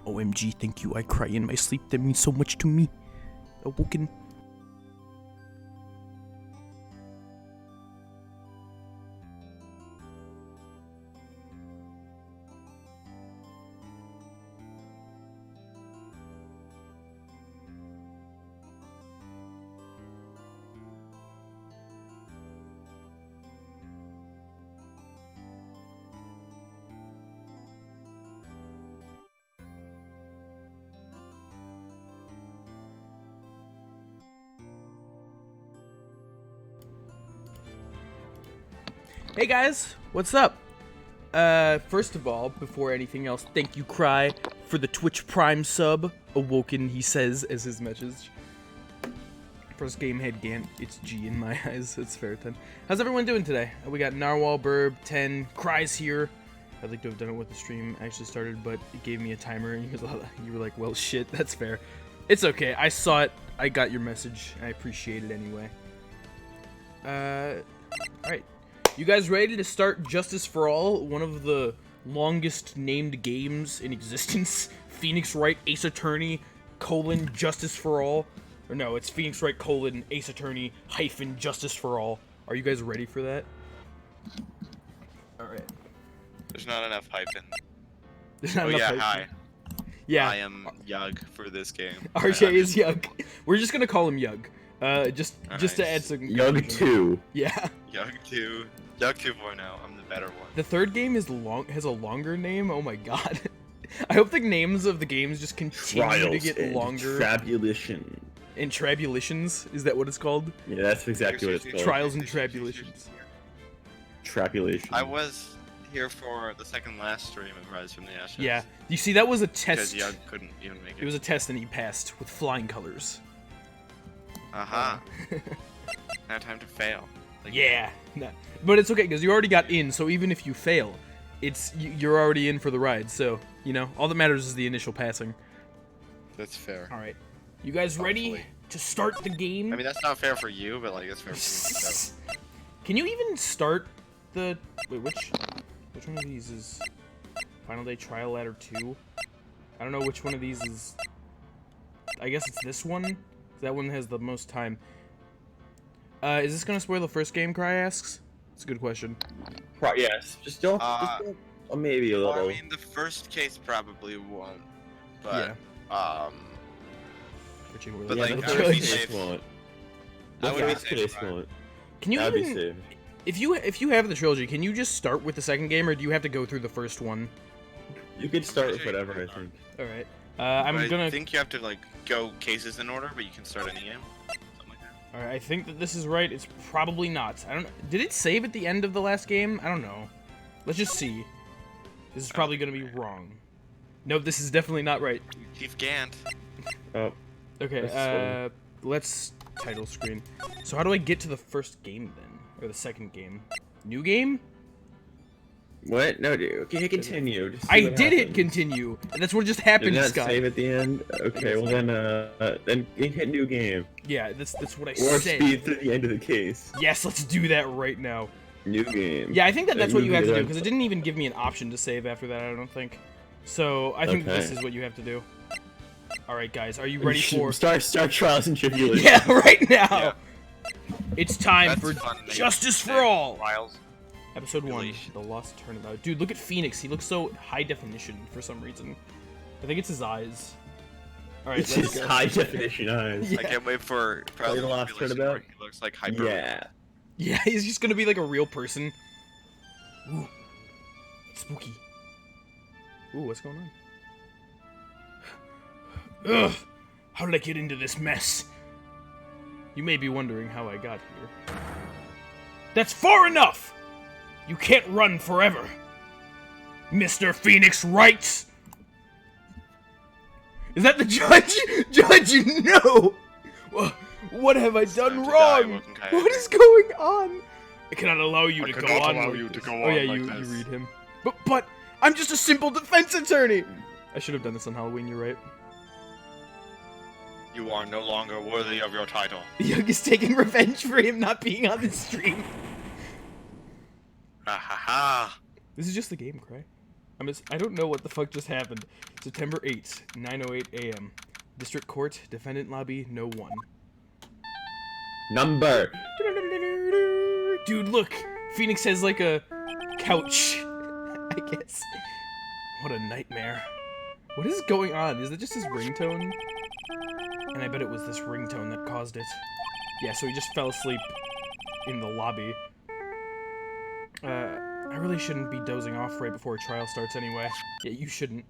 OMG, thank you. I cry in my sleep. That means so much to me. Awoken. Hey guys, what's up? First of all, before anything else, thank you, Cry, for the Twitch Prime sub. Awoken, he says, as his message. First game had Gant. It's G in my eyes. It's fair 10. How's everyone doing today? We got Narwhal, Burb, 10, Cry's here. I'd like to have done it with the stream actually started, but it gave me a timer, and you were like, well, shit, that's fair. It's okay. I saw it. I got your message. I appreciate it anyway. Alright. You guys ready to start Justice for All, one of the longest named games in existence? Phoenix Wright, Ace Attorney, Justice for All. Or no, it's Phoenix Wright, Ace Attorney, Justice for All. Are you guys ready for that? Alright. There's not enough hyphen. There's not enough hyphen. Hi. Yeah. I am Yug for this game. RJ is Yug. We're just gonna call him Yug. Just to add some... Yug 2. Yeah. Yug 2. Yug 2.0, I'm the better one. The third game has a longer name. Oh my god. I hope the names of the games just continue to get longer. Trabulation. And Trabulations? Is that what it's called? Yeah, that's exactly what it's called. Trials and Trabulations. Trabulation. I was here for the second last stream of Rise from the Ashes. Yeah. You see, that was a test. Because Yug couldn't even make it. It was a test and he passed with flying colors. Aha. Now time to fail. Yeah. No. But it's okay, because you already got in, so even if you fail, you're already in for the ride, so, you know, all that matters is the initial passing. That's fair. Alright. You guys ready to start the game? I mean, that's not fair for you, but, like, it's fair for me, so. Can you even start the... Wait, which one of these is... Final Day Trial Ladder 2? I don't know which one of these is... I guess it's this one? That one has the most time. Is this gonna spoil the first game, Cry asks? It's a good question. Yes, just don't, maybe a little. Well, I mean, the first case probably won't, but, yeah. But, like, the I would be first safe. case won't. I would be The safe. first case won't. Can you That'd even... be safe. If you have the trilogy, can you just start with the second game, or do you have to go through the first one? You could start with whatever, I think. Alright. I think you have to, like, go cases in order, but you can start any game. Alright, I think that this is right. It's probably not. I don't know. Did it save at the end of the last game? I don't know. Let's just see. This is probably gonna be wrong. No, this is definitely not right. Chief Gant. Oh. Okay, let's title screen. So how do I get to the first game then? Or the second game? New game? What? No, dude. Okay, continue. Just see I what did happens. it continue! And that's what just happened, Did not Scott. save at the end? Okay, well then hit new game. Yeah, that's what I Or said. speed through the end of the case. Yes, let's do that right now. New game. Yeah, I think that's what you have to do, Movie because it didn't even give me an option to save after that, I don't think. So, I think this Okay. is what you have to do. Alright, guys, are you ready for... Start Trials and Tribulations. Yeah, right now! Yeah. It's time That's for fun, Justice for All! Trials. Episode 1, Relation. The Lost Turnabout. Dude, look at Phoenix. He looks so high definition for some reason. I think it's his eyes. Alright, It's let's just go. high definition eyes. Yeah. I can't wait for Play the Lost Tribulation Turnabout? where he looks like hyper. Yeah. Yeah, he's just gonna be like a real person. Ooh. Spooky. Ooh, what's going on? Ugh! How did I get into this mess? You may be wondering how I got here. That's far enough! You can't run forever! Mr. Phoenix Wright! Is that the judge? Judge, no! What have I done wrong? What is going on? I cannot allow you to go on. Oh yeah, you read him. But I'm just a simple defense attorney. I should have done this on Halloween. You're right. You are no longer worthy of your title. Young is taking revenge for him not being on the stream. Ha ha ha. This is just the game, Cry. I don't know what the fuck just happened. September 8th, 9:08 a.m. District Court, Defendant Lobby, No 1. Number. Dude, look! Phoenix has like a couch, I guess. What a nightmare. What is going on? Is it just his ringtone? And I bet it was this ringtone that caused it. Yeah, so he just fell asleep in the lobby. I really shouldn't be dozing off right before a trial starts anyway. Yeah, you shouldn't.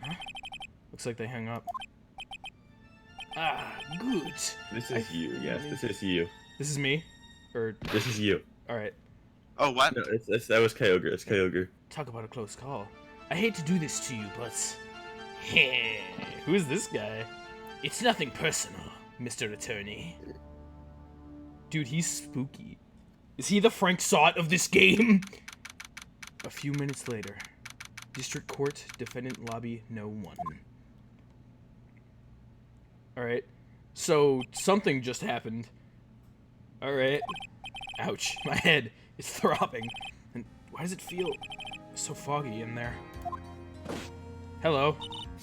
Huh? Looks like they hung up. Ah, good. This is you. Yes, this is you. This is me? Or... This is you. Alright. Oh, what? No, that was Kyogre. It's Kyogre. Talk about a close call. I hate to do this to you, but... Who is this guy? It's nothing personal, Mr. Attorney. Dude, he's spooky. Is he the Frank Sot of this game? A few minutes later. District Court, Defendant Lobby, No 1. Alright. So, something just happened. Alright. Ouch. My head is throbbing. And why does it feel so foggy in there? Hello.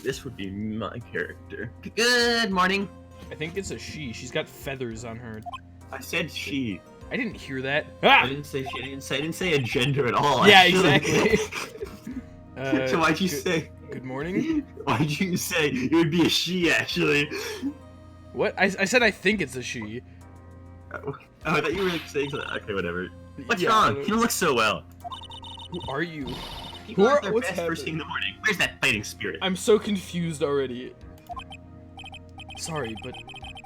This would be my character. Good morning. I think it's a she. She's got feathers on her. I said she. I didn't hear that. I Ah! didn't say she. I didn't say a gender at all. Yeah, actually. exactly. So why'd you say? Good morning? Why'd you say it would be a she? Actually. What? I said I think it's a she. Oh, I thought you were saying something. Okay, whatever. What's Yeah, wrong? You don't look so well. Who are you? People Who are are- at their what's best first thing in the morning. Where's that fighting spirit? I'm so confused already. Sorry, but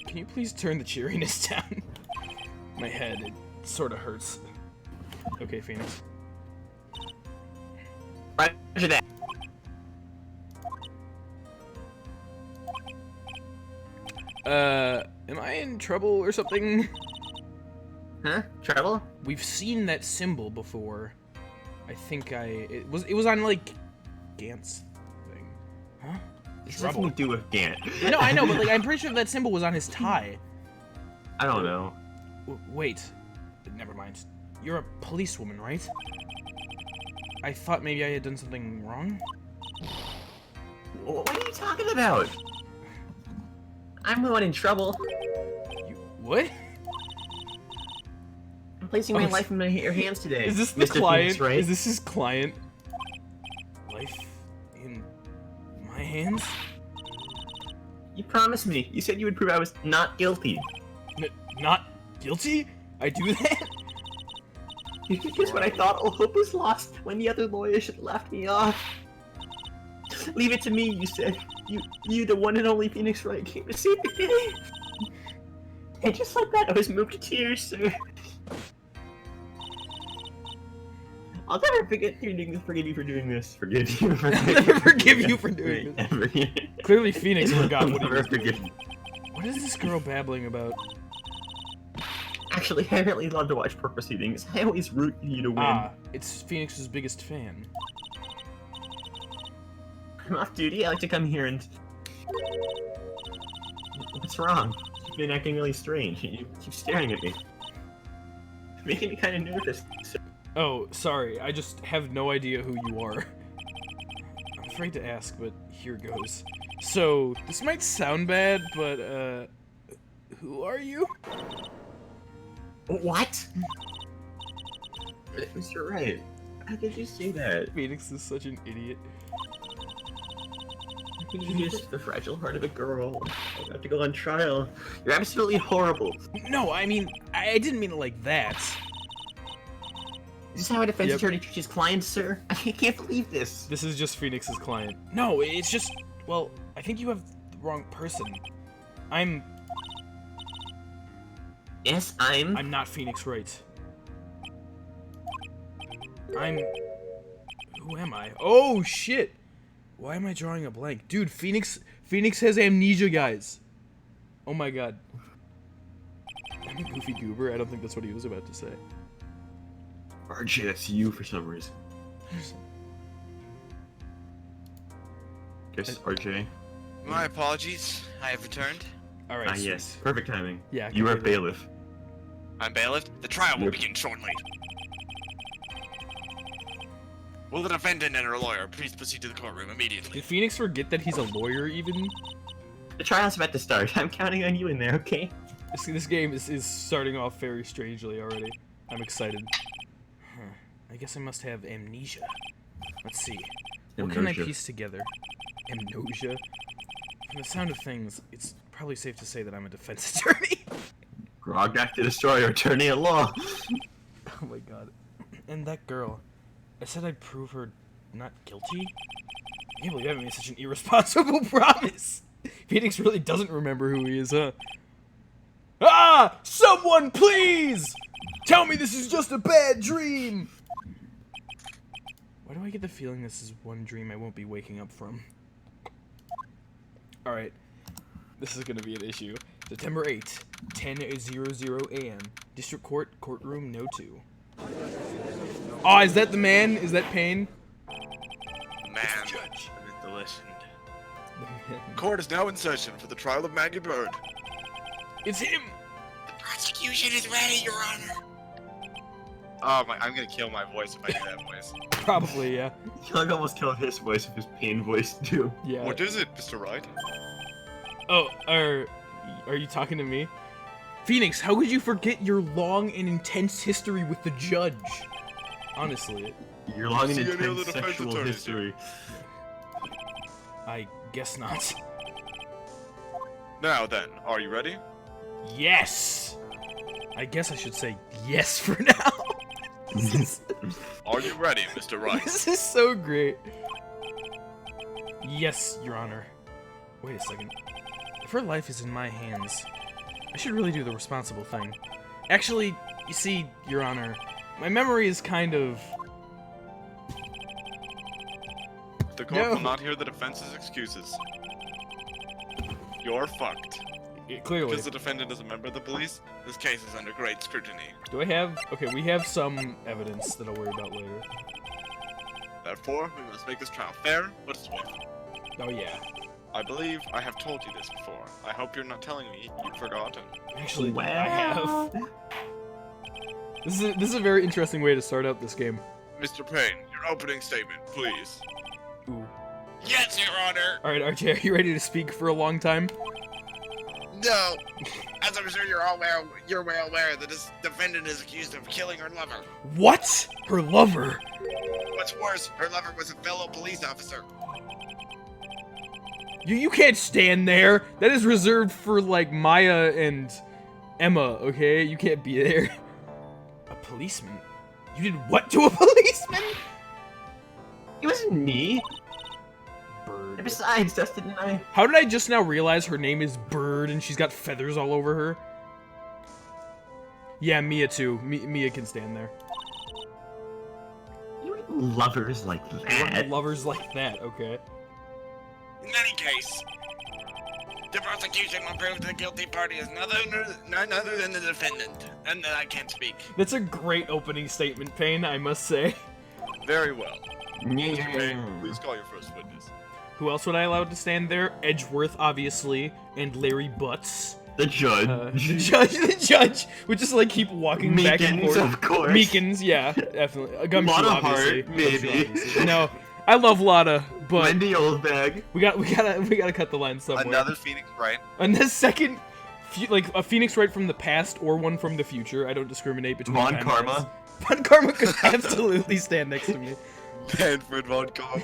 can you please turn the cheeriness down? My head, it sort of hurts. Okay, Phoenix. Roger that. Am I in trouble or something? Huh? Trouble? We've seen that symbol before. I think it was on like Gant's thing. Huh? This has Trouble. nothing to do with Gant. No, I know, but like I'm pretty sure that symbol was on his tie. I don't know. Wait. Never mind. You're a policewoman, right? I thought maybe I had done something wrong. What are you talking about? I'm the one in trouble. You what? I'm placing my life in your hands today. Is this the Mr. client? Phoenix, right? Is this his client? Life in my hands? You promised me. You said you would prove I was not guilty. Not guilty? I do that? Because when I thought all hope was lost, when the other lawyers had left me off. Leave it to me, you said. You, the one and only Phoenix Wright, came to save the day. And just like that, I was moved to tears, sir. I'll never forgive you for doing this. Forgive you for I'll never forgive you for doing this. Never. Clearly Phoenix forgot I'll what he never was forgive doing. you. What is this girl babbling about? Actually, I really love to watch court proceedings. I always root for you to win. Ah, it's Phoenix's biggest fan. I'm off duty. I like to come here and. What's wrong? You've been acting really strange. You keep staring at me. It's making me kind of nervous. Oh, sorry, I just have no idea who you are. I'm afraid to ask, but here goes. So, this might sound bad, but, who are you? What? Mr. Wright, how did you say that? Phoenix is such an idiot. How could you use the fragile heart of a girl? I have to go on trial. You're absolutely horrible. No, I mean, I didn't mean it like that. Is this how a defense Yep. attorney treats clients, sir? I can't believe this. This is just Phoenix's client. No, it's just, well, I think you have the wrong person. I'm Yes, I'm not Phoenix Wright. Who am I? Oh, shit! Why am I drawing a blank? Dude, Phoenix has amnesia, guys. Oh my god. I'm a goofy goober. I don't think that's what he was about to say. RJ, that's you for some reason. Guess RJ. My apologies. I have returned. Alright. Yes, perfect timing. Yeah. You are completely. bailiff. I'm bailiff. The trial will Yep. begin shortly. Will the defendant and her lawyer please proceed to the courtroom immediately? Did Phoenix forget that he's a lawyer even? The trial's about to start. I'm counting on you in there, okay? This game is starting off very strangely already. I'm excited. Huh. I guess I must have amnesia. Let's see. What can I piece together? Amnesia? From the sound of things, it's probably safe to say that I'm a defense attorney. Grognak the Destroyer, attorney at law. Oh my god. And that girl. I said I'd prove her not guilty? I can't believe I made such an irresponsible promise. Phoenix really doesn't remember who he is, huh? Ah! Someone please! Tell me this is just a bad dream! Why do I get the feeling this is one dream I won't be waking up from? Alright. This is gonna be an issue. September 8th, 10:00 a.m. District Court, courtroom no 2. Oh, is that the man? Is that Payne? Man, judge. The listened. Court is now in session for the trial of Maggie Bird. It's him! The prosecution is ready, Your Honor. Oh my! I'm gonna kill my voice if I do that voice. Probably, yeah. Young almost killed his voice with his pain voice too. Yeah. What is it, Mr. Wright? Oh, are you talking to me? Phoenix, how could you forget your long and intense history with the judge? Honestly. Your long and See any other intense defense sexual attorneys history. I guess not. Now then, are you ready? Yes! I guess I should say yes for now. Are you ready, Mr. Wright? This is so great. Yes, Your Honor. Wait a second. If her life is in my hands, I should really do the responsible thing. Actually, you see, Your Honor, my memory is kind of... The court will not hear the defense's excuses. You're fucked. Clearly. Because the defendant is a member of the police, this case is under great scrutiny. Do I have... Okay, we have some evidence that I'll worry about later. Therefore, we must make this trial fair, but swift. Oh, yeah. I believe I have told you this before. I hope you're not telling me you've forgotten. Actually, Well. I have. This is a very interesting way to start out this game. Mr. Payne, your opening statement, please. Ooh. Yes, Your Honor! Alright, RJ, are you ready to speak for a long time? No! As I'm sure you're well aware that this defendant is accused of killing her lover. What? Her lover? What's worse, her lover was a fellow police officer. You can't stand there. That is reserved for, like, Maya and Emma, okay? You can't be there. A policeman? You did what to a policeman? It wasn't me. Bird. And besides, Dustin and I. How did I just now realize her name is Bird and she's got feathers all over her? Yeah, Mia too. Mia can stand there. You ain't lovers like that. Lovers like that, okay. In any case, the prosecution will prove the guilty party is none other than the defendant, and that I can't speak. That's a great opening statement, Payne, I must say. Very well. Mr. Payne, please call your first witness. Who else would I allow to stand there? Edgeworth, obviously, and Larry Butts. The judge. The judge would just like keep walking back and Meekins, forth. of course. Meekins, yeah, definitely. Gumshoe, Lotta obviously. Hart, maybe. Gumshoe, obviously. No, I love Lotta, but Wendy Oldbag. we gotta cut the line somewhere. Another Phoenix Wright. And the second, like a Phoenix Wright from the past or one from the future. I don't discriminate between. Von timelines. Karma. Von Karma could absolutely stand next to me. Manfred Von Karma.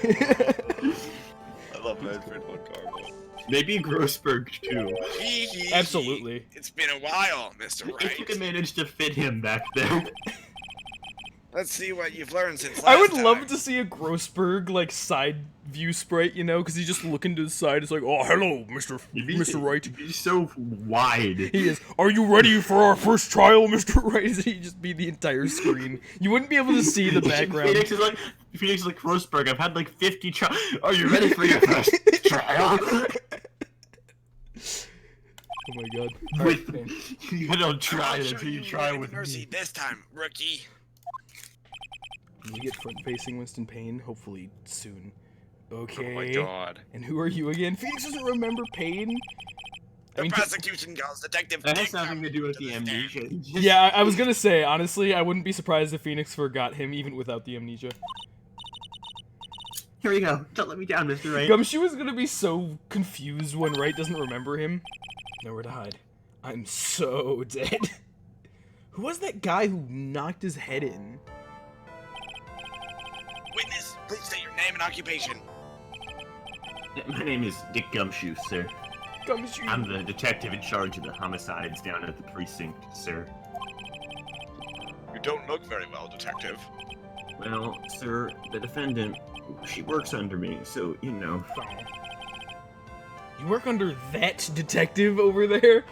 I love Manfred Von Karma. Maybe Grossberg too. Absolutely. It's been a while, Mr. Wright. If you can manage to fit him back there. Let's see what you've learned since last I would time. love to see a Grossberg like side view sprite, you know, because he's just looking to the side. It's like, oh, hello, Mr. Wright. He's so wide. He is. Are you ready for our first trial, Mr. Wright? He'd just be the entire screen. You wouldn't be able to see the background. Phoenix is like Grossberg. I've had like 50 trials. Are you ready for your first trial? Oh my god. With Alright, you don't try I'll it show until you you try your with mercy me. this time, rookie. you get front-facing Winston Payne, hopefully soon. Okay. Oh my god. And who are you again? Phoenix doesn't remember Payne? The prosecution calls Detective That has Dick nothing to do with the stand. amnesia. Yeah, I was gonna say, honestly, I wouldn't be surprised if Phoenix forgot him even without the amnesia. Here we go. Don't let me down, Mr. Wright. Gumshoe is gonna be so confused when Wright doesn't remember him. Nowhere to hide. I'm so dead. Who was that guy who knocked his head in? Witness, please state your name and occupation. My name is Dick Gumshoe, sir. Gumshoe. I'm the detective in charge of the homicides down at the precinct, sir. You don't look very well, detective. Well, sir, the defendant, she works under me, so, you know. You work under that detective over there?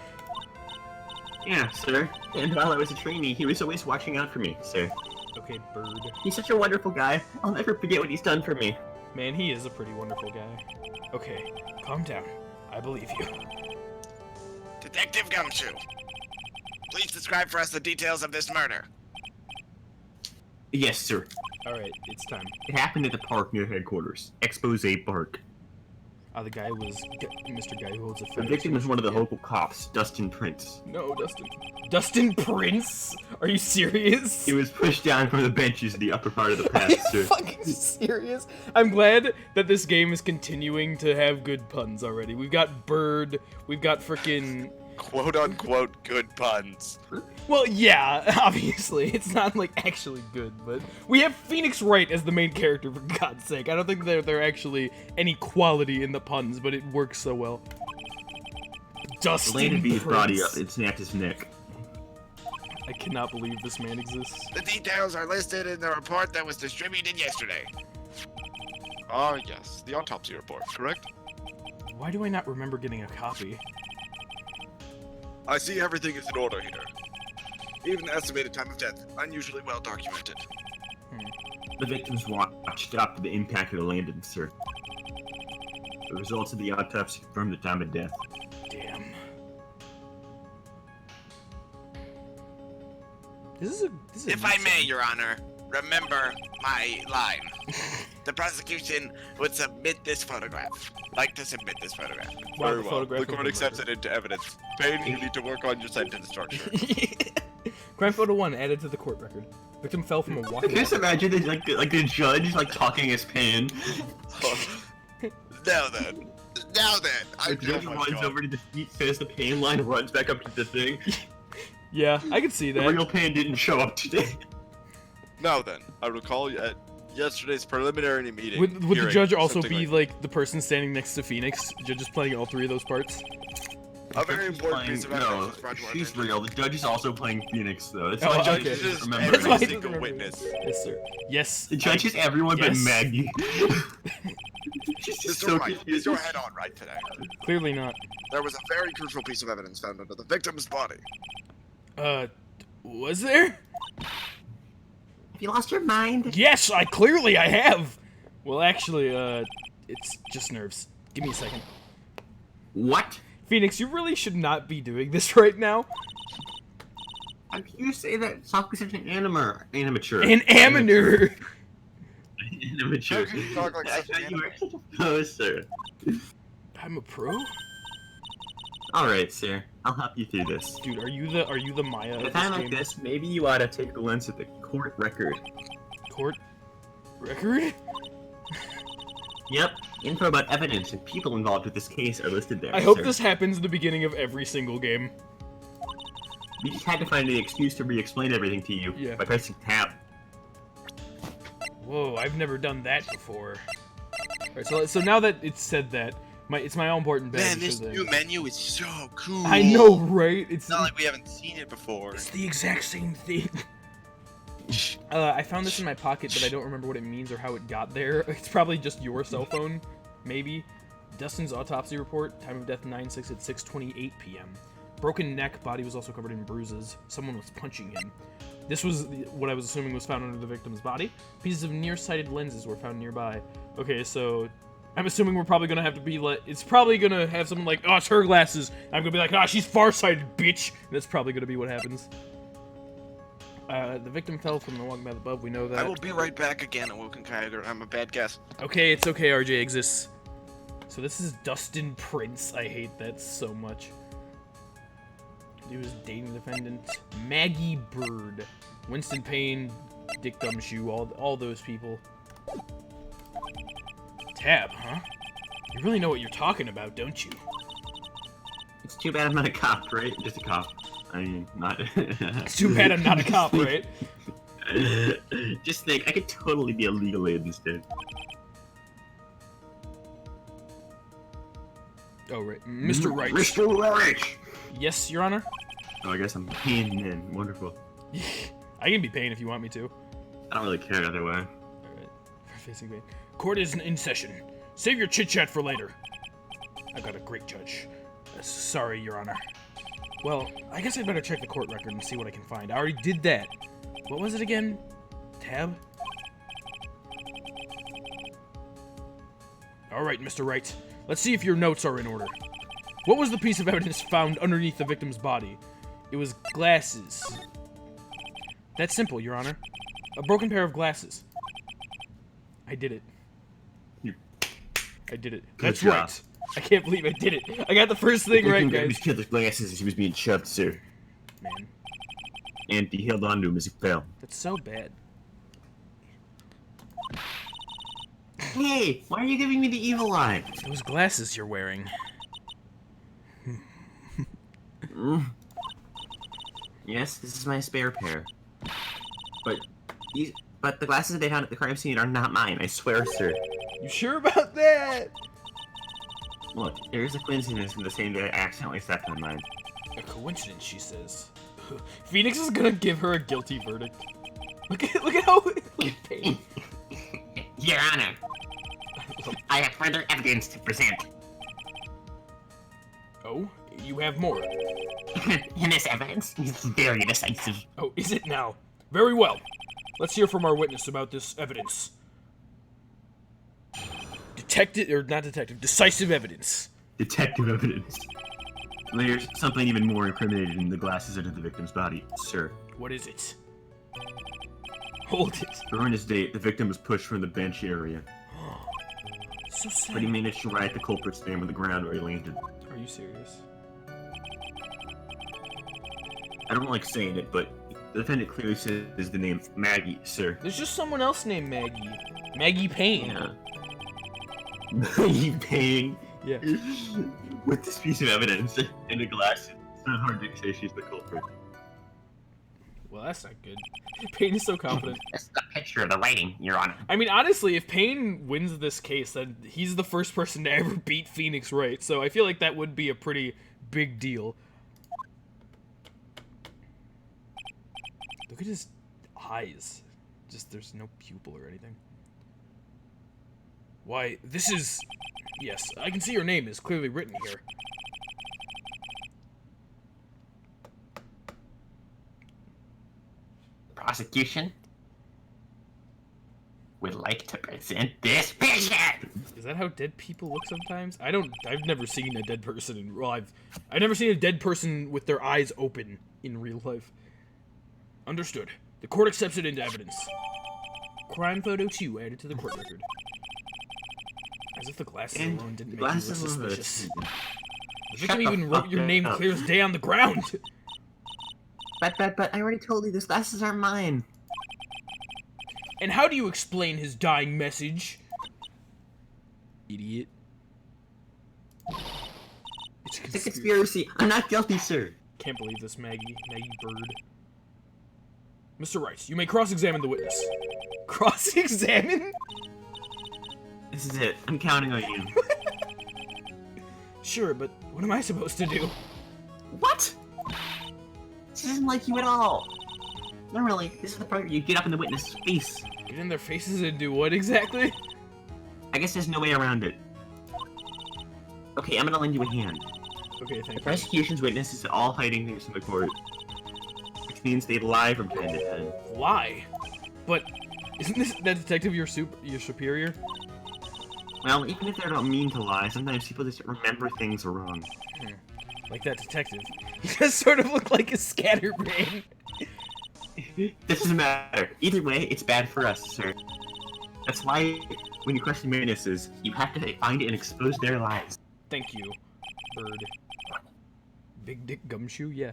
Yeah, sir. And while I was a trainee, he was always watching out for me, sir. Okay, Bird. He's such a wonderful guy. I'll never forget what he's done for me. Man, he is a pretty wonderful guy. Okay, calm down. I believe you. Detective Gumshoe, please describe for us the details of this murder. Yes, sir. Alright, it's time. It happened at the park near headquarters. Expose Park. The guy was Mr. Guy who holds a The FedEx victim was one of the yeah. local cops, Dustin Prince. No, Dustin. Dustin Prince? Are you serious? He was pushed down from the benches in the upper part of the Are path, you sir. fucking serious? I'm glad that this game is continuing to have good puns already. We've got Bird, we've got frickin'... Quote-unquote good puns. Well, yeah, obviously. It's not, like, actually good, but... We have Phoenix Wright as the main character, for God's sake. I don't think there are actually any quality in the puns, but it works so well. Dustin Landed beat his Prince. body up and snapped his neck. I cannot believe this man exists. The details are listed in the report that was distributed yesterday. Ah, yes, the autopsy report, correct? Why do I not remember getting a copy? I see everything is in order here. Even the estimated time of death, unusually well documented. The victim's watch stopped the impact of the landing, sir. The results of the autopsy confirmed the time of death. Damn. This is a If I may, Your Honor, remember my line. The prosecution would submit this photograph. Like to submit this photograph. Wow, Very the well. photograph The of court the accepts murder. it into evidence. Payne, you need to work on your sentence structure. Crime photo 1 added to the court record. Victim fell from a I walking. can just imagine the judge talking his pen. Now then. The judge runs over to the seat, says the pain line, runs back up to the thing. Yeah, I can see The that. real pain didn't show up today. Now then, I recall at yesterday's preliminary meeting. Would the hearing, judge also something be like the person standing next to Phoenix? Judge is playing all three of those parts. A very important piece of evidence No, was brought to our she's attention. real. The judge is also playing Phoenix, though. It's Oh, why okay. judges Just remember That's why every he single doesn't remember. witness. Yes, sir. Yes. The judge is everyone Yes. but Maggie. She's just so Mr. Wright, is confused. your head on right today? Clearly not. There was a very crucial piece of evidence found under the victim's body. Was there? Have you lost your mind? Yes, I have. Well, actually, it's just nerves. Give me a second. What? Phoenix, you really should not be doing this right now. How can you say that Sokka's such an amateur? An amateur. Amateur. How can you talk like I such thought an you were animal? such a pro, sir. I'm a pro? Alright, sir. I'll help you through this. Dude, are you the Maya At of a time this like game? this, maybe you ought to take a glance at the court record. Court record? Yep. Info about evidence and people involved with this case are listed there. I hope sir. this happens at the beginning of every single game. We just had to find an excuse to re-explain everything to you Yeah. by pressing tab. Whoa, I've never done that before. Alright, so now that it's said that, it's my all important badge. Man, this so that- new menu is so cool. I know, right? It's not like we haven't seen it before. It's the exact same thing. I found this in my pocket, but I don't remember what it means or how it got there. It's probably just your cell phone, maybe. Dustin's autopsy report, time of death 9/6 at 6:28 p.m. Broken neck, body was also covered in bruises. Someone was punching him. This was what I was assuming was found under the victim's body. Pieces of nearsighted lenses were found nearby. Okay, so I'm assuming we're probably gonna have to be like, it's probably gonna have someone like, oh, it's her glasses. I'm gonna be like, ah, she's farsighted, bitch. And that's probably gonna be what happens. The victim fell from the walking path above. We know that. I will be right back again, Awokenkyoger. I'm a bad guess. Okay, it's okay. RJ exists. So this is Dustin Prince. I hate that so much. He was dating the defendant Maggie Bird, Winston Payne, Dick Gumshoe, all those people. Tab, huh? You really know what you're talking about, don't you? It's too bad I'm not a cop, right? Just a cop. I mean, not... It's too bad I'm not a cop, right? Just think, I could totally be a legal aid instead. Oh, right. Mr. Wright. Mr. Wright! Yes, Your Honor? Oh, I guess I'm paying in. Wonderful. I can be paying if you want me to. I don't really care either way. Alright. Facing pain. Court is in session. Save your chit-chat for later. I got a great judge. Sorry, Your Honor. Well, I guess I'd better check the court record and see what I can find. I already did that. What was it again? Tab? Alright, Mr. Wright. Let's see if your notes are in order. What was the piece of evidence found underneath the victim's body? It was glasses. That's simple, Your Honor. A broken pair of glasses. I did it. I did it. Good That's job. right. I can't believe I did it. I got the first thing right, guys. He killed the glasses as he was being shoved, sir. Man, And he held on to him as he fell. that's so bad. Hey, why are you giving me the evil eye? Those glasses you're wearing. Yes, this is my spare pair. But the glasses they found at the crime scene are not mine, I swear, sir. You sure about that? Look, there is a coincidence in the same day I accidentally stepped on mine. A coincidence, she says. Phoenix is gonna give her a guilty verdict. Look at how look at Pain. Your Honor, I have further evidence to present. Oh, you have more. And this evidence is very decisive. Oh, is it now? Very well. Let's hear from our witness about this evidence. Decisive evidence. Detective evidence. There's something even more incriminating in the glasses under the victim's body, sir. What is it? Hold it. During his date, the victim was pushed from the bench area, So but he sad. managed to write the culprit's name on the ground where he landed. Are you serious? I don't like saying it, but the defendant clearly says the name Maggie, sir. There's just someone else named Maggie. Maggie Payne. Yeah. Maggie Payne. Yeah. With this piece of evidence and the glasses, it's not hard to say she's the culprit. Well, that's not good. Payne is so confident. That's the picture of the writing, Your Honor. I mean, honestly, if Payne wins this case, then he's the first person to ever beat Phoenix Wright, so I feel like that would be a pretty big deal. Look at his eyes. Just, there's no pupil or anything. Why, this is... Yes, I can see your name is clearly written here. Prosecution would like to present this picture. Is that how dead people look sometimes? I've never seen a dead person in... Well, I've never seen a dead person with their eyes open in real life. Understood. The court accepts it into evidence. Crime photo 2 added to the court record. As if the glasses And alone didn't the make you look glasses alone- suspicious. The Shut victim the even wrote fuck your name up. clear as day on the ground. But I already told you, these glasses aren't mine. And how do you explain his dying message? Idiot. It's It's a conspiracy. I'm not guilty, sir. Can't believe this, Maggie Bird. Mr. Wright, you may cross-examine the witness. Cross-examine? This is it. I'm counting on you. Sure, but what am I supposed to do? What? This isn't like you at all. Normally, this is the part where you get up in the witness's face. Get in their faces and do what exactly? I guess there's no way around it. Okay, I'm gonna lend you a hand. Okay, The thank you. prosecution's witnesses are all hiding things from the court, which means they lie from time to time. Lie? But isn't that detective your superior? Well, even if they don't mean to lie, sometimes people just remember things wrong. Like that detective. He does sort of look like a scatterbrain. This doesn't matter. Either way, it's bad for us, sir. That's why, when you question witnesses, you have to find and expose their lies. Thank you, Bird. Big Dick Gumshoe? Yeah.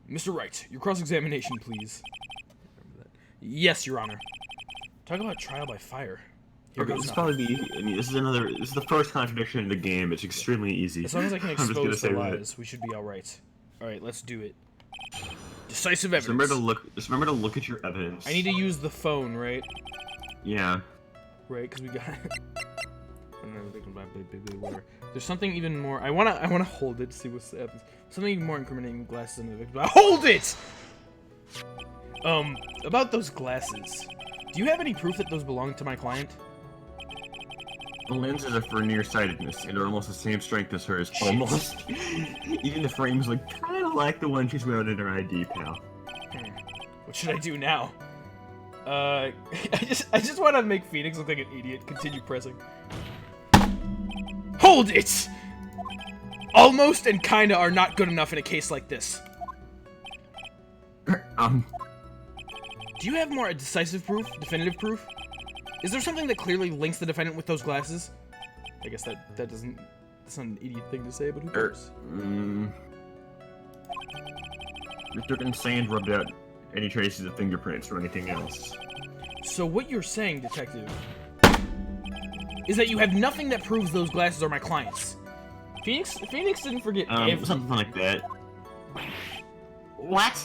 Mr. Wright, your cross-examination, please. Remember that. Yes, Your Honor. Talk about trial by fire. Here Okay, goes this is nothing. probably the. I mean, this is the first contradiction in the game. It's extremely easy. As long as I can I'm just gonna expose the say that. lies, we should be all right. All right, let's do it. Decisive Just evidence. remember to look at your evidence. I need to use the phone, right? Yeah. Right, because we got. Whatever. There's something even more. I wanna hold it to see what happens. Something even more incriminating than glasses in the victim. Hold it. About those glasses. Do you have any proof that those belong to my client? The lenses are for nearsightedness, and are almost the same strength as hers. Almost. Even the frames look kind of like the one she's wearing in her ID, pal. What should I do now? I just want to make Phoenix look like an idiot. Continue pressing. Hold it! Almost and kinda are not good enough in a case like this. Do you have more decisive proof? Definitive proof? Is there something that clearly links the defendant with those glasses? I guess that doesn't... That's not an idiot thing to say, but who cares? Mr. Sand rubbed out any traces of fingerprints or anything else. So what you're saying, Detective, is that you have nothing that proves those glasses are my client's. Phoenix didn't forget everything. Something like that. What?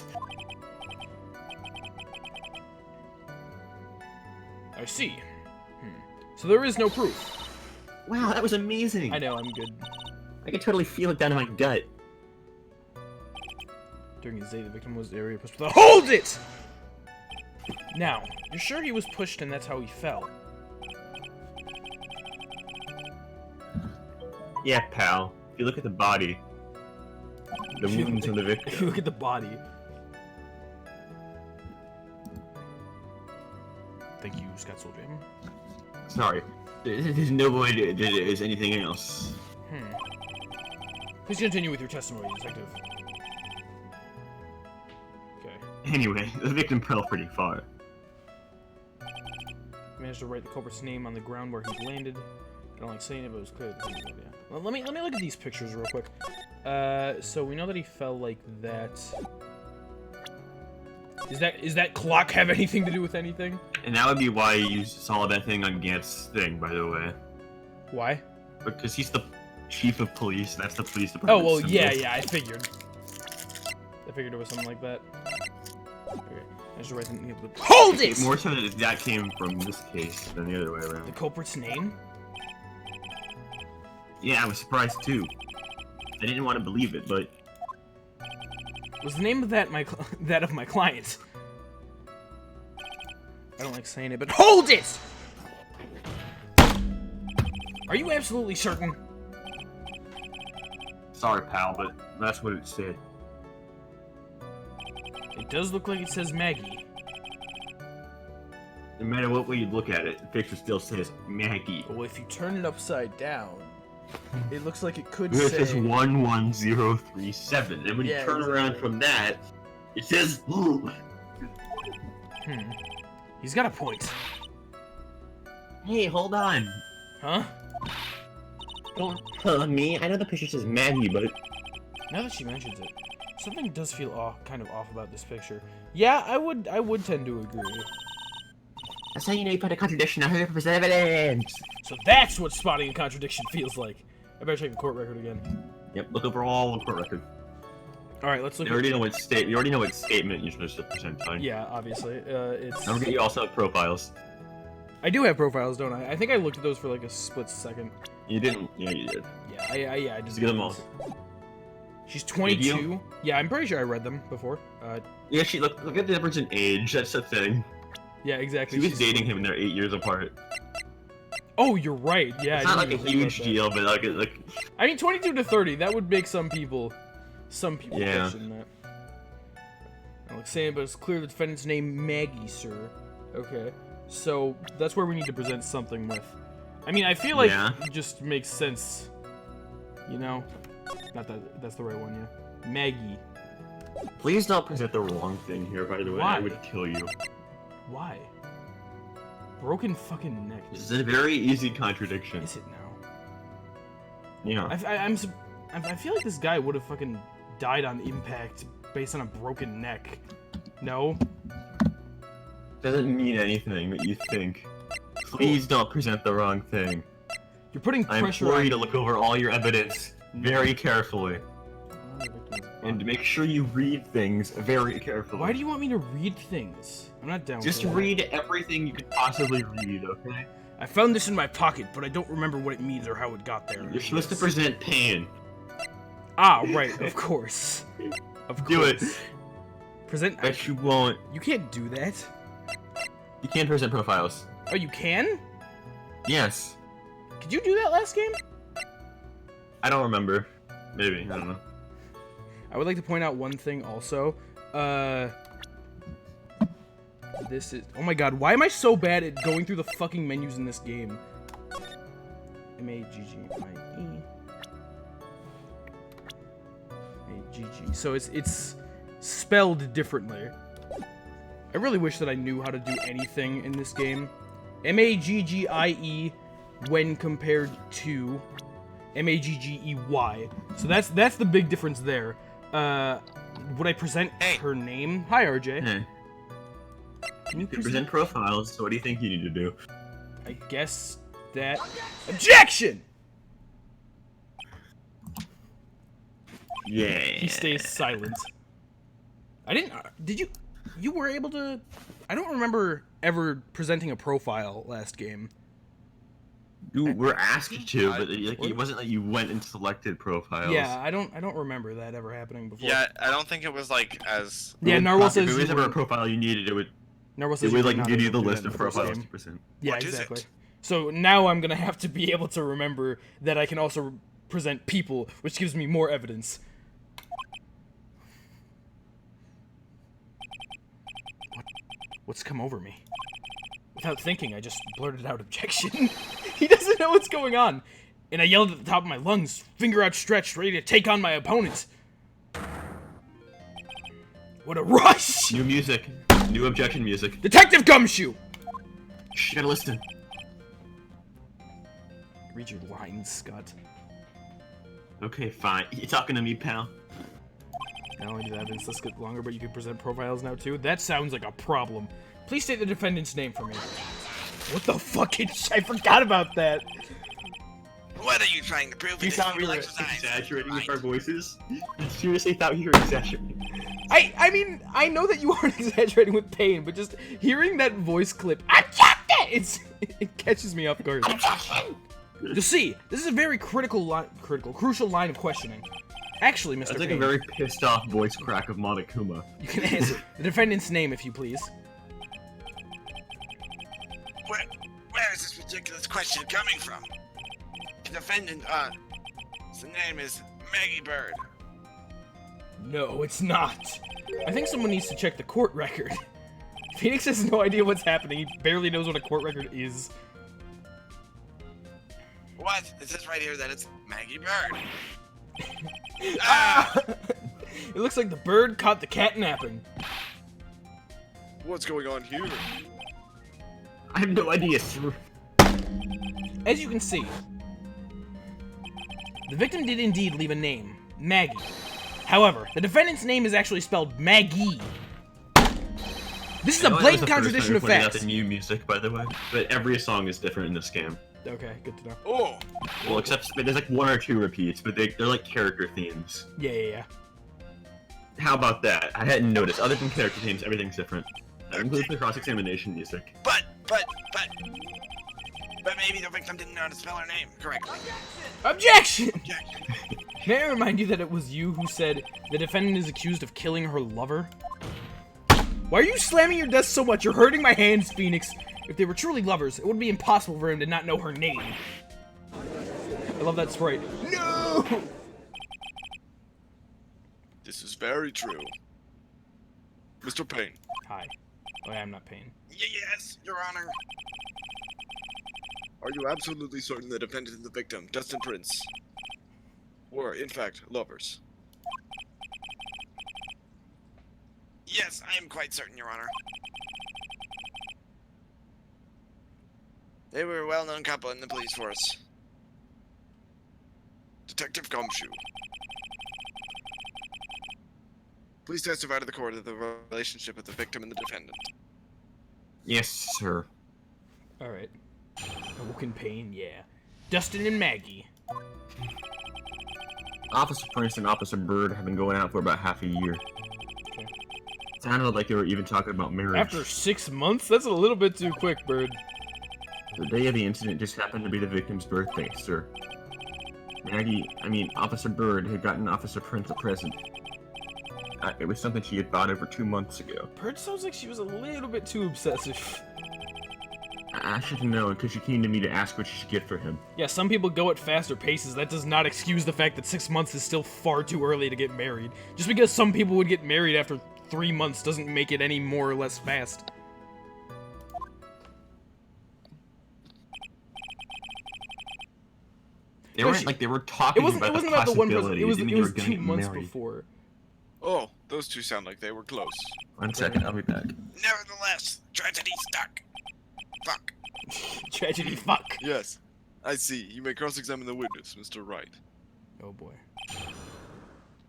I see. So there is no proof. Wow, that was amazing. I know, I'm good. I could totally feel it down in my gut. During his day, the victim was area pushed with a hold it! Now, you're sure he was pushed and that's how he fell? Yeah, pal. If you look at the body, the wounds on the If you victim. look at the body. Thank you, Scott Soldier. Sorry. There's no way there's anything else. Please continue with your testimony, Detective. Okay. Anyway, the victim fell pretty far. Managed to write the culprit's name on the ground where he landed. I don't like saying it, but it was clear. Yeah. Well, let me look at these pictures real quick. So we know that he fell like that. Is that clock have anything to do with anything? And that would be why you saw that thing on Gant's thing, by the way. Why? Because he's the chief of police. That's the police Oh department. well, symbol. yeah, I figured. I figured it was something like that. Okay. I just write the hold it! More so that came from this case than the other way The around. culprit's name? Yeah, I was surprised too. I didn't want to believe it, but Was the name of that that of my client? I don't like saying it, but hold it! Are you absolutely certain? sorry, pal, but that's what it said. It does look like it says Maggie. No matter what way you look at it, the picture still says Maggie. Well, if you turn it upside down, it looks like it could It says say... 11037, and when Yeah, you turn around exactly. from that, it says. He's got a point. Hey, hold on. Huh? Don't tell me. I know the picture says Maggie, but Now that she mentions it, something does feel kind of off about this picture. Yeah, I would tend to agree. that's how you know you put a contradiction on 100% evidence. So that's what spotting a contradiction feels like. I better check the court record again. Yep, look over all the court record. All right, let's look. You already know what statement you're supposed to present. Fine. Yeah, obviously. It's. Don't forget you also have profiles. I do have profiles, don't I? I think I looked at those for like a split second. You didn't. Yeah, you did. Yeah, I just Just get them all. She's Did 22. you? Yeah, I'm pretty sure I read them before. Yeah, look at the difference in age. That's the thing. Yeah, exactly. She was She's dating him, and they're 8 years apart. Oh, you're right. Yeah, It's I not didn't like a even think about huge that. deal, but like. I mean, 22 to 30. That would make some people Yeah. question that. I'm like saying, but it's clear the defendant's name Maggie, sir. Okay, so that's where we need to present something with. I mean, I feel like Yeah. it just makes sense. You know, not that that's the right one. Yeah, Maggie. Please don't present the wrong thing here, by the way. Why? I would kill you. Why? Broken fucking neck. This is a very easy contradiction. Is it now? Yeah. I feel like this guy would have fucking died on impact based on a broken neck. No? Doesn't mean anything that you think. Please don't present the wrong thing. You're putting I pressure implore on you to look over all your evidence very carefully. And make sure you read things very carefully. Why do you want me to read things? I'm not down Just with that. read everything you could possibly read, okay? I found this in my pocket, but I don't remember what it means or how it got there. You're supposed to present pain. Ah, right, of course. Of Do course. it. Present. Bet you won't. You can't do that. You can't present profiles. Oh, you can? Yes. Could you do that last game? I don't remember. Maybe. I don't know. I would like to point out one thing also. This is... Oh my god, why am I so bad at going through the fucking menus in this game? M-A-G-G-I-E. A-G-G. So it's spelled differently. I really wish that I knew how to do anything in this game. M-A-G-G-I-E when compared to M-A-G-G-E-Y. So that's the big difference there. Would I present her name? Hi, RJ. Hey. Can you Present profiles, so what do you think you need to do? I guess that... Objection! Yeah. He stays silent. I didn't... Did you... You were able to... I don't remember ever presenting a profile last game. You were asked to, but it wasn't like you went and selected profiles. Yeah, I don't remember that ever happening before. Yeah, I don't think it was like as. Yeah, Narwhal says If it was you ever a were- profile you needed, it would like like give you the list of profiles Game. to present. Yeah, What is exactly. it? So now I'm gonna have to be able to remember that I can also present people, which gives me more evidence. What's come over me? Without thinking, I just blurted out objection. He doesn't know what's going on. And I yelled at the top of my lungs, finger outstretched, ready to take on my opponent. What a rush! New music. New objection music. Detective Gumshoe! Shh, you gotta listen. Read your lines, Scott. Okay, fine. You talking to me, pal? Not only did the evidence list get longer, but you can present profiles now too? That sounds like a problem. Please state the defendant's name for me. What the fuck? I forgot about that. What are you trying to prove? You with sound this really futile exercise? exaggerating with Right. our voices. I seriously thought you were exaggerating. I mean, I know that you aren't exaggerating with pain, but just hearing that voice clip, it catches me off guard. You see, this is a very crucial line of questioning. Actually, Mr. That's like Payne, a very pissed off voice crack of Monokuma. you can answer the defendant's name if you please. Where is this ridiculous question coming from? The defendant, his name is Maggie Bird. No, it's not. I think someone needs to check the court record. Phoenix has no idea what's happening. He barely knows what a court record is. What? It says right here that it's Maggie Bird. It looks like the bird caught the cat napping. What's going on here? I have no idea, sir. As you can see, the victim did indeed leave a name, Maggie. However, the defendant's name is actually spelled Maggie. This is a blatant contradiction of Out facts. the new music, by the way, but every song is different in this game. Okay, good to know. Oh, Well, except there's like one or two repeats, but they're like character themes. Yeah. How about that? I hadn't noticed. Other than character themes, everything's different. That includes the cross-examination music. but maybe the victim didn't know how to spell her name correctly. Objection! Objection. May I remind you that it was you who said the defendant is accused of killing her lover? Why are you slamming your desk so much? You're hurting my hands, Phoenix. If they were truly lovers, it would be impossible for him to not know her name. I love that sprite. No! This is very true. Mr. Payne. Hi. Oh, yeah, I'm not Payne. Yes, Your Honor. Are you absolutely certain the defendant and the victim, Dustin Prince, were, in fact, lovers? Yes, I am quite certain, Your Honor. They were a well-known couple in the police force. Detective Gumshoe. Please testify to the court of the relationship of the victim and the defendant. Yes, sir. Alright. Awoken Pain, yeah. Dustin and Maggie. Officer Prince and Officer Bird have been going out for about half a year. Okay. Sounded like they were even talking about marriage. After 6 months? That's a little bit too quick, Bird. The day of the incident just happened to be the victim's birthday, sir. Officer Bird had gotten Officer Prince a present. It was something she had bought over 2 months ago. Bird sounds like she was a little bit too obsessive. I should know because she came to me to ask what she should get for him. Yeah, some people go at faster paces. That does not excuse the fact that 6 months is still far too early to get married. Just because some people would get married after 3 months doesn't make it any more or less fast. They weren't like they were talking about It wasn't about the one person. possibility. It was They were gonna 2 get months married. before. Oh, those two sound like they were close. 1 second, I'll be back. Nevertheless, tragedy stuck. Fuck. Tragedy, fuck. Yes, I see. You may cross-examine the witness, Mr. Wright. Oh boy.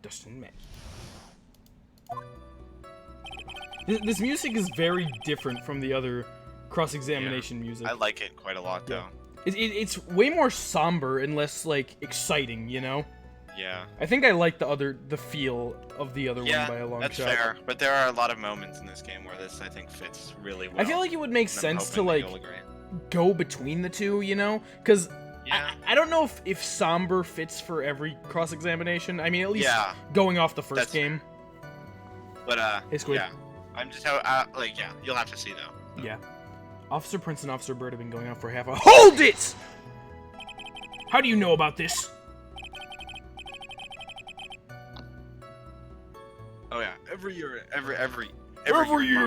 Dustin May. This music is very different from the other cross-examination music. I like it quite a lot, though. It's way more somber and less, like, exciting, you know? Yeah. I think I like the feel of the other one by a long that's shot. fair. But there are a lot of moments in this game where this, I think, fits really well. I feel like it would make and I'm sense to, hoping like, that you'll agree. go between the two, you know? Because Yeah. I don't know if somber fits for every cross-examination. I mean, at least Yeah. going off the first That's game. But, Hey, Squid. yeah. I'm just, you'll have to see, though. Yeah. Officer Prince and Officer Bird have been going on for half a— HOLD IT! How do you know about this? Oh yeah, every year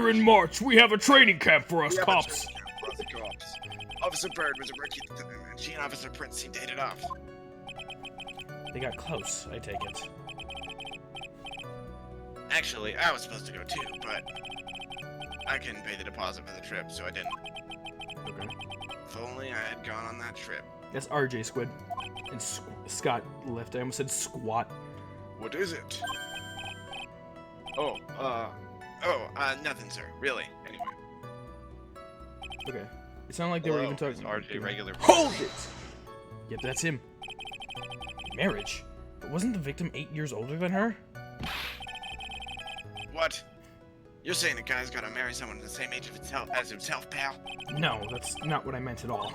In March, we have a training camp for us we have a cops. training camp for us cops. Officer Bird was a rookie at the time, and she and Officer Prince seemed to hit it off. They got close, I take it. Actually, I was supposed to go, too, but I couldn't pay the deposit for the trip, so I didn't. Okay. If only I had gone on that trip. That's RJ Squid. And Scott left. I almost said squat. What is it? Nothing, sir. Really. Anyway. Okay. It sounded like they were Hello, even talking. is RJ regular? HOLD IT! Yep, that's him. Marriage? But wasn't the victim 8 years older than her? What? You're saying a guy's gotta marry someone the same age as himself, pal? No, that's not what I meant at all.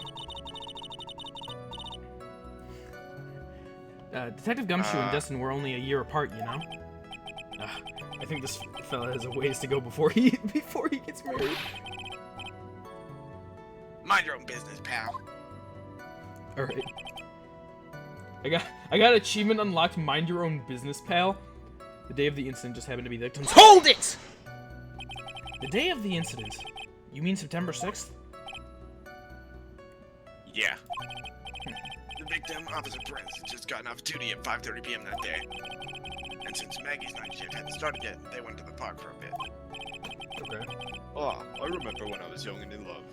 Detective Gumshoe and Dustin were only a year apart, you know? I think this fella has a ways to go before he gets married. Mind your own business, pal. Alright. I got achievement unlocked, mind your own business, pal. The day of the incident just happened to be the victim's— HOLD IT! The day of the incident? You mean September 6th? Yeah. The victim, Officer Prince, had just gotten off duty at 5:30 p.m. that day. And since Maggie's night shift hadn't started yet, they went to the park for a bit. Okay. Ah, I remember when I was young and in love.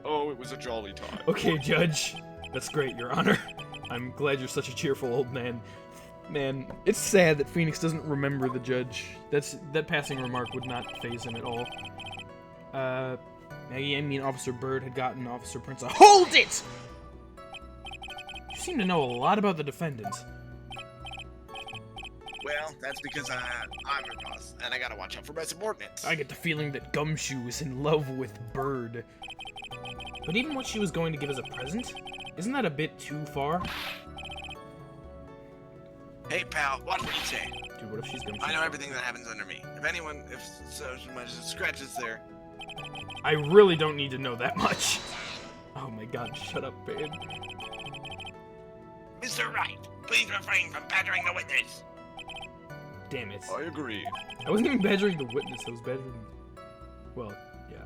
Oh, it was a jolly time. Okay, Judge. That's great, Your Honor. I'm glad you're such a cheerful old man. Man, it's sad that Phoenix doesn't remember the judge. That passing remark would not faze him at all. Maggie, Officer Bird had gotten Officer Prince a— HOLD IT! You seem to know a lot about the defendant. Well, that's because I'm her boss, and I gotta watch out for my subordinates. I get the feeling that Gumshoe is in love with Bird. But even what she was going to give as a present? Isn't that a bit too far? Hey, pal, watch what you say. Dude, what if she's Gumshoe? I know everything that happens under me. If so much as scratches there. I really don't need to know that much. Oh my god, shut up, babe. Mr. Wright, please refrain from badgering the witness. Damn it. I agree. I wasn't even badgering the witness, I was badgering... Well, yeah.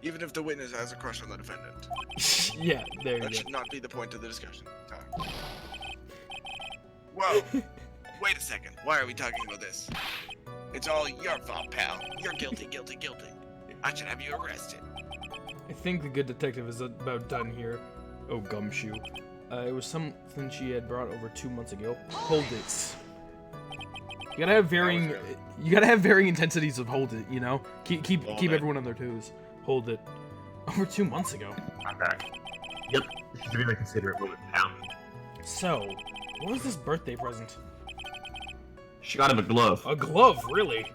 Even if the witness has a crush on the defendant. Yeah, there you That go. should not be the point of the discussion. Whoa. Wait a second. Why are we talking about this? It's all your fault, pal. You're guilty, guilty, guilty. I should have you arrested. I think the good detective is about done here. Oh, Gumshoe. It was something she had brought over 2 months ago. Hold it. You gotta have varying intensities of hold it, you know? Keep Hold it. everyone on their toes. Hold it. Over 2 months ago. I'm back. Yep, she's a really considerate woman, pal. So, what was this birthday present? She got him a glove. A glove, really?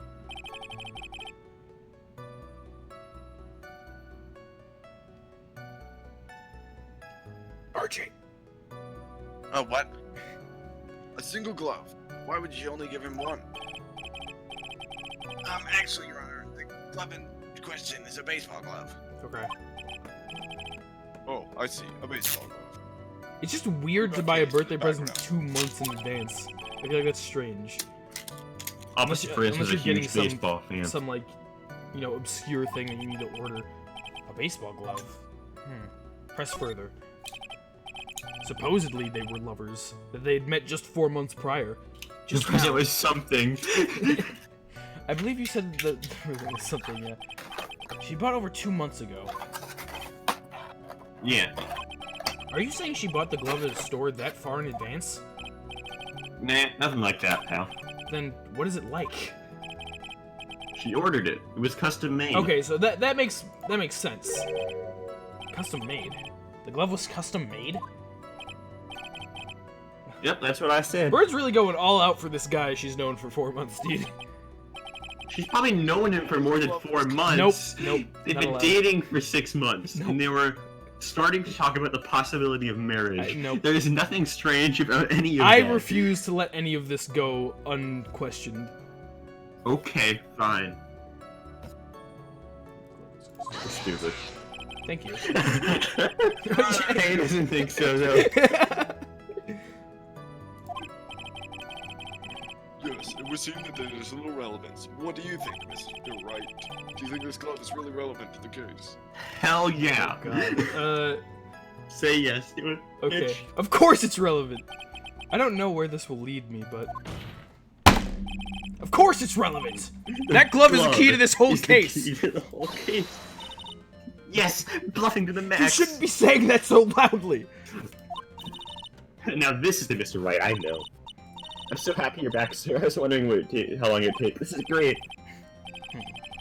RJ. Oh, what? A single glove. Why would you only give him one? Actually, Your Honor, the glove in question is a baseball glove. Okay. Oh, I see. A baseball glove. It's just weird to buy a birthday present 2 months in advance. I feel like that's strange. Opposite Prince is a you're getting huge some- baseball fan. Some, like, you know, obscure thing that you need to order. A baseball glove. Press further. Supposedly they were lovers. That they'd met just 4 months prior. Just because it was something. I believe you said that there was something, yeah. She bought over 2 months ago. Yeah. Are you saying she bought the glove at a store that far in advance? Nah, nothing like that, pal. Then what is it like? She ordered it. It was custom made. Okay, so that makes sense. Custom made. The glove was custom made? Yep, that's what I said. Bird's really going all out for this guy she's known for 4 months, dude. She's probably known him for more than 4 months. Nope. They've Not been allowed. dating for 6 months, Nope. and they were starting to talk about the possibility of marriage. Nope. There is nothing strange about any of I that. refuse to let any of this go unquestioned. Okay, fine. Stupid. Thank you. Kay doesn't think so, though. Yes, it would seem that there is little relevance. What do you think, Mr. Wright? Do you think this glove is really relevant to the case? Hell yeah. God. Say yes to it. Okay. bitch. Of course it's relevant. I don't know where this will lead me, but... Of course it's relevant! That glove is the key to this whole is the case! key to the whole case. Yes, bluffing to the max. You shouldn't be saying that so loudly! Now this is the Mr. Right, I know. I'm so happy you're back, sir. I was wondering how long it'd take. This is great.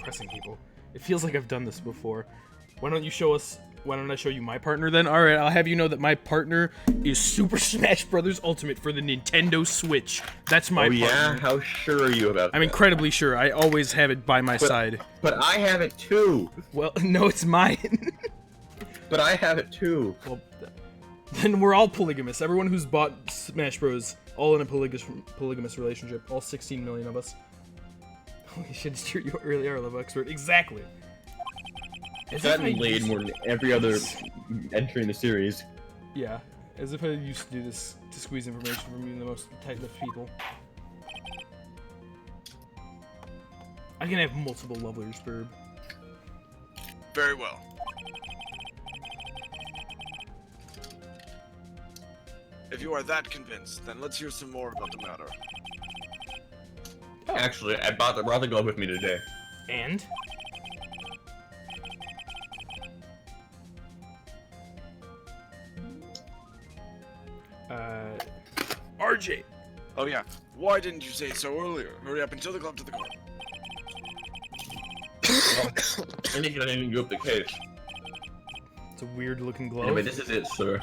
Pressing people. It feels like I've done this before. Why don't I show you my partner then? Alright, I'll have you know that my partner is Super Smash Bros. Ultimate for the Nintendo Switch. That's my partner. Yeah? How sure are you about that? I'm incredibly sure. I always have it by my side. But I have it too. Well, no, it's mine. But I have it too. Well, then we're all polygamous. Everyone who's bought Smash Bros. All in a polygamous relationship. All 16 million of us. Holy shit, it's true. You really are a love expert. Exactly. As if I Gotten laid used- more than every other entry in the series. Yeah, as if I used to do this to squeeze information from even the most tight-lipped people. I can have multiple lovers, Burb. Very well. If you are that convinced, then let's hear some more about the matter. Actually, I brought the glove with me today. And? RJ! Oh yeah, why didn't you say so earlier? Hurry up and show the glove to the court. I think I didn't go up the case. It's a weird-looking glove. Anyway, this is it, sir.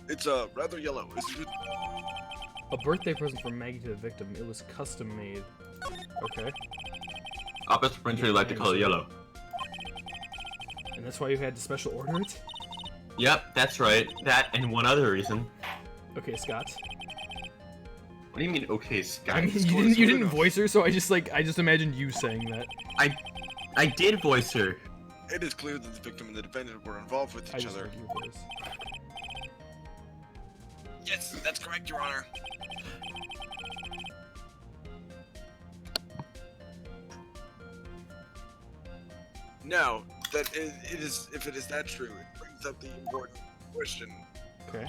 It's rather yellow. Is it? A birthday present from Maggie to the victim. It was custom made. Okay. Opposite printer like the color yellow. And that's why you had to special order it? Yep, that's right. That and one other reason. Okay, Scott. What do you mean, okay, Scott? I mean, you didn't voice her, so I just imagined you saying that. I did voice her. It is clear that the victim and the defendant were involved with I each just other. heard your voice. Yes, that's correct, Your Honor. Now, if it is that true, it brings up the important question. Okay.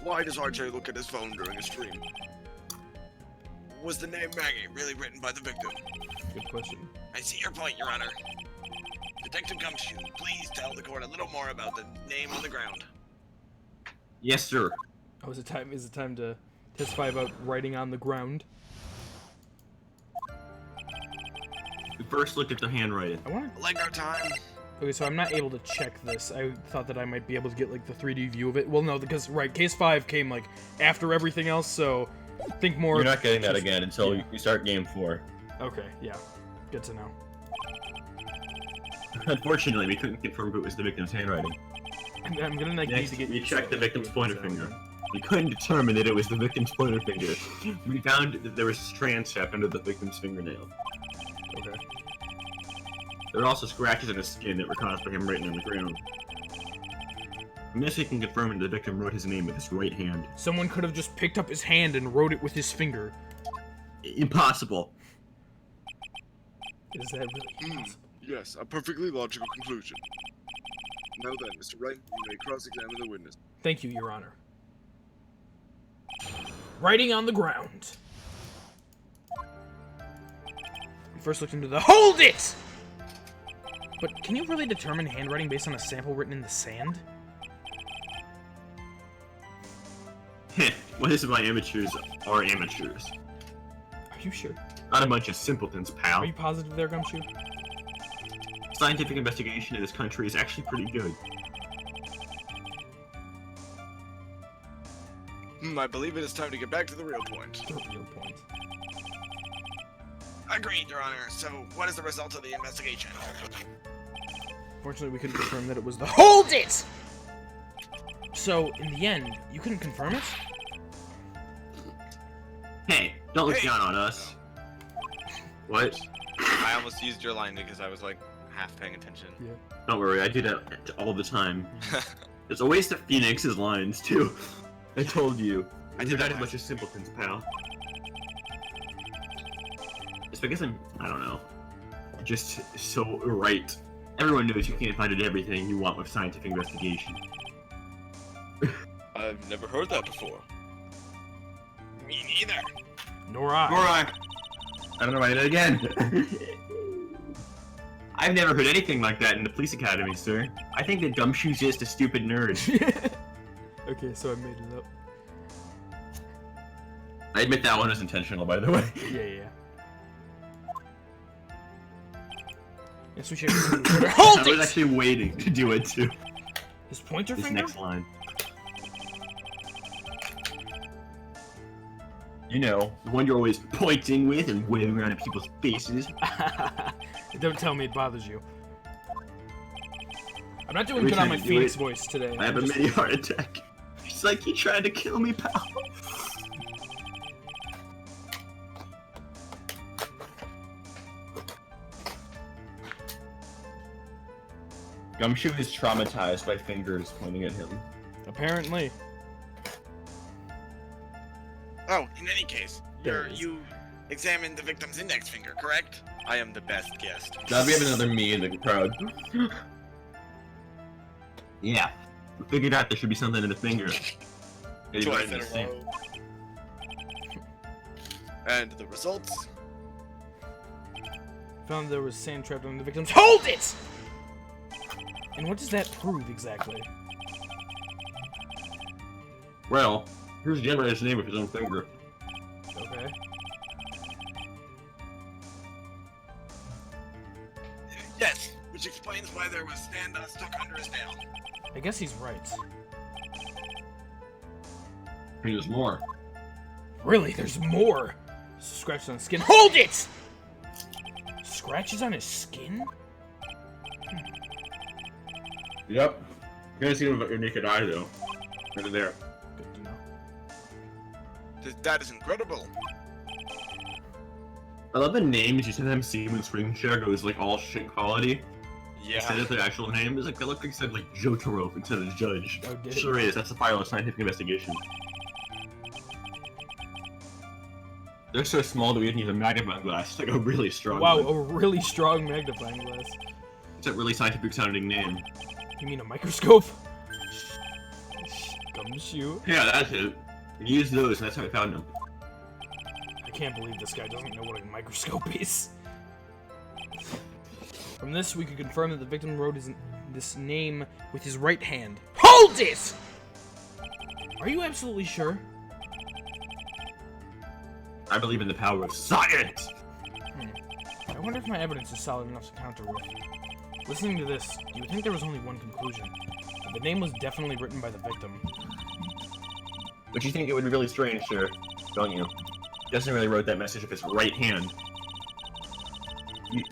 Why does RJ look at his phone during a stream? Was the name Maggie really written by the victim? Good question. I see your point, Your Honor. Detective Gumshoe, please tell the court a little more about the name on the ground. Yes, sir. Oh, is it time to testify about writing on the ground? We first looked at the handwriting. I want Like our time, Okay, so I'm not able to check this. I thought that I might be able to get, like, the 3D view of it. Well, no, because, right, Case 5 came, like, after everything else, so think more... You're not getting that again until you start game 4. Okay, yeah. Good to know. Unfortunately, we couldn't confirm if it was the victim's handwriting. I'm gonna, like, need Next, to get... we checked the victim's pointer finger. We couldn't determine that it was the victim's pointer finger. We found that there was strand shaft under the victim's fingernail. Okay. There are also scratches in his skin that were caused by him writing on the ground. From this, we can confirm that the victim wrote his name with his right hand. Someone could have just picked up his hand and wrote it with his finger. Impossible. Is that really possible? Yes, a perfectly logical conclusion. Now then, Mr. Wright, you may cross-examine the witness. Thank you, Your Honor. Writing on the ground. We first looked into the... Hold it! But can you really determine handwriting based on a sample written in the sand? Well, this is why amateurs are amateurs. Are you sure? Not a bunch of simpletons, pal. Are you positive there, Gumshoe? Scientific investigation in this country is actually pretty good. I believe it is time to get back to the real point. The real point. Agreed, Your Honor. So, what is the result of the investigation? Fortunately, we couldn't confirm that it was the... Hold it! So, in the end, you couldn't confirm it? Hey, don't look down on us. What? I almost used your line because I was like half paying attention. Don't worry, I do that all the time. It's a waste of Phoenix's lines, too. I told you. I did that as much as simpletons, pal. It's because I don't know, just so right. Everyone knows you can't find everything you want with scientific investigation. I've never heard that before. Me neither. Nor I. I don't know why I did it again. I've never heard anything like that in the police academy, sir. I think that Gumshoe's just a stupid nerd. Okay, so I made it up. I admit that one was intentional, by the way. Yeah. Yes, we should. Hold I was actually waiting to do it too. His pointer This finger? next line. You know, the one you're always pointing with and waving around in people's faces. Don't tell me it bothers you. I'm not doing Every good on time my you do Phoenix it, voice today. I have a mini heart attack. It's like he tried to kill me, pal. Gumshoe is traumatized by fingers pointing at him. Apparently. Oh, in any case, you examined the victim's index finger, correct? I am the best guest. God, we have another me in the crowd. Yeah. We figured out there should be something in the finger. Maybe right in the sink. And the results? Found there was sand trapped on the victim's. Hold it! And what does that prove exactly? Well, here's the generator's name with his own finger. Okay. Yes, which explains why there was sand stuck under his nail. I guess he's right. There's more. Really, there's more! Scratches on his skin. Hold it! Scratches on his skin? Yep. You can't see them with your naked eye, though. Right there. Good to know. That is incredible. I love the names you sometimes see when screen share goes like all shit quality. Instead of their actual name, it's like they look like it said like Jotaro instead of Judge. Oh, did it? Sure is. That's the file of scientific investigation. They're so small that we didn't use a magnifying glass. It's like a really strong Wow, one. a really strong magnifying glass. It's a really scientific sounding name. You mean a microscope? Gumshoe? Yeah, that's it. We used those, and that's how I found them. I can't believe this guy doesn't know what a microscope is. From this, we could confirm that the victim wrote this name with his right hand. Hold it! Are you absolutely sure? I believe in the power of science! I wonder if my evidence is solid enough to counter with. Listening to this, you would think there was only one conclusion. The name was definitely written by the victim. But you think it would be really strange, sir, don't you? Justin really wrote that message with his right hand.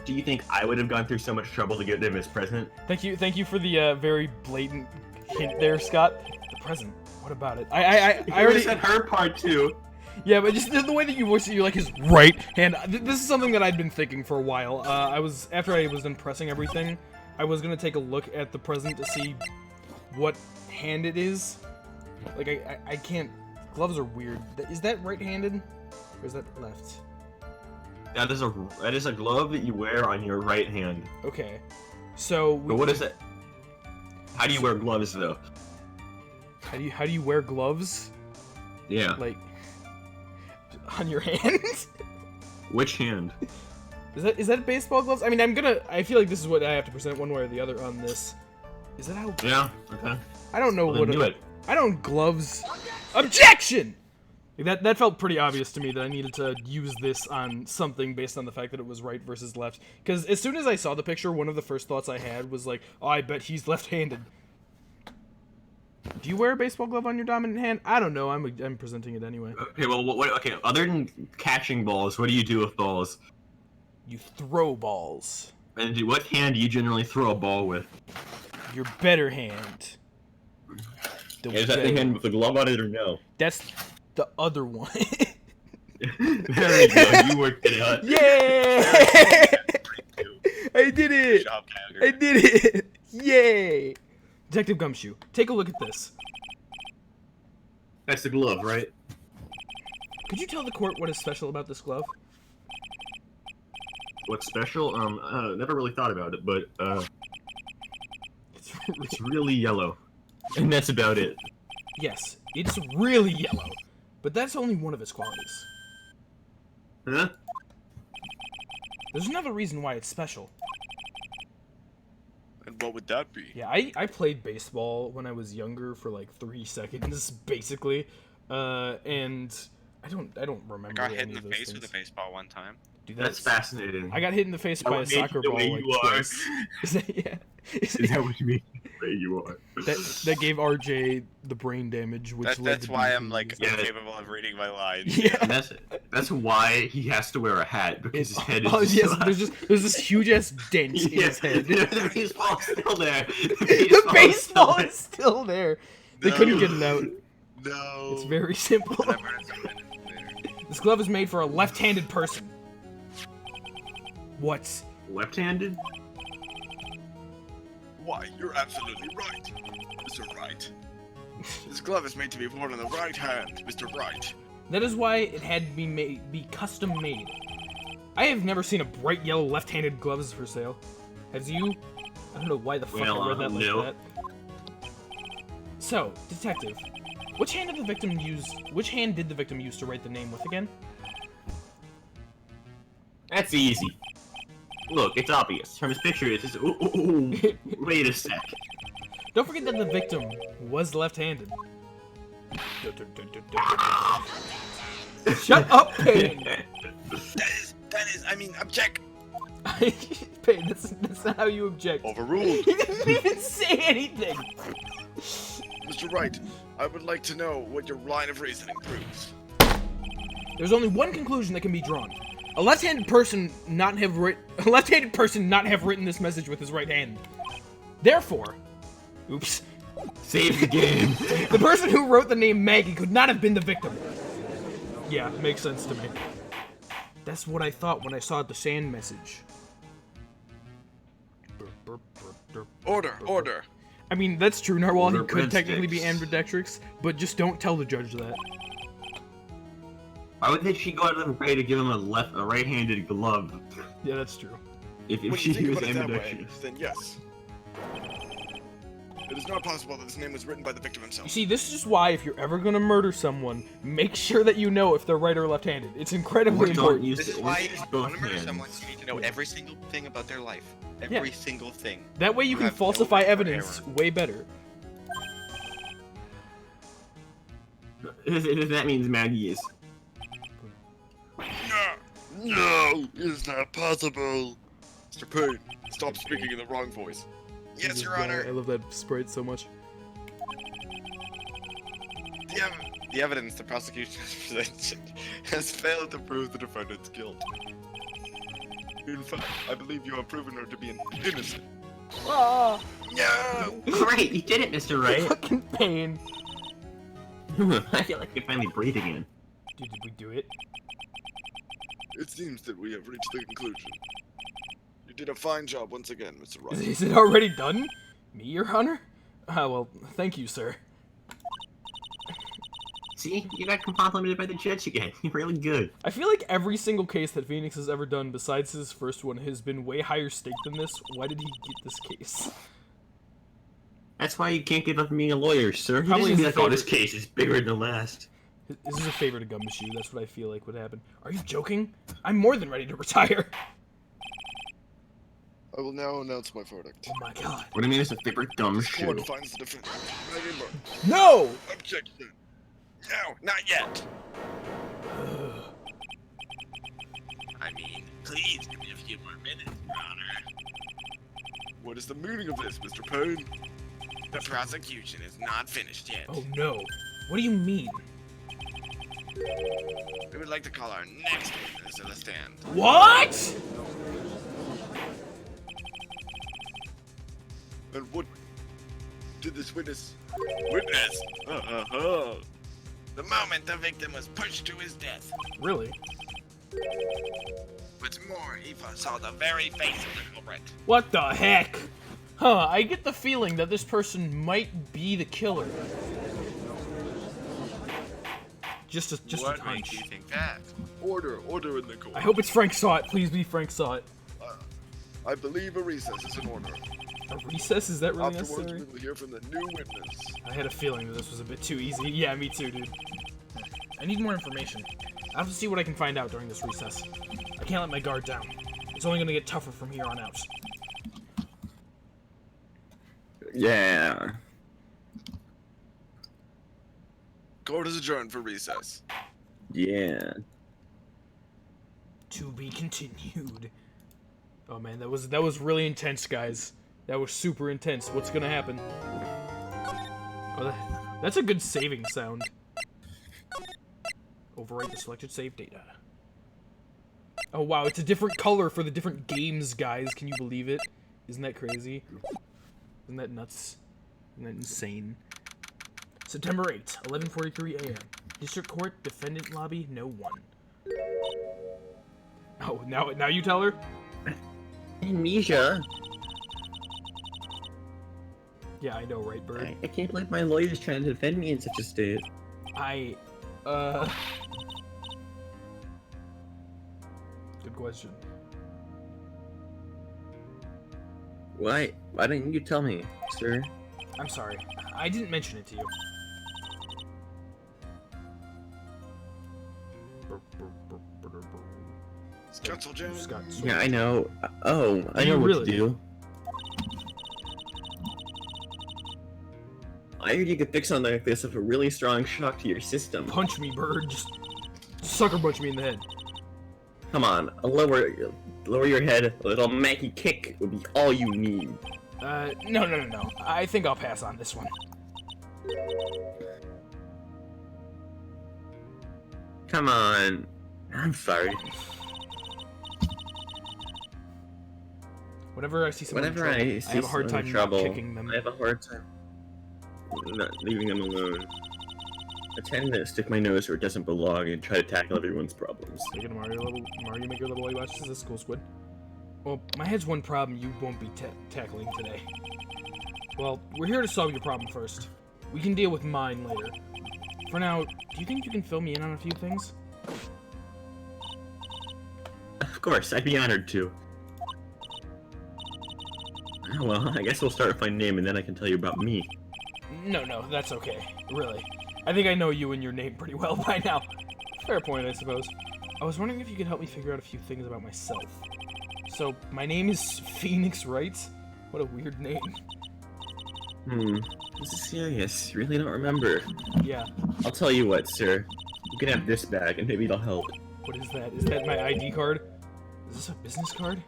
Do you think I would have gone through so much trouble to get him his present? Thank you for the very blatant hint there, Scott. The present. What about it? I already said her part too. Yeah, but just the way that you voiced it, you like his right hand. This is something that I'd been thinking for a while. After I was done pressing everything, I was gonna take a look at the present to see what hand it is. Like I can't. Gloves are weird. Is that right-handed, or is that left? That is a glove that you wear on your right hand. Okay, so. But what is it? How do you wear gloves though? How do you wear gloves? Yeah. Like on your hand? Which hand? Is that baseball gloves? I mean, I feel like this is what I have to present one way or the other on this. Is that how? Yeah. Okay. I don't know Well, then do it. I don't gloves. Objection! Like that felt pretty obvious to me that I needed to use this on something based on the fact that it was right versus left. Because as soon as I saw the picture, one of the first thoughts I had was like, oh, I bet he's left-handed. Do you wear a baseball glove on your dominant hand? I don't know. I'm presenting it anyway. Okay. Well, okay. Other than catching balls, what do you do with balls? You throw balls. And what hand do you generally throw a ball with? Your better hand. Is that the hand with the glove on it or no? That's the other one. There you go. You worked it out. Yay! I did it! Good job, Kyogre. I did it! Yay! Detective Gumshoe, take a look at this. That's the glove, right? Could you tell the court what is special about this glove? What's special? Never really thought about it, but it's really yellow, and that's about it. Yes, it's really yellow, but that's only one of its qualities. Huh? There's another reason why it's special. And what would that be? Yeah, I played baseball when I was younger for like 3 seconds, basically, and I don't remember. I got hit in any the of those face things. with a baseball one time. Dude, That's fascinating. I got hit in the face by a soccer ball like twice. Is that, yeah? Is that what you mean? The way you are. That gave RJ the brain damage, which led That's to why I'm disease. like Yeah. incapable of reading my lines. Yeah. And that's why he has to wear a hat, because his head is Oh just yes, there's this huge ass dent in his head. The baseball's still there. The baseball is still there. They No. couldn't get it out. No. It's very simple. Whatever, it's a minute later. This glove is made for a left-handed person. What? Left-handed? Why, you're absolutely right, Mr. Wright. This glove is made to be worn on the right hand, Mr. Wright. That is why it had to be custom made. I have never seen a bright yellow left-handed gloves for sale. Has you? I don't know why the fuck I read that like no. that. So, detective, which hand did the victim use to write the name with again? That's easy. Look, it's obvious. From his picture, it's just... Ooh, wait a sec. Don't forget that the victim was left-handed. Shut up, Payne! That is, I mean, object! Payne, that's not how you object. Overruled. He didn't even say anything! Mr. Wright, I would like to know what your line of reasoning proves. There's only one conclusion that can be drawn. A left-handed person not have written this message with his right hand. Therefore, oops, Save the game. the person who wrote the name Maggie could not have been the victim. Yeah, makes sense to me. That's what I thought when I saw the sand message. Order. I mean, that's true, Narwhal. He Order could technically be breadsticks. ambidextrous, but just don't tell the judge that. Why would she go out of her way to give him a right-handed glove? Yeah, that's true. If When she you think was about it that way, ambidextrous. then yes. It is not possible that this name was written by the victim You himself. see, this is just why if you're ever gonna murder someone, make sure that you know if they're right or left-handed. It's incredibly Or don't important. use This is it. why Use if you both want to murder hands. someone, you need to know every single thing about their life. Every single thing. That way you can have no falsify room for evidence way better. That means Maggie is. No, is that possible? Mr. Payne, stop speaking in the wrong voice. Yes, This Your guy, Honor. I love that sprite so much. The evidence the prosecution has presented has failed to prove the defendant's guilt. In fact, I believe you have proven her to be innocent. Ah, No! Great, you did it, Mr. Wright. fucking pain. I feel like you're finally breathing in. Dude, did we do it? It seems that we have reached the conclusion. You did a fine job once again, Mr. Wright. Is it already done? Me, Your Honor? Well, thank you, sir. See, you got complimented by the judge again. You're really good. I feel like every single case that Phoenix has ever done, besides his first one, has been way higher stake than this. Why did he get this case? That's why you can't give up being a lawyer, sir. Probably Probably his like, oh, this favorite- case is bigger than the last. This is a favor to Gumshoe. That's what I feel like would happen. Are you joking? I'm more than ready to retire. I will now announce my verdict. Oh my god. What I mean is a favorite dumb Court shit. finds the defendant. Maggie Murray. No! Objection. No, not yet. I mean, please give me a few more minutes, Your Honor. What is the meaning of this, Mr. Payne? The prosecution is not finished yet. Oh no. What do you mean? We would like to call our next witness to the stand. What? And what did this witness? Witness! Uh-huh. The moment the victim was pushed to his death. Really? What's more, he saw the very face of the culprit. What the heck? Huh, I get the feeling that this person might be the killer. Just a What makes you hunch. think that? Order in the court. I hope it's Frank Scot. Please be Frank Scot. I believe a recess is in order. A recess? Is that really Afterwards, necessary? we will hear from the new witness. I had a feeling that this was a bit too easy. Yeah, me too, dude. I need more information. I have to see what I can find out during this recess. I can't let my guard down. It's only gonna get tougher from here on out. Yeah. Court is adjourned for recess. Yeah. To be continued. Oh man, that was really intense, guys. That was super intense. What's gonna happen? Oh, that's a good saving sound. Overwrite the selected save data. Oh wow, it's a different color for the different games, guys. Can you believe it? Isn't that crazy? Isn't that nuts? Isn't that insane? September 8th, 11:43 a.m. District Court, Defendant Lobby, no one. Oh, now you tell her? Amnesia. Yeah, I know, right, Bird? I can't believe my lawyer's trying to defend me in such a state. Good question. Why didn't you tell me, sir? I'm sorry. I didn't mention it to you. Counsel Jen. Scott, Yeah, I know. Oh, I You know what really- to do. I heard you could fix something like this with a really strong shock to your system. punch me, Bird. Just sucker punch me in the head. Come on, lower your head. A little Mackie kick would be all you need. No. I think I'll pass on this one. Come on. I'm sorry. Whenever I see someone in Whenever trouble, I see have a hard someone time in not trouble, kicking them. I have a hard time not leaving them alone. I tend to stick my nose where it doesn't belong and try to tackle everyone's problems. Taking a Mario Maker level while you watch this School Squid. Well, my head's one problem you won't be tackling today. Well, we're here to solve your problem first. We can deal with mine later. For now, do you think you can fill me in on a few things? Of course, I'd be honored to. Well, I guess we'll start with my name and then I can tell you about me. No, that's okay. Really. I think I know you and your name pretty well by now. Fair point, I suppose. I was wondering if you could help me figure out a few things about myself. So, my name is Phoenix Wright? What a weird name. This is serious. You really don't remember. Yeah, I'll tell you what, sir. You can have this bag and maybe it'll help. what is that? Is that my ID card? Is this a business card?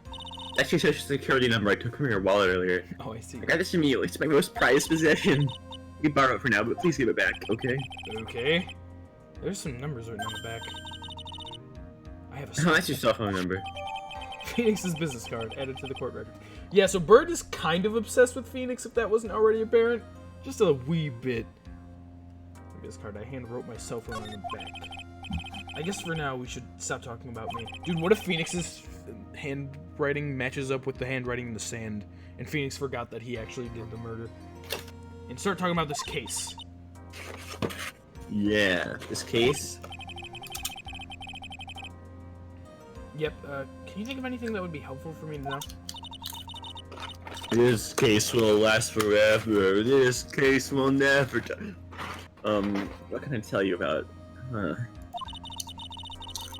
That's your social security number I took from your wallet earlier. Oh, I see. I got this from you. It's my most prized possession. You can borrow it for now, but please give it back, okay? Okay. There's some numbers written on the back. I have a Oh, that's your cell phone number. Phoenix's business card added to the court record. Yeah, so Bird is kind of obsessed with Phoenix, if that wasn't already apparent. Just a wee bit. Business card I hand wrote my cell phone on the back. I guess for now we should stop talking about me. Dude, what if Phoenix's handwriting matches up with the handwriting in the sand, and Phoenix forgot that he actually did the murder? And start talking about this case. Yeah, this case. Yep, can you think of anything that would be helpful for me to know? This case will last forever. This case will never die. What can I tell you about? Huh.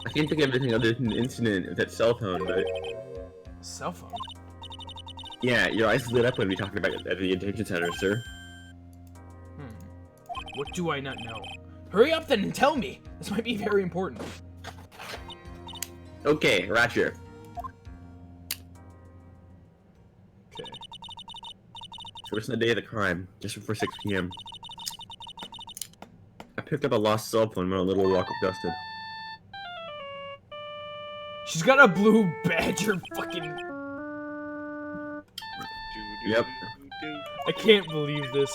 I can't think of anything other than the incident with that cell phone, but... Cell phone? Yeah, your eyes lit up when we talked about it at the detention center, sir. What do I not know? Hurry up then and tell me! This might be very important. Okay, Roger. Okay. So it's the day of the crime, just before 6 p.m. I picked up a lost cell phone when a little walk with Dustin. She's got a blue badger fucking... Yep. I can't believe this.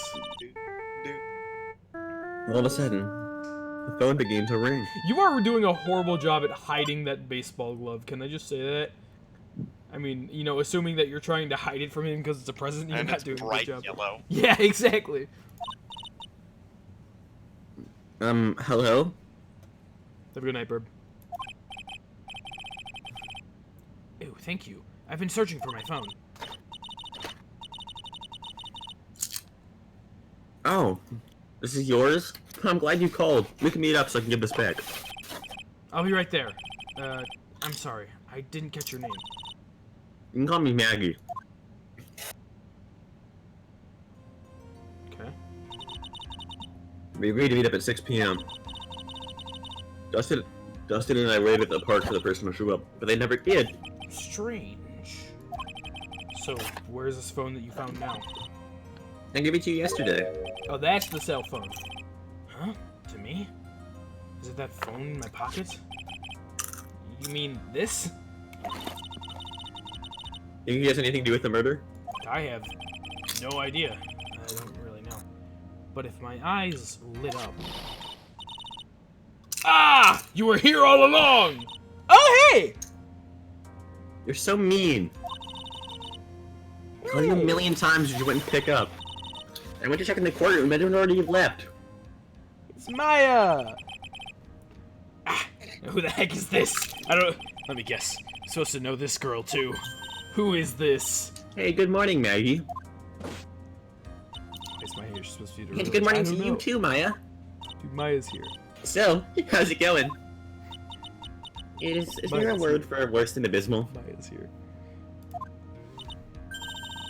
All of a sudden, the phone began to ring. You are doing a horrible job at hiding that baseball glove. Can I just say that? I mean, you know, assuming that you're trying to hide it from him because it's a present, you're And not it's doing a good bright job. yellow. Yeah, exactly. Hello? Have a good night, Burb. Ew, thank you. I've been searching for my phone. Oh, this is yours? I'm glad you called. We can meet up so I can give this back. I'll be right there. I'm sorry. I didn't catch your name. You can call me Maggie. Okay. We agreed to meet up at 6 p.m. Dustin and I waited at the park for the person to show up, but they never did. Strange. So, where's this phone that you found now? I gave it to you yesterday. Oh, that's the cell phone. Huh? To me? Is it that phone in my pocket? You mean this? Think it has anything to do with the murder? I have no idea. I don't really know. But if my eyes lit up... Ah! You were here all along! Oh, hey! You're so mean. I called you a million times but you wouldn't pick up. I went to check in the courtroom, but it had already left. It's Maya! Ah, who the heck is this? I don't... Let me guess. I'm supposed to know this girl, too. Who is this? Hey, good morning, Maggie. It's Maya, you're supposed to be Hey, good morning to you too, Maya. Dude, Maya's here. So, how's it going? Is there a Maya's word for worse than abysmal? Maya's here.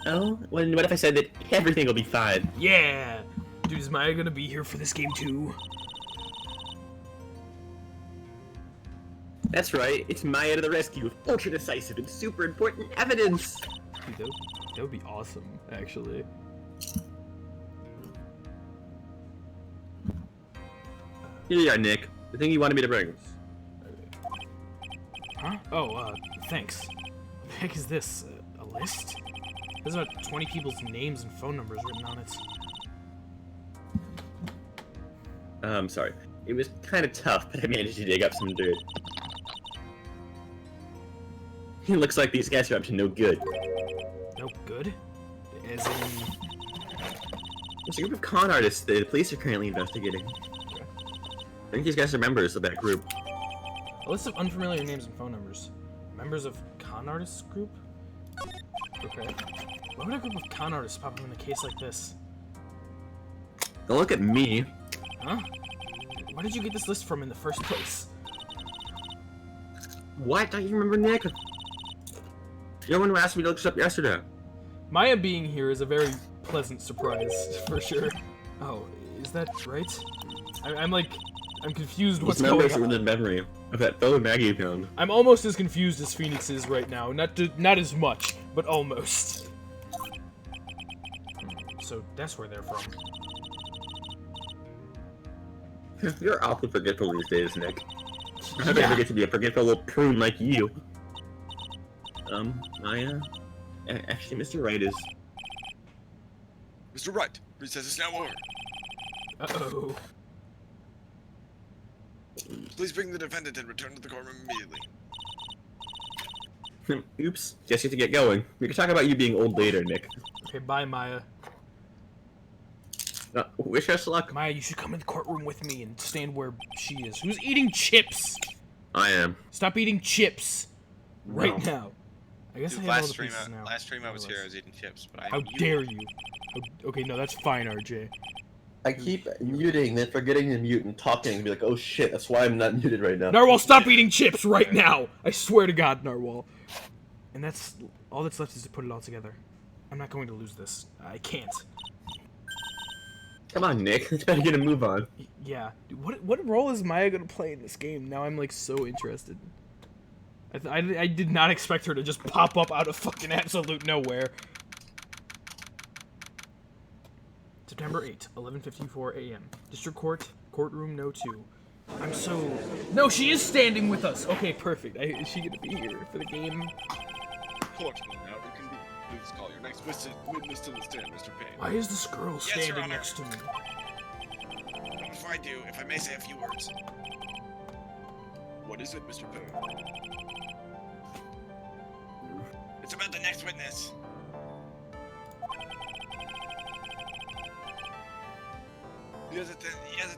Oh, what if I said that everything will be fine? Yeah! Dude, is Maya gonna be here for this game, too? That's right, it's Maya to the rescue with ultra decisive and super important evidence! Dude, that would be awesome, actually. Here you are, Nick. The thing you wanted me to bring. Huh? Oh, thanks. What the heck is this? A list? There's about 20 people's names and phone numbers written on it. Sorry. It was kind of tough, but I managed to dig up some dirt. It looks like these guys are up to no good. No good? As in... It's a group of con artists that the police are currently investigating. I think these guys are members of that group. A list of unfamiliar names and phone numbers. Members of con artists group? Okay. Why would a group of con artists pop up in a case like this? Don't look at me. Huh? Where did you get this list from in the first place? What? Don't you remember, Nick? You're the one who asked me to look this up yesterday. Maya being here is a very pleasant surprise, for sure. Oh, is that right? I'm confused what's These going numbers are in on. the memory. of that fellow Maggie found. I'm almost as confused as Phoenix is right now. Not as much, but almost. So that's where they're from. You're awfully forgetful these days, Nick. I never get to be a forgetful little prune like you. Actually, Mr. Wright is... Mr. Wright, recess is now over. Uh-oh. Please bring the defendant and return to the courtroom immediately. Oops, guess you have to get going. We can talk about you being old later, Nick. Okay, bye, Maya. Wish us luck. Maya, you should come in the courtroom with me and stand where she is. Who's eating chips? I am. Stop eating chips. Right now. I guess Dude, I have all last the stream, pieces now. last stream I was here, I was eating chips, but I How muted. dare you? Okay, no, that's fine, RJ. I keep muting, then forgetting to mute and talking and be like, oh shit, that's why I'm not muted right now. Narwhal, stop eating chips right now! I swear to God, Narwhal. And that's... all that's left is to put it all together. I'm not going to lose this. I can't. Come on, Nick. Let's better get a move on. Yeah. Dude, what role is Maya gonna play in this game? Now I'm, like, so interested. I did not expect her to just pop up out of fucking absolute nowhere. September 8, 11:54 a.m. District Court, courtroom no 2. I'm so... No, she is standing with us! Okay, perfect. Is she gonna be here for the game? Court will now reconvene. Please call your next witness to the stand, Mr. Payne. Why is this girl Your standing Honor. next to me? Before I do, if I may say a few words. What is it, Mr. Payne? It's about the next witness. He has a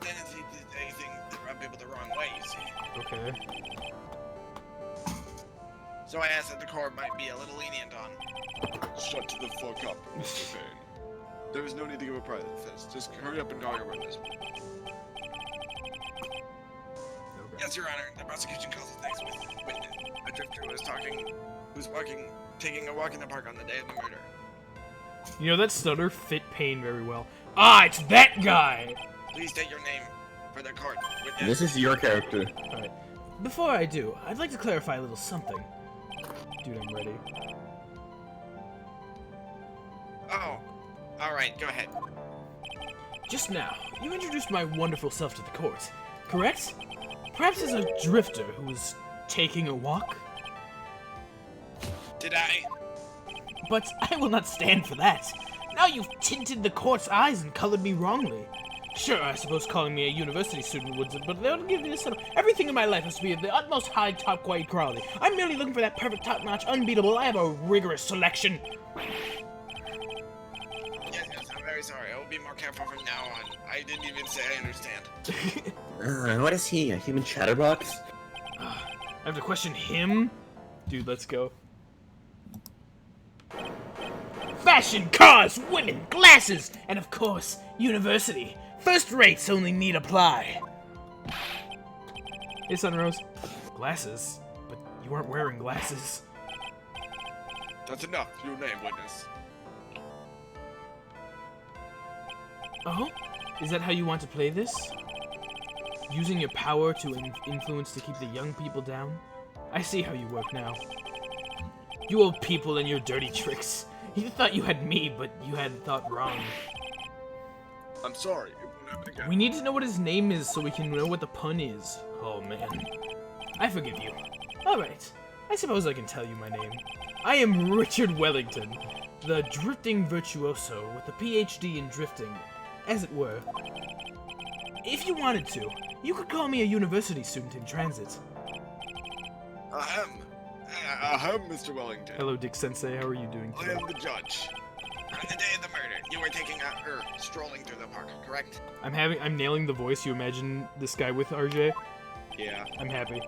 tendency to say things that rub people the wrong way, you see. Okay. So I asked that the court might be a little lenient on. Shut the fuck up, Mr. Payne. There is no need to give a private defense. Just hurry up and call your witness. Yes, Your Honor. The prosecution calls the next witness. A drifter taking a walk in the park on the day of the murder. You know, that stutter fit Payne very well. Ah, it's that guy! Please state your name for the court. Witness. This is your character. Alright. Before I do, I'd like to clarify a little something. Dude, I'm ready. Oh. Alright, go ahead. Just now, you introduced my wonderful self to the court, correct? Perhaps as a drifter who was taking a walk? Did I? But I will not stand for that. Now you've tinted the court's eyes and colored me wrongly. Sure, I suppose calling me a university student would, but they'll give me this sort of... Everything in my life has to be of the utmost high, top quality. I'm merely looking for that perfect, top-notch, unbeatable. I have a rigorous selection. Yes, I'm very sorry. I will be more careful from now on. I didn't even say I understand. What is he? A human chatterbox? I have to question him? Dude, let's go. Fashion, cars, women, glasses, and of course, university. First rates only need apply. Hey, Sunrose. Glasses? But you aren't wearing glasses. That's enough. Your name, witness. Oh? Is that how you want to play this? Using your power to influence to keep the young people down? I see how you work now. You old people and your dirty tricks. You thought you had me, but you had thought wrong. I'm sorry. It won't happen again. We need to know what his name is so we can know what the pun is. Oh, man. I forgive you. Alright. I suppose I can tell you my name. I am Richard Wellington, the drifting virtuoso with a PhD in drifting, as it were. If you wanted to, you could call me a university student in transit. Ahem, Mr. Wellington. Hello, Dick Sensei. How are you doing I today? am the judge. On the day of the murder, you were strolling through the park, correct? I'm nailing the voice you imagine this guy with, RJ. Yeah. I'm happy.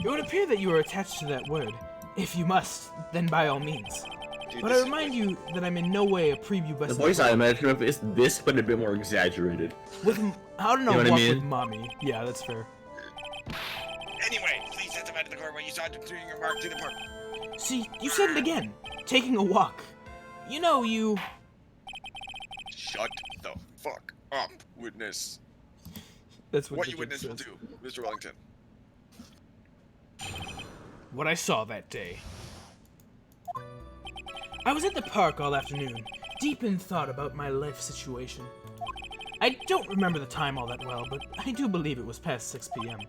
It would appear that you are attached to that word. If you must, then by all means. Dude, But this I is remind like- you that I'm in no way a preview The best. voice I imagine of is this, but a bit more exaggerated. With I don't know, You know what I walk mean? with mommy. Yeah, that's fair. Anyway, please testify to the court where you saw him doing your mark to the park. See, you said it again. Taking a walk. You know, you... Shut the fuck up, witness. That's what What the you judge witness will says. do, Mr. Wellington. What I saw that day. I was at the park all afternoon, deep in thought about my life situation. I don't remember the time all that well, but I do believe it was past 6 p.m.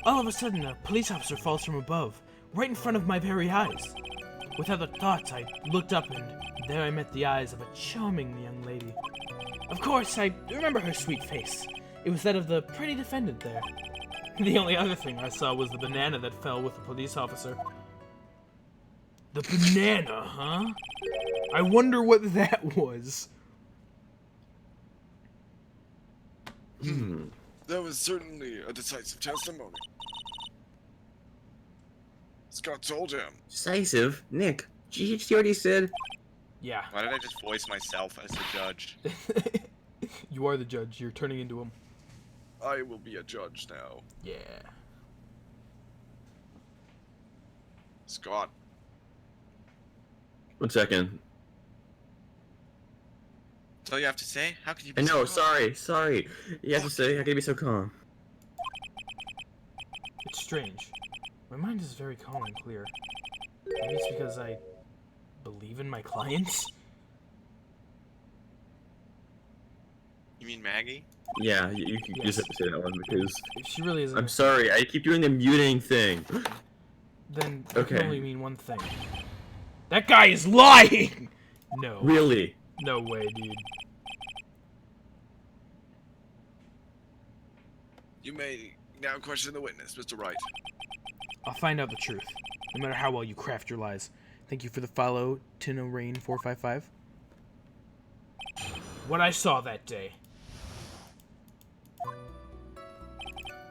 All of a sudden, a police officer falls from above, right in front of my very eyes. With other thoughts, I looked up, and there I met the eyes of a charming young lady. Of course, I remember her sweet face. It was that of the pretty defendant there. The only other thing I saw was the banana that fell with the police officer. The banana, huh? I wonder what that was. That was certainly a decisive testimony. Scott told him. Decisive? Nick, you already said... Yeah. Why did I just voice myself as the judge? You are the judge. You're turning into him. I will be a judge now. Yeah. Scott. 1 second. That's all you have to say? How could you be I know, so calm? sorry. You have to say, how can you be so calm? It's strange. My mind is very calm and clear. Maybe it's because I believe in my clients? You mean Maggie? Yeah, you can just have to say that one because... She really isn't. I'm sorry, I keep doing the muting thing. Then that Okay. can only mean one thing. That guy is lying! No. Really? No way, dude. You may now question the witness, Mr. Wright. I'll find out the truth, no matter how well you craft your lies. Thank you for the follow, TinoRain455. What I saw that day.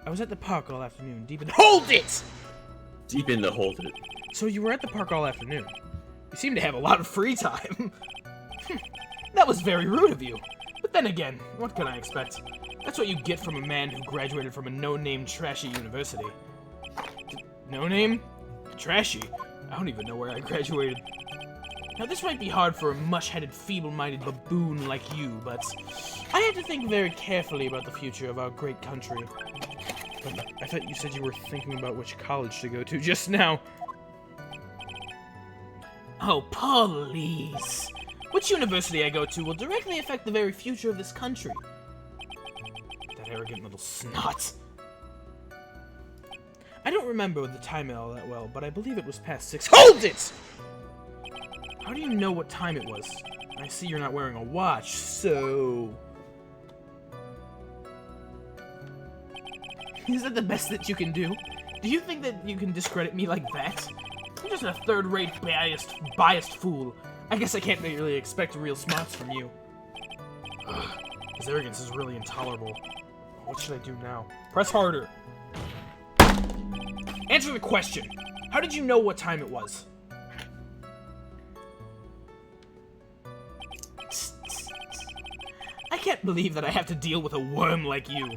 I was at the park all afternoon, deep in— HOLD IT! Deep in the hold it. So you were at the park all afternoon. You seem to have a lot of free time. That was very rude of you. But then again, what can I expect? That's what you get from a man who graduated from a no-name trashy university. No-name? Trashy? I don't even know where I graduated. Now this might be hard for a mush-headed, feeble-minded baboon like you, but I had to think very carefully about the future of our great country. But I thought you said you were thinking about which college to go to just now. Oh, please. Which university I go to will directly affect the very future of this country. That arrogant little snot. I don't remember the time all that well, but I believe it was past 6. HOLD IT! How do you know what time it was? I see you're not wearing a watch, so... Is that the best that you can do? Do you think that you can discredit me like that? You're just a third-rate, biased fool. I guess I can't really expect real smarts from you. Ugh, his arrogance is really intolerable. What should I do now? Press harder. Answer the question. How did you know what time it was? I can't believe that I have to deal with a worm like you.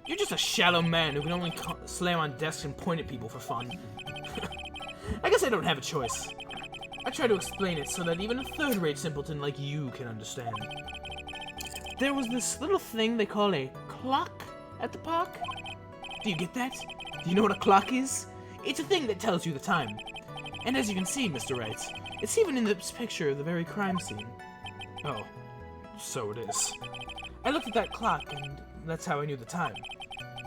You're just a shallow man who can only slam on desks and point at people for fun. I guess I don't have a choice. I try to explain it so that even a third-rate simpleton like you can understand. There was this little thing they call a clock at the park. Do you get that? Do you know what a clock is? It's a thing that tells you the time. And as you can see, Mr. Wright, it's even in this picture of the very crime scene. Oh, so it is. I looked at that clock, and that's how I knew the time.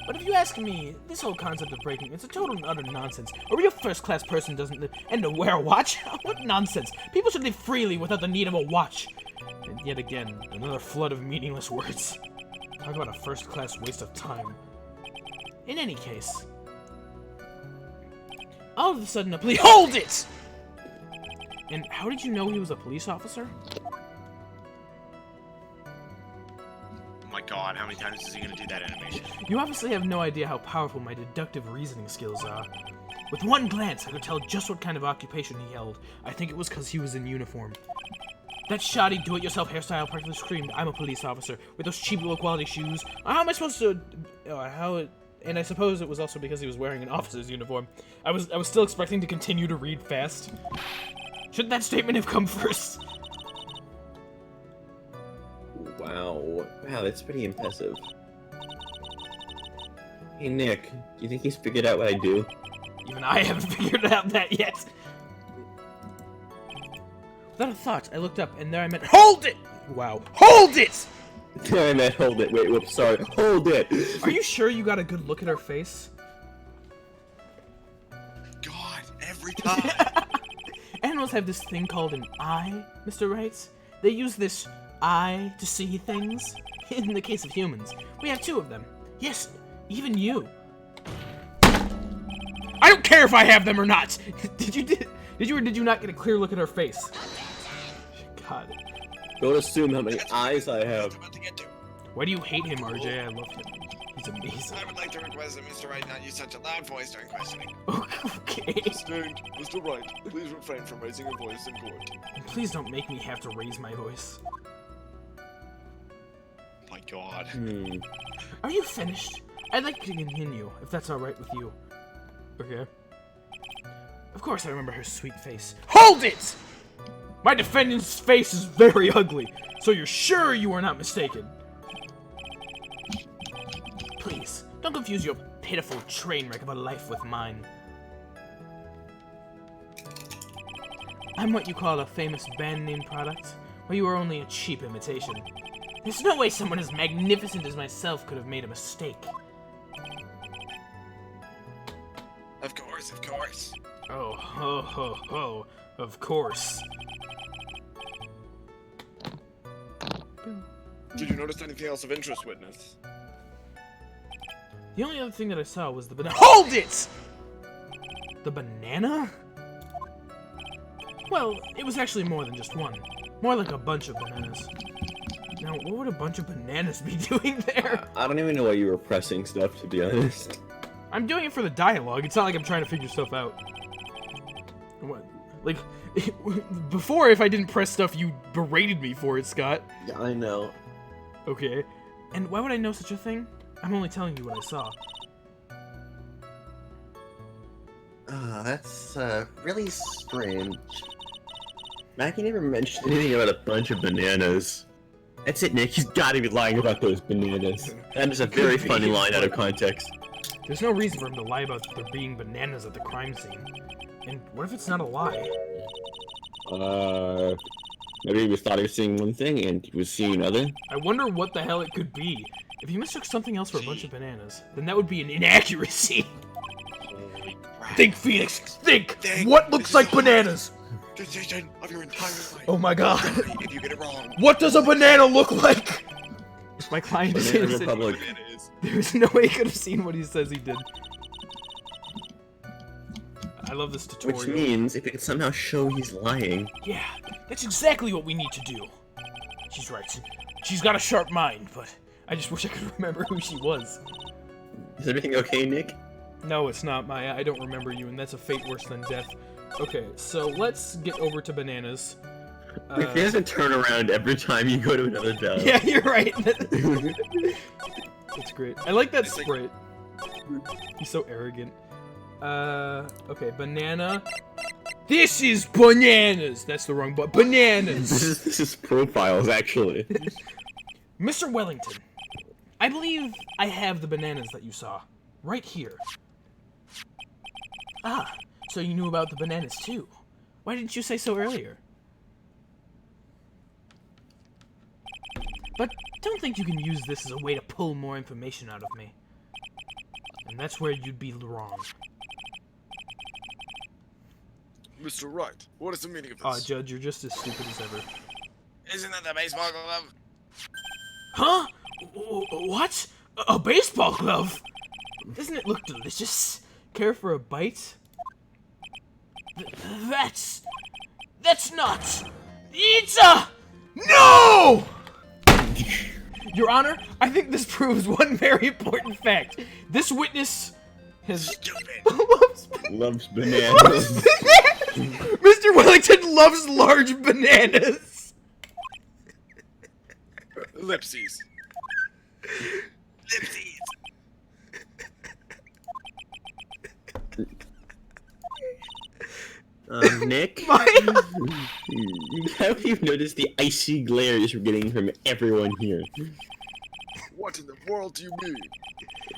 But if you ask me, this whole concept of breaking, it's a total and utter nonsense. A real first-class person doesn't live and to wear a watch? What nonsense! People should live freely without the need of a watch. And yet again, another flood of meaningless words. Talk about a first-class waste of time. In any case, all of a sudden a police— HOLD IT! And how did you know he was a police officer? Oh my god, how many times is he gonna do that animation? You obviously have no idea how powerful my deductive reasoning skills are. With one glance, I could tell just what kind of occupation he held. I think it was because he was in uniform. That shoddy do-it-yourself hairstyle practically screamed, "I'm a police officer," with those cheap low-quality shoes. How am I supposed to... And I suppose it was also because he was wearing an officer's uniform. I was still expecting to continue to read fast. Shouldn't that statement have come first? Wow, that's pretty impressive. Hey Nick, do you think he's figured out what I do? Even I haven't figured out that yet. Without a thought, I looked up, and there I met— HOLD IT! Wow. HOLD IT! There I meant hold it. Wait, whoops, sorry. Hold it! Are you sure you got a good look at her face? God, every time. Animals have this thing called an eye, Mr. Wright. They use this eye to see things. In the case of humans, we have 2 of them. Yes, even you. I don't care if I have them or not. Did you or did you not get a clear look at her face? God. Don't assume how many eyes I have. About to get to. Why do you hate him, RJ? I love him. He's amazing. I would like to request that Mr. Wright not use such a loud voice during questioning. Okay. Sustained. Mr. Wright, please refrain from raising your voice in court. And please don't make me have to raise my voice. My God. Are you finished? I'd like to continue, if that's alright with you. Okay. Of course I remember her sweet face. HOLD IT! My defendant's face is very ugly, so you're sure you are not mistaken. Please, don't confuse your pitiful train wreck of a life with mine. I'm what you call a famous band name product, or you are only a cheap imitation. There's no way someone as magnificent as myself could have made a mistake. Of course, of course. Oh, ho, ho, ho, of course. Did you notice anything else of interest, witness? The only other thing that I saw was the banana— HOLD IT! The banana? Well, it was actually more than just one. More like a bunch of bananas. Now, what would a bunch of bananas be doing there? I don't even know why you were pressing stuff, to be honest. I'm doing it for the dialogue. It's not like I'm trying to figure stuff out. What? Like, before, if I didn't press stuff, you berated me for it, Scott. Yeah, I know. Okay. And why would I know such a thing? I'm only telling you what I saw. That's, really strange. Maggie never mentioned anything about a bunch of bananas. That's it, Nick. He's gotta be lying about those bananas. That is a very funny line out of context. There's no reason for him to lie about there being bananas at the crime scene. And what if it's not a lie? Maybe he was thought he was seeing one thing and he was seeing another. I wonder what the hell it could be. If you mistook something else for a bunch of bananas, then that would be an inaccuracy. Think, Phoenix! Think! What looks like bananas? Decision of your entire life. Oh my god. If you get it wrong. What does a banana look like? If my client is Banana innocent, Republic. there's no way he could have seen what he says he did. I love this tutorial. Which means, if it could somehow show he's lying... Yeah, that's exactly what we need to do. She's right. She's got a sharp mind, but I just wish I could remember who she was. Is everything okay, Nick? No, it's not, Maya. I don't remember you, and that's a fate worse than death. Okay, so let's get over to bananas. If he doesn't turn around every time you go to another job. Yeah, you're right. That's great. I like that sprite. He's so arrogant. Okay, banana. This is bananas! That's the wrong button. Bananas! This is profiles, actually. Mr. Wellington, I believe I have the bananas that you saw. Right here. Ah, so you knew about the bananas too. Why didn't you say so earlier? But don't think you can use this as a way to pull more information out of me. And that's where you'd be wrong. Mr. Wright, what is the meaning of this? Aw, Judge, you're just as stupid as ever. Isn't that the baseball glove? Huh? What? A baseball glove? Doesn't it look delicious? Care for a bite? That's not... It's a... No! Your Honor, I think this proves one very important fact. This witness has... Stupid. Loves bananas. Mr. Wellington loves large bananas. Ellipses. Lipsies. Nick? Have you noticed the icy glares we're getting from everyone here? What in the world do you mean?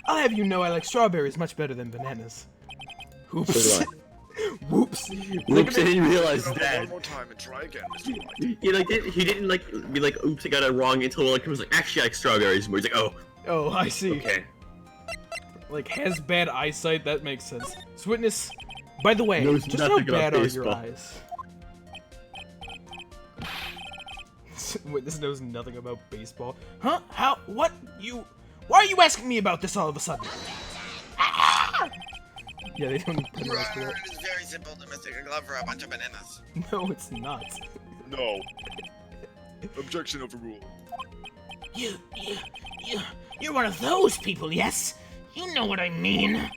I'll have you know I like strawberries much better than bananas. Oops. So Whoops. Whoops, I didn't realize One that. more time and try again, Mr. Wright. He didn't like be like, oops, I got it wrong until Wellington was like, actually I like strawberries more. He's like, oh, Oh, I see. okay. Like, has bad eyesight, that makes sense. So, Witness, by the way, Knows just how nothing about bad are your baseball. eyes? Witness knows nothing about baseball. Huh? How? What? You? Why are you asking me about this all of a sudden? Yeah, they don't put Your us for Honor, that. it is very simple to mistake a glove for a bunch of bananas. No, it's not. No. Objection overruled. You're one of those people, yes? You know what I mean.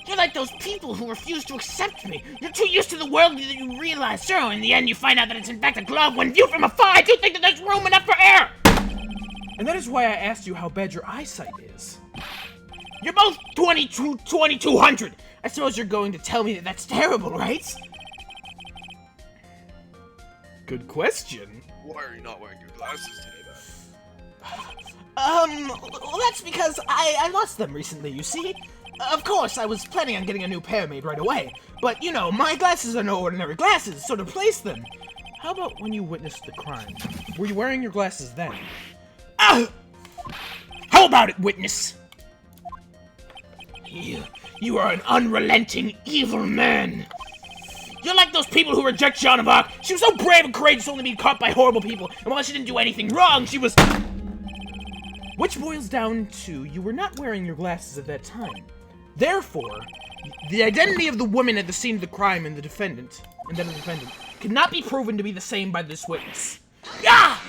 You're like those people who refuse to accept me. You're too used to the world that you realize, so in the end you find out that it's in fact a glove. When viewed from afar, I do think that there's room enough for error. And that is why I asked you how bad your eyesight is. You're both 2200. I suppose you're going to tell me that that's terrible, right? Good question. Why are you not wearing your glasses today, then? Well, that's because I lost them recently, you see? Of course, I was planning on getting a new pair made right away, but, you know, my glasses are no ordinary glasses, so to replace them... How about when you witnessed the crime? Were you wearing your glasses then? How about it, witness? You are an unrelenting, evil man. You're like those people who reject Joan of Arc. She was so brave and courageous only to be caught by horrible people, and while she didn't do anything wrong, she was... Which boils down to, you were not wearing your glasses at that time. Therefore, the identity of the woman at the scene of the crime and the defendant, cannot be proven to be the same by this witness. Ah!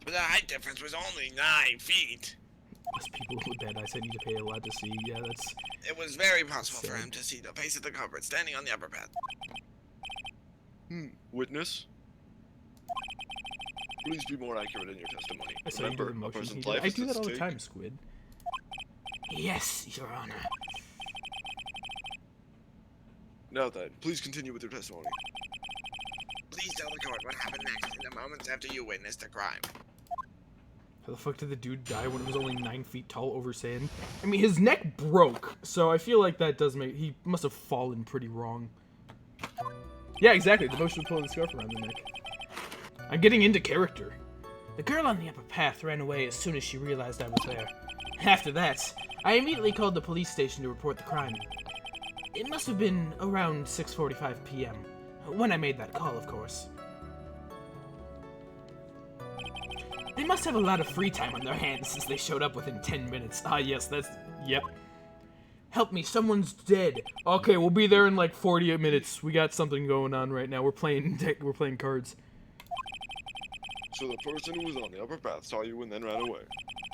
But the height difference was only 9 feet. Us people with bad eyesight need to pay a lot to see. Yeah, that's... It was very possible for him to see the face of the culprit standing on the upper path. Witness? Please be more accurate in your testimony. I saw you do the Remember, a motions. person's life I is do at that all the stake. time, Squid. Yes, Your Honor. Now then, please continue with your testimony. Please tell the court what happened next in the moments after you witnessed the crime. How the fuck did the dude die when it was only 9 feet tall over sand? I mean, his neck broke, so I feel like that does make... He must have fallen pretty wrong. Yeah, exactly. The motion of pulling the scarf around the neck. I'm getting into character. The girl on the upper path ran away as soon as she realized I was there. After that, I immediately called the police station to report the crime. It must have been around 6:45 p.m. When I made that call, of course. They must have a lot of free time on their hands since they showed up within 10 minutes. Ah, yes, that's... Yep. Help me, someone's dead. Okay, we'll be there in like 48 minutes. We got something going on right now. We're playing cards. So the person who was on the upper path saw you and then ran away.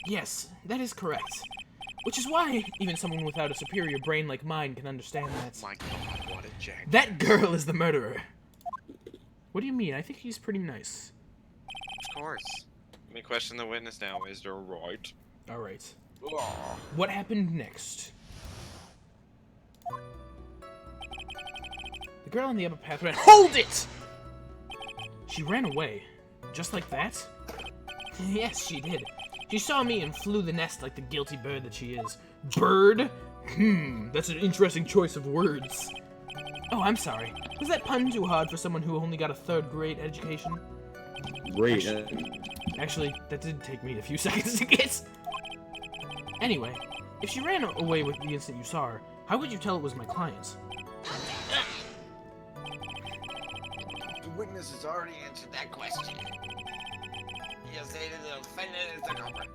Yes, that is correct. Which is why even someone without a superior brain like mine can understand that. My god, what a jack. That girl is the murderer. What do you mean? I think he's pretty nice. Of course. Let me question the witness now, Mr. Wright. Alright. What happened next? The girl on the upper path ran— HOLD IT! She ran away. Just like that? Yes, she did. She saw me and flew the nest like the guilty bird that she is. Bird? That's an interesting choice of words. Oh, I'm sorry. Was that pun too hard for someone who only got a 3rd grade education? Great. Actually, that did take me a few seconds to get. Anyway, if she ran away with the instant you saw her, how could you tell it was my client? The witness has already answered that question. He has stated the defendant is the culprit.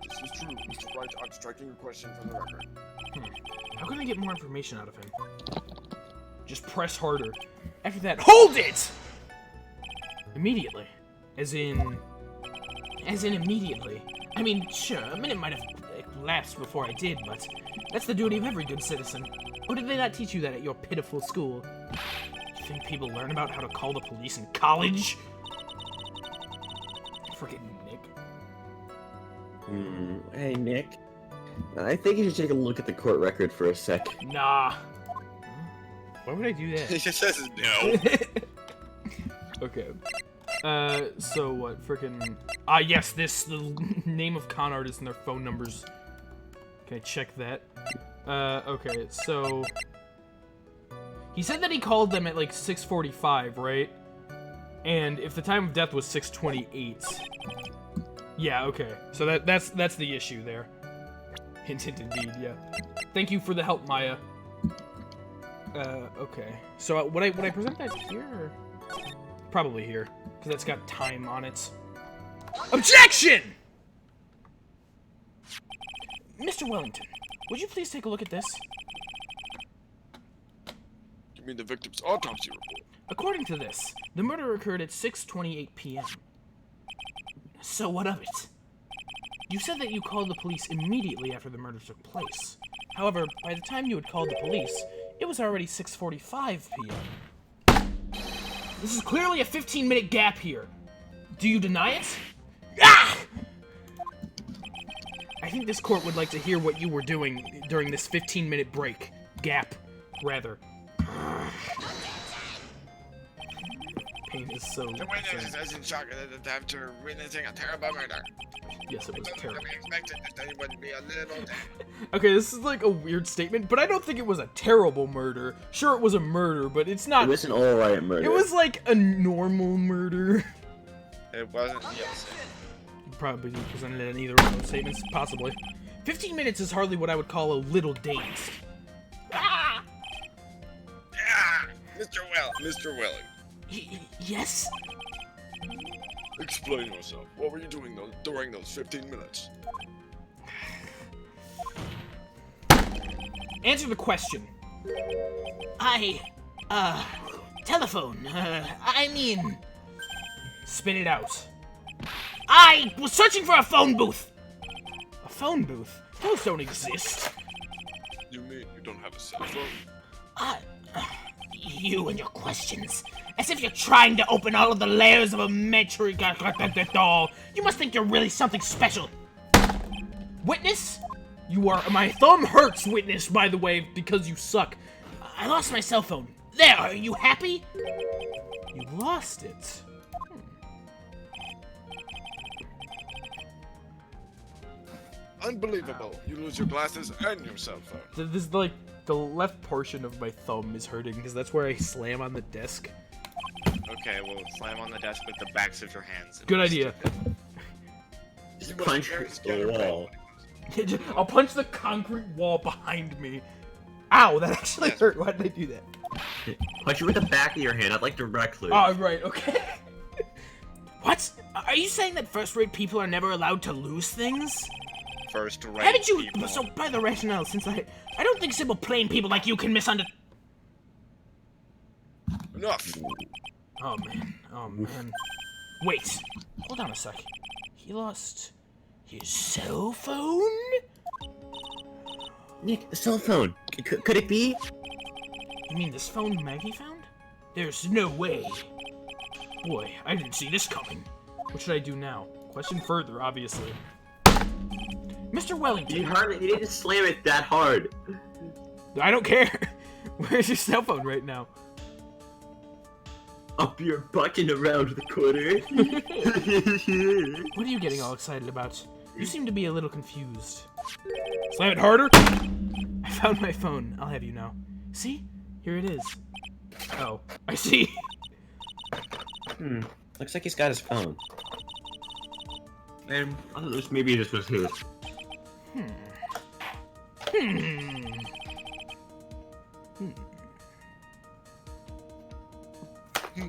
This is true, Mr. Wright. I'm striking your question from the record. How can I get more information out of him? Just press harder. After that, HOLD IT! Immediately. As in immediately. I mean, sure, a minute might have lapsed before I did, but that's the duty of every good citizen. Or did they not teach you that at your pitiful school? Do you think people learn about how to call the police in college? Frickin' Nick. Hey, Nick. I think you should take a look at the court record for a sec. Nah. Why would I do He that? just says no. Okay. So what? Frickin'... yes, the name of con artists and their phone numbers. Can I check that? Okay, so... He said that he called them at, like, 6:45, right? And if the time of death was 6:28... Yeah, okay. So that's the issue there. Hint, hint, indeed, yeah. Thank you for the help, Maya. Okay. So would I present that here? Or? Probably here, because that's got time on it. Objection! Mr. Wellington, would you please take a look at this? You mean the victim's autopsy report? According to this, the murder occurred at 6:28 p.m. So what of it? You said that you called the police immediately after the murder took place. However, by the time you had called the police, it was already 6:45 p.m. This is clearly a 15-minute gap here. Do you deny it? Ah! I think this court would like to hear what you were doing during this 15-minute break. Gap, rather. Pain is so... The witness is in shock after witnessing a terrible murder. Yes, it was terrible. To be expected that they would be a little dead. Okay, this is like a weird statement, but I don't think it was a terrible murder. Sure, it was a murder, but it's not... It was an alright murder. It was like a normal murder. It wasn't, yes. Probably presented it in either of those statements, possibly. 15 minutes is hardly what I would call a little dazed. Ah! Mr. Welling. Yes? Explain yourself. What were you doing during those 15 minutes? Answer the question. Telephone, I mean... Spit it out. I was searching for a phone booth! A phone booth? Those don't exist. You mean you don't have a cell phone? You and your questions. As if you're trying to open all of the layers of a metric doll. You must think you're really something special. Witness? You are... My thumb hurts, witness, by the way, because you suck. I lost my cell phone. There, are you happy? You lost it. Unbelievable. You lose your glasses and your cell phone. This is like... The left portion of my thumb is hurting, because that's where I slam on the desk. Okay, well, slam on the desk with the backs of your hands. Good idea. Just punch the wall. I'll punch the concrete wall behind me. Ow, that actually hurt. Why did I do that? Punch you with the back of your hand, not like directly. Oh, right, okay. What? Are you saying that first-rate people are never allowed to lose things? First-rate Haven't you? people. So, by the rationale, since I don't think simple plain people like you can misunderstand. Enough. Oh man. Wait, hold on a sec. He lost his cell phone? Nick, the cell phone. Could it be? You mean this phone Maggie found? There's no way. Boy, I didn't see this coming. What should I do now? Question further, obviously. Mr. Wellington. You didn't slam it that hard. I don't care. Where's your cell phone right now? Up your bucking around the corner. What are you getting all excited about? You seem to be a little confused. Slam it harder? I found my phone. I'll have you know. See? Here it is. Oh, I see. Looks like he's got his phone. And I don't know, maybe this was his.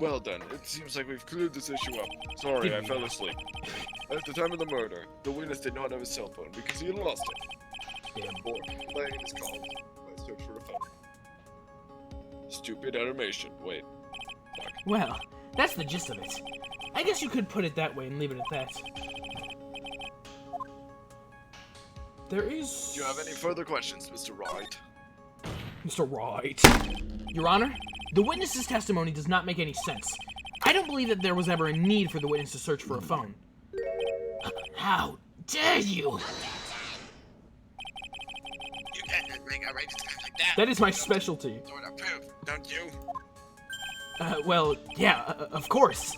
Well done. It seems like we've cleared this issue up. Sorry, I fell asleep. At the time of the murder, the witness did not have a cell phone because he had lost it. Damn. Or playing in his calls. Let's search for a phone. Stupid animation. Wait. Fuck. Well, that's the gist of it. I guess you could put it that way and leave it at that. There is... Do you have any further questions, Mr. Wright? Mr. Wright. Your Honor, the witness's testimony does not make any sense. I don't believe that there was ever a need for the witness to search for a phone. How dare you? You can't just make outrageous claims like that. That is my specialty. Sort of proof, don't you? Well, yeah, of course.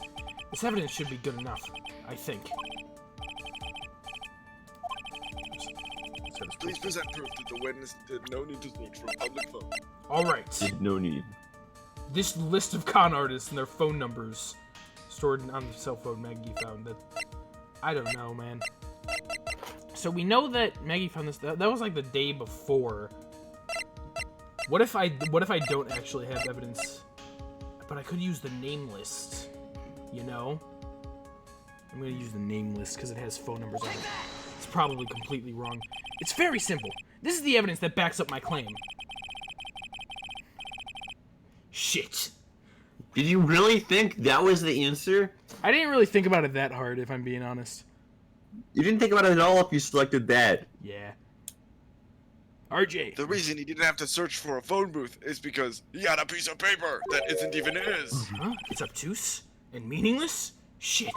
This evidence should be good enough, I think. Please present proof that the witness did no need to search for a public phone. All right. Did no need. This list of con artists and their phone numbers stored on the cell phone Maggie found. That I don't know, man. So we know that Maggie found this. That was like the day before. What if I don't actually have evidence, but I could use the name list, you know? I'm gonna use the name list because it has phone numbers on it. It's probably completely wrong. It's very simple. This is the evidence that backs up my claim. Shit. Did you really think that was the answer? I didn't really think about it that hard, if I'm being honest. You didn't think about it at all if you selected that. Yeah. RJ. The reason he didn't have to search for a phone booth is because he had a piece of paper that isn't even his. Huh? It's obtuse and meaningless? Shit.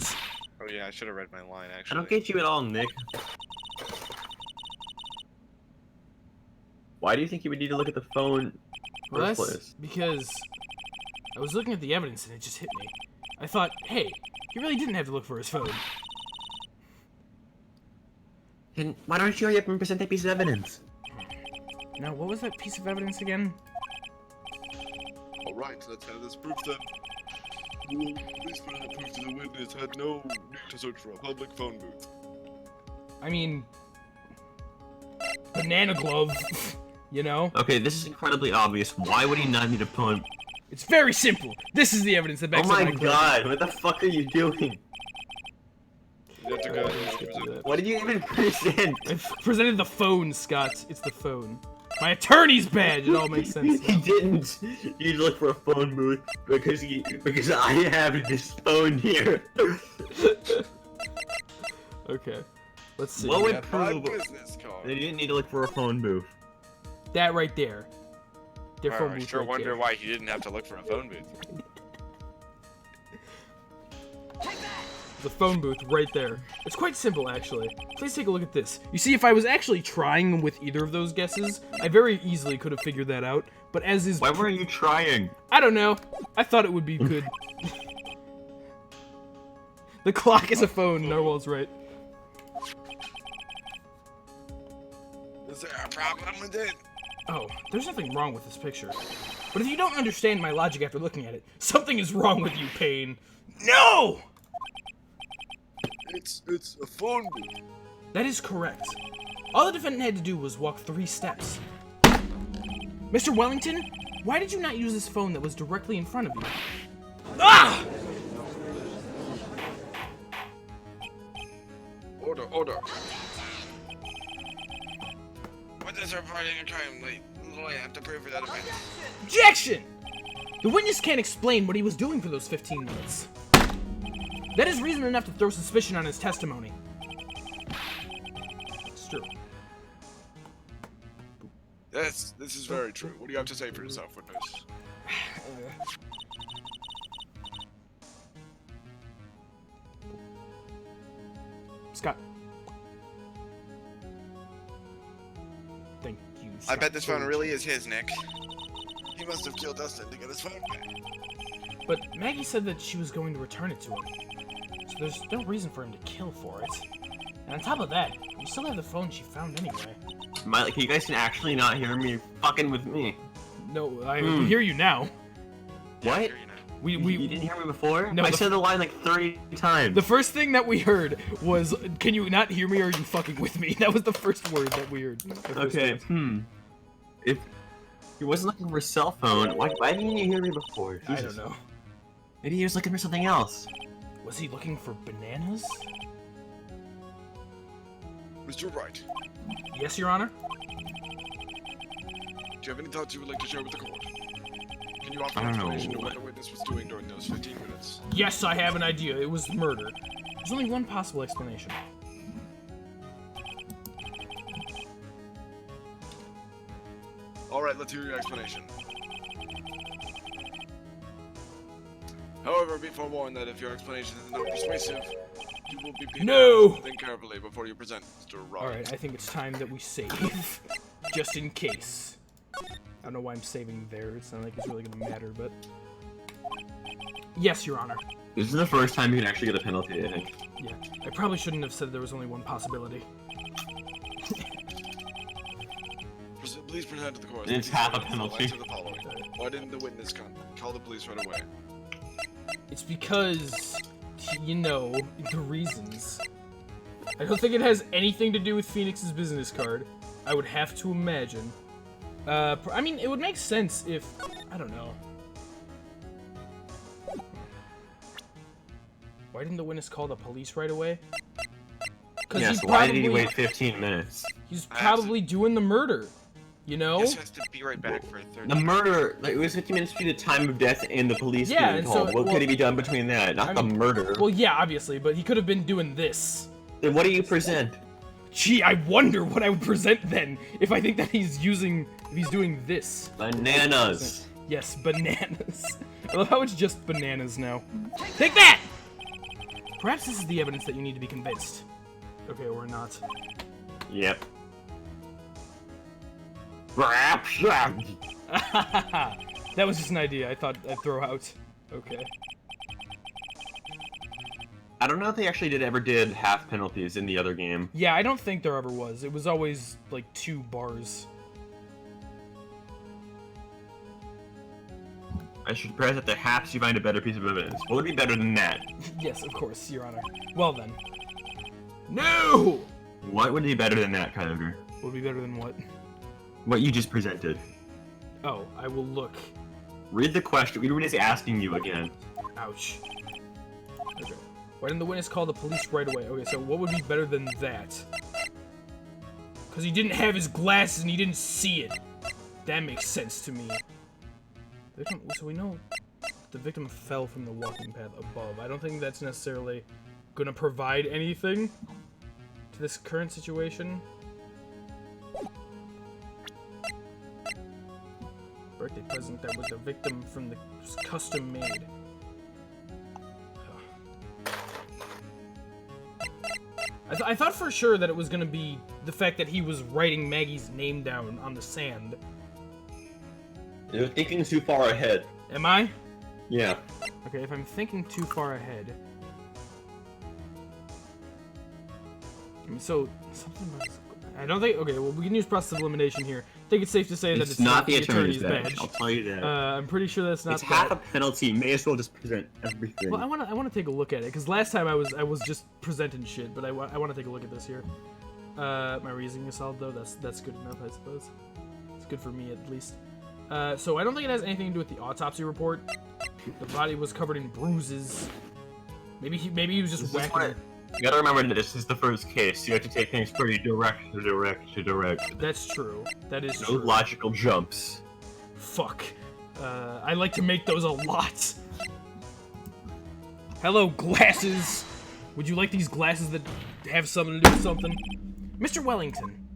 Oh yeah, I should have read my line I actually. don't get you at all, Nick. Why do you think you would need to look at the phone Well, first that's place? because I was looking at the evidence and it just hit me. I thought, hey, he really didn't have to look for his phone. Then why don't you hurry up and present that piece of evidence? Now, what was that piece of evidence again? Alright, let's have this proof then. Well, please present proof that the witness had no need to search for a public phone booth. I mean, banana glove, you know? Okay, this is incredibly obvious. Why would he not need a phone? It's very simple. This is the evidence that Oh backs up my my claim. god, what the fuck are you doing? You have to go ahead and present it. What did you even present? I presented the phone, Scott. It's the phone. My attorney's badge. It all makes sense. He didn't. You look for a phone booth because I have this phone here. Okay. Let's see. What would Got my prove business card. that you didn't need to look for a phone booth? That right there. Their phone I booth sure right wonder there. why he didn't have to look for a phone booth. The phone booth right there. It's quite simple, actually. Please take a look at this. You see, if I was actually trying with either of those guesses, I very easily could have figured that out. But as is... Why weren't you trying? I don't know. I thought it would be good. The clock is a phone. Narwhal's right. Is there a problem with it? Oh, there's nothing wrong with this picture. But if you don't understand my logic after looking at it, something is wrong with you, Payne. No! It's a phone booth. That is correct. All the defendant had to do was walk 3 steps. Mr. Wellington, why did you not use this phone that was directly in front of you? Ah! Order. Witness reporting a crime late. Lawyer have to prove for that event. Objection! The witness can't explain what he was doing for those 15 minutes. That is reason enough to throw suspicion on his testimony. It's true. Yes, this is very true. What do you have to say for yourself, witness? Scott. Thank you, I Scott bet this phone George. really is his, Nick. He must have killed Dustin to get his phone back. But Maggie said that she was going to return it to him. So there's no reason for him to kill for it. And on top of that, we still have the phone she found anyway. You guys can actually not hear me fucking with me. No, I hear you now. What? We You didn't hear me before? No, I the- said the line like 30 times. The first thing that we heard was, "Can you not hear me or are you fucking with me?" That was the first word that we heard. Okay, If he wasn't looking for a cell phone, why didn't you hear me before? I Jesus. don't know. Maybe he was looking for something else. Was he looking for bananas? Mr. Wright, Yes, Your Honor. do you have any thoughts you would like to share with the court? Can you offer I an don't know. explanation of what the witness was doing during those 15 minutes? Yes, I have an idea. It was murder. There's only one possible explanation. Alright, let's hear your explanation. However, be forewarned that if your explanation is not persuasive, you will be penalized. No! Think carefully before you present, Mr. Wright. Alright, I think it's time that we save. Just in case. I don't know why I'm saving there. It's not like it's really gonna matter, but... Yes, Your Honor. This is the first time you can actually get a penalty, I think. Yeah, I probably shouldn't have said there was only one possibility. Please present to the court. It's half a penalty. Answer the following. Why didn't the witness call the police right away? It's because, you know, the reasons. I don't think it has anything to do with Phoenix's business card. I would have to imagine. I mean, it would make sense if... I don't know. Why didn't the witness call the police right away? Yes, why did he wait 15 minutes? He's probably doing the murder, you know? He has to be right back for a third. The murder, like, it was 15 minutes between the time of death and the police being called. What could he be done between that? Not the murder. Well, yeah, obviously, but he could have been doing this. Then what do you present? Gee, I wonder what I would present then, if I think that he's doing this. Bananas. Yes, bananas. I love how it's just bananas now. Take that! Perhaps this is the evidence that you need to be convinced. Okay, or not. Yep. Perhaps. That was just an idea I thought I'd throw out. Okay. I don't know if they actually ever did half penalties in the other game. Yeah, I don't think there ever was. It was always, like, 2 bars. I should press that perhaps you find a better piece of evidence. What would be better than that? Yes, of course, Your Honor. Well then. No! What would be better than that, Kyogre? Would be better than what? What you just presented. Oh, I will look. Read the question. Read what he's asking you again. Ouch. Okay. Why didn't the witness call the police right away? Okay, so what would be better than that? Because he didn't have his glasses and he didn't see it. That makes sense to me. So we know the victim fell from the walking path above. I don't think that's necessarily gonna provide anything to this current situation. Birthday present that was the victim from the custom made. I thought for sure that it was gonna be the fact that he was writing Maggie's name down on the sand. You're thinking too far ahead. Am I? Yeah. Okay, if I'm thinking too far ahead... I mean, so, something about... I don't think... Okay, well, we can use process of elimination here. I think it's safe to say that it's not the attorney's badge. I'll tell you that. I'm pretty sure that's not It's half a penalty. May as well just present everything. Well, I wanna take a look at it, because last time I was just presenting shit, but I wanna take a look at this here. My reasoning is solid, though. That's good enough, I suppose. It's good for me, at least. So I don't think it has anything to do with the autopsy report. The body was covered in bruises. Maybe he was just whacking. You gotta remember that this is the first case. You have to take things pretty direct. That's true. That is no true. No logical jumps. Fuck. I like to make those a lot. Hello, glasses. Would you like these glasses that have something to do with something? Mr. Wellington.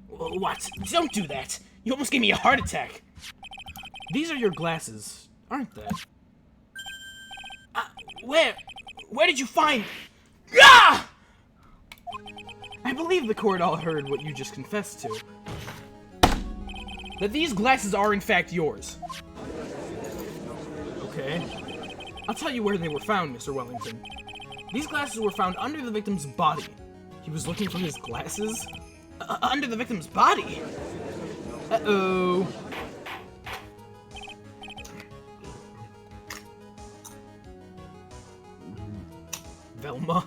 What? Don't do that. You almost gave me a heart attack. These are your glasses, aren't they? Where did you find... Ah! I believe the court all heard what you just confessed to. That these glasses are in fact yours. Okay. I'll tell you where they were found, Mr. Wellington. These glasses were found under the victim's body. He was looking for his glasses? Under the victim's body? Uh-oh. Velma?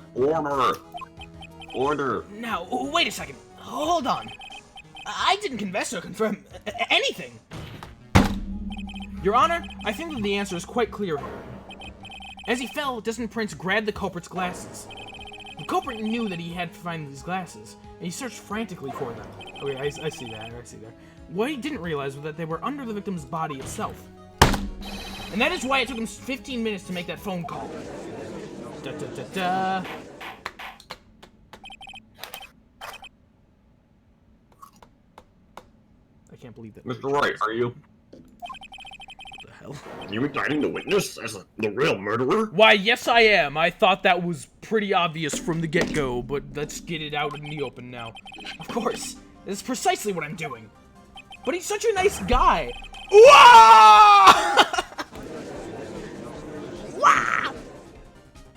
Order. Now, wait a second. Hold on. I didn't confess or confirm anything. Your Honor, I think that the answer is quite clear here. As he fell, Desmond Prince grabbed the culprit's glasses. The culprit knew that he had to find these glasses, and he searched frantically for them. Okay, I see that, What he didn't realize was that they were under the victim's body itself. And that is why it took him 15 minutes to make that phone call. Da-da-da-da. I can't believe that. Mr. Wright, are you? What the hell? Are you indicting the witness as the real murderer? Why, yes I am. I thought that was pretty obvious from the get-go, but let's get it out in the open now. Of course. This is precisely what I'm doing. But he's such a nice guy. Whoa! Wow!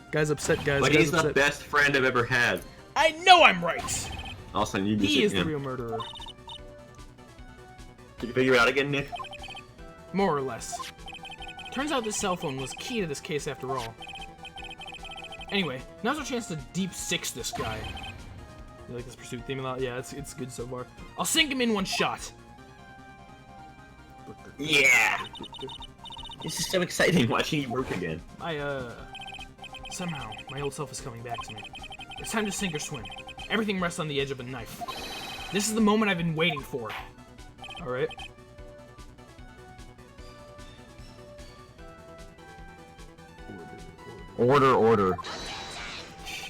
Guy's upset, guys. But he's the best friend I've ever had. I know I'm right. Also, you He is the real murderer. Did you figure it out again, Nick? More or less. Turns out this cell phone was key to this case after all. Anyway, now's our chance to deep six this guy. You like this pursuit theme a lot? Yeah, it's good so far. I'll sink him in one shot. Yeah! This is so exciting watching you work again. Somehow, my old self is coming back to me. It's time to sink or swim. Everything rests on the edge of a knife. This is the moment I've been waiting for. Alright. Order.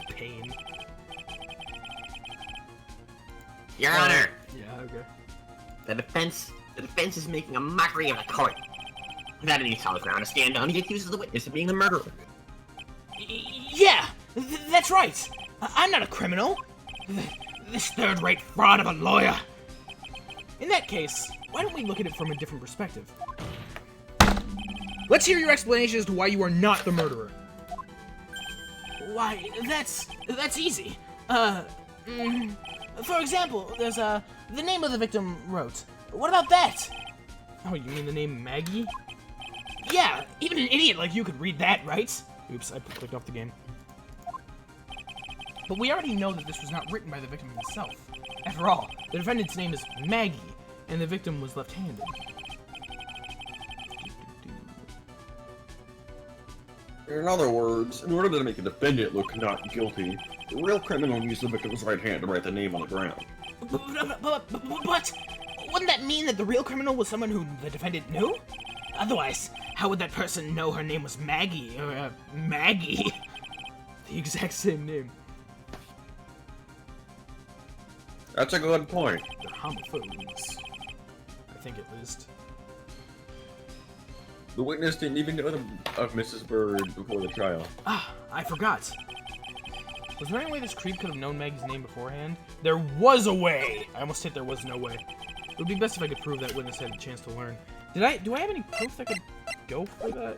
Pain. Your Honor, Yeah, okay. the defense is making a mockery of the court. Without any solid ground to stand on, he accuses the witness of being the murderer. Yeah, that's right. I'm not a criminal. This third-rate fraud of a lawyer. In that case, why don't we look at it from a different perspective? Let's hear your explanation as to why you are not the murderer. Why, that's easy. For example, there's the name of the victim wrote. What about that? Oh, you mean the name Maggie? Yeah, even an idiot like you could read that, right? Oops, I clicked off the game. But we already know that this was not written by the victim himself. After all, the defendant's name is Maggie, and the victim was left-handed. In other words, in order to make the defendant look not guilty, the real criminal used the victim's right hand to write the name on the ground. But wouldn't that mean that the real criminal was someone who the defendant knew? Otherwise, how would that person know her name was Maggie, or, Maggie? The exact same name. That's a good point. They're homophobes. I think at least. The witness didn't even know of Mrs. Bird before the trial. Ah, I forgot. Was there any way this creep could have known Maggie's name beforehand? There was a way! I almost hit there was no way. It would be best if I could prove that witness had a chance to learn. Do I have any proof that could go for that?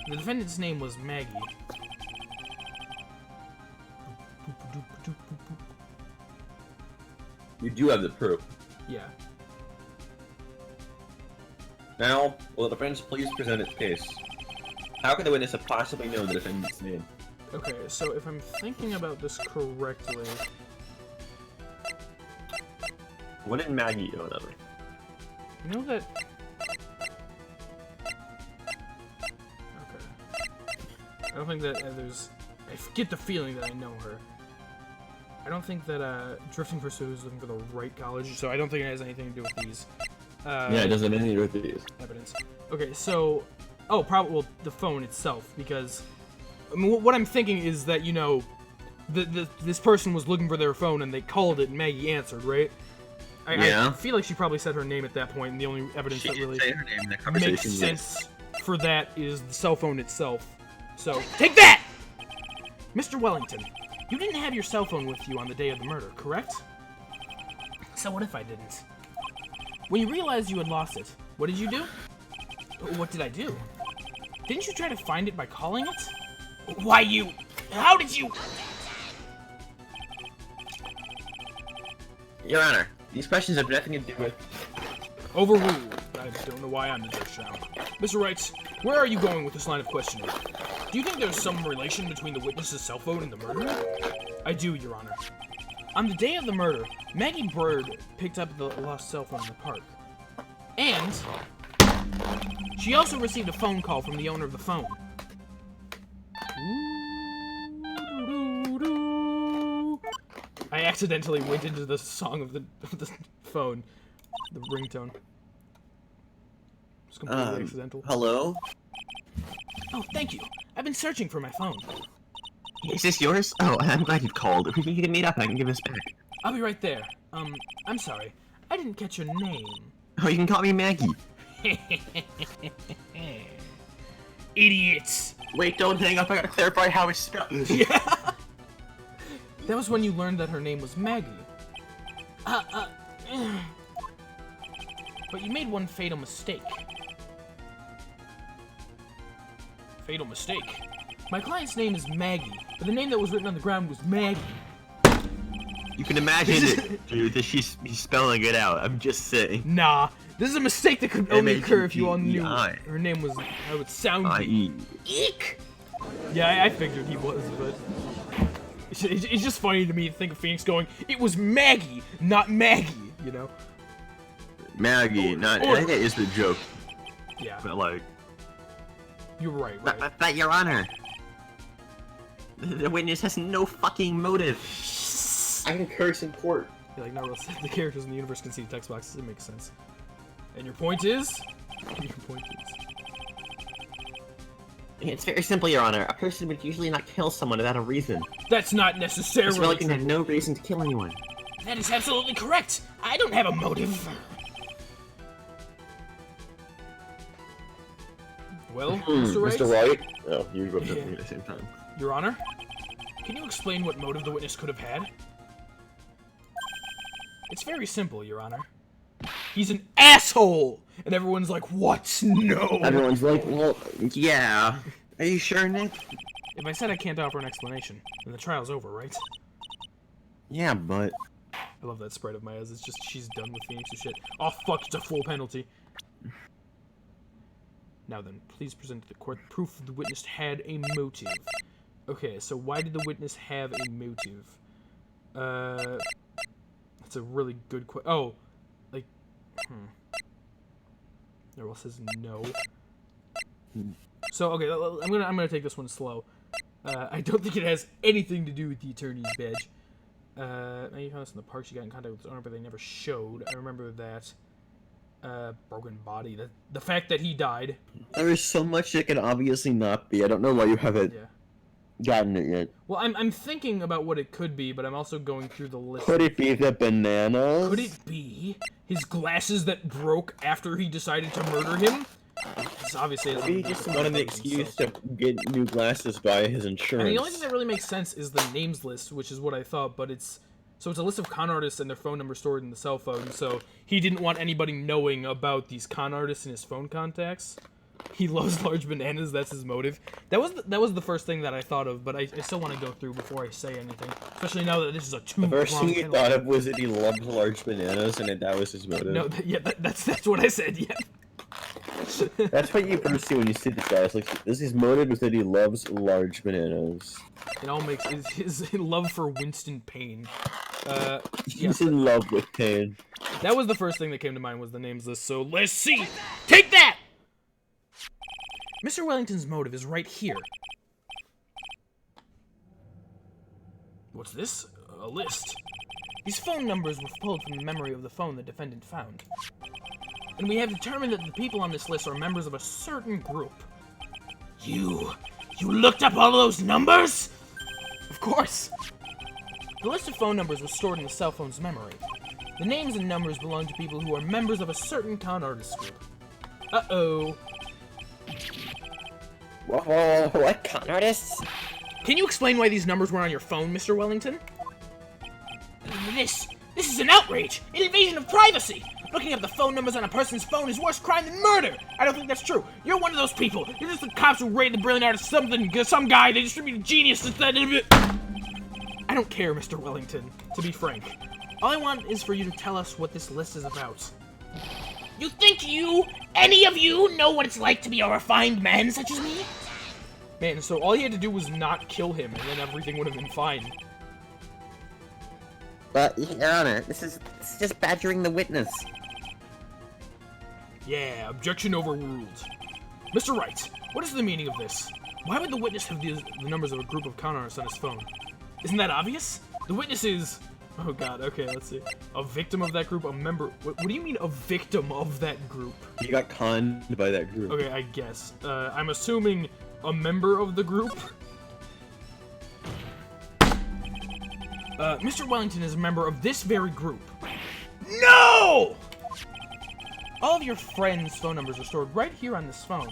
The defendant's name was Maggie. You do have the proof. Yeah. Now, will the defense please present its case? How could the witness have possibly known the defendant's name? Okay, so if I'm thinking about this correctly... What did Maggie do, whatever? You know that... Okay. I don't think that there's... I get the feeling that I know her. I don't think that Drifting Pursuit is looking for the right college, so I don't think it has anything to do with these. Yeah, it doesn't have anything to do with these. Evidence. Okay, so... Oh, probably, well, the phone itself, because... I mean, what I'm thinking is that, you know, this person was looking for their phone and they called it and Maggie answered, right? I feel like she probably said her name at that point, and the only evidence that really say her name in that conversation, makes sense for that is the cell phone itself. So, take that! Mr. Wellington, you didn't have your cell phone with you on the day of the murder, correct? So what if I didn't? When you realized you had lost it, what did you do? What did I do? Didn't you try to find it by calling it? Why you... How did you... Your Honor, these questions have nothing to do with... Overruled. I don't know why I'm the judge now. Mr. Wright, where are you going with this line of questioning? Do you think there's some relation between the witness's cell phone and the murder? I do, Your Honor. On the day of the murder, Maggie Bird picked up the lost cell phone in the park. And she also received a phone call from the owner of the phone. I accidentally went into the song of the phone, the ringtone. It's completely accidental. Hello? Oh, thank you. I've been searching for my phone. Is this yours? Oh, I'm glad you called. If we can get meet up, I can give this back. I'll be right there. I'm sorry. I didn't catch your name. Oh, you can call me Maggie. Idiots! Wait, don't hang up. I gotta clarify how it's spelled. Yeah. That was when you learned that her name was Maggie. But you made one fatal mistake. Fatal mistake? My client's name is Maggie, but the name that was written on the ground was Maggie. You can imagine it, dude, that he's spelling it out. I'm just saying. Nah, this is a mistake that could only occur if you all knew M-A-G-G-E-I. her name was how it sounded. I-E. Eek! Yeah, I figured he was, but it's just funny to me to think of Phoenix going, it was Maggie, not Maggie, you know? Maggie, not. I think that is the joke. Yeah, But like, you're right. But Your Honor, the witness has no fucking motive. I can curse in court. Yeah, like Narwhal said, the characters in the universe can see text boxes. It makes sense. And your point is? Your point is? It's very simple, Your Honor. A person would usually not kill someone without a reason. That's not Mr. necessarily Wellington had true. no reason to kill anyone. That is absolutely correct. I don't have a motive. Well, Mr. Wright, Mr. Wright? Oh, you go to me at the same time. Your Honor, can you explain what motive the witness could have had? It's very simple, Your Honor. He's an asshole! And everyone's like, what? No! Everyone's like, well, Yeah. Are you sure, Nick? If I said I can't offer an explanation, then the trial's over, right? Yeah, but... I love that sprite of Maya's. It's just, she's done with Phoenix's shit. Oh, fuck, it's a full penalty. Now then, please present to the court proof the witness had a motive. Okay, so why did the witness have a motive? That's a really good question. Oh, like, Narwhal says no. So, okay, I'm gonna take this one slow. I don't think it has anything to do with the attorney's badge. You found this in the park. She got in contact with his owner, but they never showed. I remember that. Broken body. The fact that he died. there is so much that can obviously not be. I don't know why you haven't Yeah. gotten it yet. Well, I'm thinking about what it could be, but I'm also going through the list. Could it be the bananas? Could it be his glasses that broke after he decided to murder him? It's obviously Maybe he just wanted the excuse to get new glasses by his I insurance. mean, the only thing that really makes sense is the names list, which is what I thought, but it's a list of con artists and their phone number stored in the cell phone, so he didn't want anybody knowing about these con artists in his phone contacts. He loves large bananas, that's his motive. That was the first thing that I thought of, but I still want to go through before I say anything, especially now that this is a The first thing he penalty. thought of was that he loved large bananas, and that was his motive. No, that's what I said, yeah. That's what you first see when you see this guy. It's like, this is motive is that he loves large bananas. It all makes his love for Winston Payne. Yeah, He's in love with pain. that was the first thing that came to mind was the names list. So let's see. Take that. Mr. Wellington's motive is right here. What's this? A list. These phone numbers were pulled from the memory of the phone the defendant found. And we have determined that the people on this list are members of a certain group. You looked up all those numbers? Of course! The list of phone numbers was stored in the cell phone's memory. The names and numbers belong to people who are members of a certain con artist group. Uh-oh. whoa, what con artists? Can you explain why these numbers were on your phone, Mr. Wellington? This is an outrage! An invasion of privacy! Looking up the phone numbers on a person's phone is worse crime than murder! I don't think that's true. You're one of those people. You're just the cops who raid the brilliant artist some guy, they distribute genius instead of it. I don't care, Mr. Wellington, to be frank. All I want is for you to tell us what this list is about. You think any of you, know what it's like to be a refined man such as me? Man, so all he had to do was not kill him, and then everything would have been fine. But, Your Honor, this is just badgering the witness. Yeah, objection overruled. Mr. Wright, what is the meaning of this? Why would the witness have the numbers of a group of con artists on his phone? Isn't that obvious? The witness is... Oh god, okay, let's see. A victim of that group, a member... What do you mean, a victim of that group? He got conned by that group. Okay, I guess. I'm assuming a member of the group? Mr. Wellington is a member of this very group. No! All of your friends' phone numbers are stored right here on this phone.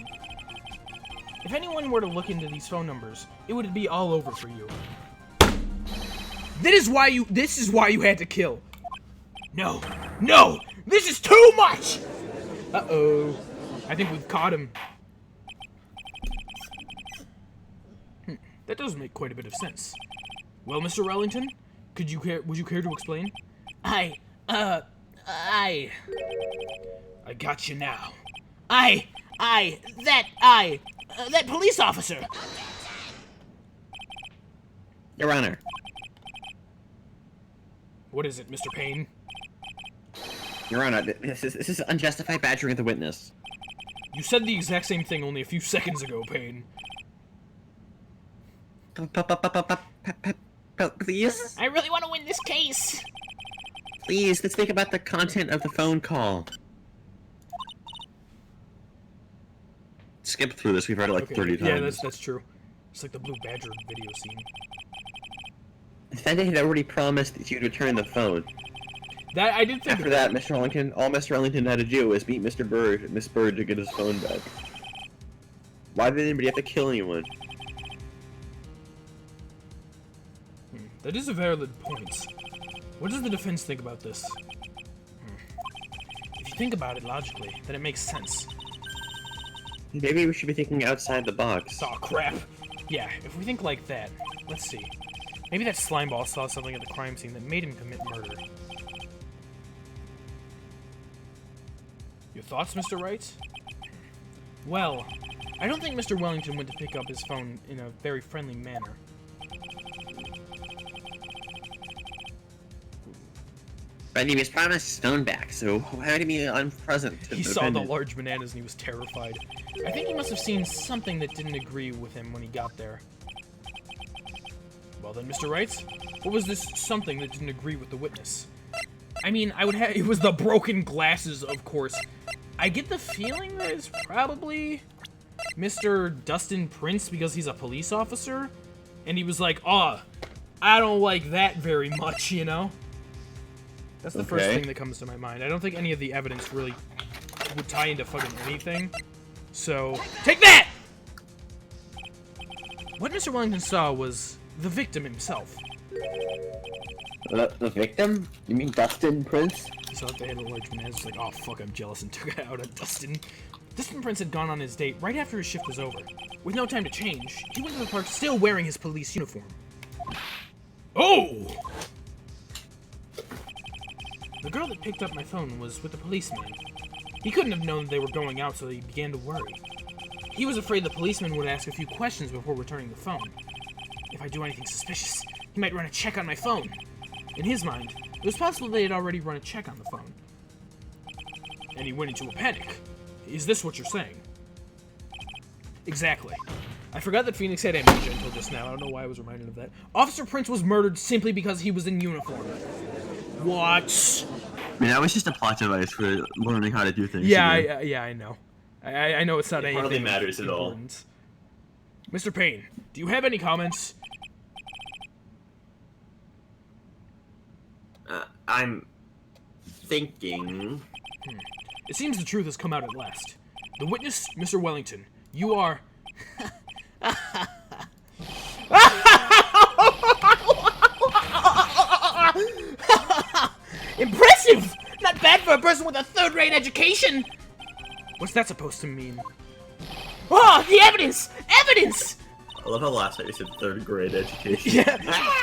If anyone were to look into these phone numbers, it would be all over for you. This is why you had to kill. No, this is too much! Uh-oh. I think we've caught him. That does make quite a bit of sense. Well, Mr. Wellington, Would you care to explain? I got you now. That police officer. Your Honor. What is it, Mr. Payne? Your Honor, this is unjustified badgering of the witness. You said the exact same thing only a few seconds ago, Payne. Please? I really want to win this case. Please, let's think about the content of the phone call. Skip through this, we've heard it like 30 times. Yeah, that's true. It's like the Blue Badger video scene. The defendant had already promised that you'd return the phone. That I did think. After that, Mr. Wellington, all Mr. Wellington had to do was meet Mr. Bird and Miss Bird to get his phone back. Why did anybody have to kill anyone? That is a valid point. What does the defense think about this? If you think about it logically, then it makes sense. Maybe we should be thinking outside the box. Oh crap! Yeah, if we think like that, let's see. Maybe that slimeball saw something at the crime scene that made him commit murder. Your thoughts, Mr. Wright? Well, I don't think Mr. Wellington went to pick up his phone in a very friendly manner. But he was promised his phone back, so why would he be unpresent to He the saw the defendant? large bananas and he was terrified. I think he must have seen something that didn't agree with him when he got there. Well then, Mr. Wright, what was this something that didn't agree with the witness? I mean, it was the broken glasses, of course. I get the feeling that it's probably Mr. Dustin Prince because he's a police officer, and he was like, oh, I don't like that very much, you know? That's the first thing that comes to my mind. I don't think any of the evidence really would tie into fucking anything. So, take that! What Mr. Wellington saw was the victim himself. The victim? You mean Dustin Prince? He saw that they had a large man. It's like, oh fuck, I'm jealous, and took it out on Dustin. Dustin Prince had gone on his date right after his shift was over. With no time to change, he went to the park still wearing his police uniform. Oh! The girl that picked up my phone was with the policeman. He couldn't have known they were going out, so he began to worry. He was afraid the policeman would ask a few questions before returning the phone. If I do anything suspicious, he might run a check on my phone. In his mind, it was possible they had already run a check on the phone. And he went into a panic. Is this what you're saying? Exactly. I forgot that Phoenix had amnesia until just now. I don't know why I was reminded of that. Officer Prince was murdered simply because he was in uniform. What? I mean, that was just a plot device for learning how to do things. Yeah, I know. I know it's not anything hardly matters at all. important. Mr. Payne, do you have any comments? I'm thinking... It seems the truth has come out at last. The witness, Mr. Wellington, you are... Impressive! Not bad for a person with a third-rate education. What's that supposed to mean? Oh, the evidence! Evidence! I love how last night you said third grade education. Yeah.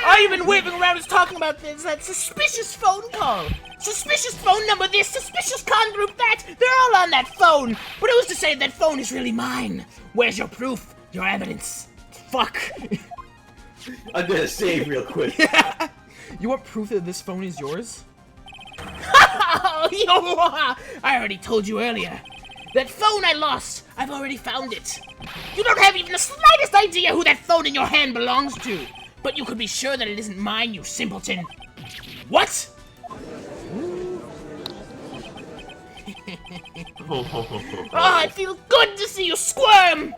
All you've been waving around is talking about this, that suspicious phone call. Suspicious phone number this, suspicious con group that. They're all on that phone. But who's to say that phone is really mine? Where's your proof? Your evidence? Fuck. I'm gonna save real quick. You want proof that this phone is yours? I already told you earlier. That phone I lost, I've already found it. You don't have even the slightest idea who that phone in your hand belongs to. But you could be sure that it isn't mine, you simpleton. What? Oh, it feels good to see you squirm.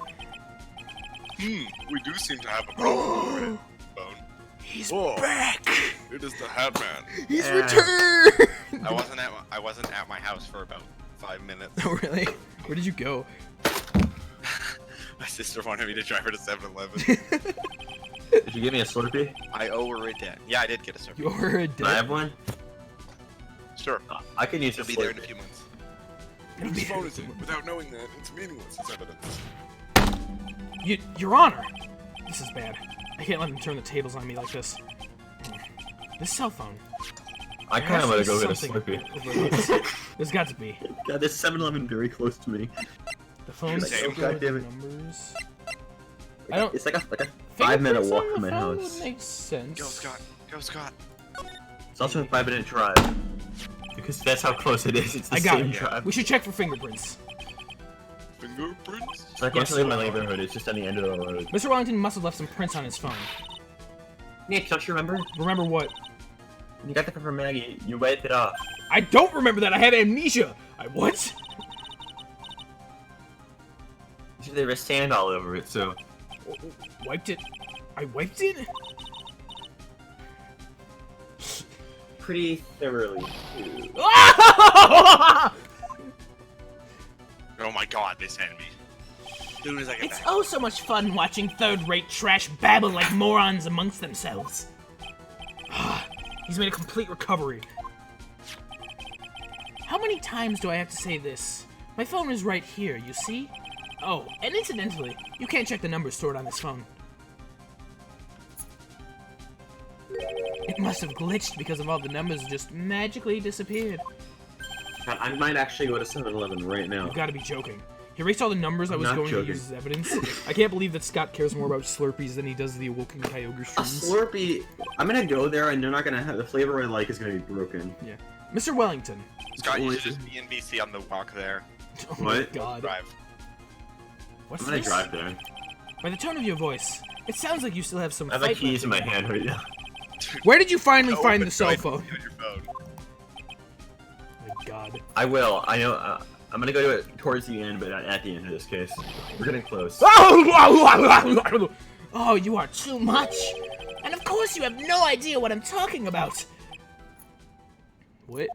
We do seem to have a problem with the phone. He's Whoa. back. It is the hat man. He's returned. I wasn't at my house for about 5 minutes. Oh, really? Where did you go? My sister wanted me to drive her to 7-Eleven. Did you give me a Slurpee? I owe her a debt. Yeah, I did get a Slurpee. You're a Can I have one? Sure. I can use a It'll be there in a Slurpee. few months. Whose phone is it? Without knowing that, it's meaningless as evidence. Your Honor. This is bad. I can't let him turn the tables on me like this. This cell phone. I There kind of has want to to go be get a something Slurpee. over here. There's got to be. God, there's 7-Eleven very close to me. The phone's Same. over God with damn it. numbers. I don't. It's like a 5-minute Fingerprints walk on from the my phone house. would make sense. Go, Scott. Go, Scott. It's also a 5-minute drive. Because that's how close it is. It's the I got same it. drive. We should check for fingerprints. Fingerprints? It's like Yes. once I leave my neighborhood, it's just on the end of the road. Mr. Wellington must have left some prints on his phone. Nick, don't you remember? Remember what? You got that from Maggie. You wiped it off. I don't remember that. I had amnesia. What? There was sand all over it, so... Wiped it? I wiped it? Pretty thoroughly. Oh my god, this enemy. As soon as I get It's back. oh so much fun watching third-rate trash babble like morons amongst themselves. He's made a complete recovery. How many times do I have to say this? My phone is right here, you see? Oh, and incidentally, you can't check the numbers stored on this phone. It must have glitched because of all the numbers just magically disappeared. God, I might actually go to 7-Eleven right now. You've got to be joking. He erased all the numbers I was not going to joking. use as evidence. I can't believe that Scott cares more about Slurpees than he does the Awokenkyoger A streams. Slurpee... I'm gonna go there and they're not gonna have... The flavor I like is gonna be broken. Yeah. Mr. Wellington. Scott, you should just be NBC on the walk there. Oh What? my god. Drive. What's I'm gonna this? drive there. By the tone of your voice, it sounds like you still have some I have the fight keys in left my hand right now. Where did you finally Go find with the cell right phone? on your phone. My god. I will. I know. I'm gonna go to it towards the end, but not at the end of this case. We're getting close. Oh, you are too much. And of course you have no idea what I'm talking about. What?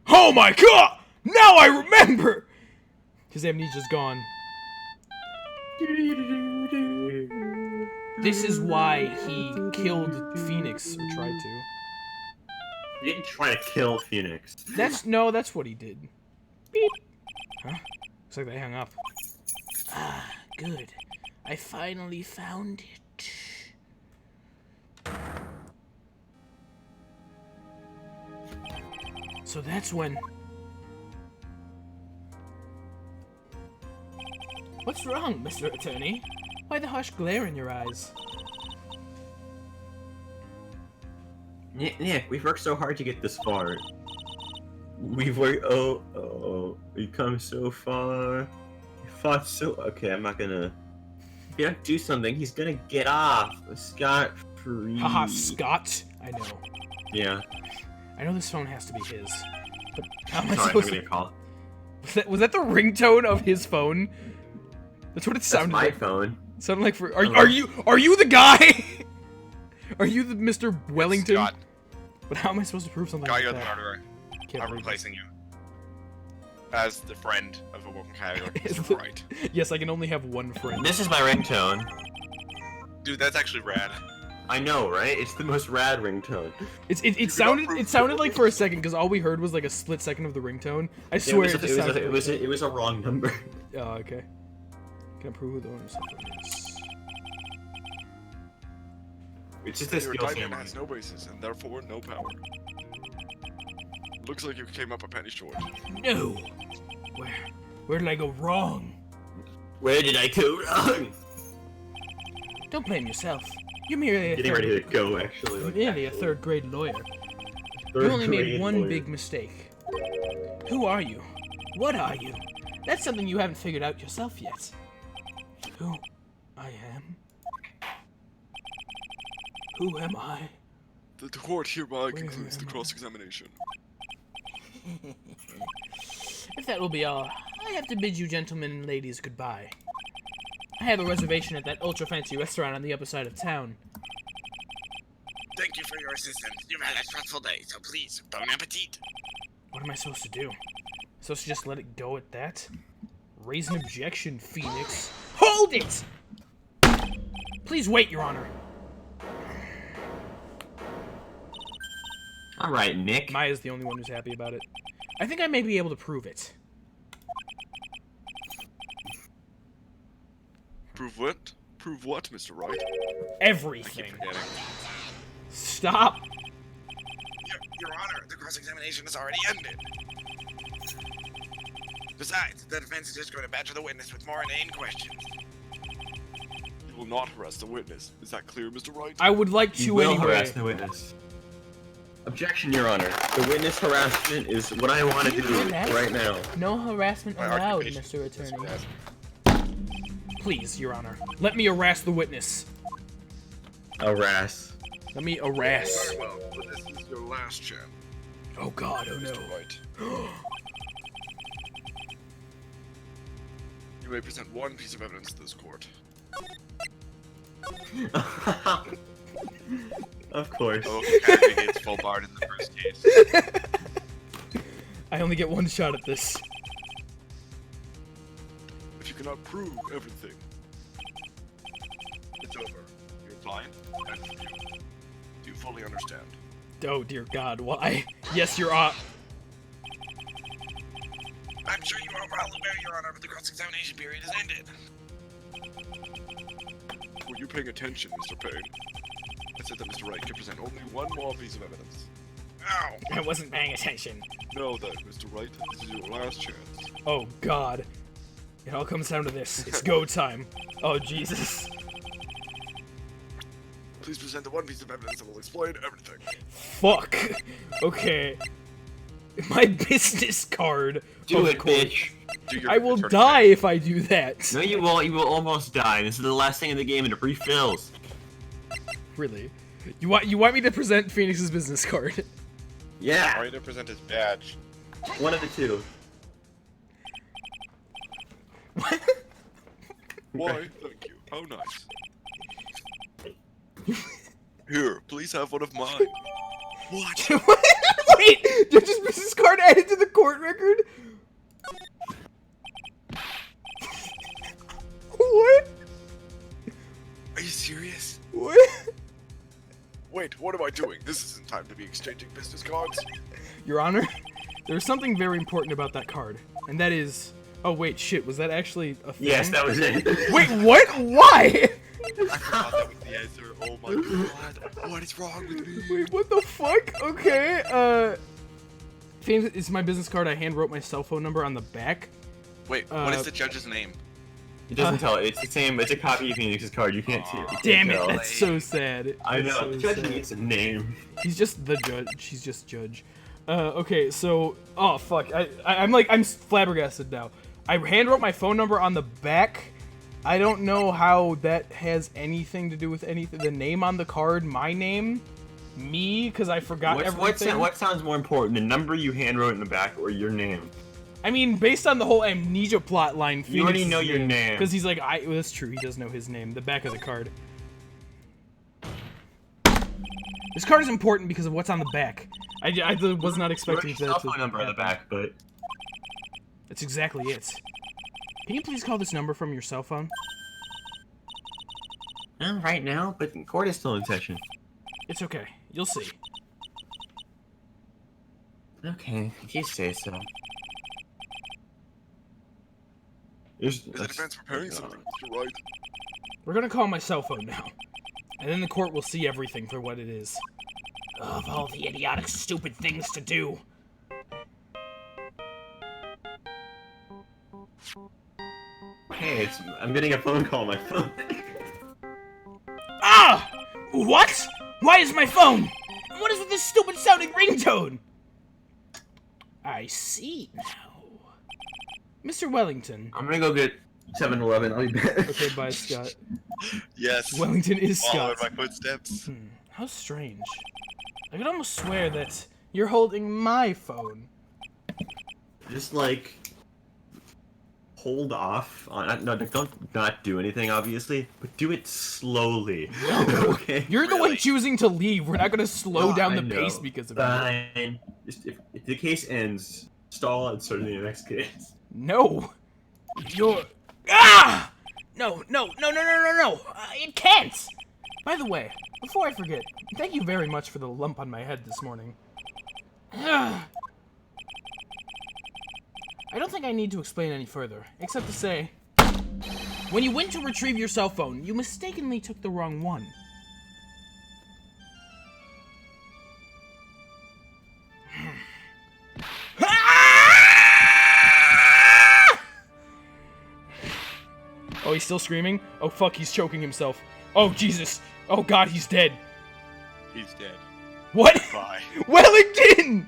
Oh my god! Now I remember! His amnesia's gone. This is why he killed Phoenix, or tried to. You didn't try to kill Phoenix. That's what he did. Beep. Huh? Looks like they hung up. Ah, good. I finally found it. So that's when... What's wrong, Mr. Attorney? Why the harsh glare in your eyes? Nick, we've worked so hard to get this far. We've worked. Oh, we've come so far. We fought so. Okay, I'm not gonna. If you don't do something, he's gonna get off. Scott free. Haha, Scott. I know. Yeah. I know this phone has to be his. But how am I Sorry, I'm supposed gonna to... call. Was that the ringtone of his phone? That's what it That's sounded my like. phone. It sounded like for... Are you the guy? Are you the Mr. Wellington? Scott, But how am I supposed to prove something Scott, like you're the that? murderer. Can't I'm believe it. replacing you. As the friend of Awokenkyoger, Is Mr. the- Wright. Yes, I can only have one friend. This is my ringtone. Dude, that's actually rad. I know, right? It's the most rad ringtone. It sounded like for a second because all we heard was like a split second of the ringtone. I swear it just sounded. It was a wrong number. Oh, okay. Can I prove who the owner of the cell phone is? It's just this Your skill indictment set. has no basis and therefore no power. Looks like you came up a penny short. No. Where did I go wrong? Where did I go wrong? Don't blame yourself. You're merely a Getting ready to go, actually. Like, merely a actually. third-grade lawyer. Third You only made grade one lawyer. big mistake. Who are you? What are you? That's something you haven't figured out yourself yet. Who I am? Who am I? The court hereby concludes am the I? cross-examination. If that will be all, I have to bid you gentlemen and ladies goodbye. I have a reservation at that ultra-fancy restaurant on the other side of town. Thank you for your assistance. You've had a stressful day, so please, bon appetit. What am I supposed to do? Supposed to just let it go at that? Raise an objection, Phoenix. Hold it! Please wait, Your Honor. Alright, Nick. Maya's the only one who's happy about it. I think I may be able to prove it. Prove what? Prove what, Mr. Wright? Everything. Forgetting. Stop. Your Honor, the cross-examination has already ended. Besides, the defense is just going to badger the witness with more inane questions. You will not harass the witness. Is that clear, Mr. Wright? I would like You to will anyway. harass the witness. Objection, Your Honor. The witness harassment is what I want to Can you do do that? right now. No harassment My allowed, occupation Mr. is Attorney. harassment. Please, Your Honor. Let me harass the witness. Harass. Let me harass. Very well, but this is your last chance, Oh God, oh no. Mr. Wright. You may present one piece of evidence to this court. Of course. Awokenkyoger gets full barred in the first case. I only get one shot at this. If you cannot prove everything, it's over. You're blind and confused. Do you fully understand? Oh dear God, why? Yes, Your Honor. I'm sure you are well aware, Your Honor, but the cross-examination period has ended. Were you paying attention, Mr. Payne? I said that Mr. Wright can present only one more piece of evidence. Ow! I wasn't paying attention. Know that, Mr. Wright, this is your last chance. Oh God. It all comes down to this. It's go time. Oh Jesus. Please present the one piece of evidence that will explain everything. Fuck. Okay. My business card. Do of it, course. bitch. Do your I will attorney die if I do that. No, you won't. You will almost die. This is the last thing in the game, and it refills. Really? You want me to present Phoenix's business card? Yeah, Wright to present his badge. One of the two. Why, thank you. How nice. Here, please have one of mine. What? Wait, Judge's business card added to the court record? What? Are you serious? What? Wait, what am I doing? This isn't time to be exchanging business cards. Your Honor, there's something very important about that card, and that is... Oh wait, shit, was that actually a thing? Yes, that was it. Wait, what? Why? I forgot that was the answer. Oh my god. What is wrong with me? Wait, what the fuck? Okay, Phoenix is my business card. I hand wrote my cell phone number on the back. Wait, what is the judge's name? It doesn't tell. It's the same. It's a copy of Phoenix's card. You can't see it. You Damn can't it, tell. that's so sad. I That's know. so The judge sad. needs a name. He's just the judge. She's just judge. Okay, so... Oh, fuck. I'm flabbergasted now. I handwrote my phone number on the back. I don't know how that has anything to do with anything. The name on the card, my name, me, because I forgot everything. What sounds more important, the number you handwrote in the back or your name? I mean, based on the whole amnesia plot line, You already know your name. Because he's like, well, that's true, he does know his name. The back of the card. This card is important because of what's on the back. I was not expecting Your that cell to phone number on the happen. back, but That's exactly it. Can you please call this number from your cell phone? right now. But court is still in session. It's okay. You'll see. Okay, if you say so. Is the defense preparing something, Mr. Wright? We're gonna call my cell phone now. And then the court will see everything for what it is. Of all the idiotic, stupid things to do. Hey, I'm getting a phone call on my phone. Ah! What? Why is my phone? What is with this stupid sounding ringtone? I see now. Mr. Wellington. I'm gonna go get 7-Eleven. I'll be back. Okay, bye, Scott. Yes. Wellington is Follow Scott. in my footsteps. How strange. I could almost swear that you're holding my phone. Just like hold off on. No, don't not do anything, obviously, but do it slowly. Okay. You're the one Really? choosing to leave. We're not gonna slow No, down I the know. pace because of it. Fine. Just if the case ends, stall and start the next case. No. You're... Ah! No. It can't! By the way, before I forget, thank you very much for the lump on my head this morning. I don't think I need to explain any further, except to say... When you went to retrieve your cell phone, you mistakenly took the wrong one. Oh, he's still screaming? Oh, fuck, he's choking himself. Oh, Jesus. Oh, God, he's dead. He's dead. What? Bye. Wellington!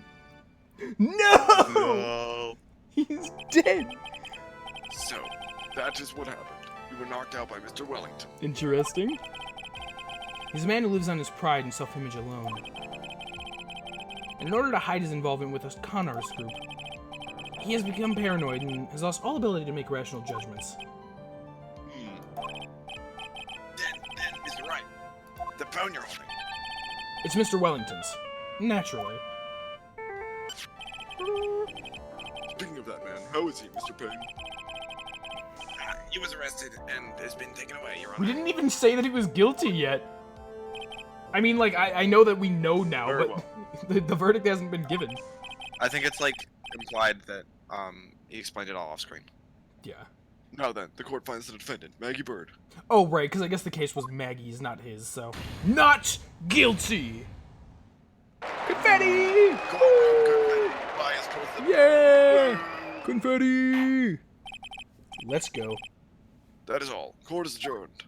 No! No. He's dead. So, that is what happened. You were knocked out by Mr. Wellington. Interesting. He's a man who lives on his pride and self-image alone. And in order to hide his involvement with a con artist group, he has become paranoid and has lost all ability to make rational judgments. Then, Mr. Wright, the phone you're holding. It's Mr. Wellington's. Naturally. Speaking of that man, how is he, Mr. Payne? He was arrested and has been taken away, Your Honor. We didn't even say that he was guilty yet. I mean, like, I know that we know now, Very but the verdict hasn't been given. I think it's like implied that he explained it all off screen. Yeah. Now then, the court finds the defendant, Maggie Bird. Oh, right, because I guess the case was Maggie's, not his, so... Not guilty! Confetti! Bias towards the... Yeah! Confetti! Let's go. That is all. Court is adjourned.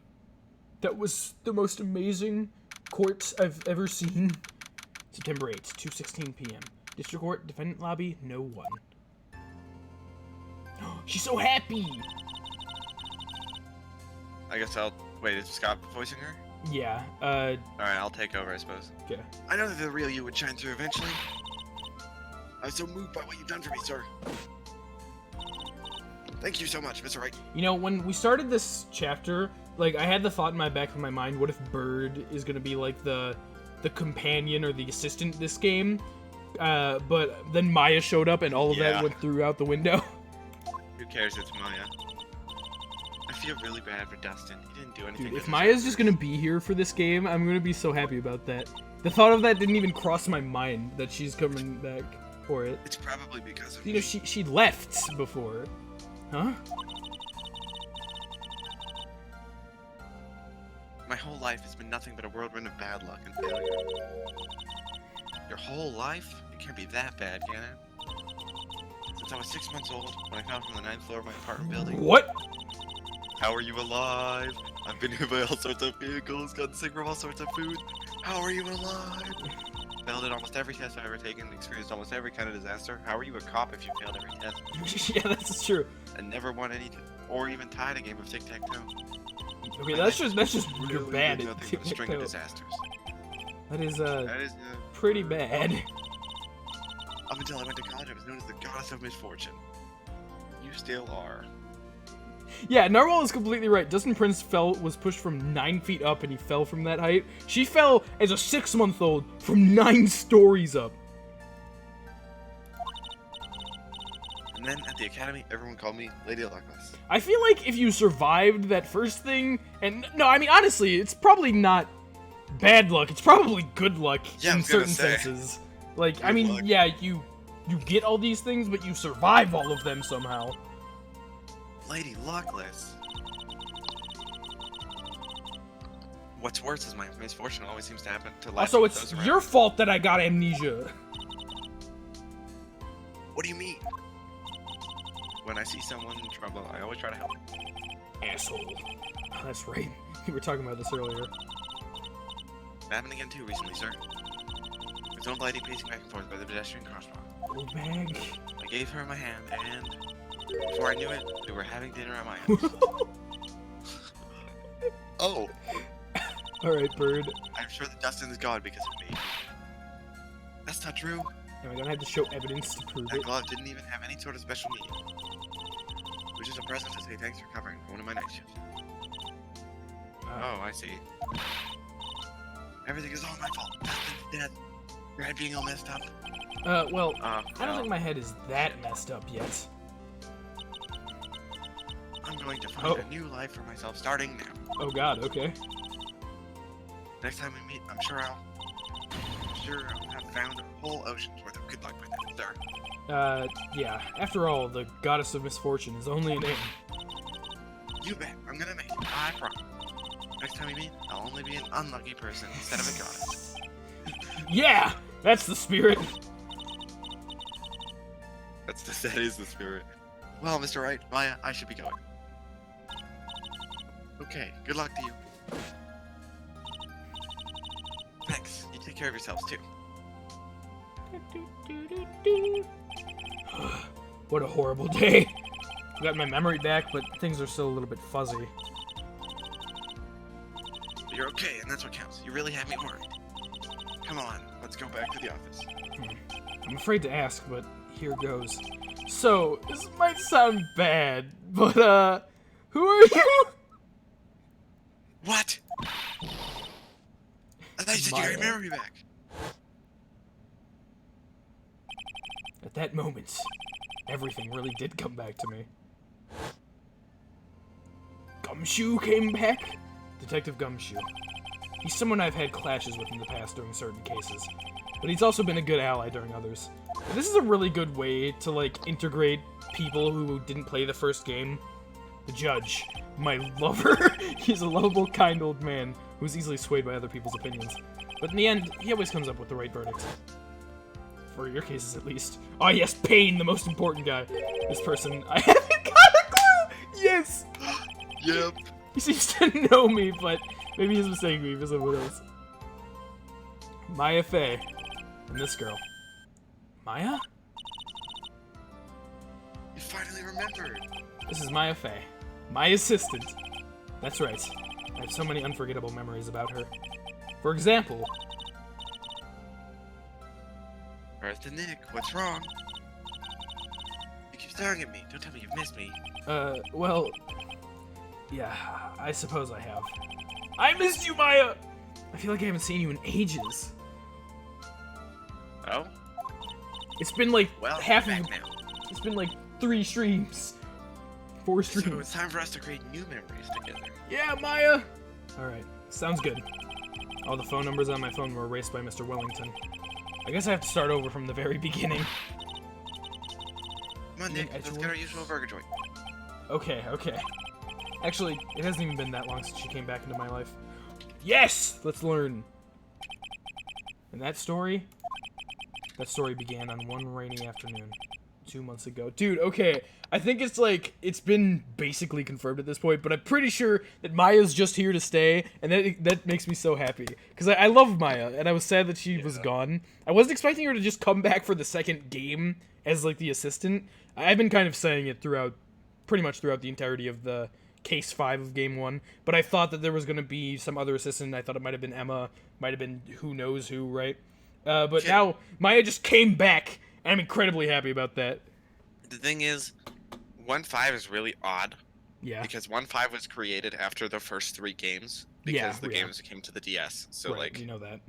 That was the most amazing court I've ever seen. September 8th, 2:16 p.m. District Court, Defendant Lobby, no one. She's so happy! I guess I'll wait. Is Scott voicing her? Yeah, All right, I'll take over, I suppose. okay. I know that the real you would shine through eventually. I was so moved by what you've done for me, sir. Thank you so much, Mr. Wright. You know, when we started this chapter, like, I had the thought in my back of my mind, what if Bird is gonna be, like, the companion or the assistant this game? But then Maya showed up and all of that went through out the window. Who cares? It's Maya. I feel really bad for Dustin. He didn't do anything. Dude, if Maya's just gonna be here for this game, I'm gonna be so happy about that. The thought of that didn't even cross my mind, that she's coming back for it. It's probably because of You know, she left before. Huh? My whole life has been nothing but a whirlwind of bad luck and failure. Your whole life? It can't be that bad, can it? Since I was 6 months old, when I fell from the 9th floor of my apartment building. What? How are you alive? I've been hit by all sorts of vehicles, gotten sick from all sorts of food. How are you alive? Failed at almost every test I've ever taken, experienced almost every kind of disaster. How are you a cop if you failed every test? Yeah, that's true. And never won any, or even tied a game of tic-tac-toe. Okay, that's just you're Really bad did at nothing but a string of tic-tac-toe. disasters. That is That is, pretty bad. up until I went to college, I was known as the goddess of misfortune. You still are. Yeah, Narwhal is completely right. Dustin Prince was pushed from 9 feet up and he fell from that height. She fell as a 6-month-old from 9 stories up. And then at the academy, everyone called me Lady Luckless. I feel like if you survived that first thing, and no, I mean, honestly, it's probably not bad luck. It's probably good luck Yeah, I in was gonna certain say. senses. Like, I Good mean, luck. yeah, you get all these things, but you survive all of them somehow. Lady Luckless. What's worse is my misfortune always seems to happen to last Also, with it's those around your me. fault that I got amnesia. What do you mean? When I see someone in trouble, I always try to help. Asshole. That's right. We were talking about this earlier. It happened again too recently, sir. There's an old lady pacing back and forth by the pedestrian crosswalk. Little bag. I gave her my hand, and before I knew it, we were having dinner at my house. Oh, Alright, Bird. I'm sure that Dustin is God because of me. That's not true. Am I gonna have to show evidence to prove That it? glove didn't even have any sort of special meaning. It was just a present to say thanks for covering one of my night shifts. Oh, I see. Everything is all my fault. Dustin's death. Your head being all messed up. Well, I don't well, think my head is that messed up yet. I'm going to find a new life for myself starting now. Oh god, okay. Next time we meet, I'm sure I'll have found a whole ocean's worth of good luck by then, sir. Yeah. After all, the goddess of misfortune is only a name. You bet. I'm gonna make it. I promise. Next time we meet, I'll only be an unlucky person instead of a goddess. Yeah, that's the spirit. That is the spirit. Well, Mr. Wright, Maya, I should be going. Okay, good luck to you. Thanks. You take care of yourselves, too. What a horrible day. I got my memory back, but things are still a little bit fuzzy. But you're okay, and that's what counts. You really have me worried. Come on, let's go back to the office. I'm afraid to ask, but here goes. So, this might sound bad, but, who are you? What? I thought you said you got your memory back. At that moment, everything really did come back to me. Gumshoe came back? Detective Gumshoe. He's someone I've had clashes with in the past during certain cases, but he's also been a good ally during others. And this is a really good way to, like, integrate people who didn't play the first game. The judge, my lover. He's a lovable, kind old man who's easily swayed by other people's opinions. But in the end, he always comes up with the right verdict. For your cases, at least. Oh yes, Payne, the most important guy. This person, I haven't got a clue! Yes! Yep. He seems to know me, but maybe he's mistaking me for someone else. Maya Fay. And this girl. Maya? You finally remembered. This is Maya Fay. My assistant. That's right. I have so many unforgettable memories about her. For example... Earth Nick, what's wrong? You keep staring at me. Don't tell me you've missed me. Well... Yeah, I suppose I have. I missed you, Maya! I feel like I haven't seen you in ages. Oh? It's been like Well, half I'm of... back now. It's been like 3 streams. 4 So streams. it's time for us to create new memories together. Yeah, Maya! Alright, sounds good. All the phone numbers on my phone were erased by Mr. Wellington. I guess I have to start over from the very beginning. Come on, Nick, let's get our usual burger joint. Okay, okay. Actually, it hasn't even been that long since she came back into my life. Yes! Let's learn. And that story began on one rainy afternoon 2 months ago. Dude, okay, I think it's like, it's been basically confirmed at this point, but I'm pretty sure that Maya's just here to stay, and that makes me so happy. Because I love Maya, and I was sad that she was gone. I wasn't expecting her to just come back for the second game as, like, the assistant. I've been kind of saying it pretty much throughout the entirety of the Case 5 of Game 1, but I thought that there was going to be some other assistant. I thought it might have been Emma, might have been who knows who, right? But now, Maya just came back, and I'm incredibly happy about that. The thing is, 1.5 is really odd. Yeah. Because 1.5 was created after the first 3 games. Because the games came to the DS. So, right, like... you know that.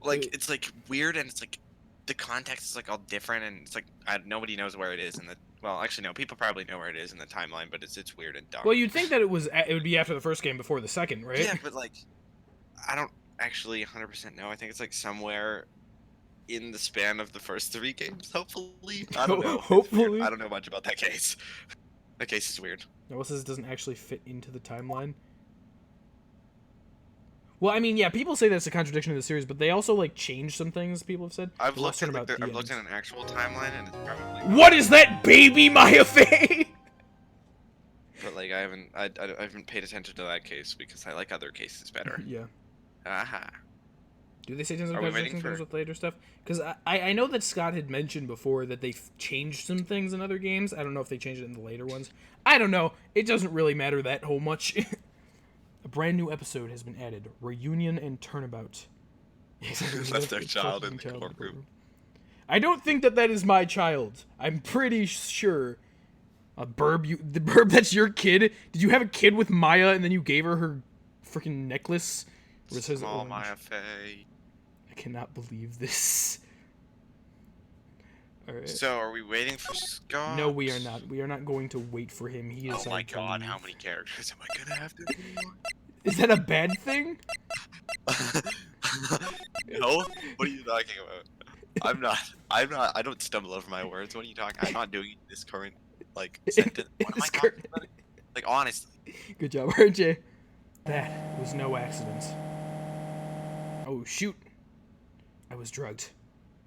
Like, it's, like, weird, and it's, like, the context is, like, all different, and it's, like, nobody knows where it is in the... Well, actually, no, people probably know where it is in the timeline, but it's weird and dumb. Well, you'd think that it would be after the first game before the second, right? Yeah, but, like, I don't actually 100% know. I think it's, like, somewhere in the span of the first 3 games, hopefully. I don't know. Hopefully. I don't know much about that case. That case is weird. Noah says it doesn't actually fit into the timeline. Well, I mean, yeah, people say that's a contradiction of the series, but they also, like, changed some things, people have said. I've looked at an actual timeline, and it's probably... What is that, baby Maya Fay? But, like, I haven't paid attention to that case, because I like other cases better. Yeah. Aha. Do they say something about contradictions with later stuff? Because I know that Scott had mentioned before that they've changed some things in other games. I don't know if they changed it in the later ones. I don't know. It doesn't really matter that whole much. A brand new episode has been added. Reunion and Turnabout. Left their child in the courtroom. I don't think that is my child. I'm pretty sure. The Burb, that's your kid? Did you have a kid with Maya and then you gave her freaking necklace? Small Maya Fay. I cannot believe this. Alright. So, are we waiting for Scott? No, we are not. We are not going to wait for him. He is. Oh my god, how many characters am I gonna have to do? Is that a bad thing? No? What are you talking about? I don't stumble over my words. What are you talking? I'm not doing this current, like, sentence. What am I talking about? Like, honestly. Good job, RJ. That was no accident. Oh, shoot. I was drugged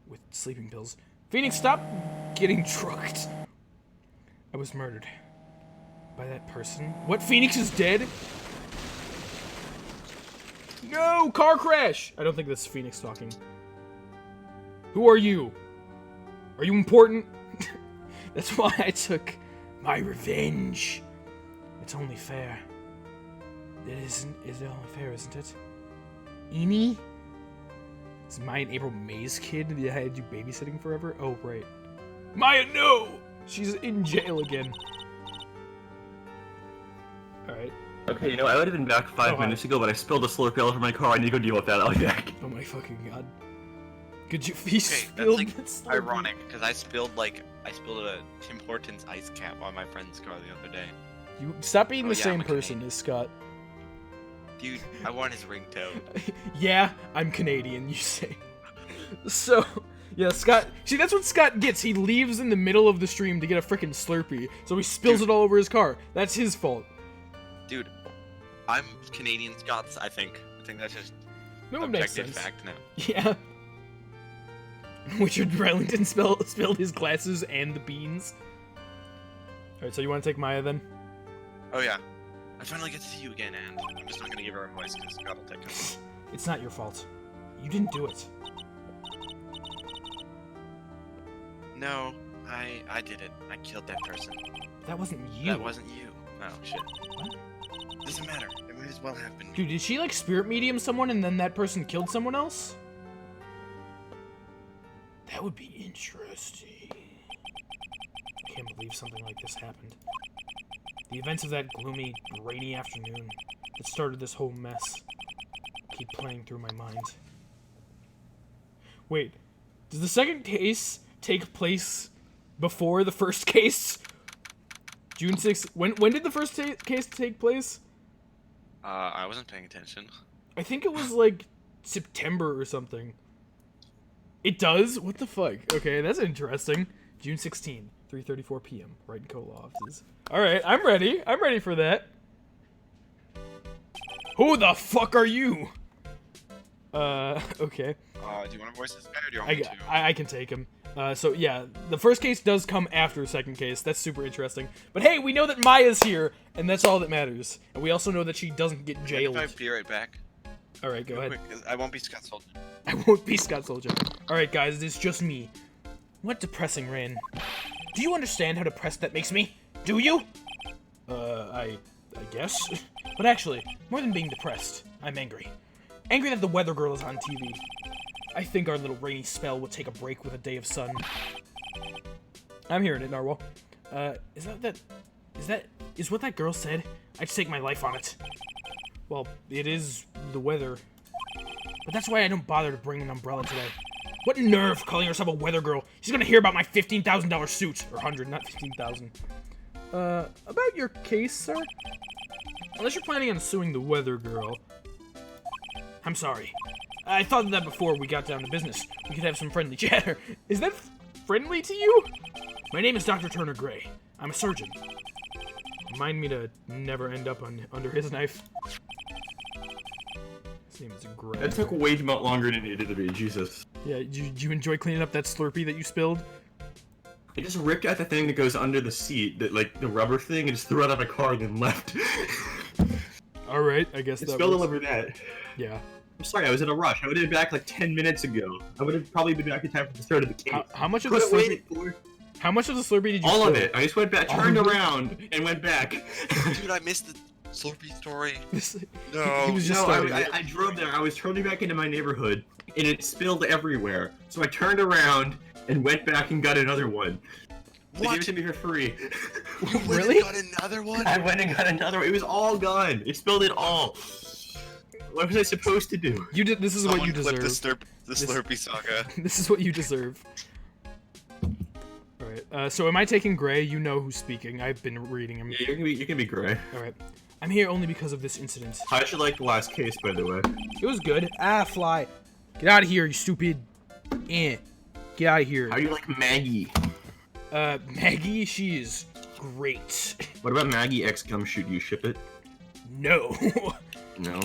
with sleeping pills. Phoenix, stop getting drugged. I was murdered by that person. What? Phoenix is dead? No! Car crash! I don't think this is Phoenix talking. Who are you? Are you important? That's why I took my revenge. It's only fair. Is it only fair, isn't it? Amy? Is Maya and April May's kid that I had you babysitting forever? Oh, right. Maya, no! She's in jail again. Alright. Okay, you know, I would have been back 5 minutes ago, but I spilled a Slurpee all over my car. I need to go deal with that. I'll be back. Oh my fucking god. Could you Okay, spilled that's like ironic, because I spilled a Tim Hortons ice cap on my friend's car the other day. You stop being the same I'm a person as Scott. Dude, I want his ringtone. Yeah, I'm Canadian, you say. So, yeah, Scott... See, that's what Scott gets. He leaves in the middle of the stream to get a frickin' Slurpee, so he spills it all over his car. That's his fault. Dude, I'm Canadian Scots, I think. I think that's just No, it makes objective sense. fact now. Yeah. Richard Wellington spilled his glasses and the beans. Alright, so you want to take Maya then? Oh yeah. I finally get to see you again, and I'm just not gonna give her a voice because God will take her. It's not your fault. You didn't do it. No, I did it. I killed that person. That wasn't you. That wasn't you. Oh shit. What? Doesn't matter. It might as well have been me. Dude, did she like spirit medium someone and then that person killed someone else? That would be interesting. I can't believe something like this happened. The events of that gloomy, rainy afternoon that started this whole mess keep playing through my mind. Wait, does the second case take place before the first case? June 6th. When did the first case take place? I wasn't paying attention. I think it was like September or something. It does? What the fuck? Okay, that's interesting. June 16, 3:34 p.m. Wright and Cola offices. Alright, I'm ready. I'm ready for that. Who the fuck are you? Okay. Do you want to voice this guy or do you want me to? I can take him. So yeah, the first case does come after the second case. That's super interesting. But hey, we know that Maya's here, and that's all that matters. And we also know that she doesn't get jailed. I'll be right back. Alright, go ahead. Quick, 'cause I won't be Scott Soldier. I won't be Scott Soldier. Alright guys, it's just me. What depressing rain. Do you understand how depressed that makes me? Do you? I guess. But actually, more than being depressed, I'm angry. Angry that the weather girl is on TV. I think our little rainy spell will take a break with a day of sun. I'm hearing it, Narwhal. Is what that girl said? I'd stake my life on it. Well, it is the weather. But that's why I don't bother to bring an umbrella today. What nerve calling herself a weather girl? She's gonna hear about my $15,000 suit. Or 100, not 15,000. About your case, sir? Unless you're planning on suing the weather girl. I'm sorry. I thought of that before we got down to business. We could have some friendly chatter. Is that friendly to you? My name is Dr. Turner Gray. I'm a surgeon. Remind me to never end up under his knife. His name is Gray. That took way too much longer than it needed to be, Jesus. Yeah, did you enjoy cleaning up that Slurpee that you spilled? I just ripped out the thing that goes under the seat, that like the rubber thing, and just threw it out of my car and then left. Alright, I guess it that spilled all over that. Yeah. I'm sorry, I was in a rush. I would have been back like 10 minutes ago. I would have probably been back in time for the start of the case. How much of the Slurpee? How much of the Slurpee did you All spill? of it. I just went back, turned around, and went back. Dude, I missed the Slurpee story. No, He was just I drove there. I was turning back into my neighborhood, and it spilled everywhere. So I turned around and went back and got another one. They gave it to me for free. Really? Got another one? I went and got another one. It was all gone. It spilled it all. What was I supposed to do? You did. This is what you deserve. The Slurpee saga. This is what you deserve. Alright, so am I taking Gray? You know who's speaking. I've been reading him. Yeah, you can be Gray. Alright. I'm here only because of this incident. How'd you like the last case, by the way? It was good. Ah, fly. Get out of here, you stupid. Get out of here. How do you like Maggie? Maggie, she is great. What about Maggie X Gumshoe? Do you ship it? No. No.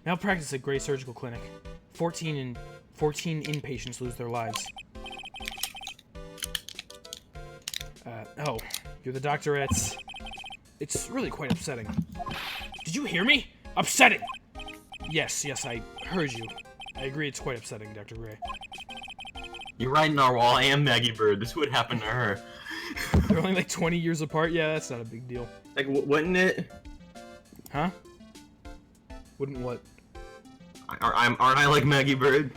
Malpractice at Gray Surgical Clinic. 14 inpatients lose their lives. Oh, you're the doctor at... It's really quite upsetting. Did you hear me? Upsetting! Yes, I heard you. I agree it's quite upsetting, Dr. Gray. You're right, Narwhal. I am Maggie Bird. This would happen to her. They're only like 20 years apart? Yeah, that's not a big deal. Like, wouldn't it? Huh? Wouldn't what? Aren't I like Maggie Bird?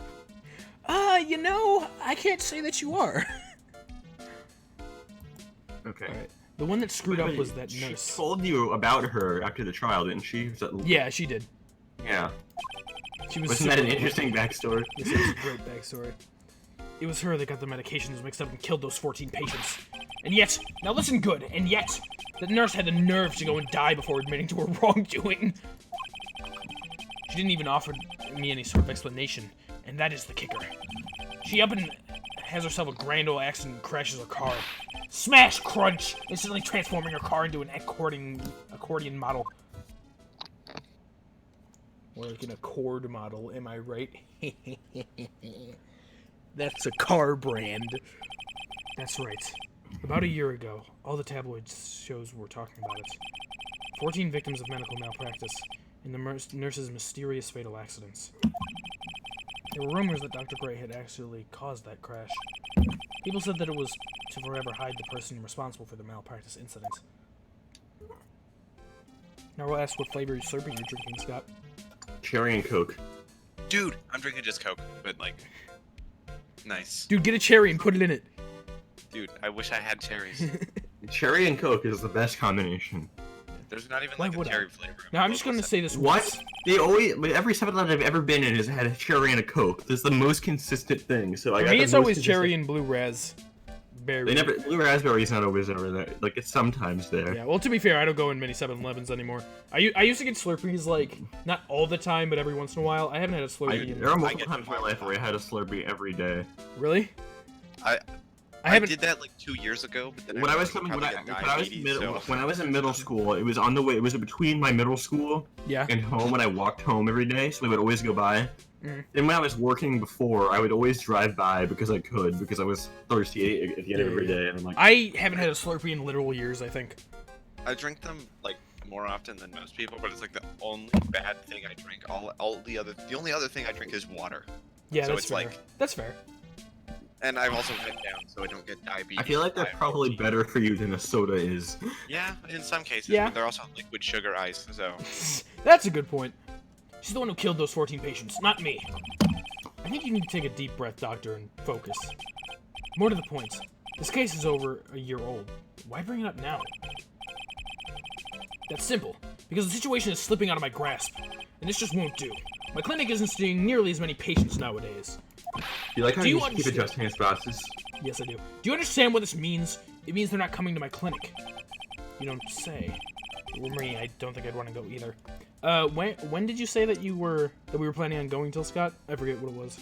You know, I can't say that you are. Okay. Alright. The one that screwed up was that She nurse. told you about her after the trial, didn't she? Yeah, she did. Yeah. She was Wasn't that an super- interesting backstory? This is a great backstory. It was her that got the medications mixed up and killed those 14 patients. And yet, now listen good, and yet, the nurse had the nerve to go and die before admitting to her wrongdoing. She didn't even offer me any sort of explanation, and that is the kicker. She up and has herself a grand old accident and crashes her car. Smash, crunch, instantly transforming her car into an accordion model. Or like an Accord model, am I right? That's a car brand. That's right. About a year ago, all the tabloid shows were talking about it. 14 victims of medical malpractice and the nurse's mysterious fatal accidents. There were rumors that Dr. Gray had actually caused that crash. People said that it was to forever hide the person responsible for the malpractice incident. Now we'll ask what flavor Slurpee you're drinking, Scott. Cherry and Coke. Dude, I'm drinking just Coke, but like, nice. Dude, get a cherry and put it in it. Dude, I wish I had cherries. Cherry and Coke is the best combination. There's not even Why like a would I? cherry flavor. No, Now, I'm just going to say this What? once. They always, every 7-Eleven I've ever been in has had a cherry and a Coke. This is the most consistent thing. So I For got me, the it's most always consistent- cherry and blue raspberry. They never, blue raspberry's not always over there. Like, it's sometimes there. Yeah, well, to be fair, I don't go in many 7-Elevens anymore. I used to get Slurpees, like, not all the time, but every once in a while. I haven't had a Slurpee in... There are multiple times in my life where I had a Slurpee every day. Really? I haven't... did that like 2 years ago, but then When I was realized coming, I'd when probably I get was diabetes, so- when I was in middle school, it was on the way. It was between my middle school Yeah. and home, and I walked home every day, so I would always go by. Mm. And when I was working before, I would always drive by because I could, because I was thirsty at the end of every day, and I'm like, I haven't had a Slurpee in literal years, I think. I drink them like more often than most people, but it's like the only bad thing I drink. The only other thing I drink is water. Yeah, So that's it's fair. like- That's fair. And I've also cut down so I don't get diabetes. I feel like they're by probably 14. better for you than a soda is. Yeah, in some cases, Yeah. but they're also liquid sugar ice, so... That's a good point. She's the one who killed those 14 patients, not me. I think you need to take a deep breath, Doctor, and focus. More to the point, this case is over a year old. Why bring it up now? That's simple, because the situation is slipping out of my grasp, and this just won't do. My clinic isn't seeing nearly as many patients nowadays. You like how Do you you keep understand? adjusting his process? Yes, I do. Do you understand what this means? It means they're not coming to my clinic. You don't say. Marie, I don't think I'd want to go either. When did you say that we were planning on going till, Scott? I forget what it was.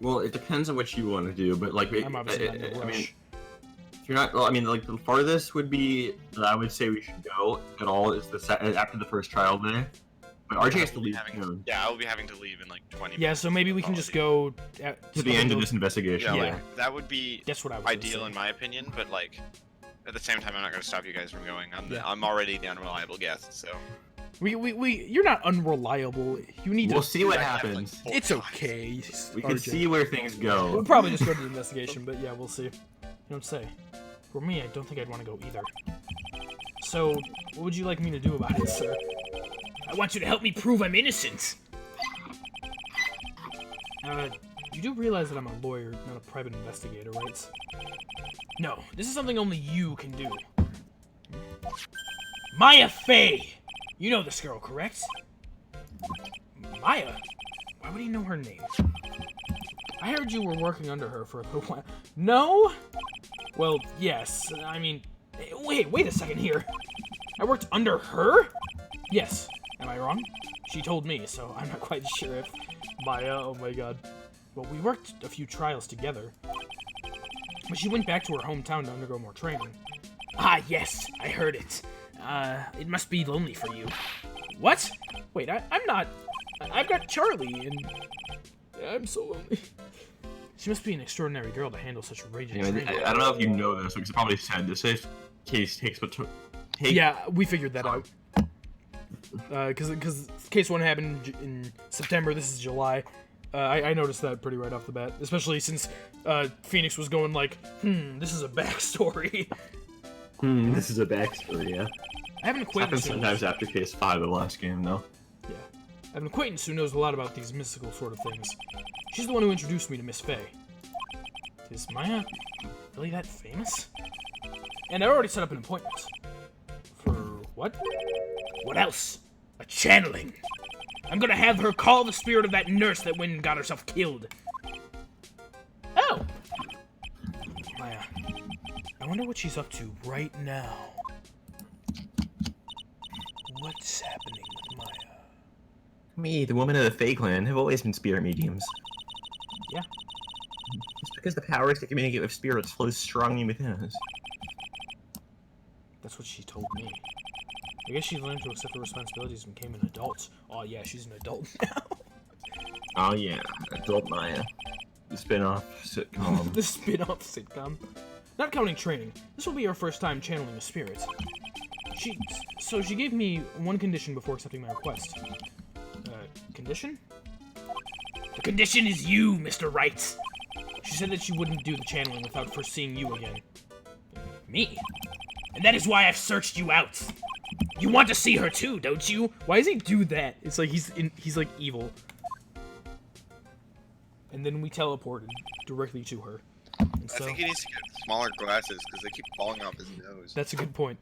Well, it depends on what you want to do, but like, I'm obviously not in a I mean, rush. if you're not, well, I mean, like the farthest would be that I would say we should go at all is after the first trial day. But RJ has to leave soon. Yeah, I'll be having to leave in like 20 minutes. Yeah, so maybe we can just go To the end of this investigation. Yeah, Yeah. like, that would be That's what I was gonna ideal say. in my opinion, but like, at the same time, I'm not going to stop you guys from going. Yeah. I'm already the unreliable guest, so... You're not unreliable. You need We'll to. see what I have, like, happens. 4 It's times. okay. We can RJ. see where things go. We'll probably just go to the investigation, but yeah, we'll see. You don't say. For me, I don't think I'd want to go either. So, what would you like me to do about it, sir? I want you to help me prove I'm innocent. You do realize that I'm a lawyer, not a private investigator, right? No, this is something only you can do. Maya Fay! You know this girl, correct? Maya? Why would he know her name? I heard you were working under her for a little while. No? Well, yes. I mean, wait a second here. I worked under her? Yes. Am I wrong? She told me, so I'm not quite sure if Maya, oh my god. Well, we worked a few trials together. But she went back to her hometown to undergo more training. Ah, yes, I heard it. It must be lonely for you. What? Wait, I'm not. I've got Charlie, and I'm so lonely. She must be an extraordinary girl to handle such raging Anyway, training. I don't know if you know this, because it probably said this case takes what took. Yeah, we figured that out. Because case 1 happened in September, this is July. I noticed that pretty right off the bat, especially since Phoenix was going like, this is a backstory. This is a backstory, yeah. I have an Happens acquaintance. sometimes after case 5 of the last game, though. Yeah, I have an acquaintance who knows a lot about these mystical sort of things. She's the one who introduced me to Miss Fay. Is Maya really that famous? And I already set up an appointment. For what? What else? A channeling. I'm gonna have her call the spirit of that nurse that went and got herself killed. Oh! Maya, I wonder what she's up to right now. What's happening with Maya? Me, the woman of the Fay clan, have always been spirit mediums. Yeah. It's because the powers to communicate with spirits flows strongly within us. That's what she told me. I guess she learned to accept her responsibilities and became an adult. Oh yeah, she's an adult now. Oh yeah, Adult Maya. The spin-off sitcom. The spin-off sitcom. Not counting training, this will be her first time channeling a spirit. So she gave me one condition before accepting my request. Condition? The condition is you, Mr. Wright. She said that she wouldn't do the channeling without first seeing you again. Me? And that is why I've searched you out. You want to see her too, don't you? Why does he do that? It's like he's like evil. And then we teleported directly to her. And I so, think he needs to get smaller glasses because they keep falling off his nose. that's a good point.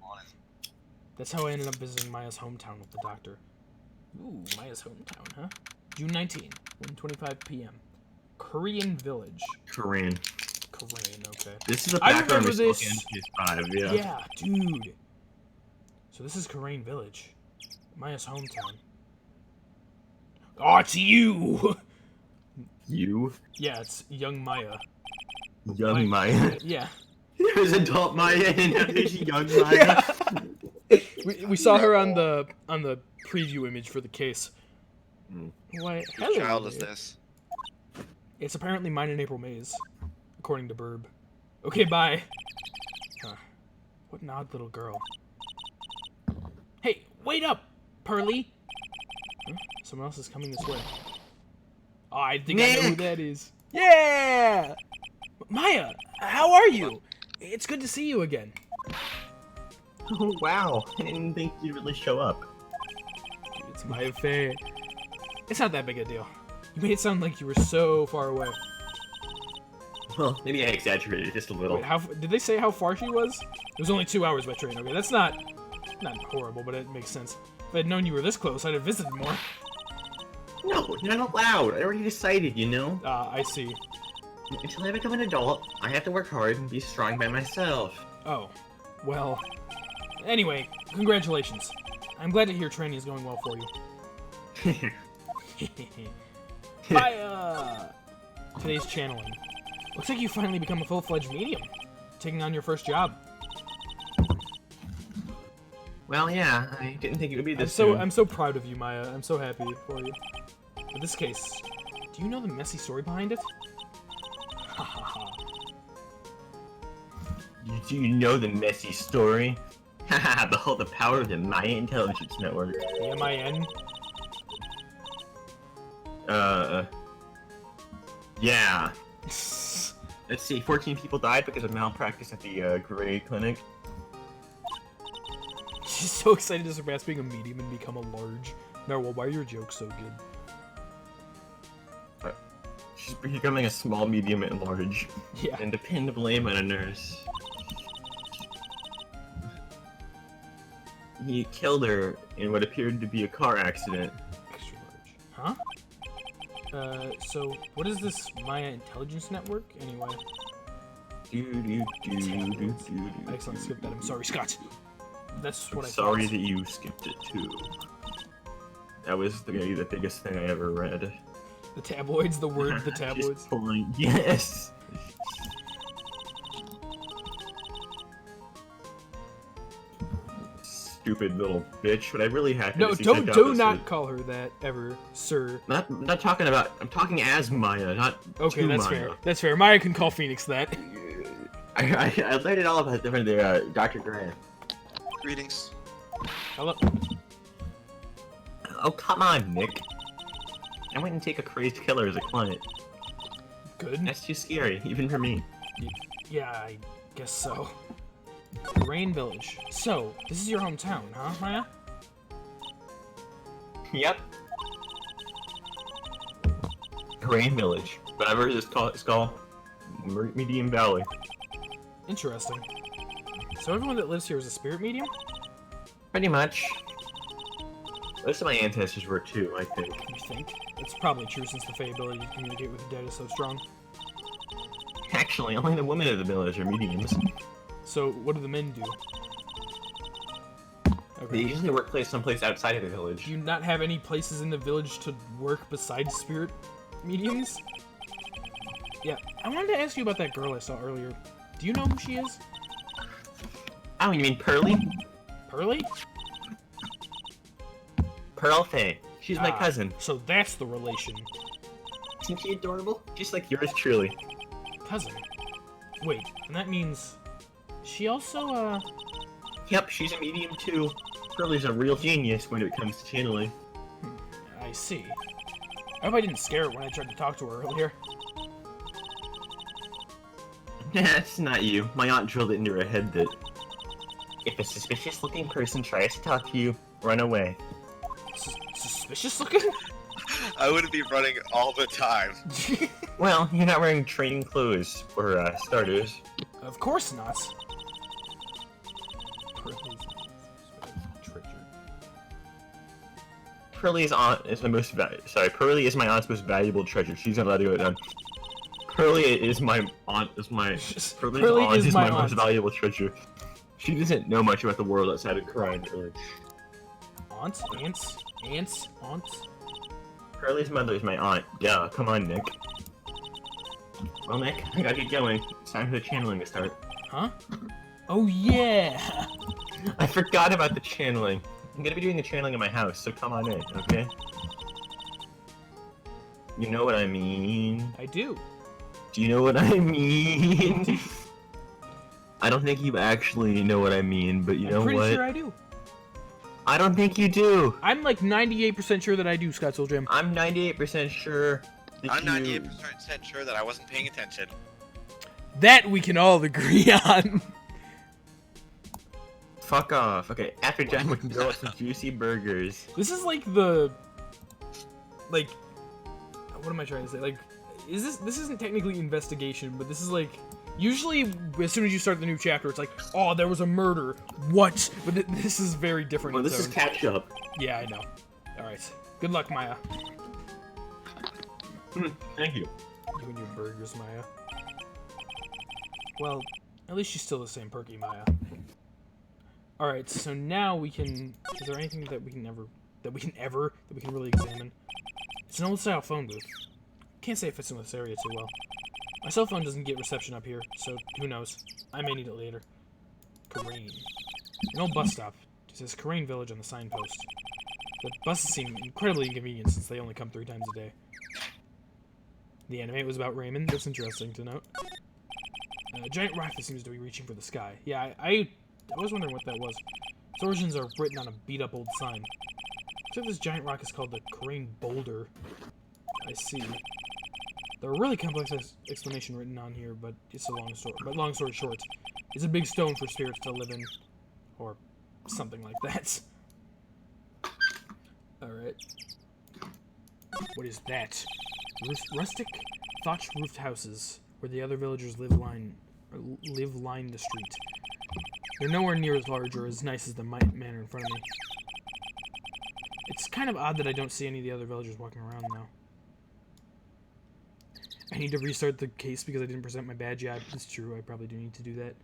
That's how I ended up visiting Maya's hometown with the doctor. Ooh, Maya's hometown, huh? June 19, 1:25 p.m. Korean Village. Korean. Korean, okay. This is a I background remember we this. saw in case 5, yeah. Yeah, dude. So this is Korean Village. Maya's hometown. Oh, it's you! You? Yeah, it's young Maya. Young Maya. Yeah. There's Adult Maya and now there's Young Maya. We saw her on the preview image for the case. Why? Whose Hello child is there. this? It's apparently mine and April May's, according to Burb. Okay, bye. Huh. What an odd little girl. Hey, wait up, Pearly. Huh? Someone else is coming this way. Oh, I think I know who Nick! that is. Yeah! Maya, how are you? It's good to see you again. Oh wow, I didn't think you'd really show up. It's Maya Fay. It's not that big a deal. You made it sound like you were so far away. Well, maybe I exaggerated just a little. Wait, did they say how far she was? It was only 2 hours by train. Okay, that's not horrible, but it makes sense. If I'd known you were this close, I'd have visited more. No, you're not allowed. I already decided, you know? I see. Until I become an adult, I have to work hard and be strong by myself. Oh, well. Anyway, congratulations. I'm glad to hear training is going well for you. Maya! Today's channeling. Looks like you finally become a full-fledged medium, taking on your first job. Well, yeah, I didn't think it would be this soon. I'm so proud of you, Maya. I'm so happy for you. In this case, do you know the messy story behind it? Ha ha ha. Do you know the messy story? Haha, behold the power of the Maya Intelligence Network. The MIN? Yeah. Let's see, 14 people died because of malpractice at the Gray Clinic. She's so excited to surpass being a medium and become a large. Narwhal, why are your jokes so good? She's becoming a small, medium, and large. Yeah. And to pin the blame on a nurse. He killed her in what appeared to be a car accident. Extra large. Huh? So, what is this Maya Intelligence Network, anyway? I accidentally skipped that. I'm sorry, Scott. That's what I thought. Sorry that you skipped it, too. That was the biggest thing I ever read. The tabloids, the word, the tabloids. Just pulling, yes! stupid little bitch, but I really happy No, to see do not call her that ever, sir. Not talking about. I'm talking as Maya, not Okay, to that's Maya. fair. That's fair. Maya can call Phoenix that. I learned it all about different there, Dr. Grant. Greetings. Hello. Oh, come on, Nick. I wouldn't take a crazed killer as a client. Good. That's too scary, even for me. Yeah, I guess so. Rain Village. So, this is your hometown, huh, Maya? Yep. Rain Village. Whatever it is called, it's called Medium Valley. Interesting. So everyone that lives here is a spirit medium? Pretty much. Most of my ancestors were too, I think. You think? That's probably true since the Fey ability to communicate with the dead is so strong. Actually, only the women of the village are mediums. So, what do the men do? They Okay. usually work someplace outside of the village. Do you not have any places in the village to work besides spirit mediums? Yeah, I wanted to ask you about that girl I saw earlier. Do you know who she is? Oh, you mean Pearly? Pearly? Pearl Fay. She's my Ah, cousin. So that's the relation. Isn't she adorable? Just like yours truly. Cousin. Wait, and that means... She also, Yep, she's a medium too. Pearly's a real genius when it comes to channeling. I see. I hope I didn't scare her when I tried to talk to her earlier. That's not you. My aunt drilled it into her head that if a suspicious-looking person tries to talk to you, run away. Suspicious looking? I wouldn't be running all the time. Well, you're not wearing training clothes, for starters. Of course not. Pearly's aunt is the most Pearly is my aunt's most valuable treasure. She's not allowed to go down. Pearly is my aunt. Pearly's Pearly aunt is is my my aunt. most valuable treasure. She doesn't know much about the world outside of crying. Really. Aunts? Aunts? Aunts? Aunts? Pearly's mother is my aunt. Yeah, come on, Nick. Well, Nick, I gotta get going. It's time for the channeling to start. Huh? Oh yeah! I forgot about the channeling. I'm gonna be doing the channeling in my house, so come on in, okay? You know what I mean? I do. Do you know what I mean? I don't think you actually know what I mean, but you know I'm pretty what? sure I do. I don't think you do. I'm like 98% sure that I do, Scott Soul Jam. I'm 98% sure that I'm you... 98% sure that I wasn't paying attention. That we can all agree on. Fuck off. Okay, after John, we can go with some juicy burgers. This is like the... Like... What am I trying to say? Like, this isn't technically investigation, but this is like... Usually, as soon as you start the new chapter, it's like, oh, there was a murder. What? But this is very different. Well, in this is tone. catch up. Yeah, I know. Alright. Good luck, Maya. Thank you. You and your burgers, Maya. Well, at least she's still the same perky Maya. Alright, so now we can... Is there anything that we can really examine? It's an old-style phone booth. Can't say it fits in this area too well. My cell phone doesn't get reception up here, so who knows? I may need it later. Karain. An old bus stop. It says Karain Village on the signpost. The buses seem incredibly inconvenient since they only come 3 times a day. The anime was about Raymond. That's interesting to note. A giant rock that seems to be reaching for the sky. Yeah, I was wondering what that was. Its origins are written on a beat-up old sign. So this giant rock is called the Karain Boulder. I see. There are really complex explanation written on here, but it's a long story. But long story short, it's a big stone for spirits to live in, or something like that. All right. What is that? Rustic, thatch-roofed houses where the other villagers live line the street. They're nowhere near as large or as nice as the manor in front of me. It's kind of odd that I don't see any of the other villagers walking around now. I need to restart the case because I didn't present my badge. Yeah, it's true. I probably do need to do that.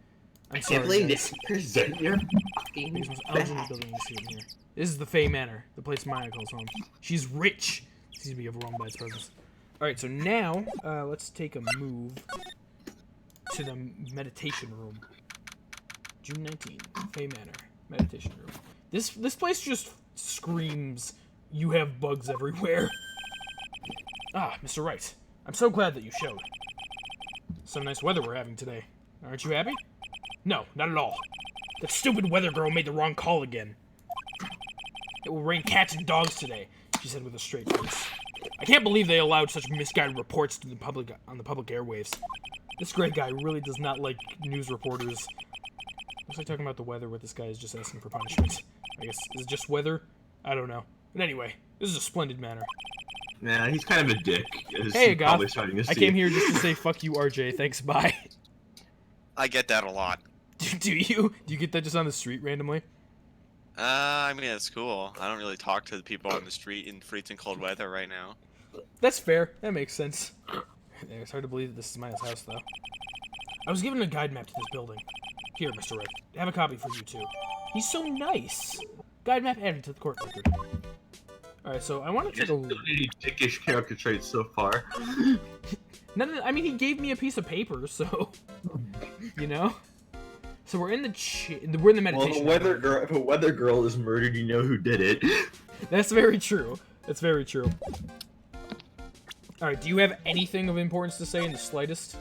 I'm sorry, Can't believe guys. this. Present your fucking These most eligible badge. building you see in here. This is the Fay Manor, the place Maya calls home. She's rich. Seems to be overwhelmed by its presence. Alright, so now, let's take a move to the meditation room. June 19th, Fay Manor, meditation room. This place just screams, you have bugs everywhere. Ah, Mr. Wright. I'm so glad that you showed. Some nice weather we're having today. Aren't you happy? No, not at all. That stupid weather girl made the wrong call again. It will rain cats and dogs today, she said with a straight face. I can't believe they allowed such misguided reports to the public on the public airwaves. This great guy really does not like news reporters. Looks like talking about the weather, but this guy is just asking for punishment. I guess, is it just weather? I don't know. But anyway, this is a splendid manor. Nah, he's kind of a dick. Hey, Goth. I came here just to say fuck you, RJ. Thanks, bye. I get that a lot. Do you? Do you get that just on the street randomly? I mean, at school. I don't really talk to the people on the street in freezing cold weather right now. That's fair. That makes sense. It's hard to believe that this is Maya's house, though. I was given a guide map to this building. Here, Mr. Wright. Have a copy for you, too. He's so nice. Guide map added to the court record. Alright, so I want to take a look. Any dickish character traits so far. I mean, he gave me a piece of paper, so... you know? So we're in the we're in the meditation. Well, if a weather girl is murdered, you know who did it. That's very true. That's very true. Alright, do you have anything of importance to say in the slightest?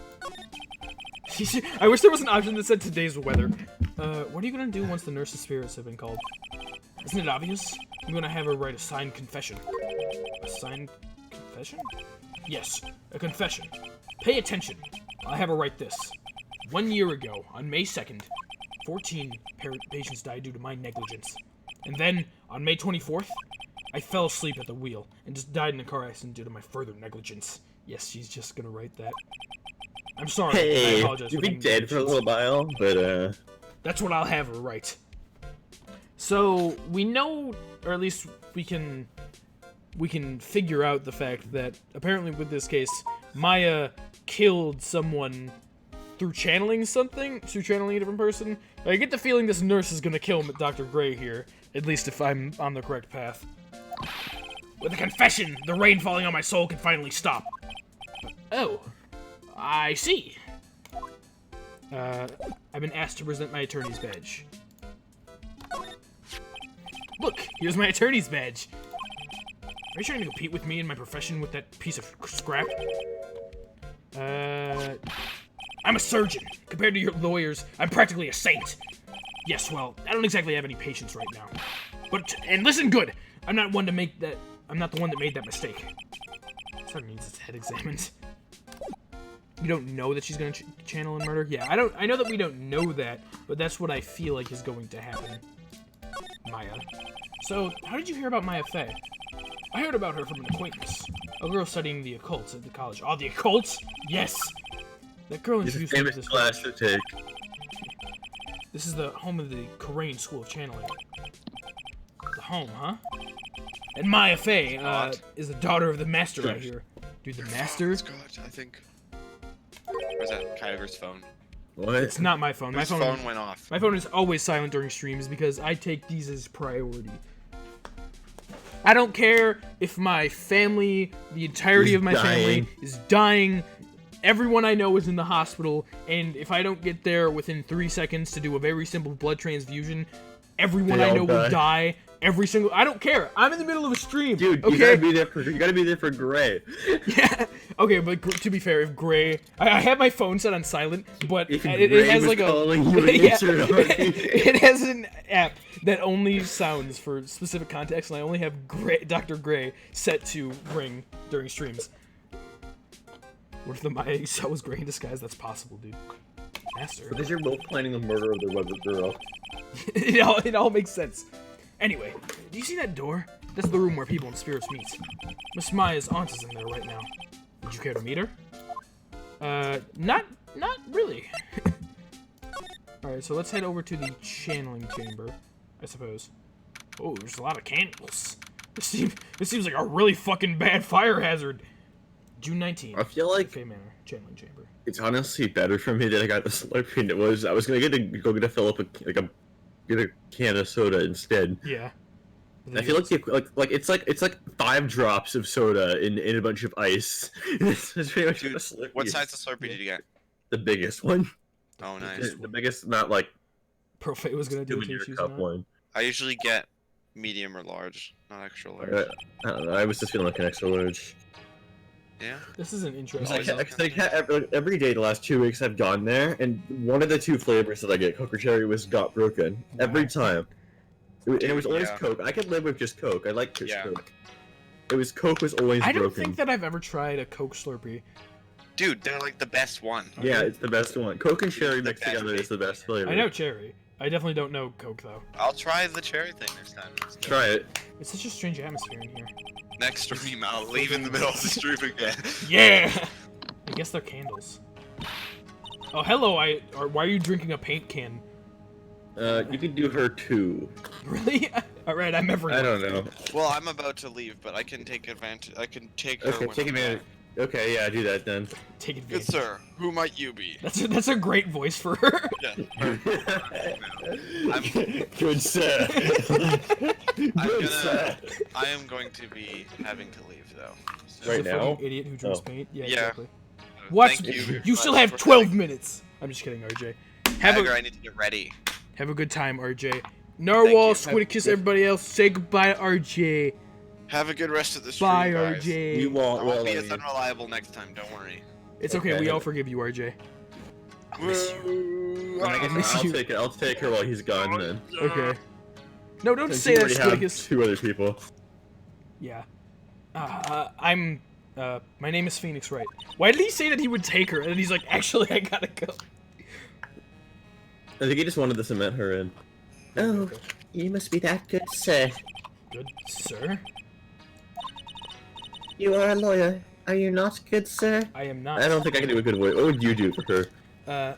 I wish there was an option that said today's weather. What are you gonna do once the nurse's spirits have been called? Isn't it obvious? I'm gonna have her write a signed confession. A signed confession? Yes, a confession. Pay attention. I'll have her write this. 1 year ago, on May 2nd, 14 patients died due to my negligence. And then, on May 24th, I fell asleep at the wheel and just died in a car accident due to my further negligence. Yes, she's just gonna write that. I'm sorry. Hey, I apologize. you've been dead for a little while, but That's what I'll have her write. So we know, or at least we can figure out the fact that apparently with this case, Maya killed someone through channeling something, through channeling a different person. I get the feeling this nurse is gonna kill Dr. Gray here, at least if I'm on the correct path. With a confession, the rain falling on my soul can finally stop. Oh, I see. I've been asked to present my attorney's badge. Look, here's my attorney's badge. Are you trying to compete with me in my profession with that piece of scrap? I'm a surgeon. Compared to your lawyers, I'm practically a saint. Yes, well, I don't exactly have any patience right now. And listen good, I'm not the one that made that mistake. Sorry, needs its head examined. You don't know that she's gonna channel and murder? Yeah, I know that we don't know that, but that's what I feel like is going to happen. Maya. So, how did you hear about Maya Fay? I heard about her from an acquaintance. A girl studying the occults at the college. Oh, the occults? Yes! That girl introduced me to this class to take. This is the home of the Korean School of Channeling. The home, huh? And Maya Fay, is the daughter of the master right here. Dude, the master? Scot, I think. Where's that Kyogre's phone? What? It's not my phone. My phone went off. My phone is always silent during streams because I take these as priority. I don't care if my family, the entirety of my family, is dying. Everyone I know is in the hospital, and if I don't get there within 3 seconds to do a very simple blood transfusion, everyone I know will die. I don't care. I'm in the middle of a stream. Dude, okay? you gotta be there for Gray. Yeah. Okay, but to be fair, if Gray, I have my phone set on silent, but it has like it has an app that only sounds for specific context, and I only have Dr. Gray set to ring during streams. What if the Maya you saw was Gray in disguise? That's possible, dude. Master. Because you're both planning the murder of the weather girl. It all makes sense. Anyway, do you see that door? That's the room where people and spirits meet. Miss Maya's aunt is in there right now. Would you care to meet her? Not really. Alright, so let's head over to the channeling chamber, I suppose. Oh, there's a lot of candles. This seems like a really fucking bad fire hazard. June 19th. I feel like Fay Manor, channeling chamber. It's honestly better for me that I got the Slurpee than it was. I was gonna get to fill up get a can of soda instead. Yeah. I feel like it's like 5 drops of soda in a bunch of ice. It's pretty much Dude, what size of Slurpee did you get? The biggest one. Oh, nice. The biggest, not like Profay was gonna do a souvenir tissue cup one. I usually get medium or large, not extra large. I don't know. I was just feeling like an extra large. Yeah. This is an Cause interesting. every day the last 2 weeks I've gone there, and one of the 2 flavors that I get, Coke or Cherry, was got broken every time. And it was always Yeah. Coke. I could live with just Coke. I like just Yeah. Coke. It was Coke was always I don't broken. think that I've ever tried a Coke Slurpee. Dude, they're like the best one. Yeah, it's the best one. Coke and Cherry the mixed best together is the best flavor. I know cherry. I definitely don't know Coke though. I'll try the cherry thing next time. Try it. It's such a strange atmosphere in here. Next stream, I'll leave in the middle of the stream again. Yeah. I guess they're candles. Oh, hello. Why are you drinking a paint can? You can do her too. Really? All right, I'm everyone. I don't know. Well, I'm about to leave, but I can take advantage. I can take her. Okay, when take I'm advantage. Okay, yeah, do that then. Take back. advantage. Good sir, who might you be? That's a great voice for her. Yeah. Good sir. Good sir. I am going to be having to leave though. So. Right He's a now? fucking idiot who drinks Oh. paint. Yeah, Yeah. exactly. What? Thank you. You still much have for 12 coming. minutes. I'm just kidding, RJ. I need to get ready. Have a good time, RJ. Narwhal, you. Squidicus, everybody else, say goodbye to RJ. Have a good rest of the stream, Bye, guys. RJ. You won't. I won't Well, be I as mean, unreliable next time. Don't worry. It's okay, Okay. we all forgive you, RJ. I miss you. I guess miss I'll you. take it. I'll take her while he's gone then. Okay. No, don't Since say you that, already have Squidicus. 2 other people. Yeah. My name is Phoenix Wright. Why did he say that he would take her? And then he's like, actually, I gotta go. I think he just wanted to cement her in. Oh, you must be that good, sir. Good, sir. You are a lawyer, are you not, good sir? I am not. I don't think I can do a good voice. What would you do for her?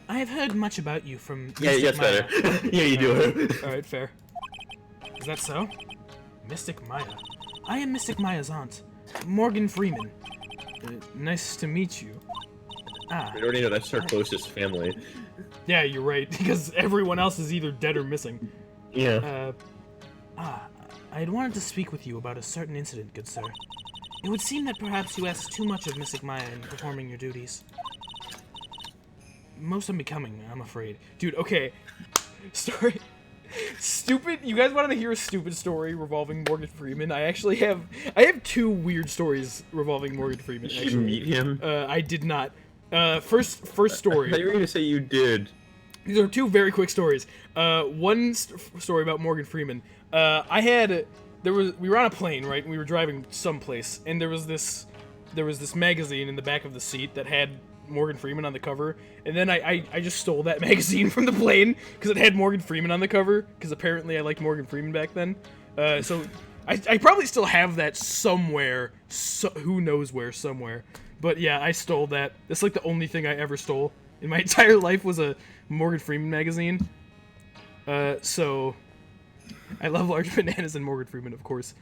I have heard much about you from Yeah, Mystic that's Maya. better. Yeah, you do her. Alright, fair. Is that so? Mystic Maya. I am Mystic Maya's aunt, Morgan Freeman. Nice to meet you. Ah, We already know that's our closest family. yeah, you're right, because everyone else is either dead or missing. Yeah. I had wanted to speak with you about a certain incident, good sir. It would seem that perhaps you asked too much of Mystic Maya in performing your duties. Most unbecoming, I'm afraid. Dude, okay. Story. Stupid. You guys wanted to hear a stupid story revolving Morgan Freeman? I have 2 weird stories revolving Morgan Freeman. Did you meet him? I did not. First story. I thought you were gonna say you did. These are 2 very quick stories. One story about Morgan Freeman. We were on a plane, right? And we were driving someplace, and there was this magazine in the back of the seat that had Morgan Freeman on the cover, and then I just stole that magazine from the plane because it had Morgan Freeman on the cover, because apparently I liked Morgan Freeman back then. So I probably still have that somewhere, who knows where, somewhere. But yeah, I stole that. That's like the only thing I ever stole in my entire life was a Morgan Freeman magazine. So I love Large Bananas and Morgan Freeman, of course.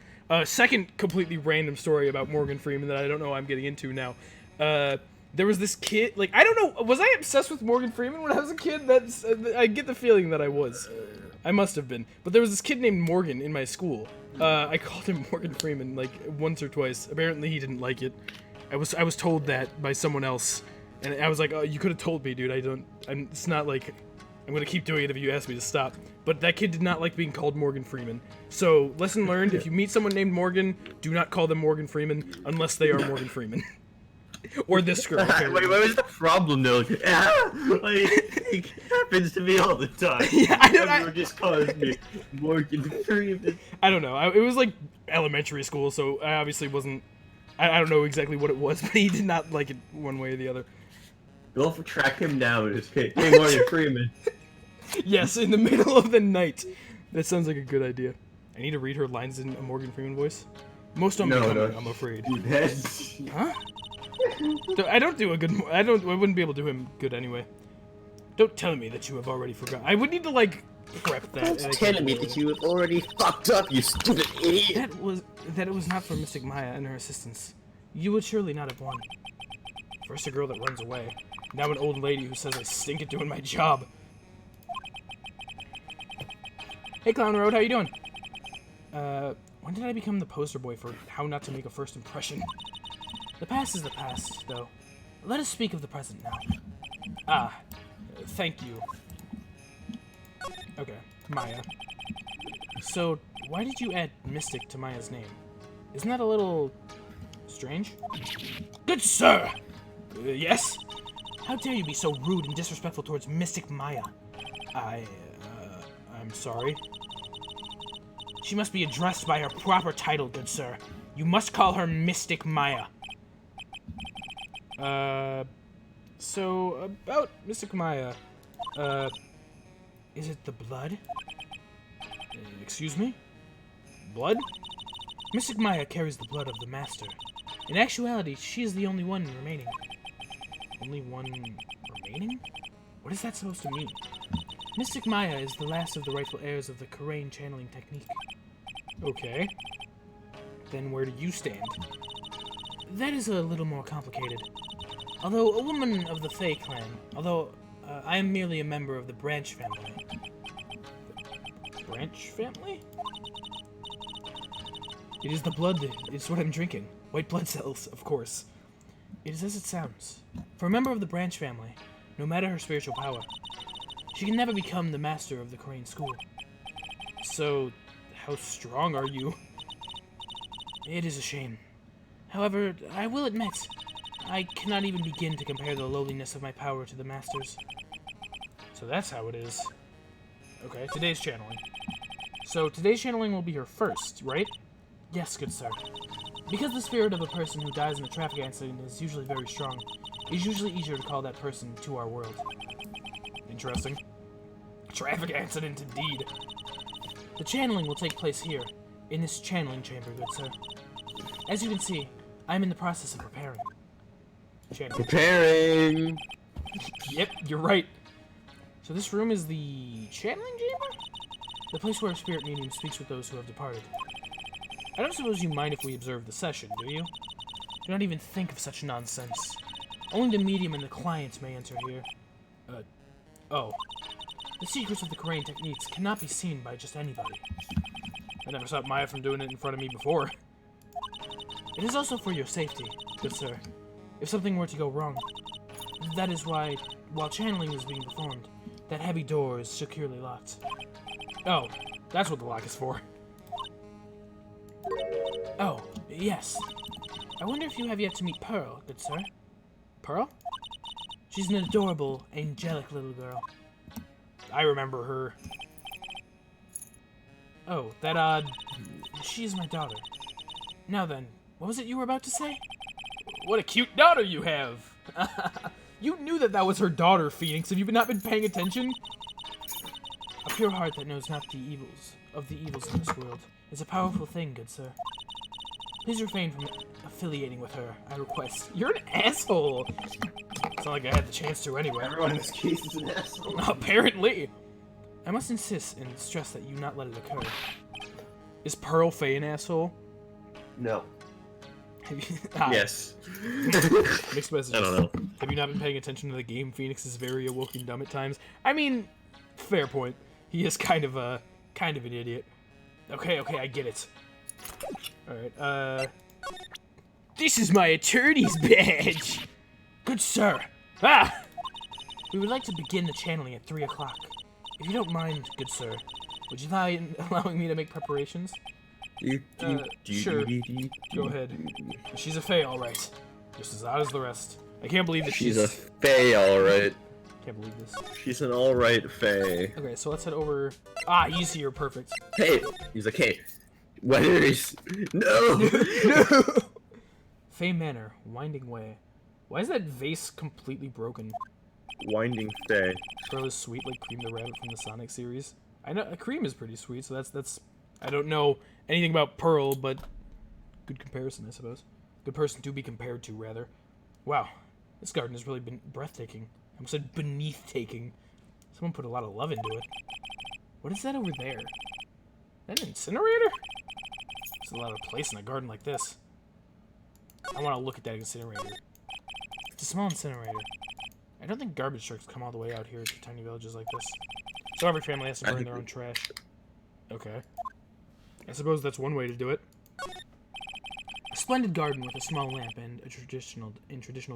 Second completely random story about Morgan Freeman that I don't know I'm getting into now. There was this kid, like, I don't know, was I obsessed with Morgan Freeman when I was a kid? I get the feeling that I was. I must have been. But there was this kid named Morgan in my school. I called him Morgan Freeman, like, once or twice. Apparently he didn't like it. I was told that by someone else. And I was like, oh, you could have told me, dude. It's not like, I'm gonna keep doing it if you ask me to stop. But that kid did not like being called Morgan Freeman. So, lesson learned, if you meet someone named Morgan, do not call them Morgan Freeman unless they are Morgan Freeman. Or this girl. Wait, what was the problem though? Like, it happens to me all the time. Yeah, Everyone just calls me Morgan Freeman. I don't know. It was like elementary school, so I obviously wasn't. I don't know exactly what it was, but he did not like it one way or the other. Go track him down. Just hey, Morgan Freeman. Yes, in the middle of the night. That sounds like a good idea. I need to read her lines in a Morgan Freeman voice. Most unbecoming, I'm afraid. Huh? I don't do a good. I wouldn't be able to do him good anyway. Don't tell me that you have already forgotten. I would need to like prep that. Don't tell me that you have already fucked up, you stupid idiot. That it was not for Mystic Maya and her assistants. You would surely not have won. First a girl that runs away, now an old lady who says I stink at doing my job. Hey Clown Road, how you doing? When did I become the poster boy for how not to make a first impression? The past is the past, though. Let us speak of the present now. Thank you. Okay, Maya. So, why did you add Mystic to Maya's name? Isn't that a little strange? Good sir! Yes? How dare you be so rude and disrespectful towards Mystic Maya? I'm sorry. She must be addressed by her proper title, good sir. You must call her Mystic Maya. So, about Mystic Maya, is it the blood? Excuse me? Blood? Mystic Maya carries the blood of the Master. In actuality, she is the only one remaining. Only one remaining? What is that supposed to mean? Mystic Maya is the last of the rightful heirs of the Karain channeling technique. Okay. Then where do you stand? That is a little more complicated. Although a woman of the Fay clan, I am merely a member of the Branch family. Branch family? It is the blood, it's what I'm drinking. White blood cells, of course. It is as it sounds. For a member of the Branch family, no matter her spiritual power, she can never become the master of the Karain school. So, how strong are you? It is a shame. However, I will admit, I cannot even begin to compare the lowliness of my power to the Master's. So that's how it is. Okay, today's channeling. So today's channeling will be her first, right? Yes, good sir. Because the spirit of a person who dies in a traffic accident is usually very strong, it is usually easier to call that person to our world. Interesting. Traffic accident indeed. The channeling will take place here, in this channeling chamber, good sir. As you can see, I'm in the process of preparing. Channeling. Preparing! Yep, you're right. So this room is the channeling chamber? The place where a spirit medium speaks with those who have departed. I don't suppose you mind if we observe the session, do you? Do not even think of such nonsense. Only the medium and the clients may enter here. Oh. The secrets of the Karain techniques cannot be seen by just anybody. I never stopped Maya from doing it in front of me before. It is also for your safety, good sir. If something were to go wrong. That is why, while channeling is being performed, that heavy door is securely locked. Oh, that's what the lock is for. Oh, yes. I wonder if you have yet to meet Pearl, good sir. Pearl? She's an adorable, angelic little girl. I remember her. Oh, she's my daughter. Now then, what was it you were about to say? What a cute daughter you have! You knew that was her daughter, Phoenix. Have you not been paying attention? A pure heart that knows not the evils in this world is a powerful thing, good sir. Please refrain from affiliating with her, I request. You're an asshole! It's not like I had the chance to anyway. Everyone in this case is an asshole. Apparently! I must insist and stress that you not let it occur. Is Pearl Fay an asshole? No. Yes. Mixed messages. I don't know. Have you not been paying attention to the game? Phoenix is very awoken dumb at times. I mean, fair point. He is kind of an idiot. Okay, I get it. Alright, this is my attorney's badge! Good sir! Ah! We would like to begin the channeling at 3 o'clock. If you don't mind, good sir, would you allowing me to make preparations? Sure. Go ahead. She's a Fay, alright. Just as odd as the rest. I can't believe that She's a Fay, alright. Can't believe this. She's an alright Fay. Okay, so let's head over. Ah, he's here, perfect. Hey! He's like, hey. Weathers! No! No! Fay Manor, Winding Way. Why is that vase completely broken? Winding Fay. Pearl is sweet like Cream the Rabbit from the Sonic series. I know Cream is pretty sweet, so that's. I don't know anything about Pearl, but good comparison, I suppose. Good person to be compared to, rather. Wow, this garden has really been breathtaking. I almost said beneath-taking. Someone put a lot of love into it. What is that over there? Is that an incinerator? There's a lot of place in a garden like this. I want to look at that incinerator. It's a small incinerator. I don't think garbage trucks come all the way out here to tiny villages like this. So every family has to burn their own trash. Okay. I suppose that's one way to do it. A splendid garden with a small lamp and traditional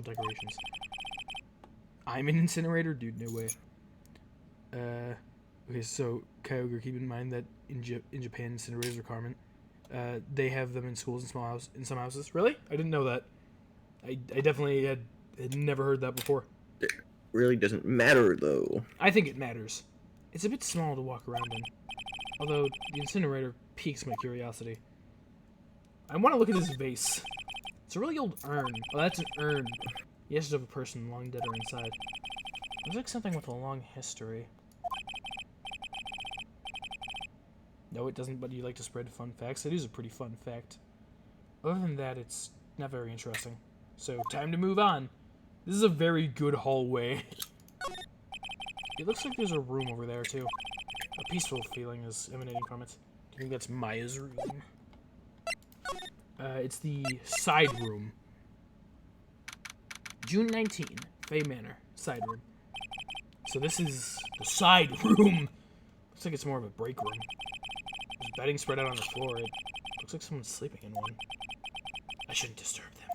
decorations. I'm an incinerator? Dude, no way. Okay, so Kyogre, keep in mind that in Japan, incinerators are common. They have them in schools and in some houses. Really? I didn't know that. I definitely had never heard that before. It really doesn't matter, though. I think it matters. It's a bit small to walk around in. Although, the incinerator piques my curiosity. I want to look at this vase. It's a really old urn. Oh, that's an urn. The ashes of a person long dead are inside. Looks like something with a long history. No, it doesn't, but you like to spread fun facts. It is a pretty fun fact. Other than that, it's not very interesting. So, time to move on. This is a very good hallway. It looks like there's a room over there, too. A peaceful feeling is emanating from it. Do you think that's Maya's room? It's the side room. June 19, Fay Manor, side room. So this is the side room. Looks like it's more of a break room. There's bedding spread out on the floor. It looks like someone's sleeping in one. I shouldn't disturb them.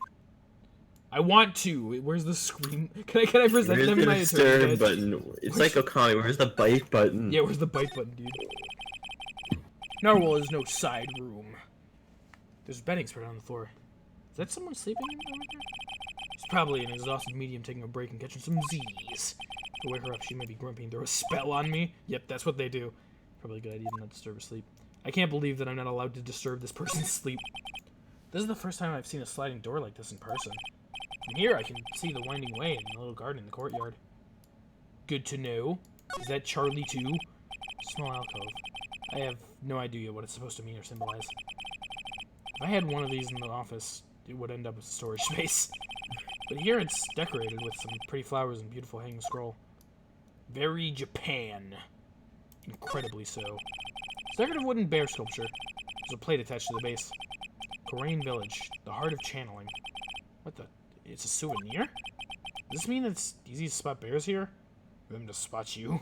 I want to. Where's the screen? Can I present them in my disturb button? It's like Okami. Where's the bite button? Yeah, where's the bite button, dude? Narwhal, there's no side room. There's bedding spread on the floor. Is that someone sleeping over there? It's probably an exhausted medium taking a break and catching some Z's. To wake her up, she may be grumpy and throw a spell on me. Yep, that's what they do. Probably a good idea to not disturb her sleep. I can't believe that I'm not allowed to disturb this person's sleep. This is the first time I've seen a sliding door like this in person. From here, I can see the winding way and the little garden in the courtyard. Good to know. Is that Charlie too? Small alcove. I have no idea what it's supposed to mean or symbolize. If I had one of these in the office, it would end up as a storage space. But here it's decorated with some pretty flowers and beautiful hanging scroll. Very Japan. Incredibly so. It's decorative wooden bear sculpture. There's a plate attached to the base. Korean village. The heart of channeling. What the? It's a souvenir? Does this mean it's easy to spot bears here? For them to spot you?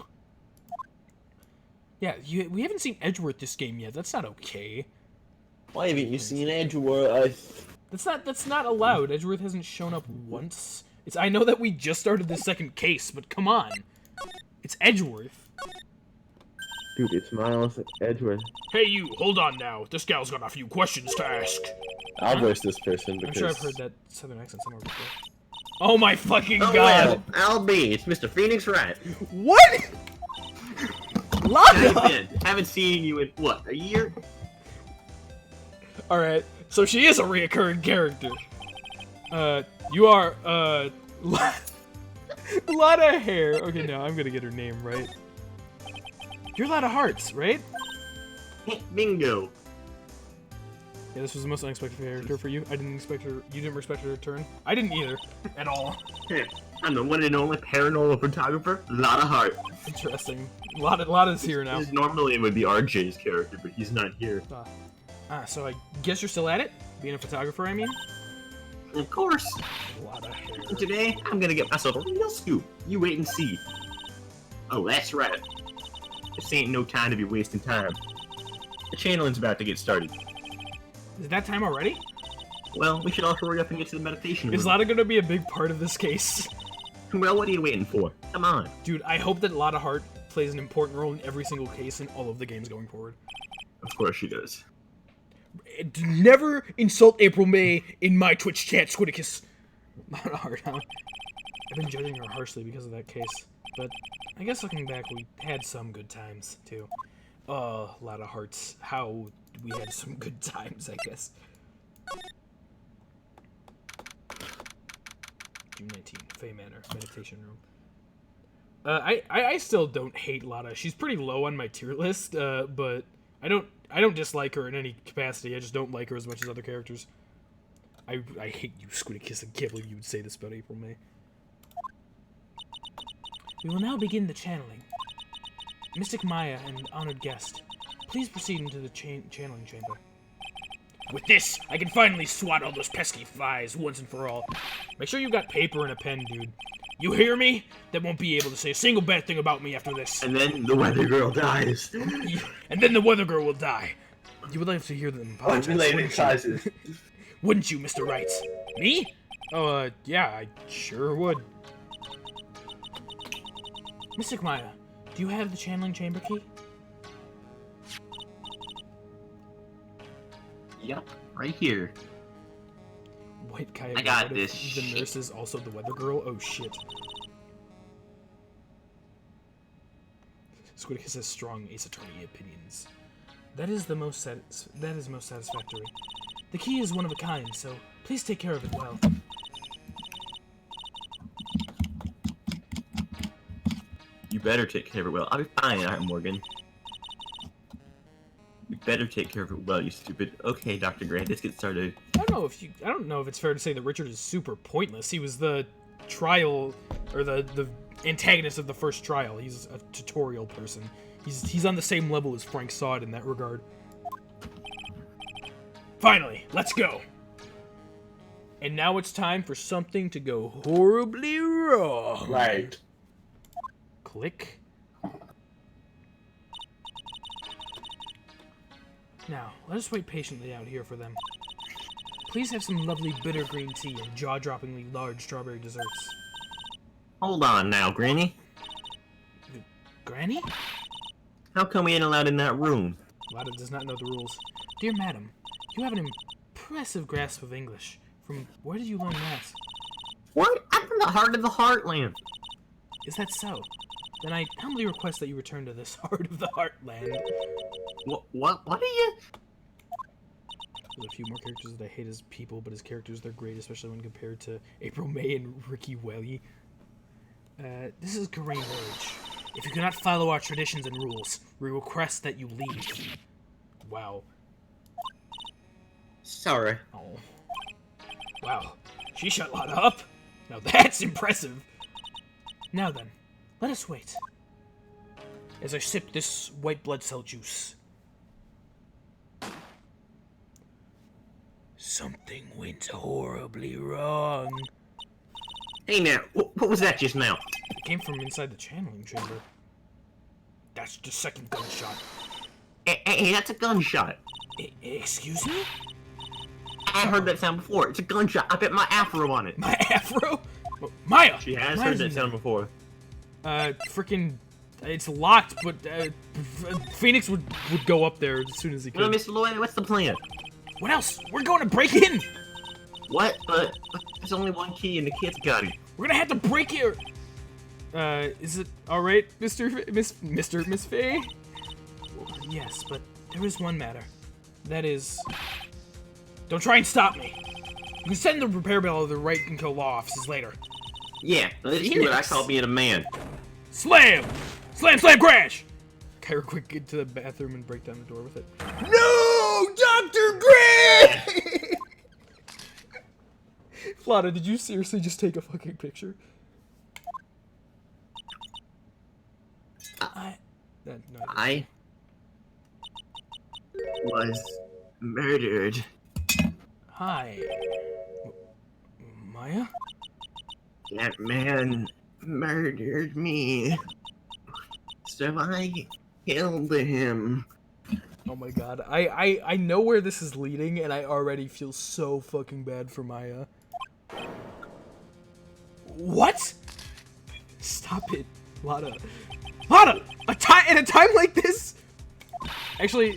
Yeah, we haven't seen Edgeworth this game yet. That's not okay. Why haven't you seen Edgeworth? That's not allowed. Edgeworth hasn't shown up once. I know that we just started the second case, but come on. It's Edgeworth. Dude, it's Miles Edgeworth. Hey you, hold on now. This gal's got a few questions to ask. I'll voice this person because... I'm sure I've heard that southern accent somewhere before. Oh my fucking god! Well, I'll be. It's Mr. Phoenix Wright. What?! Lana! Haven't seen you in, what, a year? Alright, so she is a reoccurring character. You are, Lana Hair. Okay, now I'm gonna get her name right. You're Lana Hearts, right? Bingo. Yeah, this was the most unexpected character for you. I didn't expect her. You didn't expect her to turn. I didn't either, at all. I'm the one and only paranormal photographer, Lotta Hart. Interesting. Lotta's here now. Normally it would be RJ's character, but he's not here. So I guess you're still at it? Being a photographer, I mean? Of course. Lotta Hair. Today, I'm gonna get myself a real scoop. You wait and see. Oh, that's right. This ain't no time to be wasting time. The channeling's about to get started. Is that time already? Well, we should all hurry up and get to the meditation room. Is Lotta gonna be a big part of this case? Well, what are you waiting for? Come on. Dude, I hope that Lotta Hart plays an important role in every single case in all of the games going forward. Of course she does. Never insult April May in my Twitch chat, Squidicus. Lotta Hart, huh? I've been judging her harshly because of that case, but I guess looking back, we had some good times, too. Oh, Lotta Hearts, how we had some good times, I guess. June 19, Fay Manor, meditation room. I still don't hate Lotta. She's pretty low on my tier list, but I don't dislike her in any capacity. I just don't like her as much as other characters. I hate you, Squidicus. I can't believe you would say this about April May. We will now begin the channeling. Mystic Maya and honored guest, please proceed into the channeling chamber. With this, I can finally swat all those pesky flies once and for all. Make sure you've got paper and a pen, dude. You hear me? They won't be able to say a single bad thing about me after this. And then the weather girl dies. And then the weather girl will die. You would like to hear them apologize, wouldn't you, Mr. Wright? Me? Oh, yeah, I sure would. Mystic Maya, Do you have the channeling chamber key? Yep, right here. White Coyote. I got What if this the shit. nurse is also the weather girl? Oh shit. Squidicus has strong Ace Attorney opinions. That is most satisfactory. The key is one of a kind, so please take care of it well. You better take care of it well. I'll be fine, Aunt Morgan. You better take care of it well, you stupid. Okay, Dr. Grant, let's get started. I don't know if it's fair to say that Richard is super pointless. He was the trial, or the antagonist of the first trial. He's a tutorial person. He's on the same level as Frank Sod in that regard. Finally, let's go. And now it's time for something to go horribly wrong. Right. Click. Now, let us wait patiently out here for them. Please have some lovely bitter green tea and jaw-droppingly large strawberry desserts. Hold on now, Granny. Granny? How come we ain't allowed in that room? Lada does not know the rules. Dear madam, you have an impressive grasp of English. From where did you learn that? What? I'm from the heart of the heartland. Is that so? Then I humbly request that you return to this heart of the heartland. What are you? There's a few more characters that I hate as people, but as characters they're great, especially when compared to April May and Ricky Welly. This is Garain Village. If you cannot follow our traditions and rules, we request that you leave. Wow. Sorry. Oh. Wow. She shut Lada up? Now that's impressive. Now then, let us wait. As I sip this white blood cell juice. Something went horribly wrong. Hey now, what was that just now? It came from inside the channeling chamber. That's the second gunshot. Hey, that's a gunshot. Excuse me? I heard that sound before. It's a gunshot. I bet my afro on it. My afro? Maya! She has Maya's heard that in sound before. Frickin'... It's locked, but Phoenix would go up there as soon as he could. Well, Mr. Lloyd, what's the plan? What else? We're going to break in! What? But there's only one key and the kid's got it. We're gonna have to break here! Is it alright, Miss Fay? Yes, but there is one matter. That is... Don't try and stop me! You can send the repair bill of the Wrightco law offices later. Yeah, let's do what I call being a man. Slam! Slam, slam, crash! Kyra, quick, get to the bathroom and break down the door with it. No! Dr. Gray! Flada, did you seriously just take a fucking picture? I No, was murdered. Hi. Maya? That man murdered me. So I killed him. Oh my god. I know where this is leading, and I already feel so fucking bad for Maya. What? Stop it, Lada. Lada! In a time like this? Actually,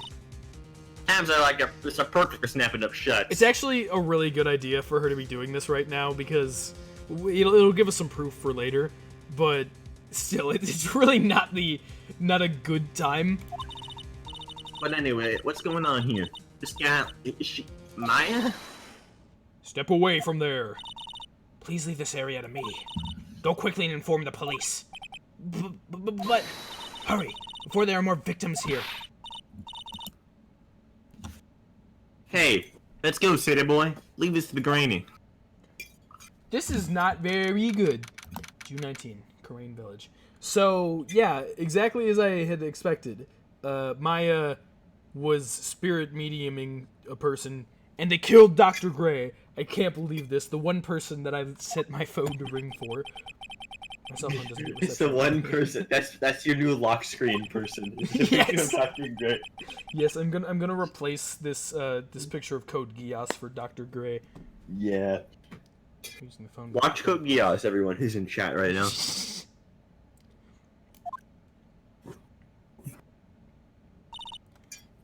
Times I like it's a perfect for snapping up shut. it's actually a really good idea for her to be doing this right now, because it'll give us some proof for later, but still, it's really not a good time. But anyway, what's going on here? This guy, is she Maya? Step away from there. Please leave this area to me. Go quickly and inform the police. But hurry, before there are more victims here. Hey, let's go, city boy. Leave this to the granny. This is not very good. June 19, Karain Village. So, yeah, exactly as I had expected. Maya was spirit mediuming a person, and they killed Dr. Gray. I can't believe this. The one person that I've set my phone to ring for. My cell phone doesn't get It's the reception. one person. That's your new lock screen person. Yes. Dr. Gray. Yes, I'm gonna replace this this picture of Code Geass for Dr. Gray. Yeah. Using the phone. Watch Code Geass, everyone who's in chat right now.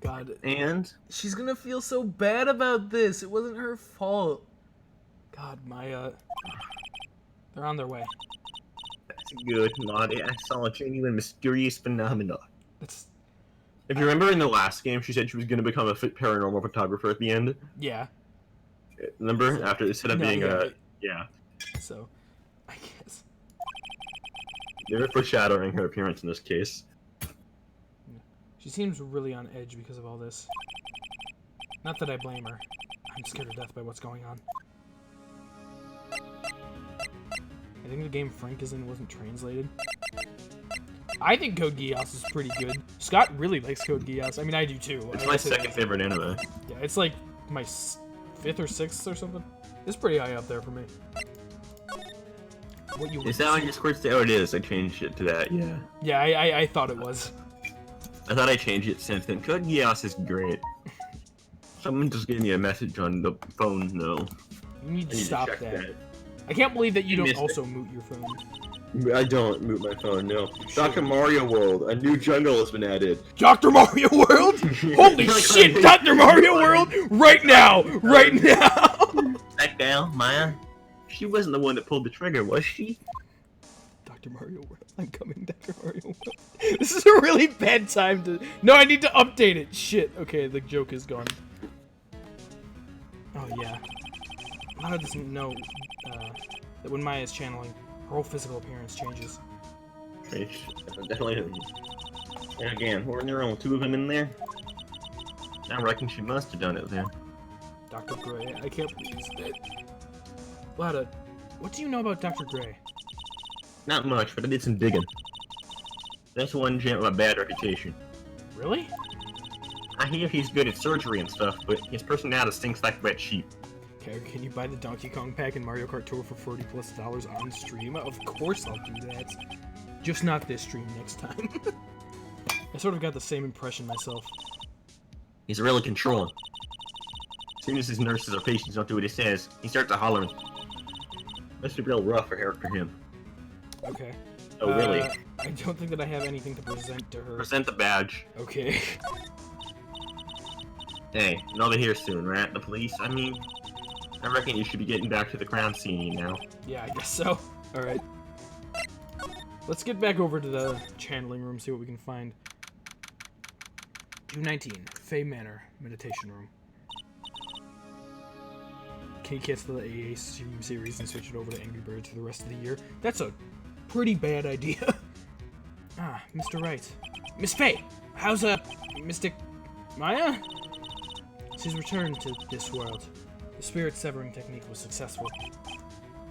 God. And? She's gonna feel so bad about this. It wasn't her fault. God, Maya. They're on their way. That's good, Lottie. I saw a genuine mysterious phenomenon. It's... If you remember in the last game, she said she was going to become a paranormal photographer at the end. Yeah. Remember? After instead of being yeah. So, I guess. They were foreshadowing her appearance in this case. She seems really on edge because of all this. Not that I blame her. I'm scared to death by what's going on. I think the game Frank is in wasn't translated. I think Code Geass is pretty good. Scott really likes Code Geass. I mean, I do too. It's my second favorite anime. Yeah, it's like my 5th or 6th or something. It's pretty high up there for me. What you? Is that on your Discord? Oh, it is. I changed it to that. Yeah. Yeah, I thought it was. I thought I changed it since then. Code Geass is great. Someone just gave me a message on the phone. No. You need to stop that. I can't believe that you don't also mute your phone. I don't mute my phone, no. Dr. Mario World, a new jungle has been added. Dr. Mario World? Holy shit, Dr. Mario World! Right now! Right now! That gal, Maya, she wasn't the one that pulled the trigger, was she? Dr. Mario World. I'm coming, Dr. Mario World. This is a really bad time to... No, I need to update it. Shit. Okay, the joke is gone. Oh, yeah. Maya doesn't know that when Maya is channeling, her whole physical appearance changes. Definitely. And again, we're in there only 2 of them in there. I reckon she must have done it then. Dr. Gray, I can't believe he's dead. Lada, what do you know about Dr. Gray? Not much, but I did some digging. That's one gent with a bad reputation. Really? I hear he's good at surgery and stuff, but his personality stinks like wet sheep. Okay, can you buy the Donkey Kong pack in Mario Kart Tour for $40+ on stream? Of course I'll do that. Just not this stream, next time. I sort of got the same impression myself. He's really controlling. As soon as his nurses or patients don't do what he says, he starts hollering. Must be real rough for him. Okay. Oh, really? I don't think that I have anything to present to her. Present the badge. Okay. Hey, they'll be here soon, right? The police, I mean... I reckon you should be getting back to the crime scene now. Yeah, I guess so. Alright. Let's get back over to the channeling room, see what we can find. June 19, Fay Manor, meditation room. Can you cancel the AA stream series and switch it over to Angry Birds for the rest of the year? That's a pretty bad idea. Ah, Mr. Wright. Miss Fay! How's, Mystic... Maya? She's returned to this world. The spirit severing technique was successful.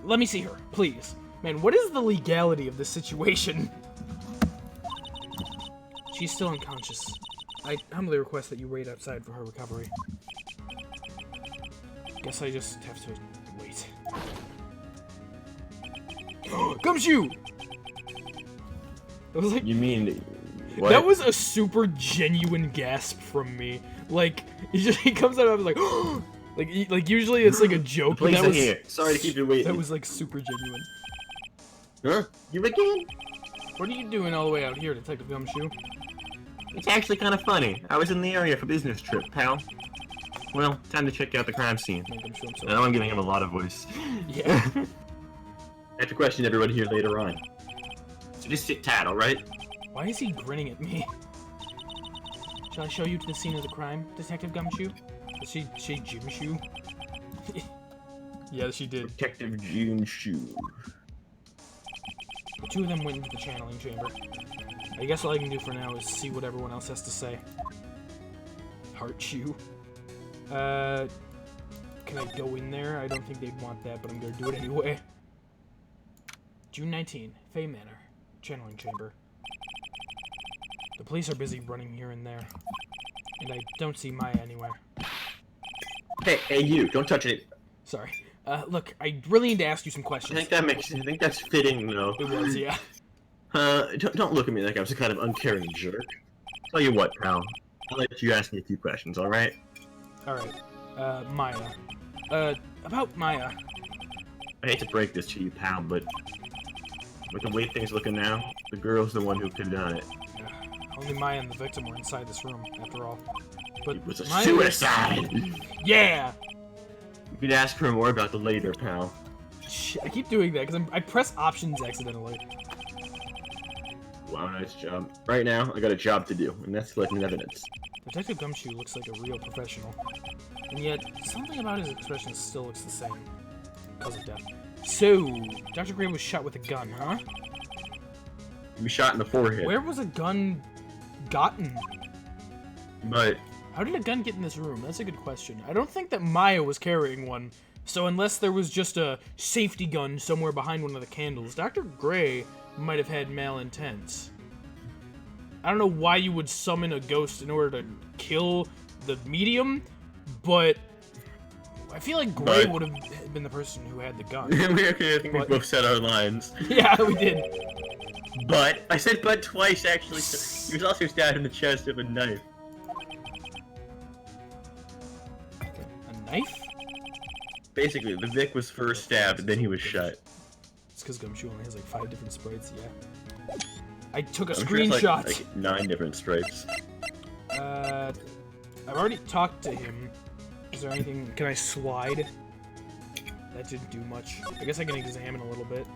Let me see her, please. Man, what is the legality of this situation? She's still unconscious. I humbly request that you wait outside for her recovery. Guess I just have to wait. Gumshoe! I was like, you mean what? That was a super genuine gasp from me. Like, he comes out and I was like, like usually it's like a joke, but that was here. Sorry to keep you waiting. That was like super genuine. Huh? You again? What are you doing all the way out here, Detective Gumshoe? It's actually kind of funny. I was in the area for a business trip, pal. Well, time to check out the crime scene. I know I'm giving him a lot of voice. Yeah. I have to question everybody here later on. So just sit tight, alright? Why is he grinning at me? Shall I show you to the scene of the crime, Detective Gumshoe? Did she Gumshoe? Yeah, she did. Detective Gumshoe. The 2 of them went into the channeling chamber. I guess all I can do for now is see what everyone else has to say. Heart chew. Can I go in there? I don't think they'd want that, but I'm gonna do it anyway. June 19, Fay Manor, channeling chamber. The police are busy running here and there, and I don't see Maya anywhere. Hey, you! Don't touch it. Sorry. Look, I really need to ask you some questions. I think that's fitting, though. It was, yeah. Don't look at me like I'm some kind of uncaring jerk. Tell you what, pal. I'll let you ask me a few questions, alright? Alright. Maya. About Maya. I hate to break this to you, pal, but with the way things looking now, the girl's the one who could have done it. Only Maya and the victim were inside this room, after all. But It was a Maya suicide! Yeah! You could ask her more about the later, pal. Shit, I keep doing that because I press options accidentally. Wow, nice job. Right now, I got a job to do, and that's collecting evidence. Detective Gumshoe looks like a real professional. And yet, something about his expression still looks the same. Because of death. So, Dr. Gray was shot with a gun, huh? He was shot in the forehead. Where was a gun gotten? But How did a gun get in this room? That's a good question. I don't think that Maya was carrying one. So unless there was just a safety gun somewhere behind one of the candles, Dr. Gray might have had malintent. I don't know why you would summon a ghost in order to kill the medium, but I feel like Gray would have been the person who had the gun. okay, I think we both said our lines. Yeah, we did. But I said "but" twice actually. He was also stabbed in the chest with a knife. A knife? Basically, the Vic was first stabbed, then he was shot. It's because Gumshoe only has like 5 different sprites, yeah. I took a I'm sure it's screenshot. like 9 different stripes. I've already talked to him. Is there anything... Can I slide? That didn't do much. I guess I can examine a little bit.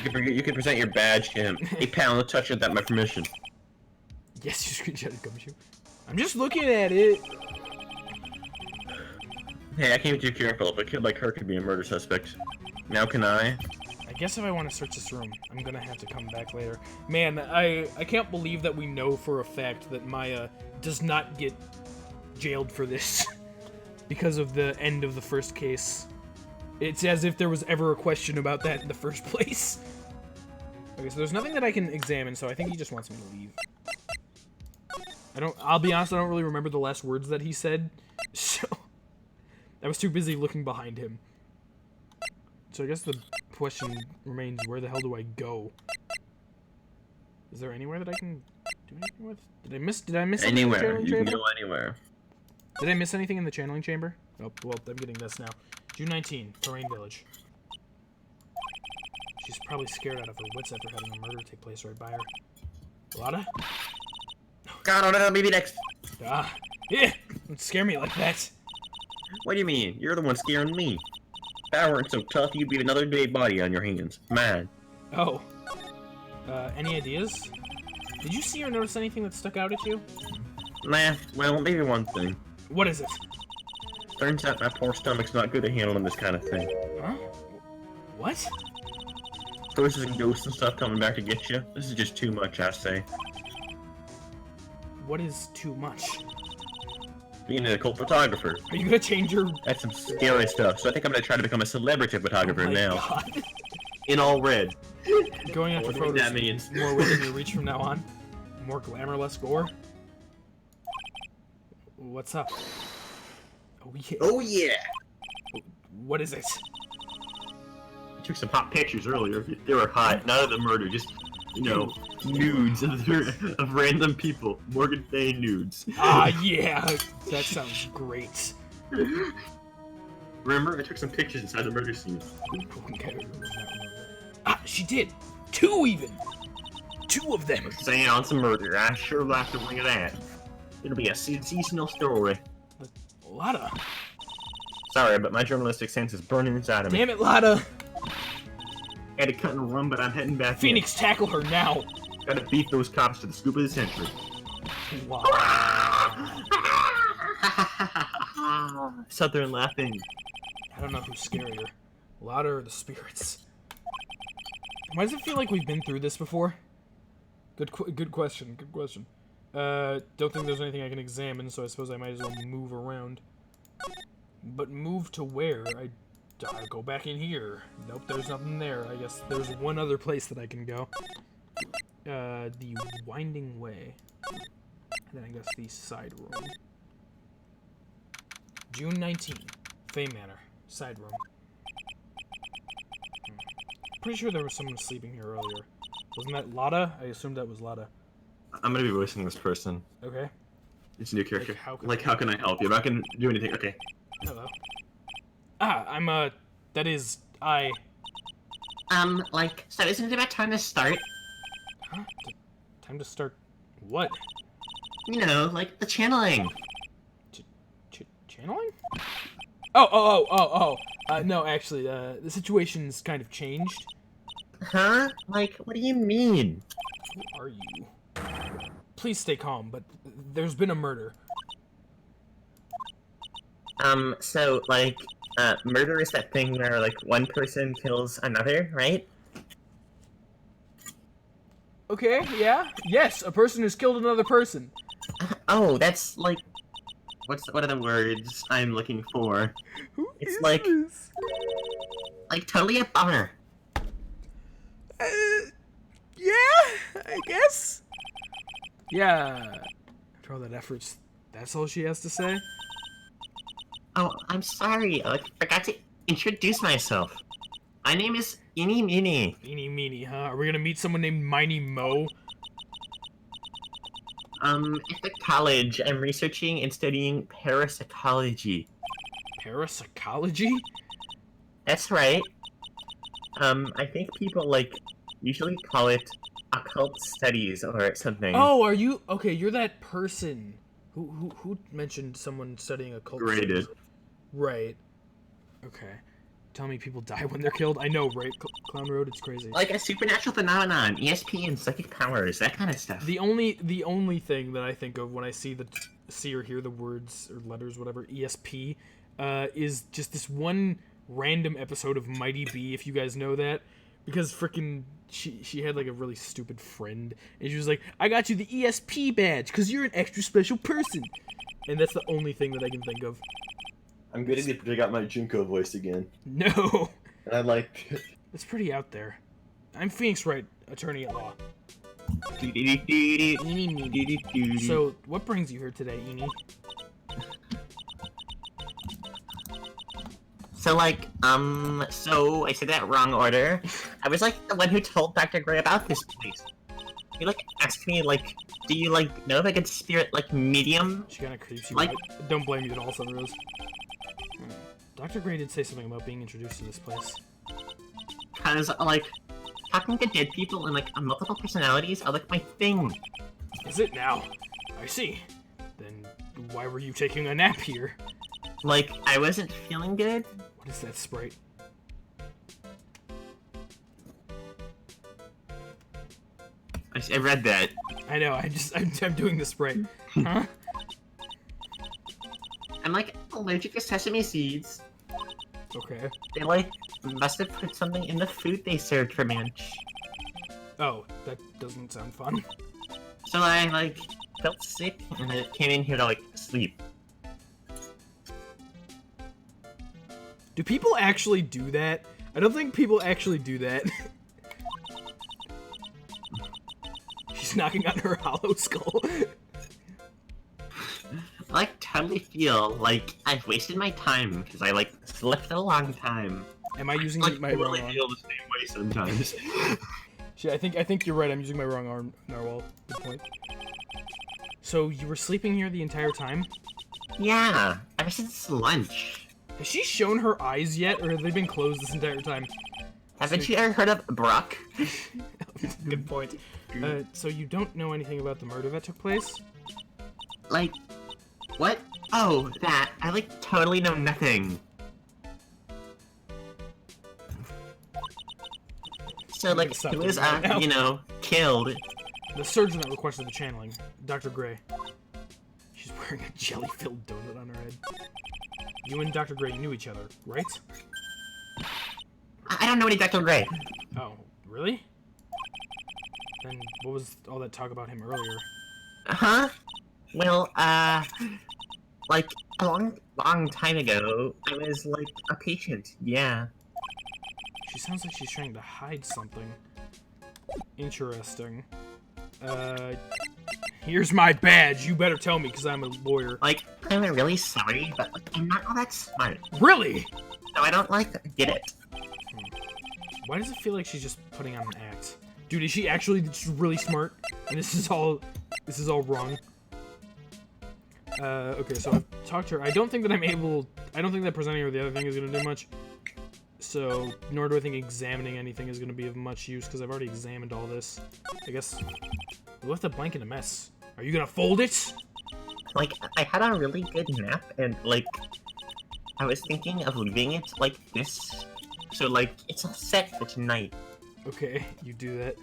You can present your badge to him. Hey pal, no touch without my permission. Yes, you screenshotted Gumshoe. I'm just looking at it. Hey, I can't be too careful. If a kid like her could be a murder suspect. Now can I? I guess if I want to search this room, I'm gonna have to come back later. Man, I can't believe that we know for a fact that Maya does not get jailed for this because of the end of the first case. It's as if there was ever a question about that in the first place. Okay, so there's nothing that I can examine, so I think he just wants me to leave. I'll be honest, I don't really remember the last words that he said, so I was too busy looking behind him. So I guess the question remains, where the hell do I go? Is there anywhere that I can do anything with? Did I miss something in the Anywhere. channeling You can chamber? go anywhere. Did I miss anything in the channeling chamber? Oh, well, I'm getting this now. June 19, Terrain Village. She's probably scared out of her wits after having a murder take place right by her. Lotta? God, no, maybe next. Ah, yeah, don't scare me like that. What do you mean? You're the one scaring me. If I weren't so tough, you'd be another dead body on your hands. Man. Oh. Any ideas? Did you see or notice anything that stuck out at you? Nah, well, maybe one thing. What is it? Turns out my poor stomach's not good at handling this kind of thing. Huh? What? Ghosts and ghosts and stuff coming back to get you. This is just too much, I say. What is too much? Being a cult photographer. Are you gonna change your... That's some scary stuff, so I think I'm gonna try to become a celebrity photographer Oh my now. God. In all red. Going after What do you photos think that means? more within your reach from now on. More glamour, less gore. What's up? Oh yeah. Oh yeah! What is it? I took some hot pictures earlier. They were hot. None of the murder, just, you know, nudes of random people. Morgan Fay nudes. Ah, yeah. That sounds great. Remember, I took some pictures inside the murder scene. Okay. Ah, she did. 2 even. 2 of them. Seance of murder. I sure like the ring of that. It'll be a sensational story. Lotta. Sorry, but my journalistic sense is burning inside of me. Damn it, Lotta. Had to cut and run, but I'm heading back. Phoenix, tackle her now. Gotta beat those cops to the scoop of the century. Wow. Southern laughing. I don't know who's scarier, Lotta or the spirits. Why does it feel like we've been through this before? Good question. Good question. Don't think there's anything I can examine, so I suppose I might as well move around. But move to where? I go back in here. Nope, there's nothing there. I guess there's one other place that I can go. The Winding Way. And then I guess the side room. June 19, Fay Manor, side room. Pretty sure there was someone sleeping here earlier. Wasn't that Lotta? I assumed that was Lotta. I'm gonna be voicing this person. Okay. It's a new character. Like, how can I help you? I'm not gonna do anything. Okay. Hello. Ah, I'm, that is, I... So isn't it about time to start? Huh? Time to start What? You know, like the channeling. Channeling? Oh. No, actually, the situation's kind of changed. Huh? Like, what do you mean? Who are you? Please stay calm, but there's been a murder. So, like, murder is that thing where, like, one person kills another, right? Okay, yeah? Yes, a person has killed another person. Oh, that's, like... What are the words I'm looking for? Who It's is like- this? Like, totally a bummer. Yeah, I guess. Yeah. After all that effort, that's all she has to say? Oh, I'm sorry. I forgot to introduce myself. My name is Eeny Meeny. Eeny meeny, huh? Are we gonna meet someone named Miney Mo? At the college, I'm researching and studying parapsychology. Parapsychology? That's right. I think people, like, usually call it occult studies or something. Oh, are you... Okay, you're that person. Who mentioned someone studying occult Graded. studies? Right. Okay. Tell me people die when they're killed? I know, right? Clown Road, it's crazy. Like a supernatural phenomenon, ESP and psychic powers, that kind of stuff. The only thing that I think of when I see or hear the words or letters, whatever, ESP, is just this one random episode of Mighty B, if you guys know that, because frickin' she had like a really stupid friend, and she was like, I got you the ESP badge because you're an extra special person, and that's the only thing that I can think of. I'm getting to dig out my Junko voice again. No, And I like it. it's pretty out there. I'm Phoenix Wright, attorney at law. So, what brings you here today, Eeny? So, like, so I said that wrong order. I was, like, the one who told Dr. Gray about this place. He, like, asked me, like, do you, like, know if I could spirit, like, medium? She kind of creeps you Like- out. Don't blame you at all, Sunrose. Dr. Gray did say something about being introduced to this place. Because, like, talking to dead people and, like, multiple personalities are, like, my thing. Is it now? I see. Then why were you taking a nap here? Like, I wasn't feeling good. What is that sprite? I read that. I know, I'm doing the sprite. Huh? I'm, like, allergic to sesame seeds. Okay. They, like, must have put something in the food they served for lunch. Oh, that doesn't sound fun. So I, like, felt sick and I came in here to, like, sleep. Do people actually do that? I don't think people actually do that. She's knocking on her hollow skull. I, like, totally feel like I've wasted my time because I, like, slept a long time. Am I using Like, my I wrong really arm? feel the same way sometimes. Shit, I think you're right. I'm using my wrong arm. Narwhal. Good point. So you were sleeping here the entire time? Yeah, ever since lunch. Has she shown her eyes yet, or have they been closed this entire time? Haven't you ever heard of Brock? Good point. So you don't know anything about the murder that took place? Like, what? Oh, that. I, like, totally know nothing. So, I'm like, gonna stop he was, doing that now. you know, killed. The surgeon that requested the channeling, Dr. Gray. She's wearing a jelly-filled donut on her head. You and Dr. Gray knew each other, right? I don't know any Dr. Gray. Oh, really? Then what was all that talk about him earlier? Huh? Well, like, a long time ago, I was, like, a patient, yeah. She sounds like she's trying to hide something. Interesting. Here's my badge. You better tell me, because I'm a lawyer. Like, I'm really sorry, but, like, I'm not all that smart. Really? So I don't, like, get it. Why does it feel like she's just putting on an act? Dude, is she actually just really smart? And this is all wrong. Okay, so I've talked to her. I don't think that presenting her the other thing is gonna do much. So, nor do I think examining anything is gonna be of much use, because I've already examined all this. I guess we left the blank in a mess. Are you gonna fold it? Like, I had a really good nap, and, like, I was thinking of leaving it like this. So, like, it's all set for tonight. Okay, you do that.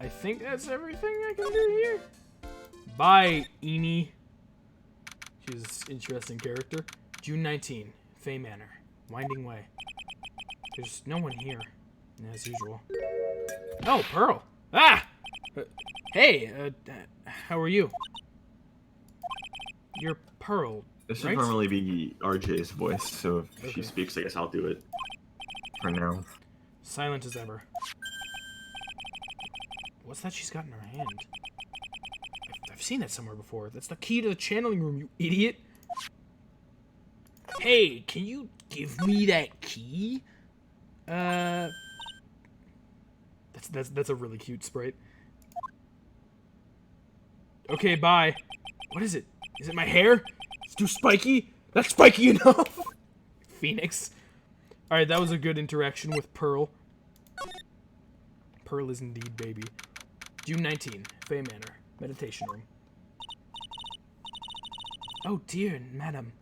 I think that's everything I can do here. Bye, Eenie. She's an interesting character. June 19, Fay Manor. Winding Way. There's no one here, as usual. Oh, Pearl! Ah! Hey, how are you? You're Pearl, This right? would normally be RJ's voice, so if Okay. she speaks, I guess I'll do it for now. Silent as ever. What's that she's got in her hand? I've seen that somewhere before. That's the key to the channeling room, you idiot! Hey, can you give me that key? That's a really cute sprite. Okay, bye. What is it? Is it my hair? It's too spiky? That's spiky enough! Phoenix. Alright, that was a good interaction with Pearl. Pearl is indeed baby. June 19, Fay Manor. Meditation room. Oh dear, madam.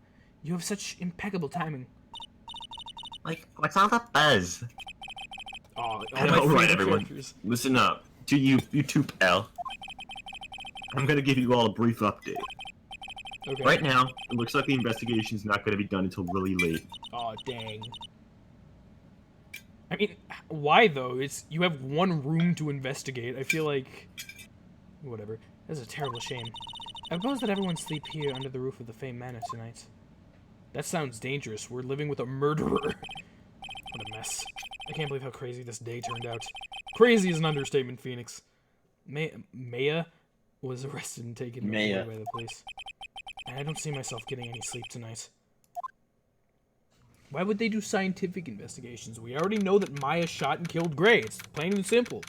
You have such impeccable timing. Like, what's all the buzz? Oh, all All my right, favorite everyone. characters. Listen up. To you, YouTube L. I'm gonna give you all a brief update. Okay. Right now, it looks like the investigation's not gonna be done until really late. Oh dang. I mean, why though? You have one room to investigate. I feel like... Whatever. That's a terrible shame. I propose that everyone sleep here under the roof of the Fay Manor tonight. That sounds dangerous. We're living with a murderer. What a mess. I can't believe how crazy this day turned out. Crazy is an understatement, Phoenix. Maya was arrested and taken away Maya. by the police. And I don't see myself getting any sleep tonight. Why would they do scientific investigations? We already know that Maya shot and killed Gray. It's plain and simple.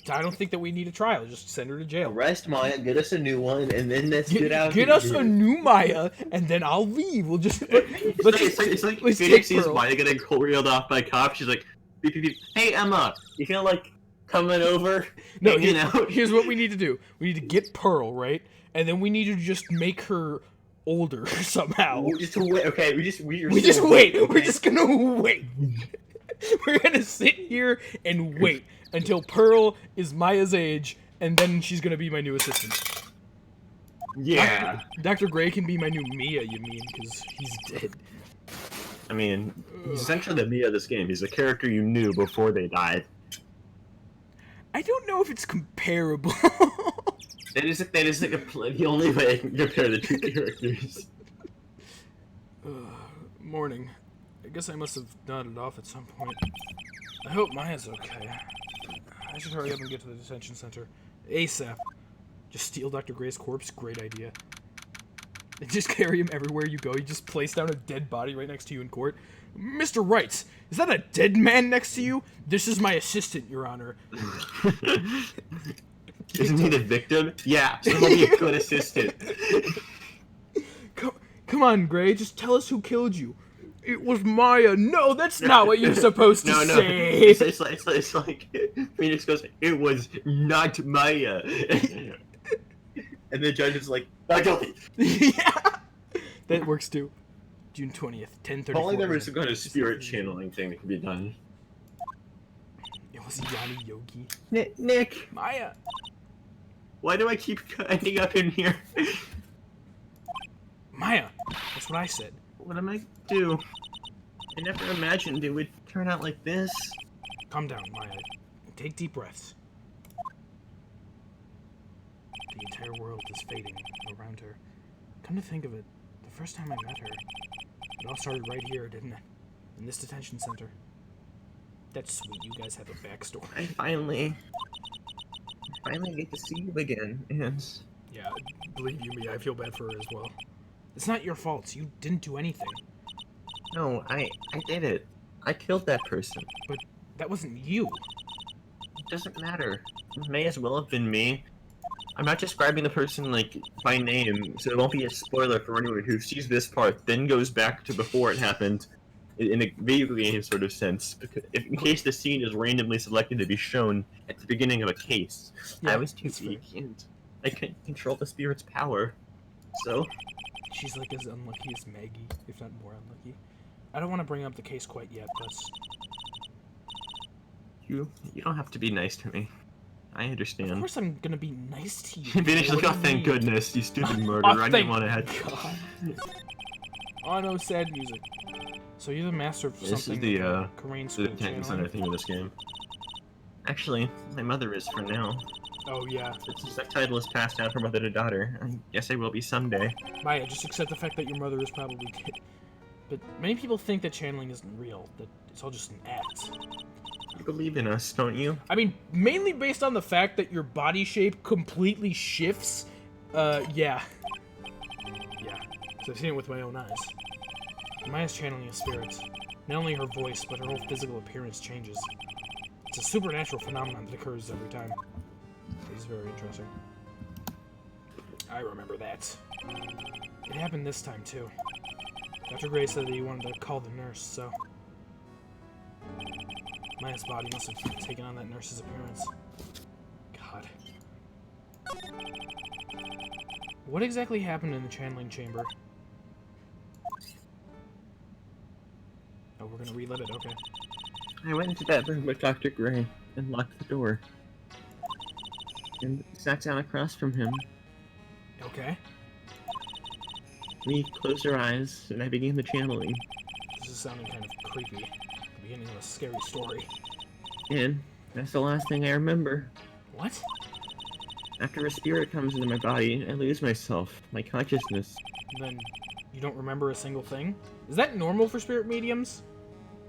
I don't think that we need a trial. Just send her to jail. Arrest Maya, get us a new one, and then let's get out. Get us a new Maya, and then I'll leave. We'll just It's like let's Phoenix take sees Pearl. Maya getting reeled off by cops. She's like, beep, beep, beep. Hey Emma, you feel like coming over? No, hanging out? here's what we need to do. We need to get Pearl, right? And then we need to just make her older somehow. Just wait. Okay, we just wait. We're just gonna wait. We're gonna sit here and wait until Pearl is Maya's age, and then she's gonna be my new assistant. Yeah. Dr. Gray can be my new Mia, you mean, because he's dead. I mean, he's essentially the Mia of this game. He's a character you knew before they died. I don't know if it's comparable. That is like the only way I can compare the two characters. Morning. I guess I must have nodded off at some point. I hope Maya's okay. I should hurry up and get to the detention center. ASAP. Just steal Dr. Gray's corpse? Great idea. And just carry him everywhere you go. You just place down a dead body right next to you in court. Mr. Wright, is that a dead man next to you? This is my assistant, Your Honor. Isn't he the victim? Yeah, so he'll be a good assistant. Come on, Gray, just tell us who killed you. It was Maya. No, that's not what you're supposed to say. It's like Phoenix goes, it was not Maya. And the judge is like, not guilty. Yeah, that works too. June 20th, 10:34. Only there was some kind of spirit channeling thing that could be done. It was Yanni Yogi. Nick, Maya. why do I keep ending up in here? Maya. That's what I said. What am I do? I never imagined it would turn out like this. Calm down, Maya. Take deep breaths. The entire world is fading around her. Come to think of it, the first time I met her, it all started right here, didn't it? In this detention center. That's sweet, you guys have a backstory. I finally get to see you again, and... Yeah, believe you me, I feel bad for her as well. It's not your fault, you didn't do anything. No, I did it. I killed that person. But that wasn't you. It doesn't matter. It may as well have been me. I'm not describing the person, like, by name, so it won't be a spoiler for anyone who sees this part, then goes back to before it happened, in a video game sort of sense, because in case the scene is randomly selected to be shown at the beginning of a case. Yeah, I was too that's fair. weak, and I can't control the spirit's power. So, She's like as unlucky as Maggie, if not more unlucky. I don't want to bring up the case quite yet, but you don't have to be nice to me. I of understand. course I'm gonna be nice to you. Finish, What like, do oh, you thank mean? goodness, you stupid murderer. Oh, I thank didn't want to have. God. Oh no, sad music. So you're the master of This something. is the Korean the school technical channeling? center theme of this game. Actually, my mother is for now. Oh yeah. Since that title is passed down from mother to daughter, I guess I will be someday. Maya, just accept the fact that your mother is probably dead. But many people think that channeling isn't real, that it's all just an act. You believe in us, don't you? I mean, mainly based on the fact that your body shape completely shifts. Yeah. Yeah. So I've seen it with my own eyes. Maya's channeling a spirit. Not only her voice, but her whole physical appearance changes. It's a supernatural phenomenon that occurs every time. It's very interesting. I remember that. It happened this time, too. Dr. Gray said that he wanted to call the nurse, so... Maya's body must have taken on that nurse's appearance. God. What exactly happened in the channeling chamber? Oh, we're gonna relive it, okay. I went into that room with Dr. Gray and locked the door. And sat down across from him. Okay. We closed our eyes, and I began the channeling. This is sounding kind of creepy. The beginning of a scary story. And that's the last thing I remember. What? After a spirit comes into my body, I lose myself, my consciousness. Then you don't remember a single thing? Is that normal for spirit mediums?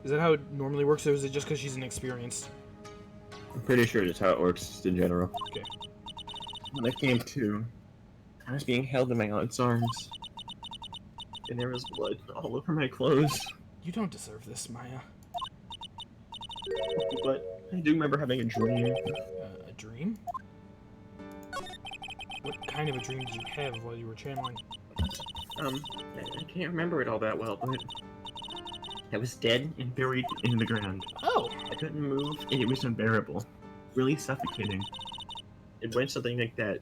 Is that how it normally works, or is it just because she's inexperienced? I'm pretty sure that's how it works just in general. Okay. When I came to, I was being held in my aunt's arms. And there was blood all over my clothes. You don't deserve this, Maya. But I do remember having a dream. A dream? What kind of a dream did you have while you were channeling? I can't remember it all that well, but I was dead and buried in the ground. Oh! I couldn't move, and it was unbearable. Really suffocating. It went something like that.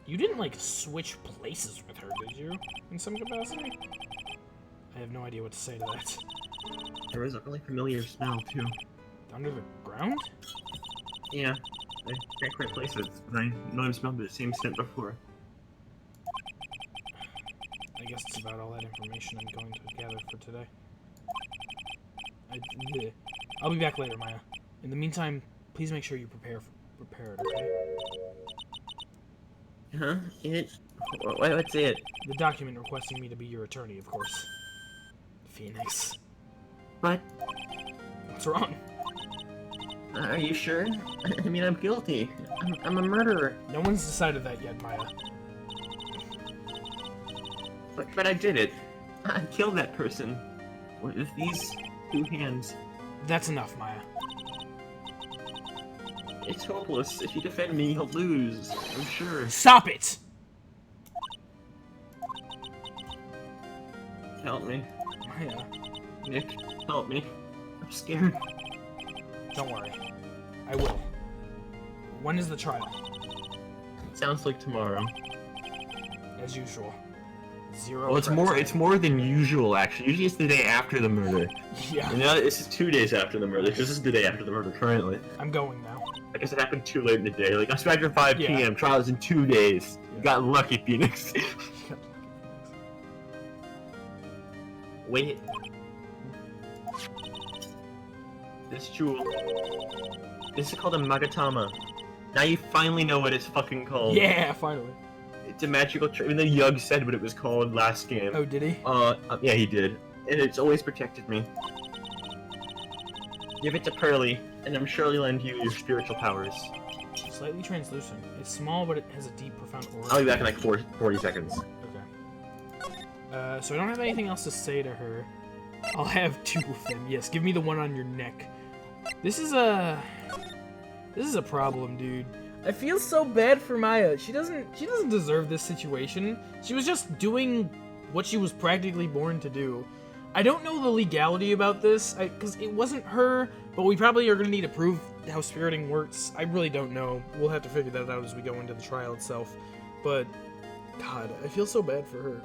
You didn't, like, switch places with her, did you? In some capacity? I have no idea what to say to that. There was a really familiar smell, too. Under the ground? Yeah, I can't quite place it, but I know I've smelled the same scent before. I guess it's about all that information I'm going to gather for today. I'll be back later, Maya. In the meantime, please make sure you prepare it, okay? Huh? What's it? The document requesting me to be your attorney, of course. Phoenix. But, What's wrong? are you sure? I mean, I'm guilty. I'm a murderer. No one's decided that yet, Maya. But I did it. I killed that person. With these 2 hands. That's enough, Maya. It's hopeless. If you defend me, you'll lose. I'm sure. Stop it! Help me. Maya, Nick, help me. I'm scared. don't worry. I will. When is the trial? Sounds like tomorrow. As usual. 0 Well, it's more than usual, actually. Usually it's the day after the murder. Yeah, And now this is 2 days after the murder. This is the day after the murder currently. I'm going now. I guess it happened too late in the day. Like, I was back at 5 Yeah. p.m. Trial is in 2 days. Yeah. You got lucky, Phoenix. Wait. This jewel. This is called a Magatama. Now you finally know what it's fucking called. Yeah, finally. It's a magical trick. Even though Yug said what it was called last game. Oh, did he? Yeah, he did. And it's always protected me. Give it to Pearly, and I'm sure he'll lend you your spiritual powers. Slightly translucent. It's small, but it has a deep, profound aura. I'll be back in like 40 seconds. Okay. So I don't have anything else to say to her. I'll have 2 of them. Yes, give me the one on your neck. This is a problem, dude. I feel so bad for Maya. She doesn't deserve this situation. She was just doing what she was practically born to do. I don't know the legality about this, because it wasn't her, but we probably are going to need to prove how spiriting works. I really don't know. We'll have to figure that out as we go into the trial itself. but God, I feel so bad for her.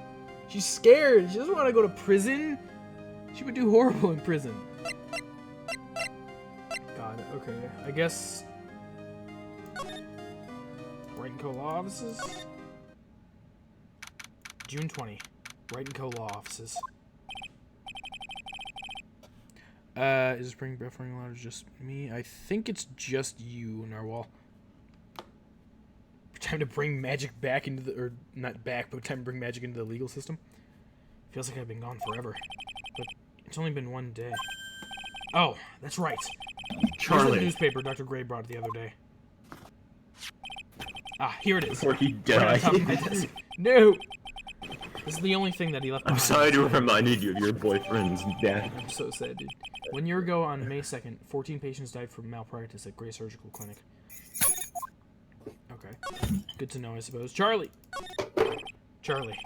She's scared. She doesn't want to go to prison. She would do horrible in prison. God, okay. I guess... Wright & Co. Law Offices? June 20. Wright & Co. Law Offices. Is Spring buffering allowed to just me? I think it's just you, Narwhal. Time to bring magic back into the... Or, not back, but time to bring magic into the legal system. Feels like I've been gone forever. But it's only been one day. Oh, that's right. Here's the newspaper Dr. Gray brought the other day. Ah, here it is. Before he Right on died. top of my desk. No! This is the only thing that he left I'm behind. sorry to have reminded you of your boyfriend's death. I'm so sad, dude. 1 year ago on May 2nd, 14 patients died from malpractice at Gray Surgical Clinic. Okay. Good to know, I suppose. Charlie! Charlie.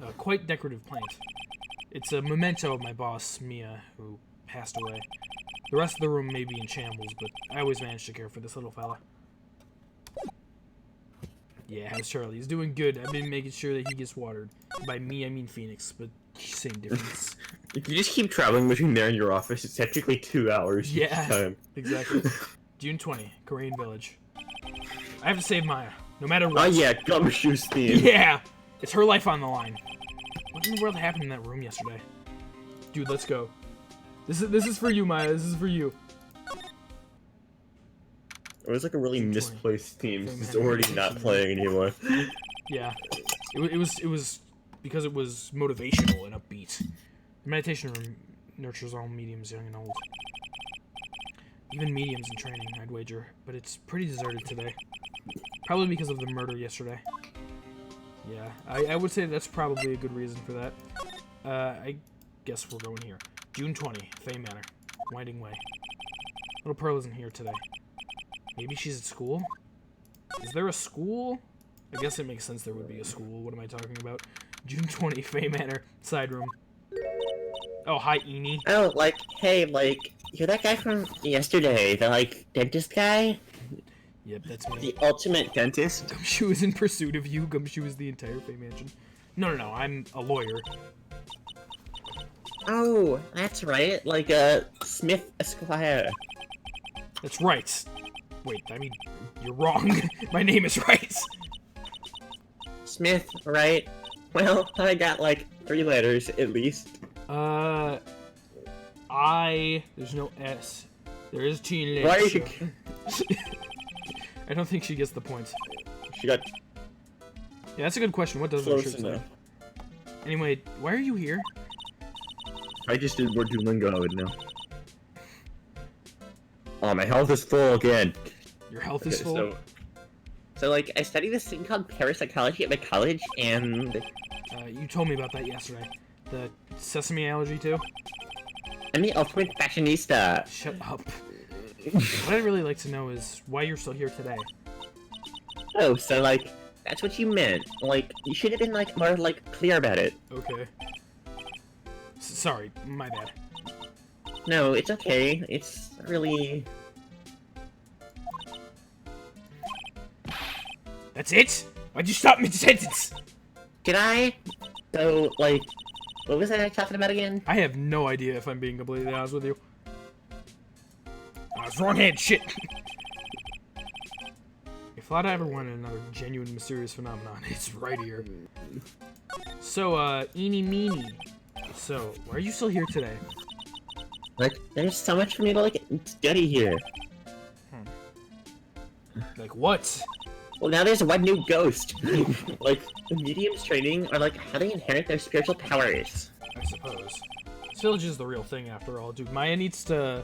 A quite decorative plant. It's a memento of my boss, Mia, who passed away. The rest of the room may be in shambles, but I always managed to care for this little fella. Yeah, how's Charlie? He's doing good. I've been making sure that he gets watered. By me, I mean Phoenix, but same difference. If you just keep traveling between there and your office, it's technically 2 hours each time. Exactly. June 20, Korean Village. I have to save Maya, no matter what. Oh yeah, Gumshoe's theme. Yeah! It's her life on the line. What in the world happened in that room yesterday? Dude, let's go. This is for you, Maya. This is for you. It was like a really June 20. misplaced theme. Fay It's Manor. already not playing anymore. Yeah. It was because it was motivational and upbeat. The meditation room nurtures all mediums, young and old. Even mediums in training, I'd wager. But it's pretty deserted today. Probably because of the murder yesterday. Yeah, I would say that's probably a good reason for that. I guess we're going here. June 20, Fay Manor. Winding way. Little Pearl isn't here today. Maybe she's at school? Is there a school? I guess it makes sense there would be a school. What am I talking about? June 20, Fay Manor. Side room. Oh, hi, Eenie. Oh, like, hey, like, you're that guy from yesterday, the, like, dentist guy? Yep, that's me. The ultimate dentist? Gumshoe is in pursuit of you. Gumshoe is the entire Fay Mansion. No, I'm a lawyer. Oh, that's right, like, Smith Esquire. That's right. Wait, I mean, you're wrong. My name is Wright. Smith, right? Well, I got, like, 3 letters, at least. There's no S. There is T in it. Right. I don't think she gets the point. She got Yeah, that's a good question. What does her close shirt say? enough. Anyway, why are you here? I just did more Duolingo, I would know. Oh, my health is full again. Your health is full? So, like, I study this thing called parapsychology at my college, and... You told me about that yesterday. The sesame allergy, too? I'm the ultimate fashionista. Shut up. What I'd really like to know is why you're still here today. Oh, so, like, that's what you meant. Like, you should have been, like, more, like, clear about it. Okay. Sorry, my bad. No, it's okay. It's really... That's it? Why'd you stop mid-sentence? Did I? So, like, what was I talking about again? I have no idea if I'm being completely honest with you. I was wrong head, shit! If I'd ever wanted another genuine mysterious phenomenon, it's right here. So, eeny meeny. So, why are you still here today? Like, there's so much for me to, like, study here. Like what? Well, now there's one new ghost. Like, the mediums training are, like, how they inherit their spiritual powers. I suppose. This village is the real thing, after all. Dude, Maya needs to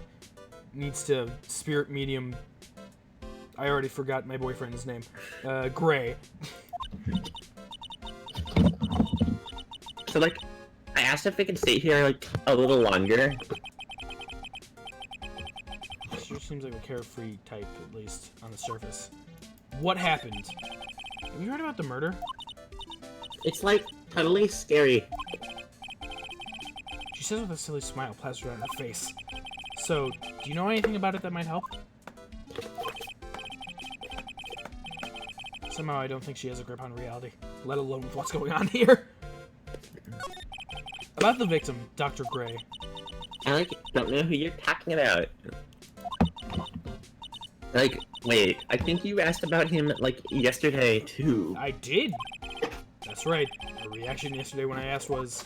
spirit medium... I already forgot my boyfriend's name. Gray. So, like, I asked if we could stay here, like, a little longer. Sure seems like a carefree type, at least, on the surface. What happened? Have you heard about the murder? It's, like, totally scary. She says with a silly smile plastered on her face. So, do you know anything about it that might help? Somehow I don't think she has a grip on reality, let alone with what's going on here. About the victim, Dr. Gray. I don't know who you're talking about. Wait, I think you asked about him, yesterday, too. I did. That's right. Her reaction yesterday when I asked was...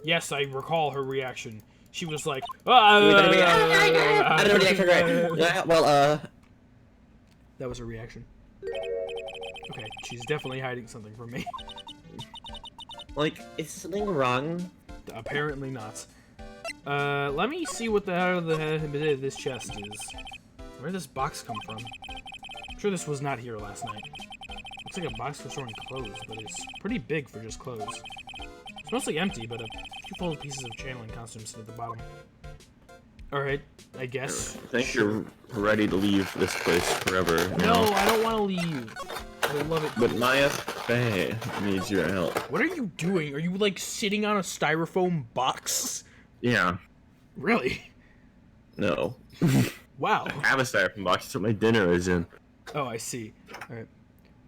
Yes, I recall her reaction. She was like... I don't know the Gray. Yeah, That was her reaction. Okay, she's definitely hiding something from me. is something wrong? Apparently not. Let me see what the hell this chest is. Where did this box come from? I'm sure this was not here last night. Looks like a box for storing clothes, but it's pretty big for just clothes. It's mostly empty, but a few full pieces of channeling costumes sit at the bottom. Alright, I guess. I think you're ready to leave this place forever. No, I don't want to leave. I love it. But Maya Fay needs your help. What are you doing? Are you, sitting on a styrofoam box? Yeah. Really? No. Wow. I have a styrofoam box. That's what my dinner is in. Oh, I see. Alright.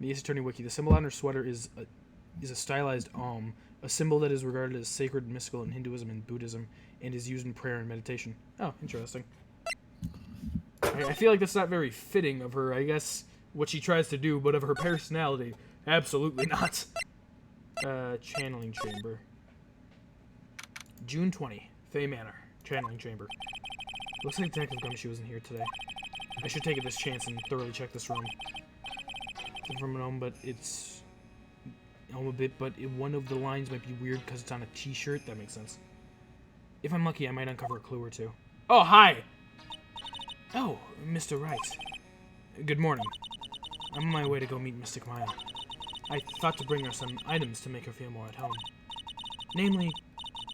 The Ace Attorney Wiki. The symbol on her sweater is a stylized a symbol that is regarded as sacred and mystical in Hinduism and Buddhism, and is used in prayer and meditation. Oh, interesting. I feel like that's not very fitting of her, I guess, what she tries to do, but of her personality, absolutely not. Channeling Chamber. June 20, Fay Manor, Channeling Chamber. Looks like Detective Gumshoe isn't here today. I should take this chance and thoroughly check this room. It's from home, but it's home a bit, but one of the lines might be weird because it's on a t-shirt. That makes sense. If I'm lucky, I might uncover a clue or two. Oh, hi! Oh, Mr. Wright. Good morning. I'm on my way to go meet Mystic Maya. I thought to bring her some items to make her feel more at home. Namely,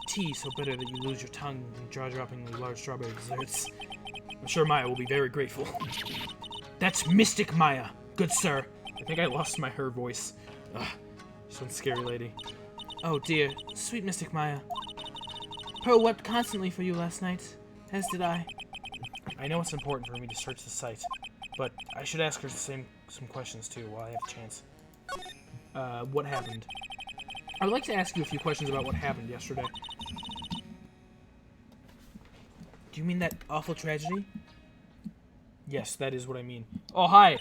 tea so bitter that you lose your tongue and jaw-droppingly large strawberry desserts. I'm sure Maya will be very grateful. That's Mystic Maya, good sir. I think I lost her voice. Ugh, she's one scary lady. Oh dear, sweet Mystic Maya. Pearl wept constantly for you last night, as did I. I know it's important for me to search the site, but I should ask her some questions too while I have a chance. What happened? I would like to ask you a few questions about what happened yesterday. Do you mean that awful tragedy? Yes, that is what I mean. Oh, hi!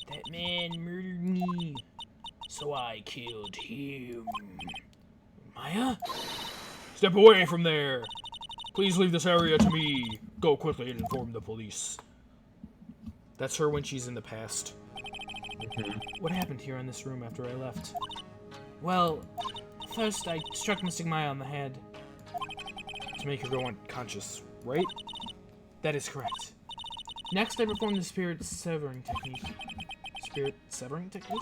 That man murdered me, so I killed him. Maya? Step away from there! Please leave this area to me. Go quickly and inform the police. That's her when she's in the past. What happened here in this room after I left? Well, first I struck Mystic Maya on the head. To make her go unconscious, right? That is correct. Next, I performed the spirit severing technique. Spirit severing technique?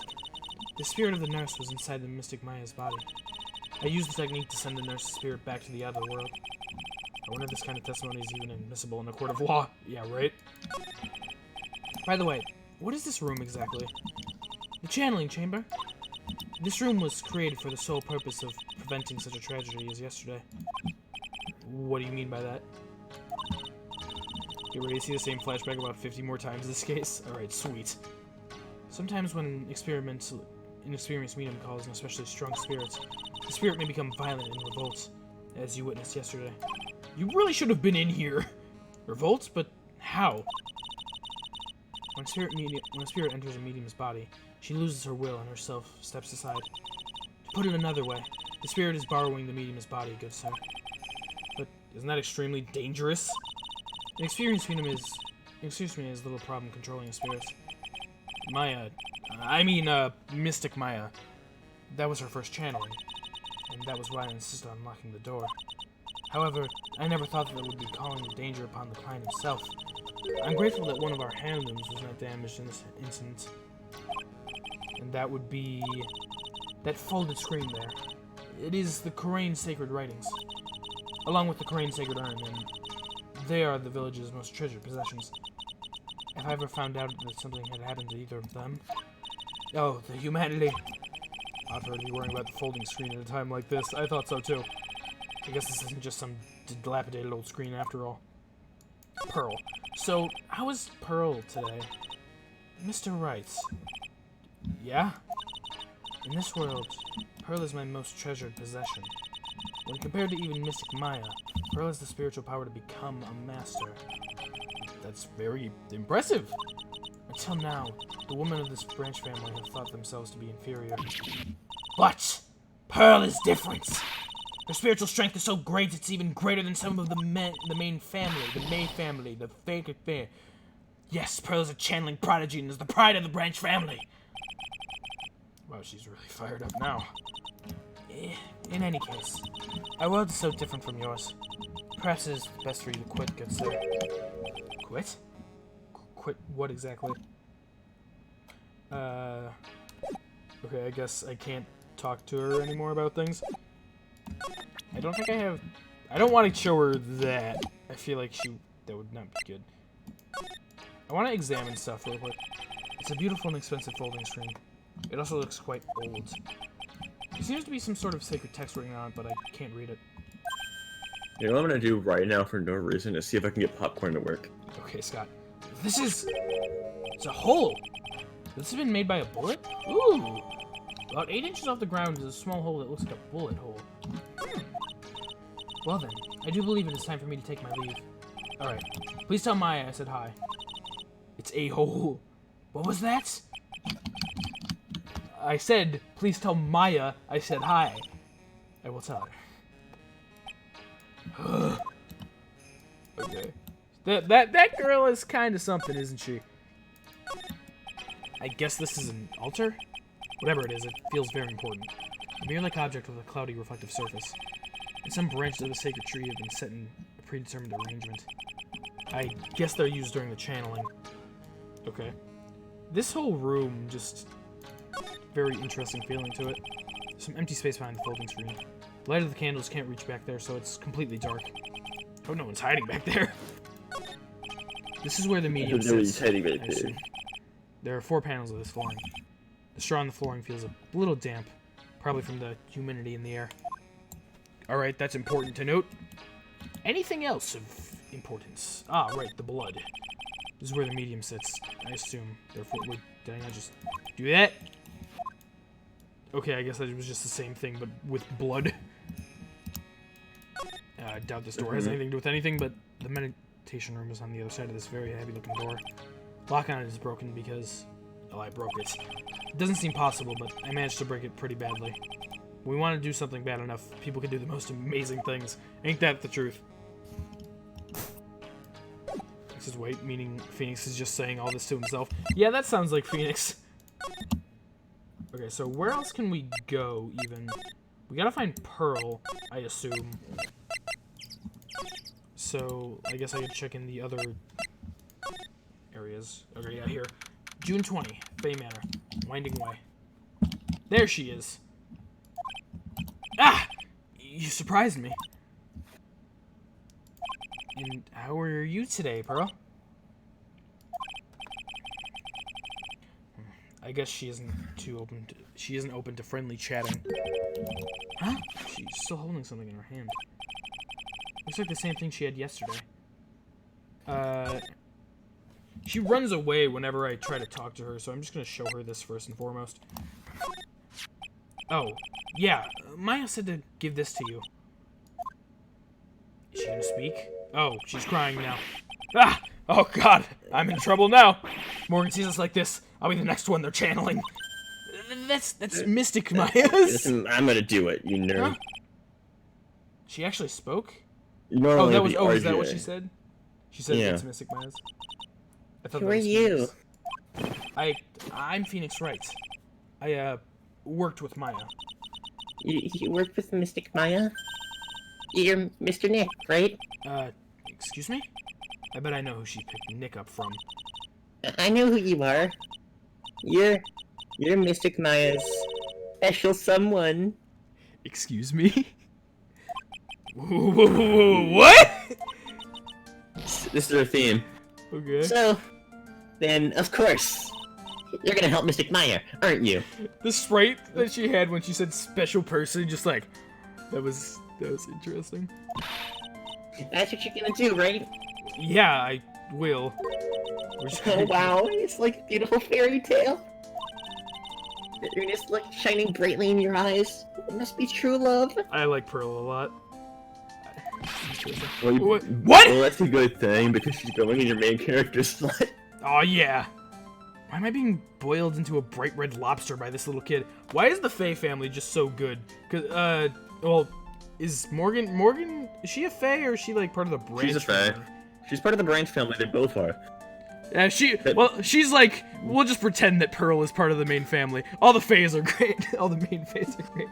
The spirit of the nurse was inside the Mystic Maya's body. I used the technique to send the nurse's spirit back to the other world. I wonder if this kind of testimony is even admissible in a court of law. Yeah, right? By the way, what is this room exactly? The channeling chamber. This room was created for the sole purpose of preventing such a tragedy as yesterday. What do you mean by that? Get ready to see the same flashback about 50 more times in this case? Alright, sweet. Sometimes when inexperienced medium calls an especially strong spirit, the spirit may become violent and revolt, as you witnessed yesterday. You really should have been in here! Revolt? But how? When a spirit enters a medium's body, she loses her will and herself steps aside. To put it another way, the spirit is borrowing the medium's body, good sir. But isn't that extremely dangerous? An experienced medium has little problem controlling a spirit. Mystic Maya. That was her first channeling, and that was why I insisted on locking the door. However, I never thought that it would be calling the danger upon the client himself. I'm grateful that one of our handlooms was not damaged in this incident. And that would be that folded screen there. It is the Korean sacred writings, along with the Korean sacred urn, and they are the village's most treasured possessions. If I ever found out that something had happened to either of them... Oh, the humanity! Odd for her to be worrying about the folding screen at a time like this. I thought so too. I guess this isn't just some dilapidated old screen after all. Pearl. So, how is Pearl today? Mr. Wright. Yeah? In this world, Pearl is my most treasured possession. When compared to even Mystic Maya, Pearl has the spiritual power to become a master. That's very impressive. Until now, the women of this branch family have thought themselves to be inferior. But Pearl is different. Her spiritual strength is so great it's even greater than some of the main family, the May family, the Fake Fair. Yes, Pearl is a channeling prodigy and is the pride of the branch family. Wow, she's really fired up now. In any case, our world is so different from yours. Perhaps it is best for you to quit, good sir. Quit? Quit what exactly? Okay, I guess I can't talk to her anymore about things. I don't think I have... I don't want to show her that. I feel like that would not be good. I want to examine stuff real quick. It's a beautiful and expensive folding screen. It also looks quite old. There seems to be some sort of sacred text written on it, but I can't read it. You know what I'm gonna do right now for no reason is see if I can get popcorn to work. Okay, Scott. This is... It's a hole! This has been made by a bullet? Ooh! About 8 inches off the ground is a small hole that looks like a bullet hole. Well then, I do believe it is time for me to take my leave. Alright. Please tell Maya I said hi. It's a hole. What was that? I said, please tell Maya I said hi. I will tell her. Okay. That girl is kind of something, isn't she? I guess this is an altar? Whatever it is, it feels very important. A mirror-like object with a cloudy reflective surface. And some branches of the sacred tree have been set in a predetermined arrangement. I guess they're used during the channeling. Okay. This whole room just... very interesting feeling to it. There's some empty space behind the folding screen. The light of the candles can't reach back there, so it's completely dark. Oh, no one's hiding back there. This is where the medium sits. There are 4 panels of this flooring. The straw on the flooring feels a little damp, probably from the humidity in the air. Alright, that's important to note. Anything else of importance? Ah, right, the blood. This is where the medium sits, I assume. Therefore, wait, did I not just do that? Okay, I guess that was just the same thing, but with blood. I doubt this door has anything to do with anything, but the meditation room is on the other side of this very heavy-looking door. Lock on it is broken because... well, I broke it. It doesn't seem possible, but I managed to break it pretty badly. When we want to do something bad enough, people can do the most amazing things. Ain't that the truth? This is wait, meaning Phoenix is just saying all this to himself. Yeah, that sounds like Phoenix. Okay, so where else can we go, even? We gotta find Pearl, I assume. So, I guess I could check in the other areas. Okay, yeah, here. June 20, Fay Manor. Winding Way. There she is. Ah! You surprised me. And how are you today, Pearl? I guess she isn't open to friendly chatting. Huh? She's still holding something in her hand. Looks like the same thing she had yesterday. She runs away whenever I try to talk to her, so I'm just gonna show her this first and foremost. Oh, yeah, Maya said to give this to you. Is she gonna speak? Oh, she's crying now. Ah! Oh god, I'm in trouble now. Morgan sees us like this. I'll be the next one they're channeling. That's Mystic Maya's. Listen, I'm gonna do it, you nerd. Huh? She actually spoke? Normally that was. the Oh, is that RJ. what she said? She said Yeah. it's Mystic Maya's. I thought Who that are was you? Phoenix. I'm Phoenix Wright. I worked with Maya. You work with Mystic Maya? You're Mr. Nick, right? Excuse me? I bet I know who she picked Nick up from. I know who you are. You're Mystic Maya's special someone. Excuse me? What? This is our theme. Okay. So, then, of course, you're gonna help Mystic Maya, aren't you? The sprite that she had when she said special person, just like, that was interesting. That's what you're gonna do, right? Yeah, I will. We're just Oh gonna... wow, it's like a beautiful fairy tale. The earnest look shining brightly in your eyes. It must be true love. I like Pearl a lot. Well, What? Well, that's a good thing because she's going in your main character slot. Oh yeah. Why am I being boiled into a bright red lobster by this little kid? Why is the Fay family just so good? Cause well, is Morgan? Is she a Fay or is she like part of the branch? She's a Fay. She's part of the branch family. They both are. Yeah, she's like, we'll just pretend that Pearl is part of the main family. All the Fays are great. All the main Fays are great.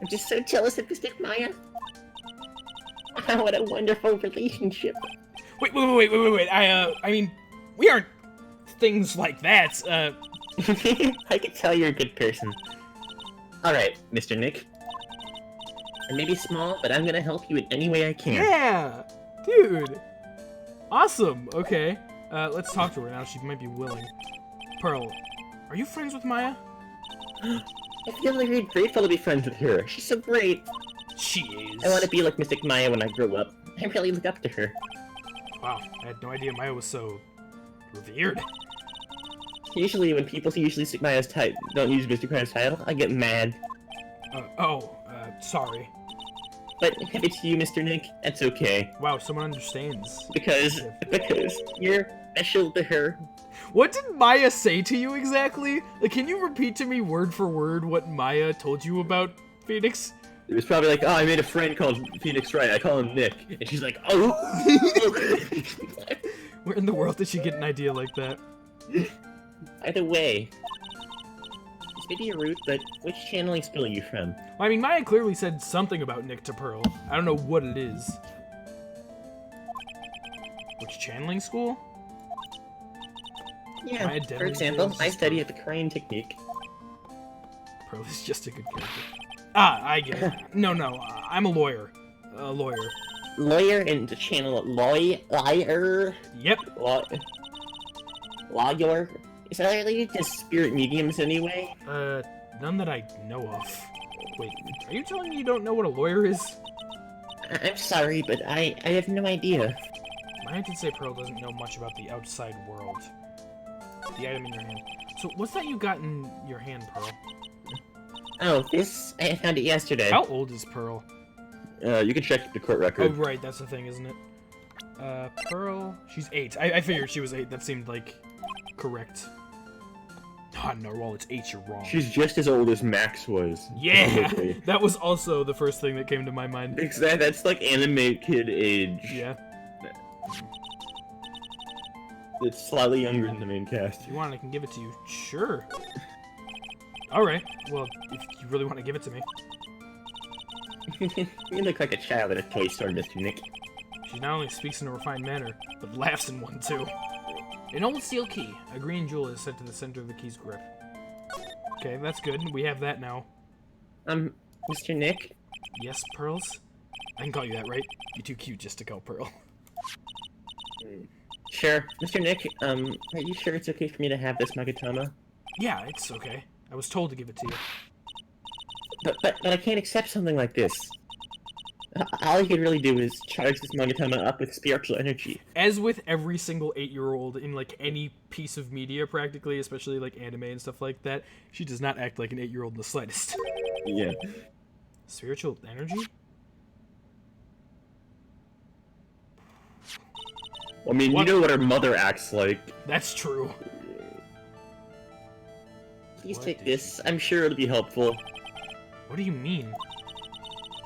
I'm just so jealous of Mystic Maya. Oh, what a wonderful relationship. Wait. I mean, we aren't things like that. I can tell you're a good person. Alright, Mr. Nick. I may be small, but I'm gonna help you in any way I can. Yeah, dude. Awesome. Okay. Let's talk to her now. She might be willing. Pearl, are you friends with Maya? I feel very grateful to be friends with her. She's so great. She is. I want to be like Mystic Maya when I grow up. I really look up to her. Wow, I had no idea Maya was so revered. Usually when people use Mystic Maya's title, don't use Mystic Maya's title, I get mad. Sorry. But if it's you, Mr. Nick, that's okay. Wow, someone understands. Because you're special to her. What did Maya say to you exactly? Like, can you repeat to me word for word what Maya told you about Phoenix? It was probably like, oh, I made a friend called Phoenix Wright. I call him Nick. And she's like, oh. Where in the world did she get an idea like that? Either way, this may be rude, but which channeling school are you from? Well, I mean, Maya clearly said something about Nick to Pearl. I don't know what it is. Which channeling school? Yeah, Maya for definitely example, feels I just- study at the Crying Technique. Pearl is just a good character. Ah, I get it. No, I'm a lawyer. A lawyer. Lawyer and the channel lawyer. Yep. Lawyer. Is that related to spirit mediums anyway? None that I know of. Wait, are you telling me you don't know what a lawyer is? I'm sorry, but I have no idea. Maya did say Pearl doesn't know much about the outside world. The item in your hand. So, what's that you got in your hand, Pearl? Oh, this? I found it yesterday. How old is Pearl? You can check the court Oh, record. right, that's the thing, isn't it? Pearl... She's 8. I figured she was 8. That seemed, like, correct. Ah, Narwhal, it's 8. You're wrong. She's just as old as Max was. Yeah! That was also the first thing that came to my mind. Exactly. That's like anime kid age. Yeah. It's slightly younger than the main cast. If you want, I can give it to you. Sure. Alright. Well, if you really want to give it to me. You look like a child at a toy store, Mr. Nick. She not only speaks in a refined manner, but laughs in one, too. An old steel key. A green jewel is set to the center of the key's grip. Okay, that's good. We have that now. Mr. Nick? Yes, Pearls? I can call you that, right? You're too cute just to call Pearl. Sure. Mr. Nick, are you sure it's okay for me to have this Magatama? Yeah, it's okay. I was told to give it to you. But I can't accept something like this. All you could really do is charge this Magatama up with spiritual energy. As with every single 8-year-old in, like, any piece of media, practically, especially, like, anime and stuff like that, she does not act like an 8-year-old in the slightest. Yeah. Spiritual energy? I mean, What? you know what her mother acts like. That's true. Please What take did this. I'm sure it'll be helpful. What do you mean?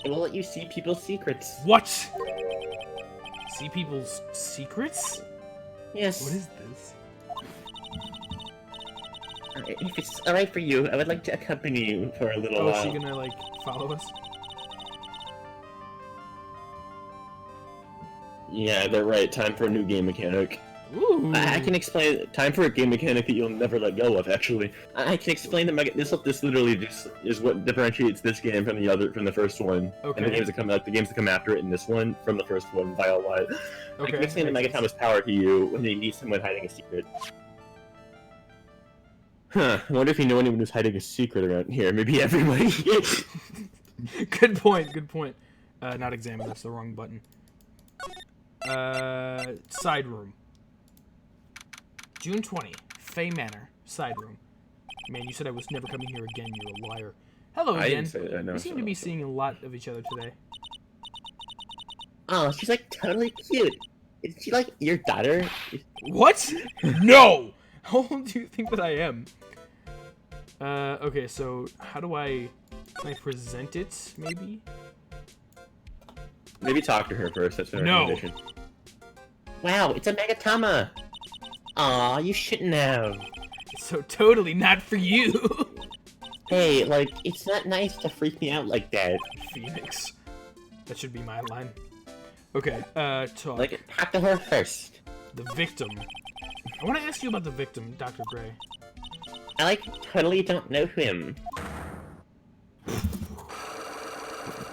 It will let you see people's secrets. What? See people's secrets? Yes. What is this? If it's alright for you, I would like to accompany you for a little Oh, while. is she gonna, like, follow us? Yeah, they're right. Time for a new game mechanic. Ooh. I can explain. Time for a game mechanic that you'll never let go of. Actually, I can explain that. This literally just is what differentiates this game from the first one, Okay. and the games that come after it in this one from the first one by a lot. I Okay. can explain the Megatama's power to you when you need someone hiding a secret. Huh? I wonder if you know anyone who's hiding a secret around here. Maybe everybody. Good point, good point. Not examine, that's the wrong button. Side room. June 20, Fay Manor, side room. Man, you said I was never coming here again. You're a liar. Hello I again. didn't say that. No, We seem to be seeing a lot of each other today. Oh, she's like totally cute. Is she like your daughter? What? No! How old do you think that I am? Okay, so how do can I present it, maybe? Maybe talk to her first. That's an No. recommendation. Wow, it's a Magatama. Aw, you shouldn't have. So totally not for you. Hey, like, it's not nice to freak me out like that. Phoenix. That should be my line. Okay, talk. Like, talk to her first. The victim. I want to ask you about the victim, Dr. Gray. I, like, totally don't know him.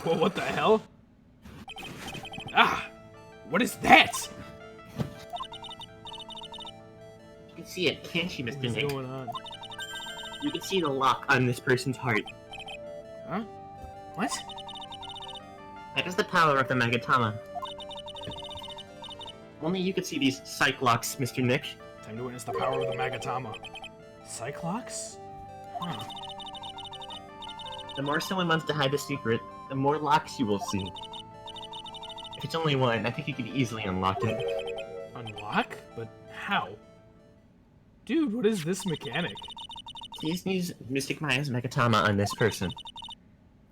Well, what the hell? Ah! What is that? You can see it, can't you, Mr. What is Nick? going on? You can see the lock on this person's heart. Huh? What? That is the power of the Magatama. Only you could see these Cyclocks, Mr. Nick. Time to witness the power of the Magatama. Cyclox? Huh. The more someone wants to hide a secret, the more locks you will see. If it's only one, I think you could easily unlock it. Unlock? But how? Dude, what is this mechanic? Please use Mystic Maya's Magatama on this person.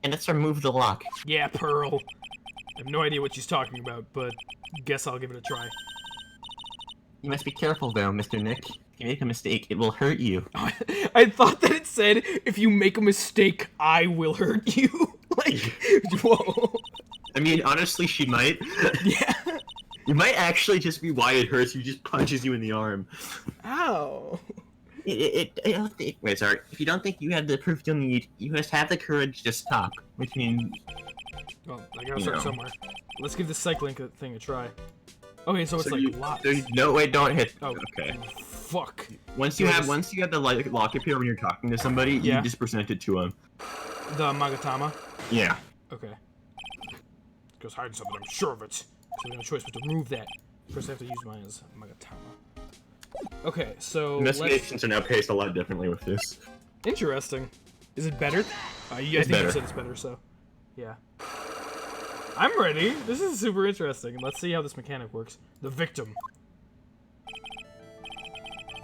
And let's remove the lock. Yeah, Pearl. I have no idea what she's talking about, but guess I'll give it a try. You must be careful though, Mr. Nick. If you make a mistake, it will hurt you. I thought that it said, if you make a mistake, I will hurt you. Like, whoa. I mean, honestly, she might. Yeah. It might actually just be why it hurts you, just punches you in the arm. Ow. Wait, sorry. If you don't think you have the proof you'll need, you must have the courage to stop. Which means... Well, I gotta start somewhere. Let's give this cycling thing a try. Okay, so it's like lots. No, wait, don't hit. Oh, okay. Fuck. Once you have the lock appear when you're talking to somebody, Yeah. you just present it to them. The Magatama? Yeah. Okay. Goes hiding something, I'm sure of it. So we have a choice but to remove that. First I have to use mine as Magatama. Okay, so Investigations are now paced a lot differently with this. Interesting. Is it better? Yeah, I think better. you said it's better, so... Yeah. I'm ready! This is super interesting. Let's see how this mechanic works. The victim.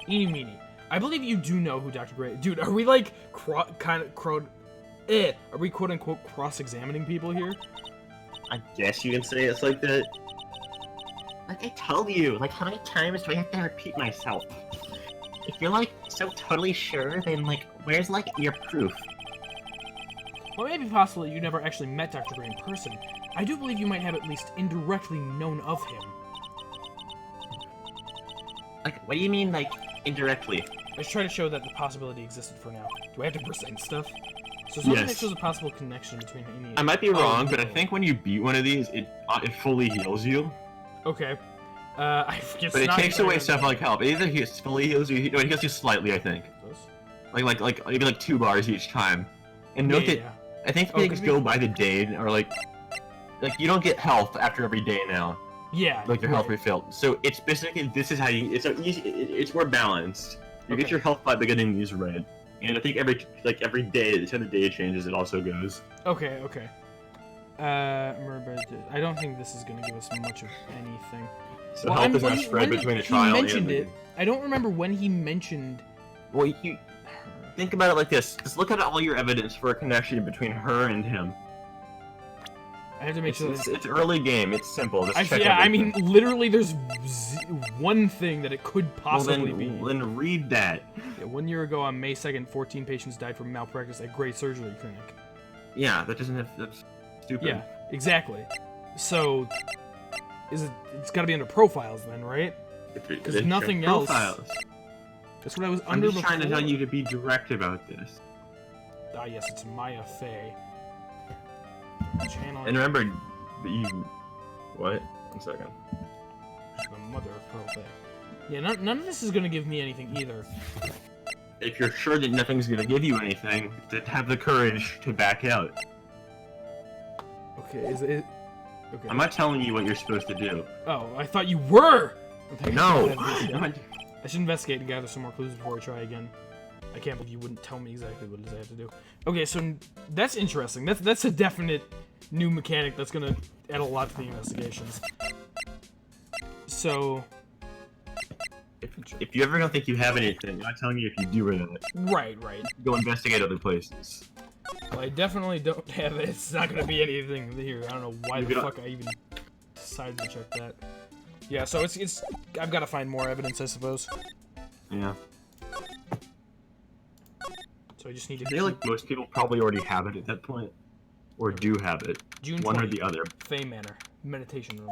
Eeny meeny. I believe you do know who Dr. Gray... Dude, are we like are we quote-unquote cross-examining people here? I guess you can say it's like that. Like I told you, like how many times do I have to repeat myself? If you're like so totally sure, then like where's like your proof? Well, it may be possible that you never actually met Dr. Gray in person. I do believe you might have at least indirectly known of him. Like what do you mean like indirectly? I was trying to show that the possibility existed for now. Do I have to present stuff? So something that Yes. shows a possible connection between any... I might be wrong, but I no. think when you beat one of these, it fully heals you. Okay. It's But it not takes away entirely- stuff like health. It either fully heals you, no, it heals you slightly, I think. Like maybe like 2 bars each time. And note Yeah, that yeah. I think Oh, things 'cause go by the day, or like you don't get health after every day now. Yeah. Like your health right. refilled. So it's basically this is how you. It's it's more balanced. You Okay. get your health by getting these right. And I think every day, the time the day changes, it also goes. Okay, okay. I don't think this is gonna give us much of anything. So Well, health I'm- is not when spread he between a trial mentioned and it. I don't remember when he mentioned... Well, you think about it like this. Just look at all your evidence for a connection between her and him. I have to make sure... It's early game. It's simple. Just check I everything. mean, literally, there's one thing that it could possibly be. Well, then read that. Yeah, 1 year ago, on May 2nd, 14 patients died from malpractice at Gray Surgery Clinic. Yeah, that doesn't have. That's stupid. Yeah, exactly. So, it's got to be under profiles then, right? Because Then nothing check else. profiles. That's what I was I'm under just trying to before. tell you to be direct about this. Ah, yes, it's Maya Fay. Channel. And remember, you. What? 1 second. The mother of Pearl Fay. Yeah, none of this is gonna give me anything either. If you're sure that nothing's gonna give you anything, then have the courage to back out. Okay, is it? Okay. I'm not telling you what you're supposed to do. Oh, I thought you were. Okay, No. I should investigate and gather some more clues before I try again. I can't believe you wouldn't tell me exactly what it is I have to do. Okay, so that's interesting. That's a definite new mechanic that's gonna add a lot to the investigations. So... If you ever don't think you have anything, I'm not telling you if you do or not. Right. Go investigate other places. Well, I definitely don't have it. It's not gonna be anything here. I don't know why the fuck I even decided to check that. Yeah, so it's I've got to find more evidence, I suppose. Yeah. So I just need to... I feel like most people probably already have it at that point. Or do have it. June One 20th, or the other. Fay Manor. Meditation room.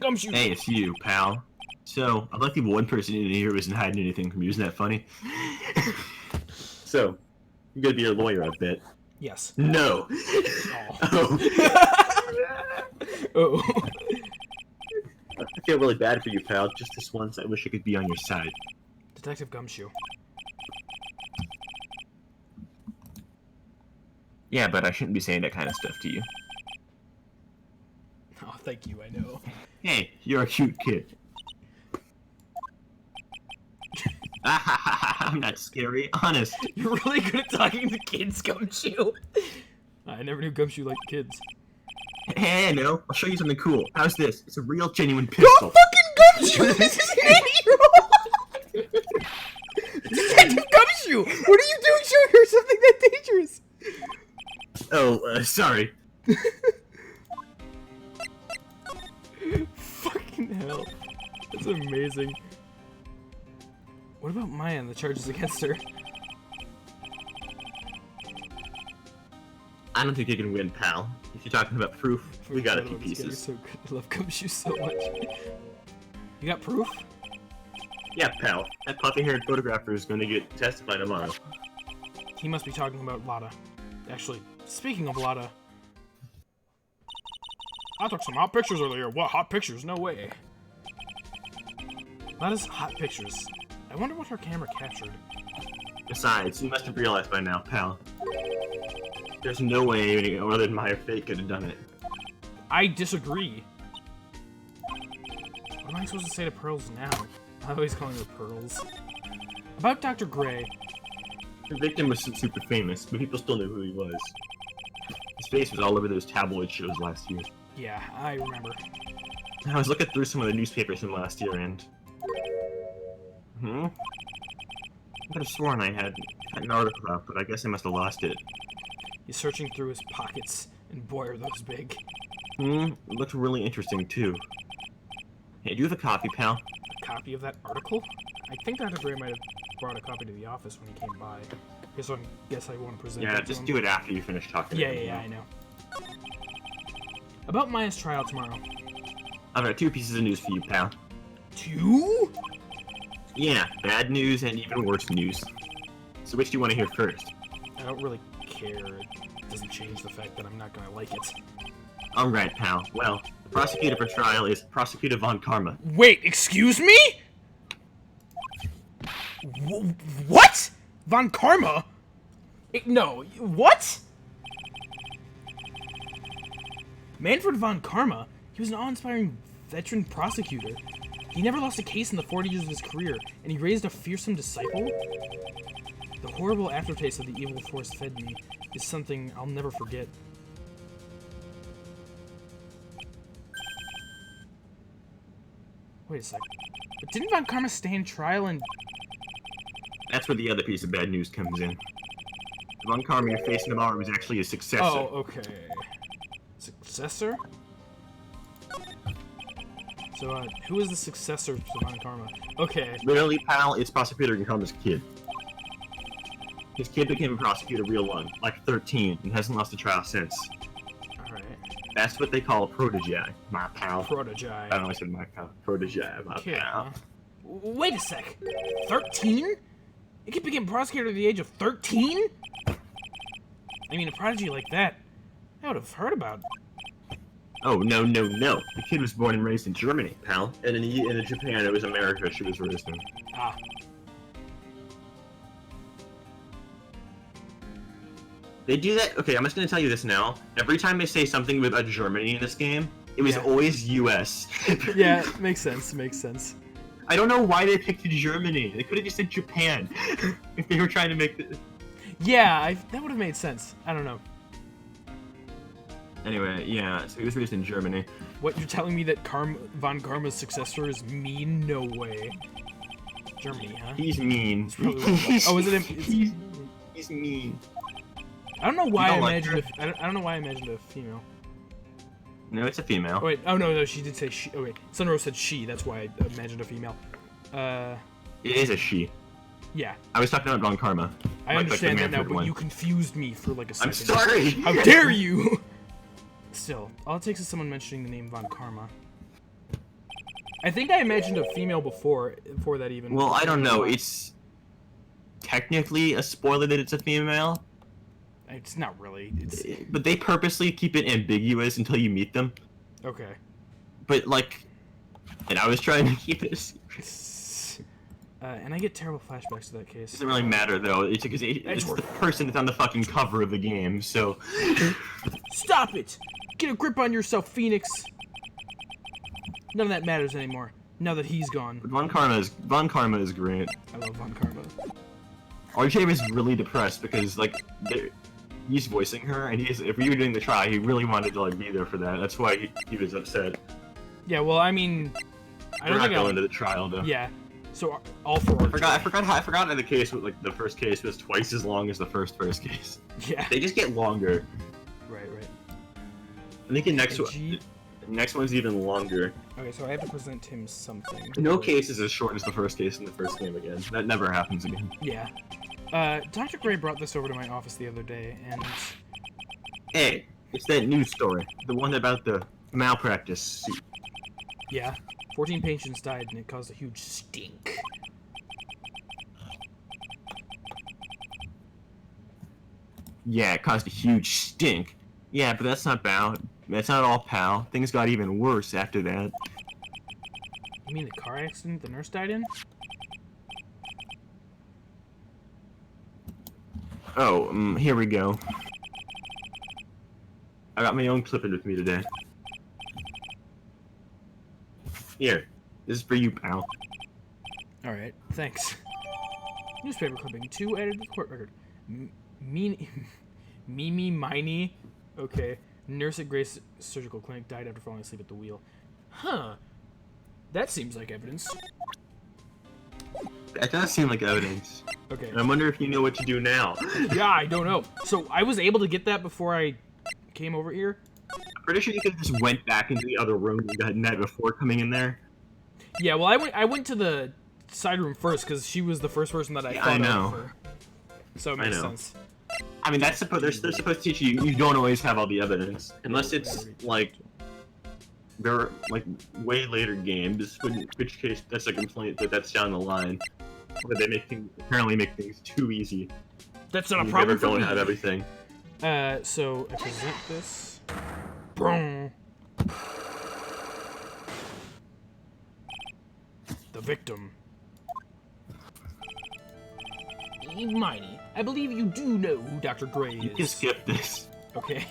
Gumshoe! Hey, it's you, pal. So, I'd like to be one person in here who isn't hiding anything from you. Isn't that funny? So, you're gonna be your lawyer, I bet. Yes. No! Oh. Oh. I feel really bad for you, pal. Just this once, I wish I could be on your side. Detective Gumshoe. Yeah, but I shouldn't be saying that kind of stuff to you. Oh, thank you, I know. Hey, you're a cute kid. I'm not scary, honest. You're really good at talking to kids, Gumshoe. I never knew Gumshoe liked kids. Hey, no, I'll show you something cool. How's this? It's a real, genuine pistol. Go fucking Gumshoe! This is an 8-year-old! Detective Gumshoe! What are you doing showing her something that dangerous? Oh, sorry. Fucking hell. That's amazing. What about Maya and the charges against her? I don't think you can win, pal. If you're talking about proof, we got a few This guy is pieces. so good. I love Gumshoe so much. You got proof? Yeah, pal. That puffy-haired photographer is going to get testified tomorrow. He must be talking about Lada. Actually, speaking of Lada, I took some hot pictures earlier. What, hot pictures? No way. Lada's hot pictures. I wonder what her camera captured. Besides, you must have realized by now, pal. There's no way anyone other than my fate could have done it. I disagree. What am I supposed to say to Pearls now? I always calling her Pearls. About Dr. Gray. The victim was super famous, but people still knew who he was. His face was all over those tabloid shows last year. Yeah, I remember. I was looking through some of the newspapers from last year and... I could have sworn I had an article out, but I guess I must have lost it. He's searching through his pockets, and boy are those big. It looked really interesting, too. Hey, do you have a copy, pal? A copy of that article? I think Dr. Gray might have brought a copy to the office when he came by. Guess I want to present Yeah, that to just him. do it after you finish talking. Yeah, I know. About Maya's trial tomorrow. I've got 2 pieces of news for you, pal. 2? Yeah, bad news and even worse news. So which do you want to hear first? I don't really care. It doesn't change the fact that I'm not gonna like it. Alright, pal. Well, the prosecutor for trial is Prosecutor Von Karma. Wait, excuse me? What? Von Karma? No, what? Manfred Von Karma? He was an awe-inspiring veteran prosecutor. He never lost a case in the 40 years of his career, and he raised a fearsome disciple? The horrible aftertaste of the evil force fed me is something I'll never forget. Wait a sec. But didn't Von Karma stand trial and... That's where the other piece of bad news comes in. Von Karma you're facing tomorrow is actually a successor. Oh, okay. Successor? So, who is the successor to Von Karma? Okay. Literally, pal, it's Prosecutor Von Karma's kid. His kid became a prosecutor real young, like 13, and hasn't lost a trial since. Alright. That's what they call a protege, my pal. Protege. I don't know I said my pal. Protege, my Okay. pal. Wait a sec. 13? A kid became prosecutor at the age of 13? I mean, a prodigy like that, I would have heard about. Oh, no, no, no. The kid was born and raised in Germany, pal. And in Japan, it was America she was raised in. Ah. They do that? Okay, I'm just gonna tell you this now. Every time they say something about Germany in this game, it was always US. Yeah, makes sense, makes sense. I don't know why they picked Germany. They could have just said Japan if they were trying to make the. Yeah, that would have made sense. I don't know. Anyway, yeah, so he was raised in Germany. What, you're telling me that Von Karma's successor is mean? No way. Germany, huh? He's mean. Oh, is it him? He's mean. I don't know why I don't like imagined I don't know why I imagined a female. No, it's a female. Oh wait, oh no, she did say she. Oh wait, Sunrose said she. That's why I imagined a female. It is a she. Yeah. I was talking about Von Karma. I understand that now, Manfred but one. you confused me for like a second. I'm sorry. How dare you? Still, all it takes is someone mentioning the name Von Karma. I think I imagined a female before that even. Well, I don't know. It's technically a spoiler that it's a female. It's not really. It's But they purposely keep it ambiguous until you meet them. okay. But like, and I was trying to keep it. And I get terrible flashbacks to that case. Doesn't really matter though. It's because it's the person that's on the fucking cover of the game. So Stop it! Get a grip on yourself, Phoenix. None of that matters anymore. Now that he's gone. Von Karma is great. I love Von Karma. RJ was really depressed because like he's voicing her, and if we were doing the try, he really wanted to like be there for that. That's why he was upset. Yeah, well, I mean, I don't think I'll go into the trial though. Yeah, so all for RJ. I forgot that the case like the first case was twice as long as the first case. Yeah. They just get longer. Right. I think the next one's even longer. Okay, so I have to present him something. No case is as short as the first case in the first game again. That never happens again. Yeah. Dr. Gray brought this over to my office the other day, and... Hey, it's that news story. The one about the malpractice suit. Yeah. 14 patients died, and it caused a huge stink. Yeah, it caused a huge stink. Yeah, but that's not all, pal. Things got even worse after that. You mean the car accident the nurse died in? Oh, here we go. I got my own clipping with me today. Here, this is for you, pal. Alright, thanks. Newspaper clipping 2 added to the court record. Mimi Miney. Okay. Nurse at Grace Surgical Clinic died after falling asleep at the wheel. Huh. That seems like evidence. That does seem like evidence. Okay. And I wonder if you know what to do now. Yeah, I don't know. So I was able to get that before I came over here? I'm pretty sure you could have just went back into the other room and gotten that before coming in there. Yeah, well, I went to the side room first because she was the first person that I thought of for. So it makes sense. I mean, they're supposed to teach you. You don't always have all the evidence unless it's like they're like way later games. In which case, that's a complaint that's down the line. Where they apparently make things too easy. That's not a problem for me. You never don't have everything. So I present this. Boom. The victim. Miney, I believe you do know who Dr. Gray is. You can skip this. Okay.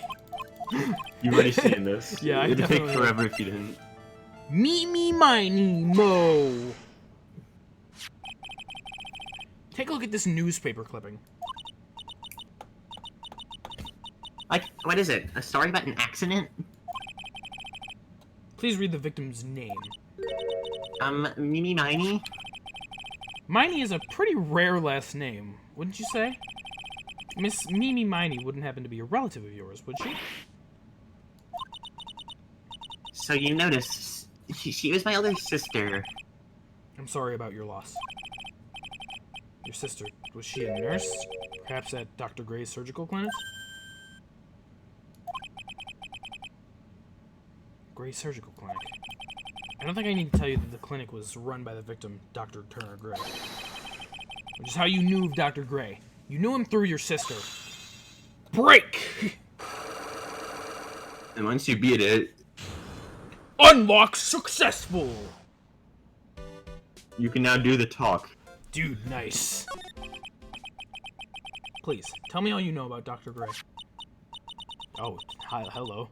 You've already seen this. Yeah, It'd take forever if you didn't. Me, Miney, Mo. Take a look at this newspaper clipping. Like, what is it? A story about an accident? Please read the victim's name. Mimi Miney? Miney is a pretty rare last name, wouldn't you say? Miss Mimi Miney wouldn't happen to be a relative of yours, would she? So you noticed, she was my older sister. I'm sorry about your loss. Your sister, was she a nurse? Perhaps at Dr. Gray's surgical clinic? Gray Surgical Clinic. I don't think I need to tell you that the clinic was run by the victim, Dr. Turner Gray. Which is how you knew of Dr. Gray. You knew him through your sister. Break! And once you beat it... Unlock successful! You can now do the talk. Dude, nice. Please, tell me all you know about Dr. Gray. Oh, hi, hello.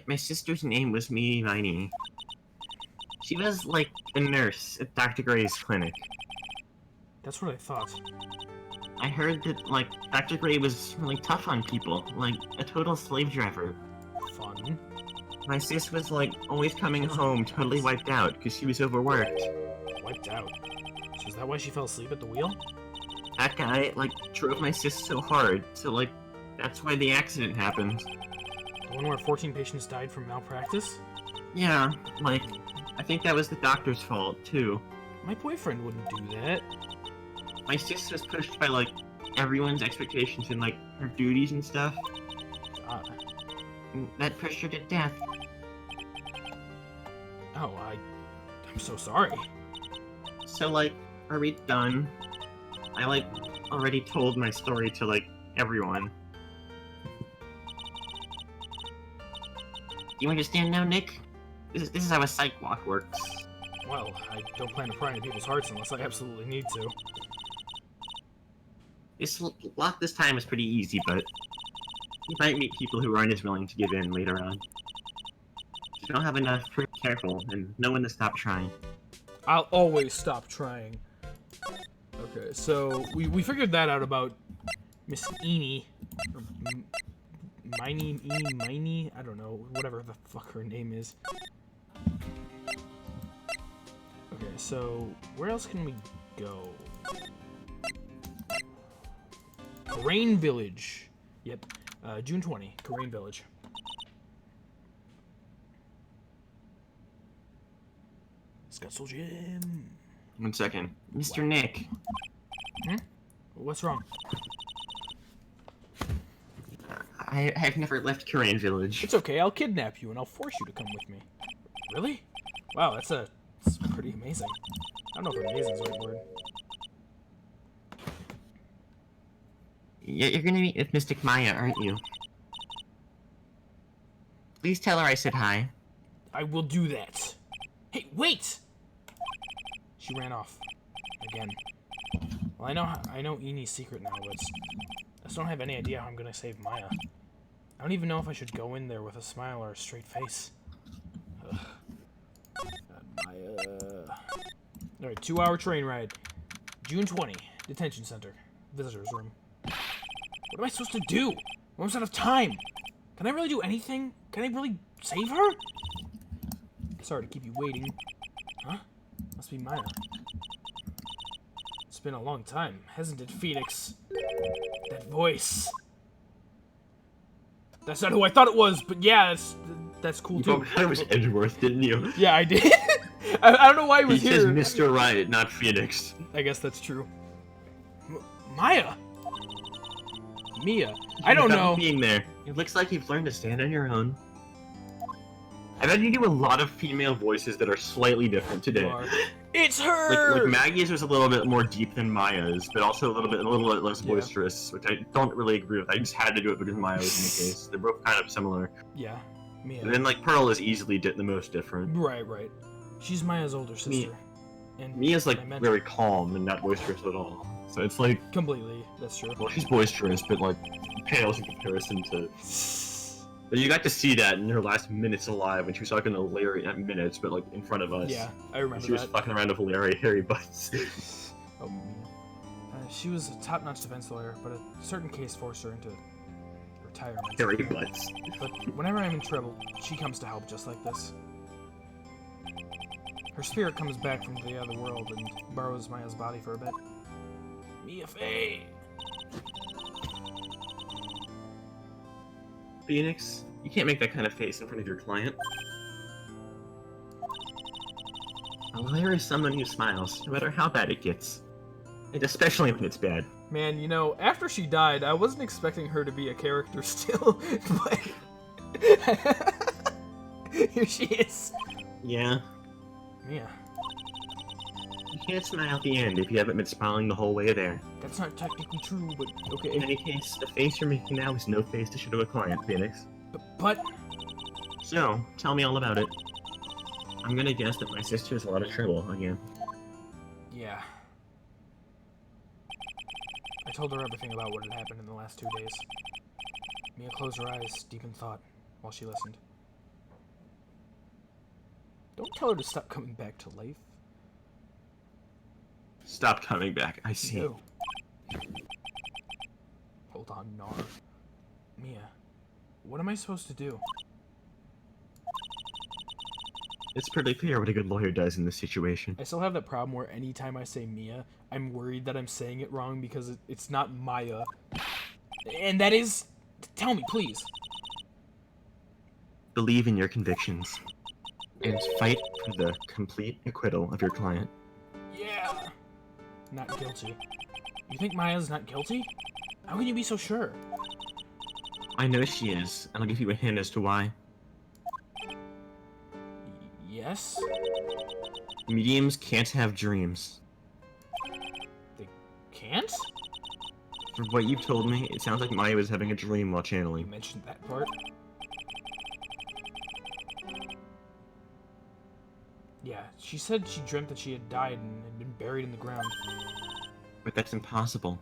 My sister's name was Mimi Miney. She was, like, a nurse at Dr. Gray's clinic. That's what I thought. I heard that, like, Dr. Gray was really tough on people, like, a total slave driver. Fun. My sis was, like, always coming home totally wiped out because she was overworked. Wiped out. So is that why she fell asleep at the wheel? That guy, like, drove my sis so hard, so, like, that's why the accident happened. The one where 14 patients died from malpractice? Yeah, like, I think that was the doctor's fault, too. My boyfriend wouldn't do that. My sis was pushed by, like, everyone's expectations and, like, her duties and stuff. God. And that pushed her to death. Oh, I'm so sorry. So, like, are we done? I, like, already told my story to, like, everyone. You understand now, Nick? This is how a psych walk works. Well, I don't plan to pry into people's hearts unless I absolutely need to. This lock this time is pretty easy, but you might meet people who aren't as willing to give in later on. If you don't have enough, be careful and know when to stop trying. I'll always stop trying. Okay, so we figured that out about Miss Eenie. Or Miney, I don't know, whatever the fuck her name is. Okay, so where else can we go? Rain Village. Yep, June 20, Rain Village. Scuttle Gym. 1 second. Mr. Nick. Hmm? What's wrong? I've never left Korean Village. It's okay, I'll kidnap you and I'll force you to come with me. Really? Wow, that's pretty amazing. I don't know if amazing is the right word. You're gonna meet with Mystic Maya, aren't you? Please tell her I said hi. I will do that. Hey, wait! She ran off. Again. Well, I know Enie's secret now, but I just don't have any idea how I'm gonna save Maya. I don't even know if I should go in there with a smile or a straight face. Ugh. God, Maya. Alright, 2-hour train ride. June 20, detention center. Visitor's room. What am I supposed to do? I'm almost out of time. Can I really do anything? Can I really save her? Sorry to keep you waiting. Huh? Must be Maya. It's been a long time, hasn't it, Phoenix? That voice. That's not who I thought it was, but yeah, that's cool too. You thought it was Edgeworth, didn't you? Yeah, I did. I don't know why he was here. He says Mr. Wright, not Phoenix. I guess that's true. Maya? Mia? I don't know. Being there. It looks like you've learned to stand on your own. I bet you do a lot of female voices that are slightly different today. It's her! Like Maggie's was a little bit more deep than Maya's, but also a little bit less boisterous, which I don't really agree with. I just had to do it because Maya was in the case. They're both kind of similar. Yeah, Mia. And then like Pearl is easily the most different. Right. She's Maya's older sister. And Mia's like very calm and not boisterous at all. So it's like completely. That's true. Well, she's boisterous, but like pales in comparison to. But you got to see that in her last minutes alive when she was talking to Larry, not minutes, but like in front of us. Yeah, I remember she was fucking around with Larry, hairy butts. Oh, Mia. She was a top-notch defense lawyer, but a certain case forced her into retirement. Hairy butts. But whenever I'm in trouble, she comes to help just like this. Her spirit comes back from the other world and borrows Maya's body for a bit. Mia Fay! Phoenix, you can't make that kind of face in front of your client. A lawyer is someone who smiles, no matter how bad it gets. And especially when it's bad. Man, you know, after she died, I wasn't expecting her to be a character still, but... Here she is. Yeah. Mia. You can't smile at the end if you haven't been smiling the whole way there. That's not technically true, but okay. In any case, the face you're making now is no face to show to a client, Phoenix. But... So, tell me all about it. I'm gonna guess that my sister's a lot of trouble again. Yeah. I told her everything about what had happened in the last 2 days. Mia closed her eyes, deep in thought, while she listened. Don't tell her to stop coming back to life. Stop coming back. I see. No. Hold on, Nar. Mia, what am I supposed to do? It's pretty clear what a good lawyer does in this situation. I still have that problem where anytime I say Mia, I'm worried that I'm saying it wrong because it's not Maya. And that is... Tell me, please. Believe in your convictions. And fight for the complete acquittal of your client. Yeah. Not guilty. You think Maya's not guilty? How can you be so sure? I know she is, and I'll give you a hint as to why. Yes? Mediums can't have dreams. They can't? From what you've told me, it sounds like Maya was having a dream while You channeling. mentioned that part. Yeah, she said she dreamt that she had died and had been buried in the ground. But that's impossible.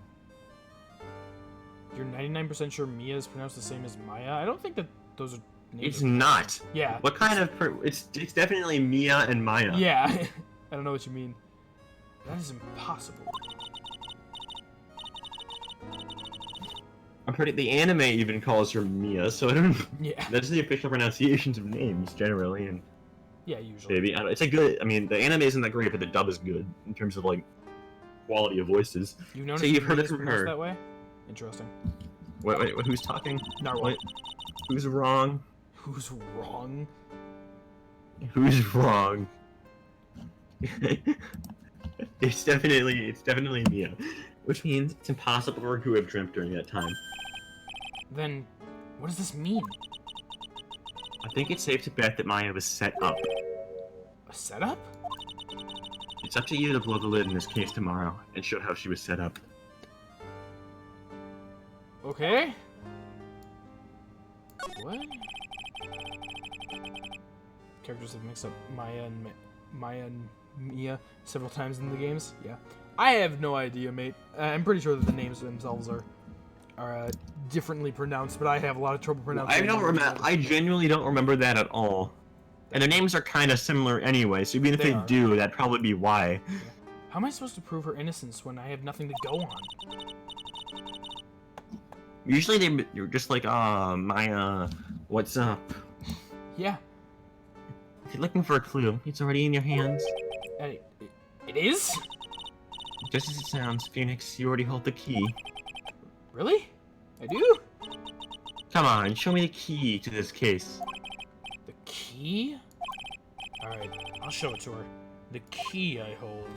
You're 99% sure Mia is pronounced the same as Maya? I don't think that those are names. It's not. Yeah. What kind of... It's definitely Mia and Maya. Yeah. I don't know what you mean. That is impossible. I'm pretty... The anime even calls her Mia, so I don't... Yeah. That's the official pronunciations of names, generally, and... Yeah, usually. Maybe. I don't, it's a good... I mean, the anime isn't that great, but the dub is good, in terms of, like, quality of voices. You've noticed So you've heard it Mia's from pronounced her. that way? Interesting. Wait, who's talking? Narwhal. Wait, who's wrong? Who's wrong? Who's wrong? It's definitely Mia. Which means it's impossible for her to have dreamt during that time. Then, what does this mean? I think it's safe to bet that Maya was set up. A setup? It's up to you to blow the lid in this case tomorrow and show how she was set up. Okay. What? Characters have mixed up Maya and Mia several times in the games. Yeah. I have no idea, mate. I'm pretty sure that the names themselves are differently pronounced, but I have a lot of trouble pronouncing. I genuinely don't remember that at all. And their names are kind of similar anyway, so even if they do, that'd probably be why. How am I supposed to prove her innocence when I have nothing to go on? Usually you're just like, Maya, what's up? Yeah. If you're looking for a clue, it's already in your hands. It is? Just as it sounds, Phoenix, you already hold the key. Really? I do? Come on, show me the key to this case. The key? Alright, I'll show it to her. The key I hold.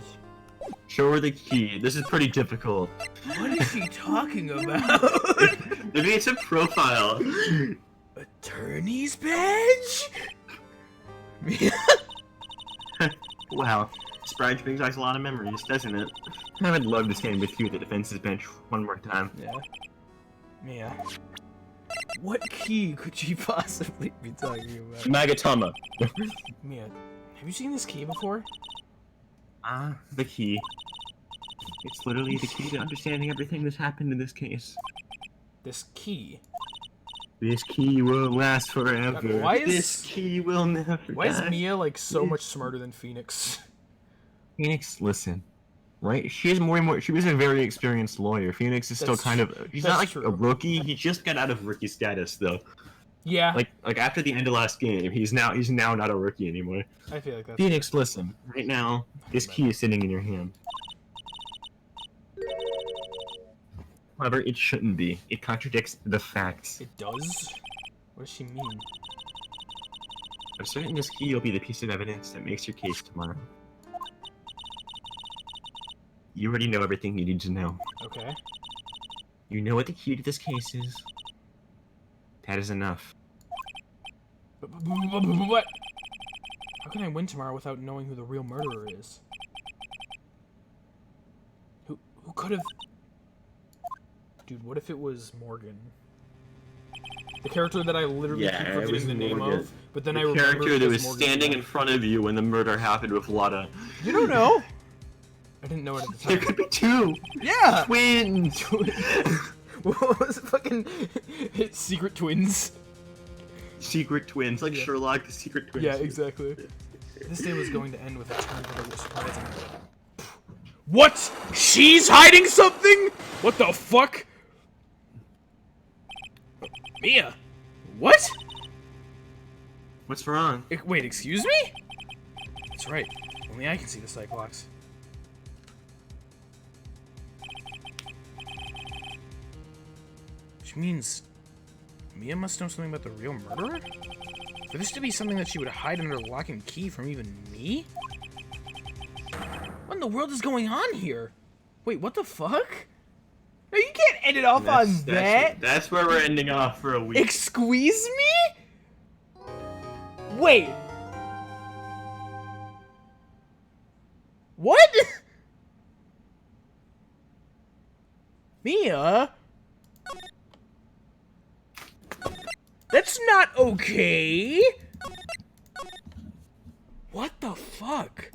Show her the key. This is pretty difficult. What is she talking about? Maybe it's a profile. Attorney's badge? Wow. Sprite brings back a lot of memories, doesn't it? I would love to stand with you at the defense's bench one more time. Yeah. Mia. What key could she possibly be talking about? Magatama. Mia, have you seen this key before? The key. It's literally the key to understanding everything that's happened in this case. This key? This key will last forever. Why is... This key will never Why die. is Mia, like, so much smarter than Phoenix? Phoenix, listen. Right? She was a very experienced lawyer. Phoenix is still kind of... He's not like a rookie. He just got out of rookie status, though. Yeah. Like after the end of last game, he's now not a rookie anymore. I feel like that's... Phoenix, listen. Right now, this key is sitting in your hand. However, it shouldn't be. It contradicts the facts. It does? What does she mean? I'm certain this key will be the piece of evidence that makes your case tomorrow. You already know everything you need to know. Okay. You know what the key to this case is. That is enough. What? How can I win tomorrow without knowing who the real murderer is? Who could have... Dude, what if it was Morgan? The character that I literally keep forgetting the name of, but then I remember... The character that was Morgan's standing name. in front of you when the murder happened with Lada. You don't know! I didn't know it at the time. There could be two! Yeah! Twins! What was it? Fucking... Secret twins. Secret twins, like Yeah. Sherlock, the secret twins. Yeah, exactly. This day was going to end with a turn that was surprising. What? She's hiding something? What the fuck? Mia? What? What's wrong? Wait, excuse me? That's right. Only I can see the Cyclops. Which means Mia must know something about the real murderer? For this to be something that she would hide under lock and key from even me? What in the world is going on here? Wait, what the fuck? No, you can't end it off on that. That's where we're ending off for a week. Excuse me? Wait. What? Mia? That's not okay. What the fuck?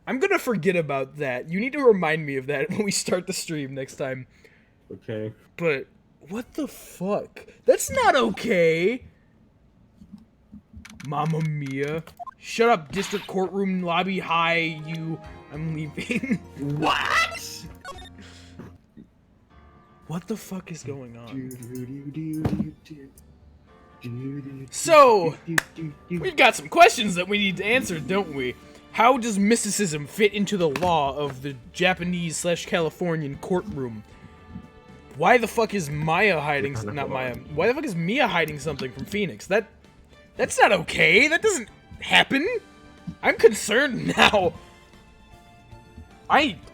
I'm gonna forget about that. You need to remind me of that when we start the stream next time. Okay. But what the fuck? That's not okay. Mamma Mia. Shut up, district courtroom lobby. Hi, you. I'm leaving. What? What the fuck is going on? So, we've got some questions that we need to answer, don't we? How does mysticism fit into the law of the Japanese/Californian courtroom? Why the fuck is Maya hiding? Not Maya. Why the fuck is Mia hiding something from Phoenix? That's not okay. That doesn't happen. I'm concerned now.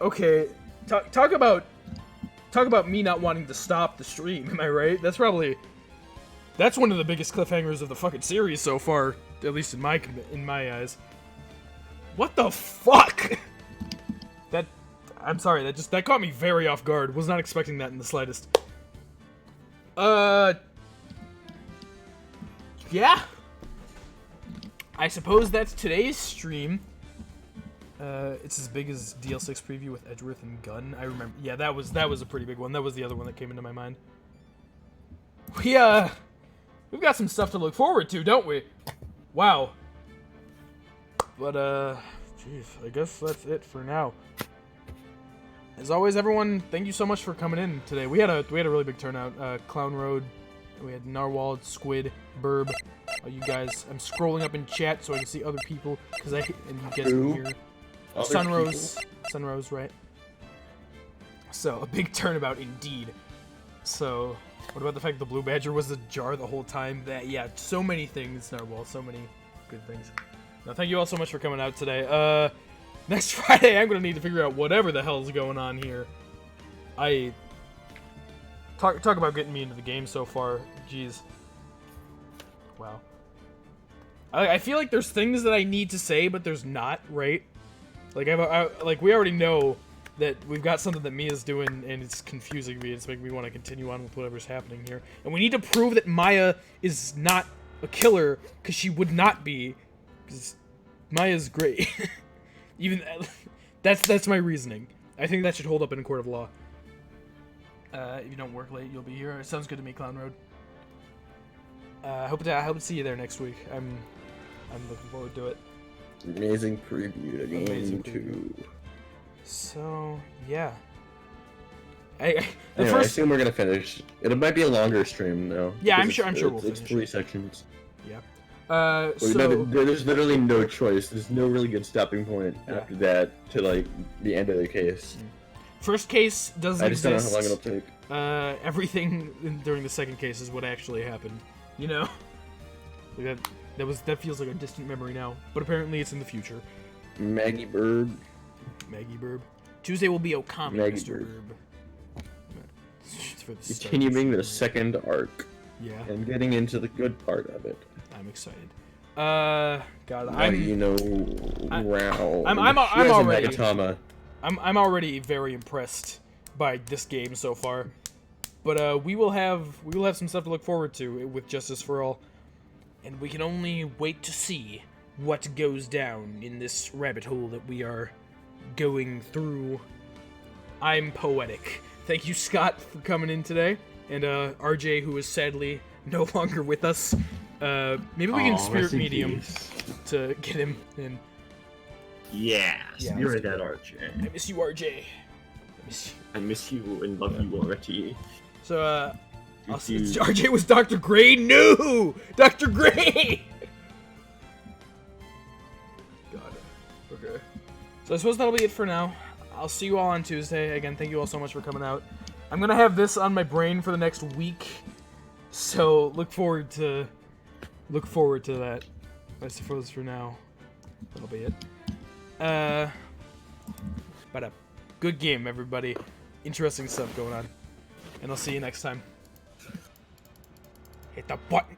Okay. Talk about me not wanting to stop the stream. Am I right? That's one of the biggest cliffhangers of the fucking series so far, at least in my eyes. What the fuck? I'm sorry, that caught me very off guard. Was not expecting that in the slightest. Yeah. I suppose that's today's stream. It's as big as DL6 preview with Edgeworth and Gunn. I remember. Yeah, that was a pretty big one. That was the other one that came into my mind. We've got some stuff to look forward to, don't we? Wow. But jeez, I guess that's it for now. As always, everyone, thank you so much for coming in today. We had a really big turnout. Clown Road, we had Narwhal, Squid, Burb, you guys. I'm scrolling up in chat so I can see other people and you guys can hear. Sunrose, right? So a big turnabout indeed. So what about the fact the Blue Badger was a jar the whole time? Yeah, so many things, Narwhal, so many good things. Now, thank you all so much for coming out today. Next Friday, I'm gonna need to figure out whatever the hell is going on here. Talk about getting me into the game so far. Jeez. Wow. I feel like there's things that I need to say, but there's not, right? Like like we already know that we've got something that Mia's doing, and it's confusing me. It's making me want to continue on with whatever's happening here. And we need to prove that Maya is not a killer, because she would not be. Because Maya's great. Even that's my reasoning. I think that should hold up in a court of law. If you don't work late, you'll be here. It sounds good to me, Clown Road. I hope to see you there next week. I'm looking forward to it. Amazing preview to game 2. So yeah. I assume we're gonna finish. It might be a longer stream though. Yeah, I'm sure we'll finish. It's 3 sections. Yeah. There's literally no choice. There's no really good stopping point after that to like the end of the case. First case doesn't exist. I just don't know how long it'll take. Everything during the second case is what actually happened. You know, like that feels like a distant memory now, but apparently it's in the future. Maggie Burb. Tuesday will be Okami, Maggie Mr. Burb. Continuing the second arc. Yeah. And getting into the good part of it. I'm excited. God, I'm already very impressed by this game so far. But we will have some stuff to look forward to with Justice for All. And we can only wait to see what goes down in this rabbit hole that we are going through. I'm poetic. Thank you, Scott, for coming in today. And RJ, who is sadly no longer with us. Maybe we can spirit medium to get him in. Yeah, Yeah, you're that's that RJ. I miss you, RJ. I miss you. I miss you and love you already. So, RJ was Dr. Gray? No! Dr. Gray! God. Okay. So I suppose that'll be it for now. I'll see you all on Tuesday. Again, thank you all so much for coming out. I'm gonna have this on my brain for the next week, so look forward to that. I suppose for now, that'll be it. But a good game, everybody. Interesting stuff going on, and I'll see you next time. Hit the button.